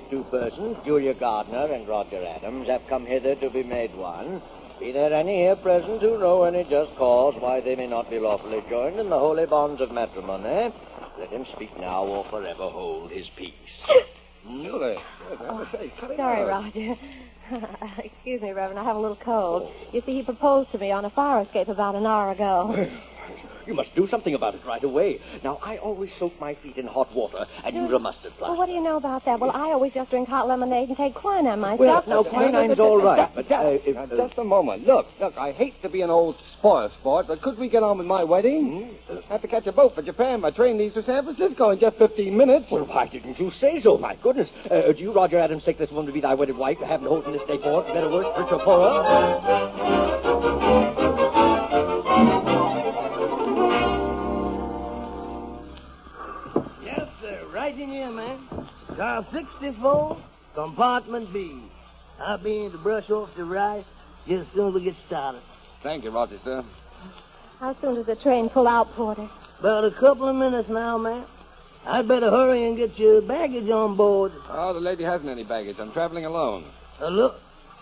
Two persons, Julia Gardner and Roger Adams, have come hither to be made one. Be there any here present who know any just cause why they may not be lawfully joined in the holy bonds of matrimony? Let him speak now or forever hold his peace. Julie, sorry, Roger. Excuse me, Reverend, I have a little cold. You see, he proposed to me on a fire escape about an hour ago. You must do something about it right away. Now, I always soak my feet in hot water and use a mustard plaster. Well, what do you know about that? Well, I always just drink hot lemonade and take quinine myself. Well, now, quinine's all right. But just a moment. Look, I hate to be an old spoil sport, but could we get on with my wedding? Have to catch a boat for Japan. My train leaves for San Francisco in just 15 minutes. Well, why didn't you say so? My goodness. Do you, Roger Adams, take this woman to be thy wedded wife, having to hold in this day for better worse, rich or poorer? Right in here, man. Car 64, compartment B. I'll be in to brush off the rice just as soon as we get started. Thank you, Roger, sir. How soon does the train pull out, Porter? About a couple of minutes now, man. I'd better hurry and get your baggage on board. Oh, the lady hasn't any baggage. I'm traveling alone. Look,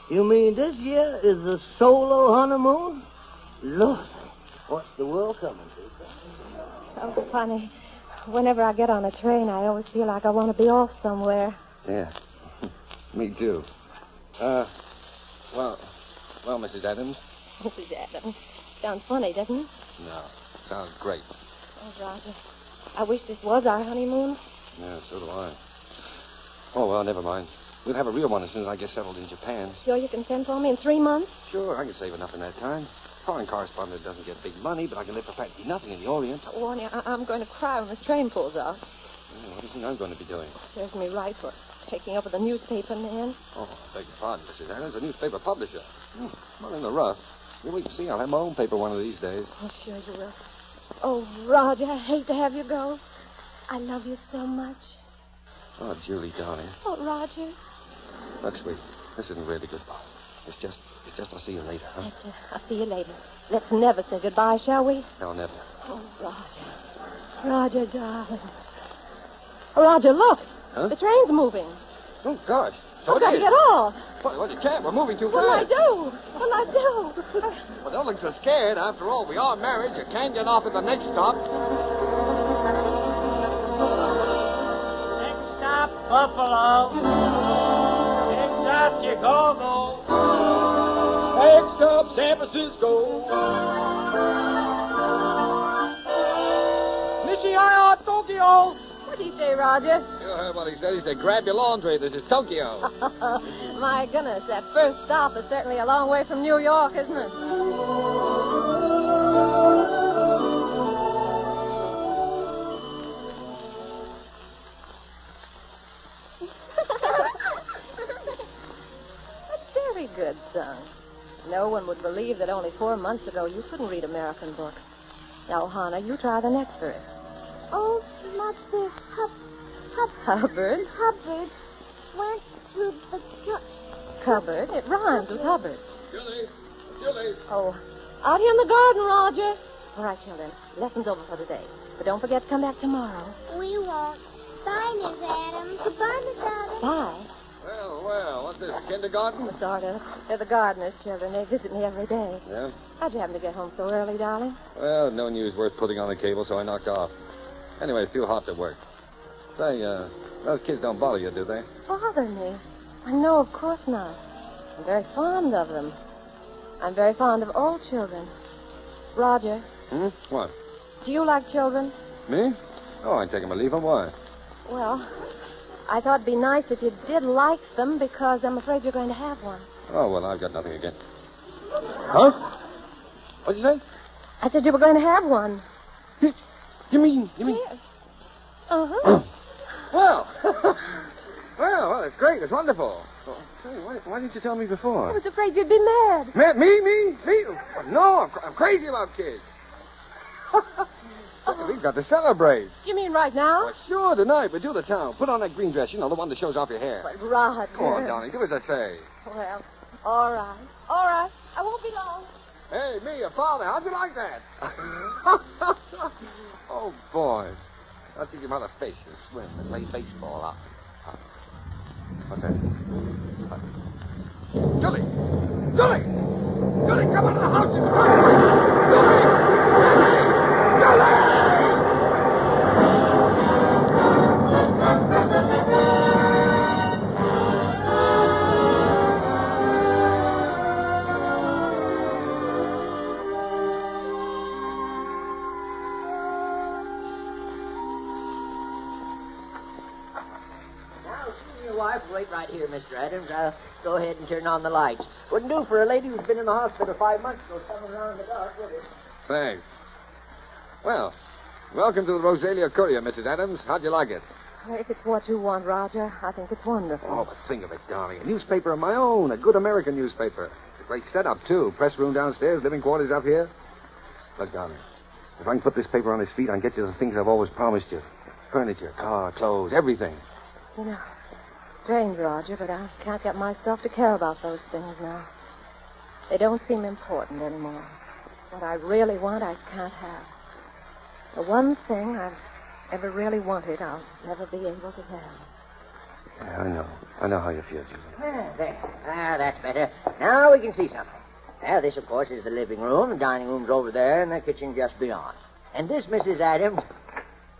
you mean this year is a solo honeymoon? Lord, what's the world coming to? So funny. Whenever I get on a train, I always feel like I want to be off somewhere. Yeah, me too. Well, Mrs. Adams. Mrs. Adams. Sounds funny, doesn't it? No, sounds great. Oh, Roger, I wish this was our honeymoon. Yeah, so do I. Oh, well, never mind. We'll have a real one as soon as I get settled in Japan. Sure you can send for me in 3 months? Sure, I can save enough in that time. Foreign correspondent doesn't get big money, but I can live for practically nothing in the Orient. Warnie, I'm going to cry when this train pulls out. What do you think I'm going to be doing? Serves me right for taking up with a newspaper man. Oh, beg your pardon, Mrs. Adams, a newspaper publisher. Not in the rough. You'll wait to see. I'll have my own paper one of these days. Oh, sure you will. Oh, Roger, I hate to have you go. I love you so much. Oh, Julie, darling. Oh, Roger. Look, sweet, this isn't really goodbye. It's just I'll see you later, huh? That's it. I'll see you later. Let's never say goodbye, shall we? No, never. Oh, Roger. Roger, darling. Oh, Roger, look. Huh? The train's moving. Oh, gosh. I've got to get off. Well, you can't. We're moving too What'll I fast. do? What'll I do? Well, don't look so scared. After all, we are married. You can get off at the next stop. Next stop, Buffalo. Next stop, Chicago. Next stop, San Francisco. Nishiya, Tokyo. What did he say, Roger? You heard what he said. He said, grab your laundry. This is Tokyo. My goodness, that first stop is certainly a long way from New York, isn't it? That's very good, son. No one would believe that only 4 months ago you couldn't read American books. Now, Hannah, you try the next verse. Oh, Mother Hubbard. Hubbard went to the Cupboard. It rhymes with Hubbard. Julie. Oh, out here in the garden, Roger. All right, children. Lesson's over for today. But don't forget to come back tomorrow. We won't. Bye, Miss Adams. Goodbye, Miss Adams. Bye. Well, what's this, kindergarten? Sort of. They're the gardener's children. They visit me every day. Yeah? How'd you happen to get home so early, darling? Well, no news worth putting on the cable, so I knocked off. Anyway, it's too hot to work. Say, those kids don't bother you, do they? Bother me? No, of course not. I'm very fond of them. I'm very fond of all children. Roger, What? do you like children? Me? Oh, I take them or leave them. Why? Well, I thought it'd be nice if you did like them because I'm afraid you're going to have one. Oh, well, I've got nothing against. Huh? What'd you say? I said you were going to have one. You mean? Yes. Uh-huh. Well, well, it's great. It's wonderful. Well, say, why didn't you tell me before? I was afraid you'd be mad. Mad? Me? No, I'm crazy about kids. We've got to celebrate. You mean right now? Well, sure, tonight, but do the town. Put on that green dress, the one that shows off your hair. But, Roger. Come on, darling, do as I say. Well, all right. All right. I won't be long. Hey, me, your father, how'd you like that? Oh, boy. I'll teach him how to fish and swim and play baseball. Okay. Julie, come out of the house. Wait right here, Mr. Adams. I'll go ahead and turn on the lights. Wouldn't do for a lady who's been in the hospital 5 months to go coming around in the dark, would it? Thanks. Well, welcome to the Rosalia Courier, Mrs. Adams. How'd you like it? If it's what you want, Roger, I think it's wonderful. Oh, but think of it, darling. A newspaper of my own, a good American newspaper. A great setup, too. Press room downstairs, living quarters up here. Look, darling, if I can put this paper on his feet, I can get you the things I've always promised you. Furniture, car, clothes, everything. You know, strange, Roger, but I can't get myself to care about those things now. They don't seem important anymore. What I really want, I can't have. The one thing I've ever really wanted, I'll never be able to have. Yeah, I know. I know how you feel, Julie. There. That's better. Now we can see something. Now, this, of course, is the living room. The dining room's over there, and the kitchen just beyond. And this, Mrs. Adams,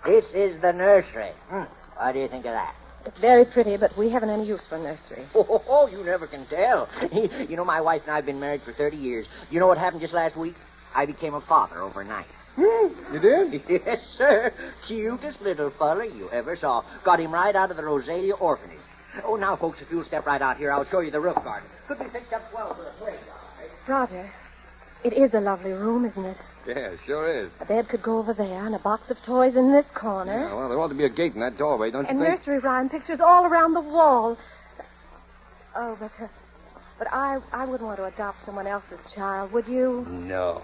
this is the nursery. What do you think of that? It's very pretty, but we haven't any use for nursery. Oh, you never can tell. You know, my wife and I have been married for 30 years. You know what happened just last week? I became a father overnight. You did? Yes, sir. Cutest little fella you ever saw. Got him right out of the Rosalia orphanage. Oh, now, folks, if you'll step right out here, I'll show you the roof garden. Could be fixed up swell for a playground. Roger, it is a lovely room, isn't it? Yeah, it sure is. A bed could go over there, and a box of toys in this corner. Yeah, well, there ought to be a gate in that doorway, don't you and think? nursery rhyme pictures all around the wall. Oh, but I wouldn't want to adopt someone else's child, would you? No.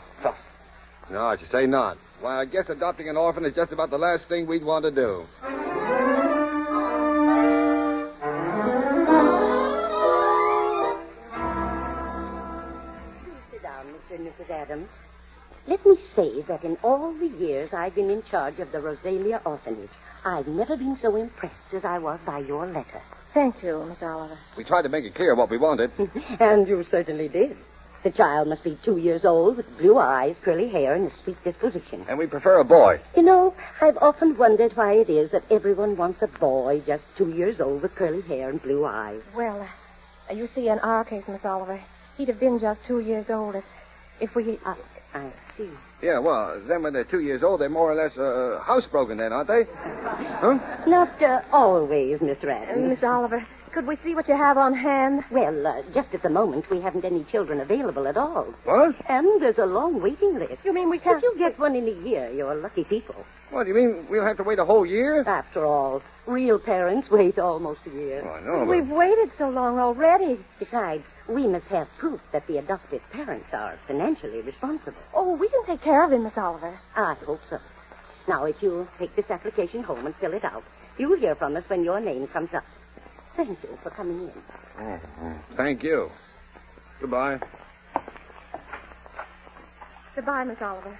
No, I should say not. Why, I guess adopting an orphan is just about the last thing we'd want to do. Sit down, Mr. and Mrs. Adams. Let me say that in all the years I've been in charge of the Rosalia orphanage, I've never been so impressed as I was by your letter. Thank you, Miss Oliver. We tried to make it clear what we wanted. And you certainly did. The child must be 2 years old with blue eyes, curly hair, and a sweet disposition. And we prefer a boy. You know, I've often wondered why it is that everyone wants a boy just 2 years old with curly hair and blue eyes. Well, you see, in our case, Miss Oliver, he'd have been just 2 years old if we... I see. Yeah, well, then when they're 2 years old, they're more or less housebroken then, aren't they? Huh? Not always, Mr. Adams. Miss Oliver, could we see what you have on hand? Well, just at the moment, we haven't any children available at all. What? And there's a long waiting list. You mean we can't... If you get one in a year, you're lucky people. What, do you mean we'll have to wait a whole year? After all, real parents wait almost a year. Oh, I know, but... We've waited so long already. Besides, we must have proof that the adoptive parents are financially responsible. Oh, we can take care of him, Miss Oliver. I hope so. Now, if you'll take this application home and fill it out, you'll hear from us when your name comes up. Thank you for coming in. Thank you. Goodbye. Goodbye, Miss Oliver.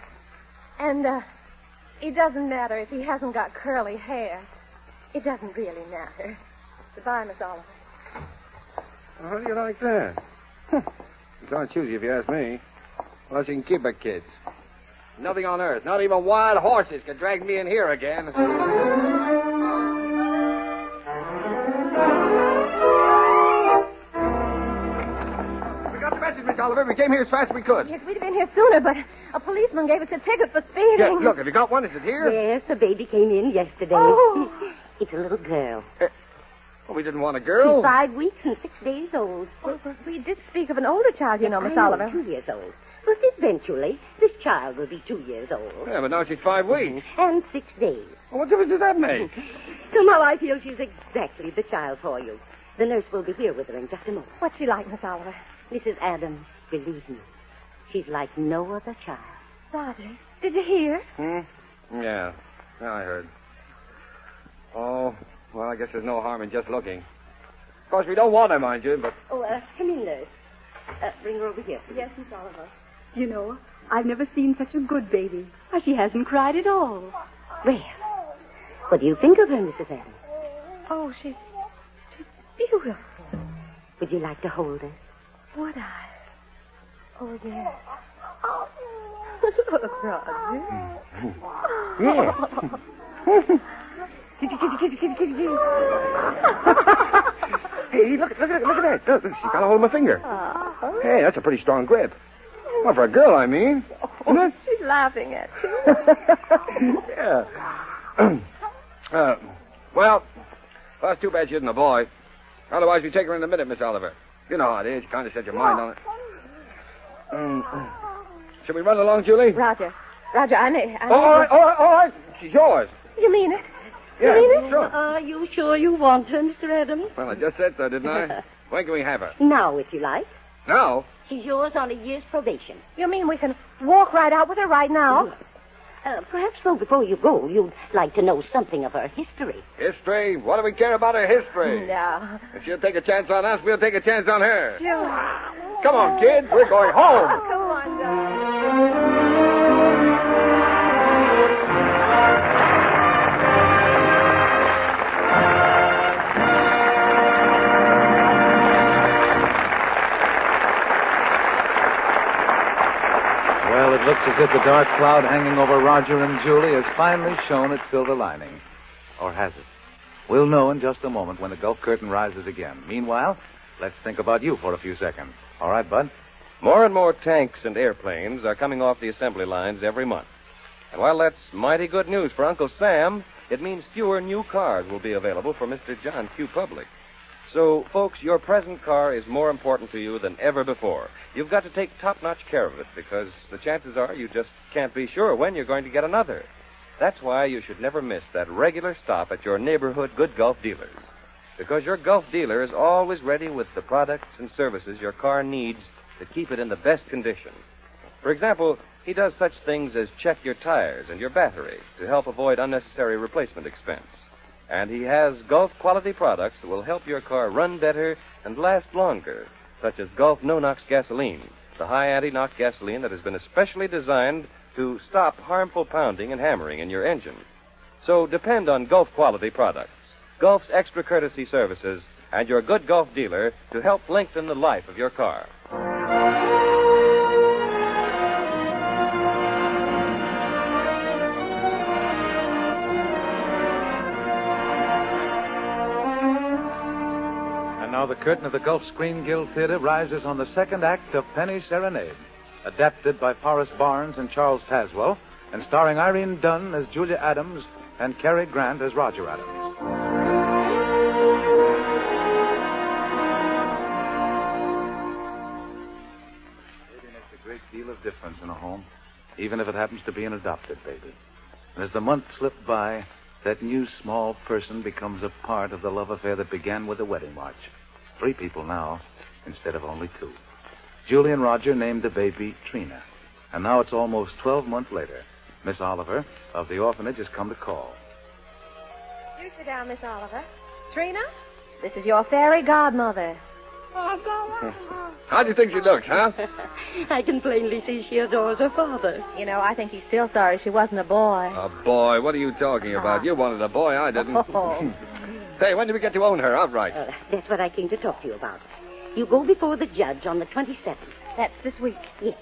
And, it doesn't matter if he hasn't got curly hair. It doesn't really matter. Goodbye, Miss Oliver. Well, how do you like that? It's not choosy if you ask me. Well, she can keep her kids. Nothing on earth, not even wild horses, can drag me in here again. We got the message, Miss Oliver. We came here as fast as we could. Yes, we'd have been here sooner, but a policeman gave us a ticket for speeding. Yeah, look, have you got one? Is it here? Yes, a baby came in yesterday. Oh. It's a little girl. Well, we didn't want a girl. She's 5 weeks and 6 days old. Well, we did speak of an older child, you know, Miss Oliver. 2 years old. But eventually, this child will be 2 years old. Yeah, but now she's 5 weeks. And 6 days. Well, what difference does that make? Somehow I feel she's exactly the child for you. The nurse will be here with her in just a moment. What's she like, Miss Oliver? Mrs. Adams, believe me, she's like no other child. Roger, did you hear? Yeah, I heard. Oh, well, I guess there's no harm in just looking. Of course, we don't want her, mind you, but... Oh, come in, nurse. Bring her over here. Yes, Miss Oliver. You know, I've never seen such a good baby. She hasn't cried at all. Well, what do you think of her, Mrs. Adams? Oh, she's beautiful. Would you like to hold her? Would I? Oh, yes. Look, Roger. Yeah. Kitty. Hey, look at that. Look, she's got a hold of my finger. Hey, that's a pretty strong grip. Well, for a girl, I mean. Isn't it? She's laughing at you. Yeah. Well, that's too bad she isn't a boy. Otherwise, we'd take her in a minute, Miss Oliver. You know how it is. You kind of set your mind on it. Shall we run along, Julie? Roger, I may... All right. She's yours. You mean it? Yeah, you mean it? sure. Are you sure you want her, Mr. Adams? Well, I just said so, didn't I? When can we have her? Now, if you like. Now? She's yours on a year's probation. You mean we can walk right out with her right now? Yes. Perhaps, though, before you go, you'd like to know something of her history. History? What do we care about her history? No. If she'll take a chance on us, we'll take a chance on her. Sure. Come on, kids. We're going home. Come on, darling. Well, it looks as if the dark cloud hanging over Roger and Julie has finally shown its silver lining. Or has it? We'll know in just a moment when the Gulf curtain rises again. Meanwhile, let's think about you for a few seconds. All right, Bud? More and more tanks and airplanes are coming off the assembly lines every month. And while that's mighty good news for Uncle Sam, it means fewer new cars will be available for Mr. John Q. Public. So, folks, your present car is more important to you than ever before. You've got to take top-notch care of it because the chances are you just can't be sure when you're going to get another. That's why you should never miss that regular stop at your neighborhood Good Gulf dealers. Because your Gulf dealer is always ready with the products and services your car needs to keep it in the best condition. For example, he does such things as check your tires and your battery to help avoid unnecessary replacement expense. And he has Gulf quality products that will help your car run better and last longer, such as Gulf No-Nox gasoline, the high anti-knock gasoline that has been especially designed to stop harmful pounding and hammering in your engine. So depend on Gulf quality products, Gulf's extra courtesy services, and your good Gulf dealer to help lengthen the life of your car. And now the curtain of the Gulf Screen Guild Theater rises on the second act of Penny Serenade, adapted by Forrest Barnes and Charles Tazewell, and starring Irene Dunne as Julia Adams and Cary Grant as Roger Adams. Baby makes a great deal of difference in a home, even if it happens to be an adopted baby. And as the months slip by, that new small person becomes a part of the love affair that began with the wedding march. 3 people now, instead of only 2. Julie and Roger named the baby Trina. And now it's almost 12 months later. Miss Oliver of the orphanage has come to call. You sit down, Miss Oliver. Trina, this is your fairy godmother. How do you think she looks, huh? I can plainly see she adores her father. You know, I think he's still sorry she wasn't a boy. A boy? What are you talking about? You wanted a boy, I didn't. Oh. Hey, when do we get to own her outright? That's what I came to talk to you about. You go before the judge on the 27th. That's this week. Yes.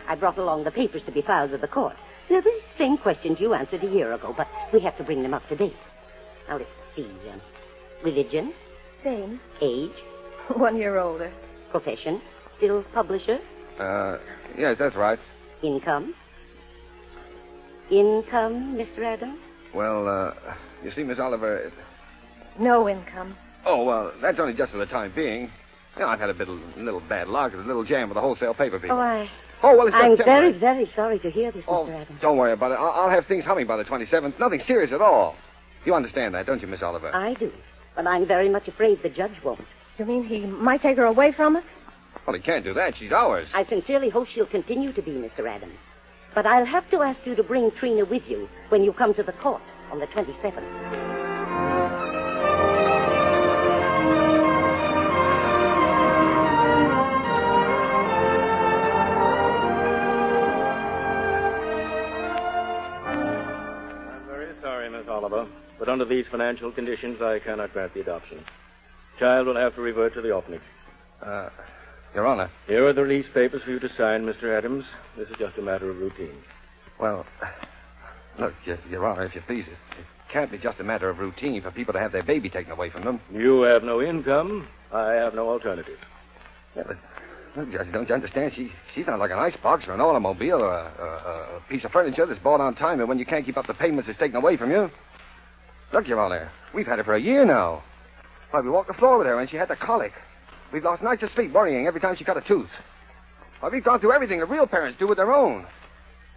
I brought along the papers to be filed with the court. They're the same questions you answered a year ago, but we have to bring them up to date. Now, let's see. Religion? Same. Age? 1 year older. Profession? Still publisher? Yes, that's right. Income? Income, Mr. Adams? Well, you see, Miss Oliver... No income. Oh, well, that's only just for the time being. You know, I've had a little bad luck, a little jam with the wholesale paper people. Oh, well, it's I'm just very, very sorry to hear this, Mr. Adams. Don't worry about it. I'll have things humming by the 27th. Nothing serious at all. You understand that, don't you, Miss Oliver? I do. But I'm very much afraid the judge won't. You mean he might take her away from us? Well, he can't do that. She's ours. I sincerely hope she'll continue to be, Mr. Adams. But I'll have to ask you to bring Trina with you when you come to the court on the 27th. Oliver, but under these financial conditions, I cannot grant the adoption. Child will have to revert to the orphanage. Your Honor. Here are the release papers for you to sign, Mr. Adams. This is just a matter of routine. Well, look, Your Honor, if you please, it can't be just a matter of routine for people to have their baby taken away from them. You have no income. I have no alternative. Yeah, but, look, Judge, don't you understand? She's not like an icebox or an automobile or a piece of furniture that's bought on time, and when you can't keep up the payments, it's taken away from you. Look, Your Honor, we've had her for a year now. Why, we walked the floor with her when she had the colic. We've lost nights of sleep worrying every time she cut a tooth. Why, we've gone through everything that real parents do with their own.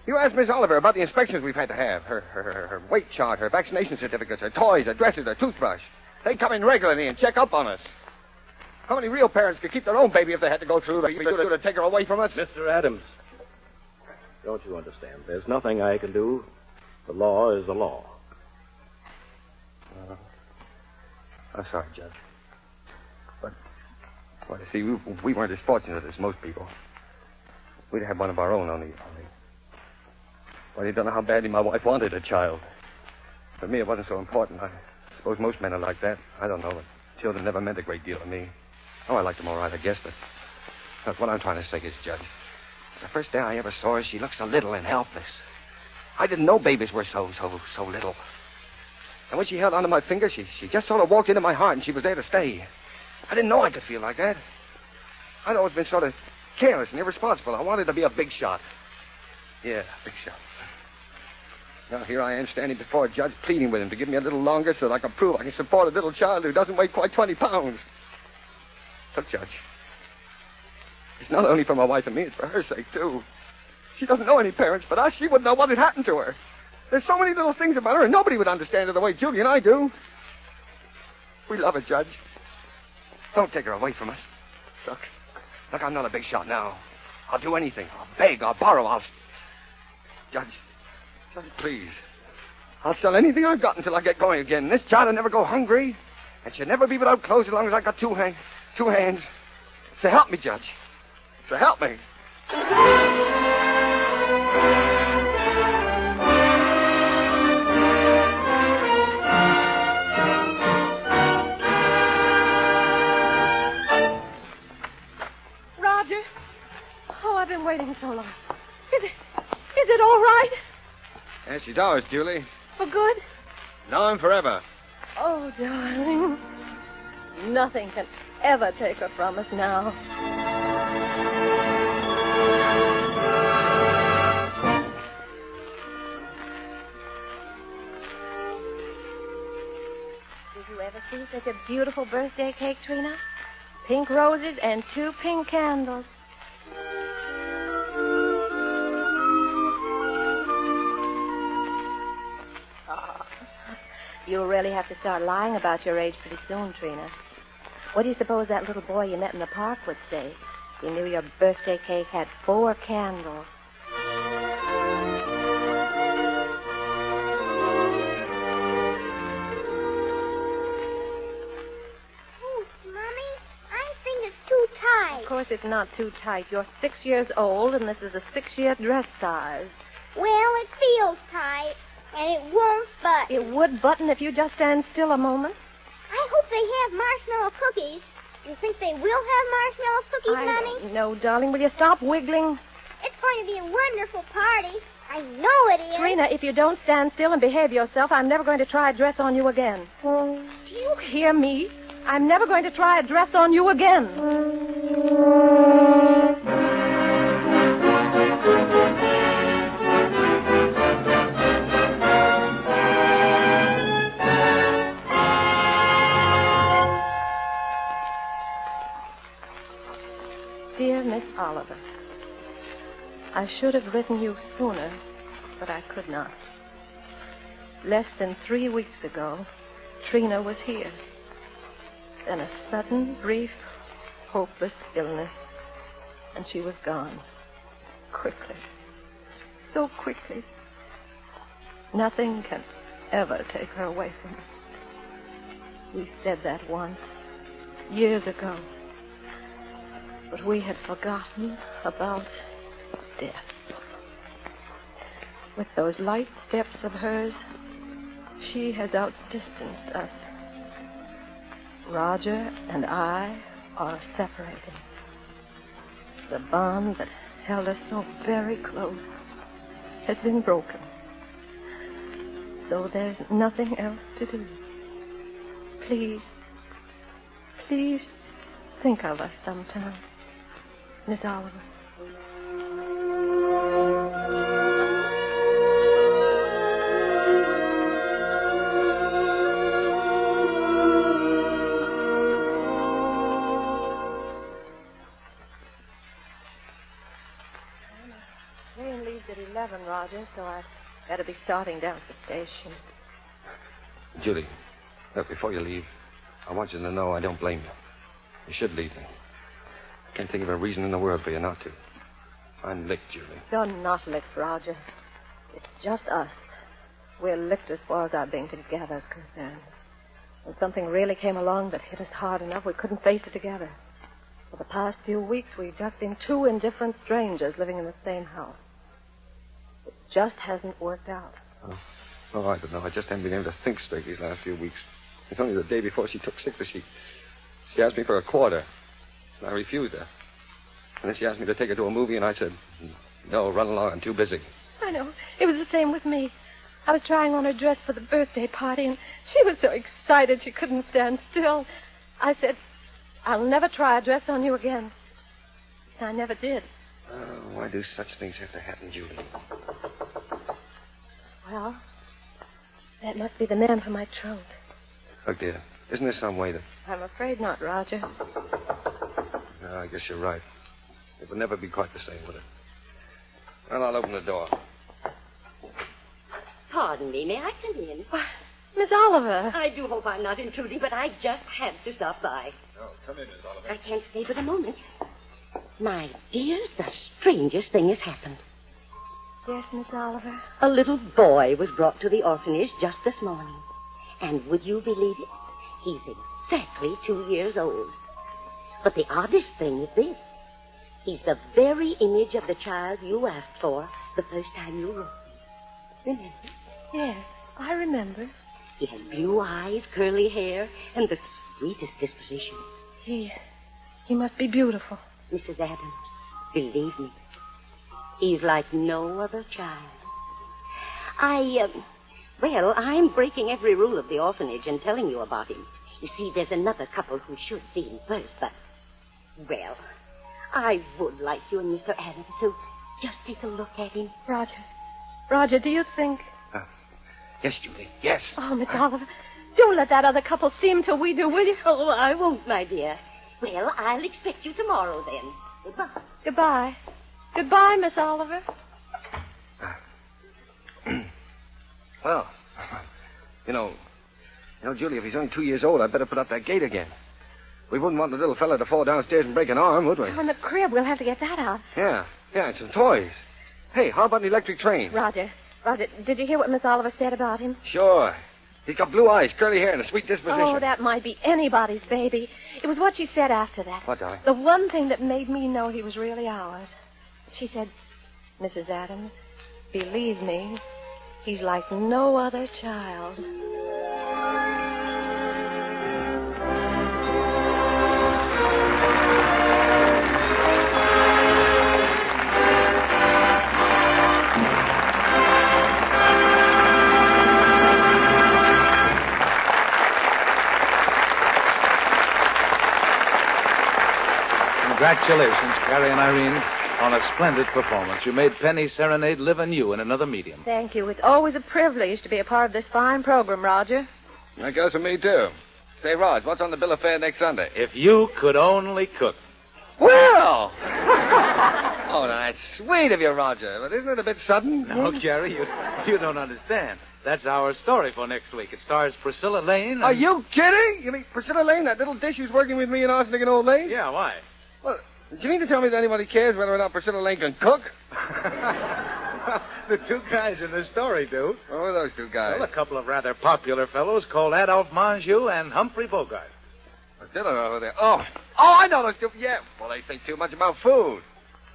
You ask Miss Oliver about the inspections we've had to have. Her weight chart, her vaccination certificates, her toys, her dresses, her toothbrush. They come in regularly and check up on us. How many real parents could keep their own baby if they had to go through to take her away from us? Mr. Adams, don't you understand? There's nothing I can do. The law is the law. I'm sorry, Judge. But, well, you see, we weren't as fortunate as most people. We'd had one of our own only. Well, you don't know how badly my wife wanted a child. For me, it wasn't so important. I suppose most men are like that. I don't know, but children never meant a great deal to me. Oh, I liked them all right, I guess, but look, what I'm trying to say is, Judge, the first day I ever saw her, she looked so little and helpless. I didn't know babies were so little. And when she held onto my finger, she just sort of walked into my heart, and she was there to stay. I didn't know I could feel like that. I'd always been sort of careless and irresponsible. I wanted to be a big shot. Yeah, big shot. Now, here I am standing before a judge pleading with him to give me a little longer so that I can prove I can support a little child who doesn't weigh quite 20 pounds. Look, Judge, it's not only for my wife and me, it's for her sake, too. She doesn't know any parents but us. She wouldn't know what had happened to her. There's so many little things about her, and nobody would understand her the way Julie and I do. We love her, Judge. Don't take her away from us. Look, I'm not a big shot now. I'll do anything. I'll beg, I'll borrow, Judge, just please. I'll sell anything I've got until I get going again. This child will never go hungry, and she'll never be without clothes as long as I got two hands. So help me, Judge. So help me. been waiting so long? Is it all right? Yeah, she's ours, Julie. For good? Now and forever. Oh, darling. Nothing can ever take her from us now. Did you ever see such a beautiful birthday cake, Trina? Pink roses and 2 pink candles. You'll really have to start lying about your age pretty soon, Trina. What do you suppose that little boy you met in the park would say if he knew your birthday cake had 4 candles? Oh, Mommy, I think it's too tight. Of course it's not too tight. You're 6 years old, and this is a 6-year dress size. Well, it feels tight. And it won't button. It would button if you just stand still a moment. I hope they have marshmallow cookies. You think they will have marshmallow cookies, Mommy? No, darling. Will you stop wiggling? It's going to be a wonderful party. I know it is. Trina, if you don't stand still and behave yourself, I'm never going to try a dress on you again. Do you hear me? I'm never going to try a dress on you again. Dear Miss Oliver, I should have written you sooner, but I could not. Less than 3 weeks ago, Trina was here. Then a sudden, brief, hopeless illness, and she was gone. Quickly. So quickly. Nothing can ever take her away from us. We said that once, years ago. But we had forgotten about death. With those light steps of hers, she has outdistanced us. Roger and I are separated. The bond that held us so very close has been broken. So there's nothing else to do. Please, please think of us sometimes, Miss Oliver. Train leaves at 11, Roger, so I'd better be starting down at the station. Julie, look, before you leave, I want you to know I don't blame you. You should leave me. I can't think of a reason in the world for you not to. I'm licked, Julie. You're not licked, Roger. It's just us. We're licked as far as our being together is concerned. When something really came along that hit us hard enough, we couldn't face it together. For the past few weeks, we've just been 2 indifferent strangers living in the same house. It just hasn't worked out. Oh, I don't know. I just haven't been able to think straight these last few weeks. It's only the day before she took sick that she asked me for a quarter. And I refused her. And then she asked me to take her to a movie, and I said, no, run along. I'm too busy. I know. It was the same with me. I was trying on her dress for the birthday party, and she was so excited she couldn't stand still. I said, I'll never try a dress on you again. I never did. Why do such things have to happen, Julie? Well, that must be the man for my trunk. Look, dear, isn't there some way that... I'm afraid not, Roger. No, I guess you're right. It will never be quite the same, will it? Well, I'll open the door. Pardon me, may I come in? Miss Oliver. I do hope I'm not intruding, but I just had to stop by. No, come in, Miss Oliver. I can't stay but a moment. My dears, the strangest thing has happened. Yes, Miss Oliver? A little boy was brought to the orphanage just this morning. And would you believe it? He's exactly 2 years old. But the oddest thing is this. He's the very image of the child you asked for the first time you wrote me. Remember? Yes, I remember. He has blue eyes, curly hair, and the sweetest disposition. He must be beautiful. Mrs. Adams, believe me, He's like no other child. I'm breaking every rule of the orphanage and telling you about him. You see, there's another couple who should see him first, but, well, I would like you and Mr. Adams to just take a look at him. Roger, do you think... Yes, Julie, yes. Oh, Miss Oliver, don't let that other couple see him till we do, will you? Oh, I won't, my dear. Well, I'll expect you tomorrow, then. Goodbye. Goodbye. Goodbye, Miss Oliver. Well, you know, Julie, if he's only 2 years old, I'd better put up that gate again. We wouldn't want the little fella to fall downstairs and break an arm, would we? Oh, in the crib. We'll have to get that out. Yeah, and some toys. Hey, how about an electric train? Roger, did you hear what Miss Oliver said about him? Sure. He's got blue eyes, curly hair, and a sweet disposition. Oh, that might be anybody's baby. It was what she said after that. What, darling? The one thing that made me know he was really ours. She said, Mrs. Adams, believe me, he's like no other child. Congratulations, Cary and Irene, on a splendid performance. You made Penny's Serenade live anew in another medium. Thank you. It's always a privilege to be a part of this fine program, Roger. That goes for me, too. Say, Rog, what's on the bill of fare next Sunday? If you could only cook. Well! Oh, that's sweet of you, Roger. But isn't it a bit sudden? No, Cary, you don't understand. That's our story for next week. It stars Priscilla Lane. And... Are you kidding? You mean Priscilla Lane, that little dish who's working with me in Arsenic and Old Lane? Yeah, why? Well, do you mean to tell me that anybody cares whether or not Priscilla Lane can cook? The two guys in the story do. Oh, who are those two guys? Well, a couple of rather popular fellows called Adolphe Manjou and Humphrey Bogart. I still don't know who they are. Oh, I know those two. Yeah, well, they think too much about food.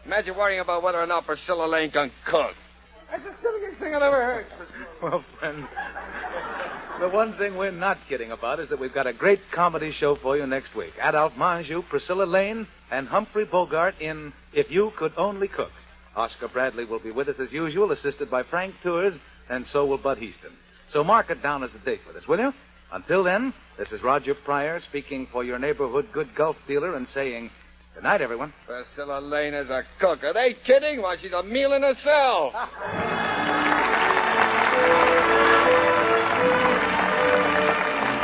Imagine worrying about whether or not Priscilla Lane can cook. That's the silliest thing I've ever heard. Well, friend, the one thing we're not kidding about is that we've got a great comedy show for you next week. Adolphe Manjou, Priscilla Lane, and Humphrey Bogart in If You Could Only Cook. Oscar Bradley will be with us as usual, assisted by Frank Tours, and so will Bud Heaston. So mark it down as a date with us, will you? Until then, this is Roger Pryor speaking for your neighborhood good Gulf dealer and saying, good night, everyone. Priscilla Lane is a cook. Are they kidding? Why, she's a meal in herself.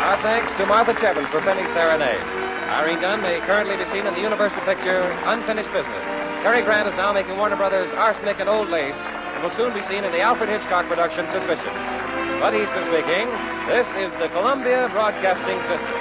Our thanks to Martha Chevins for Penny's Serenade. Irene Dunne may currently be seen in the Universal picture Unfinished Business. Cary Grant is now making Warner Brothers' Arsenic and Old Lace and will soon be seen in the Alfred Hitchcock production Suspicion. Bud Easton speaking. This is the Columbia Broadcasting System.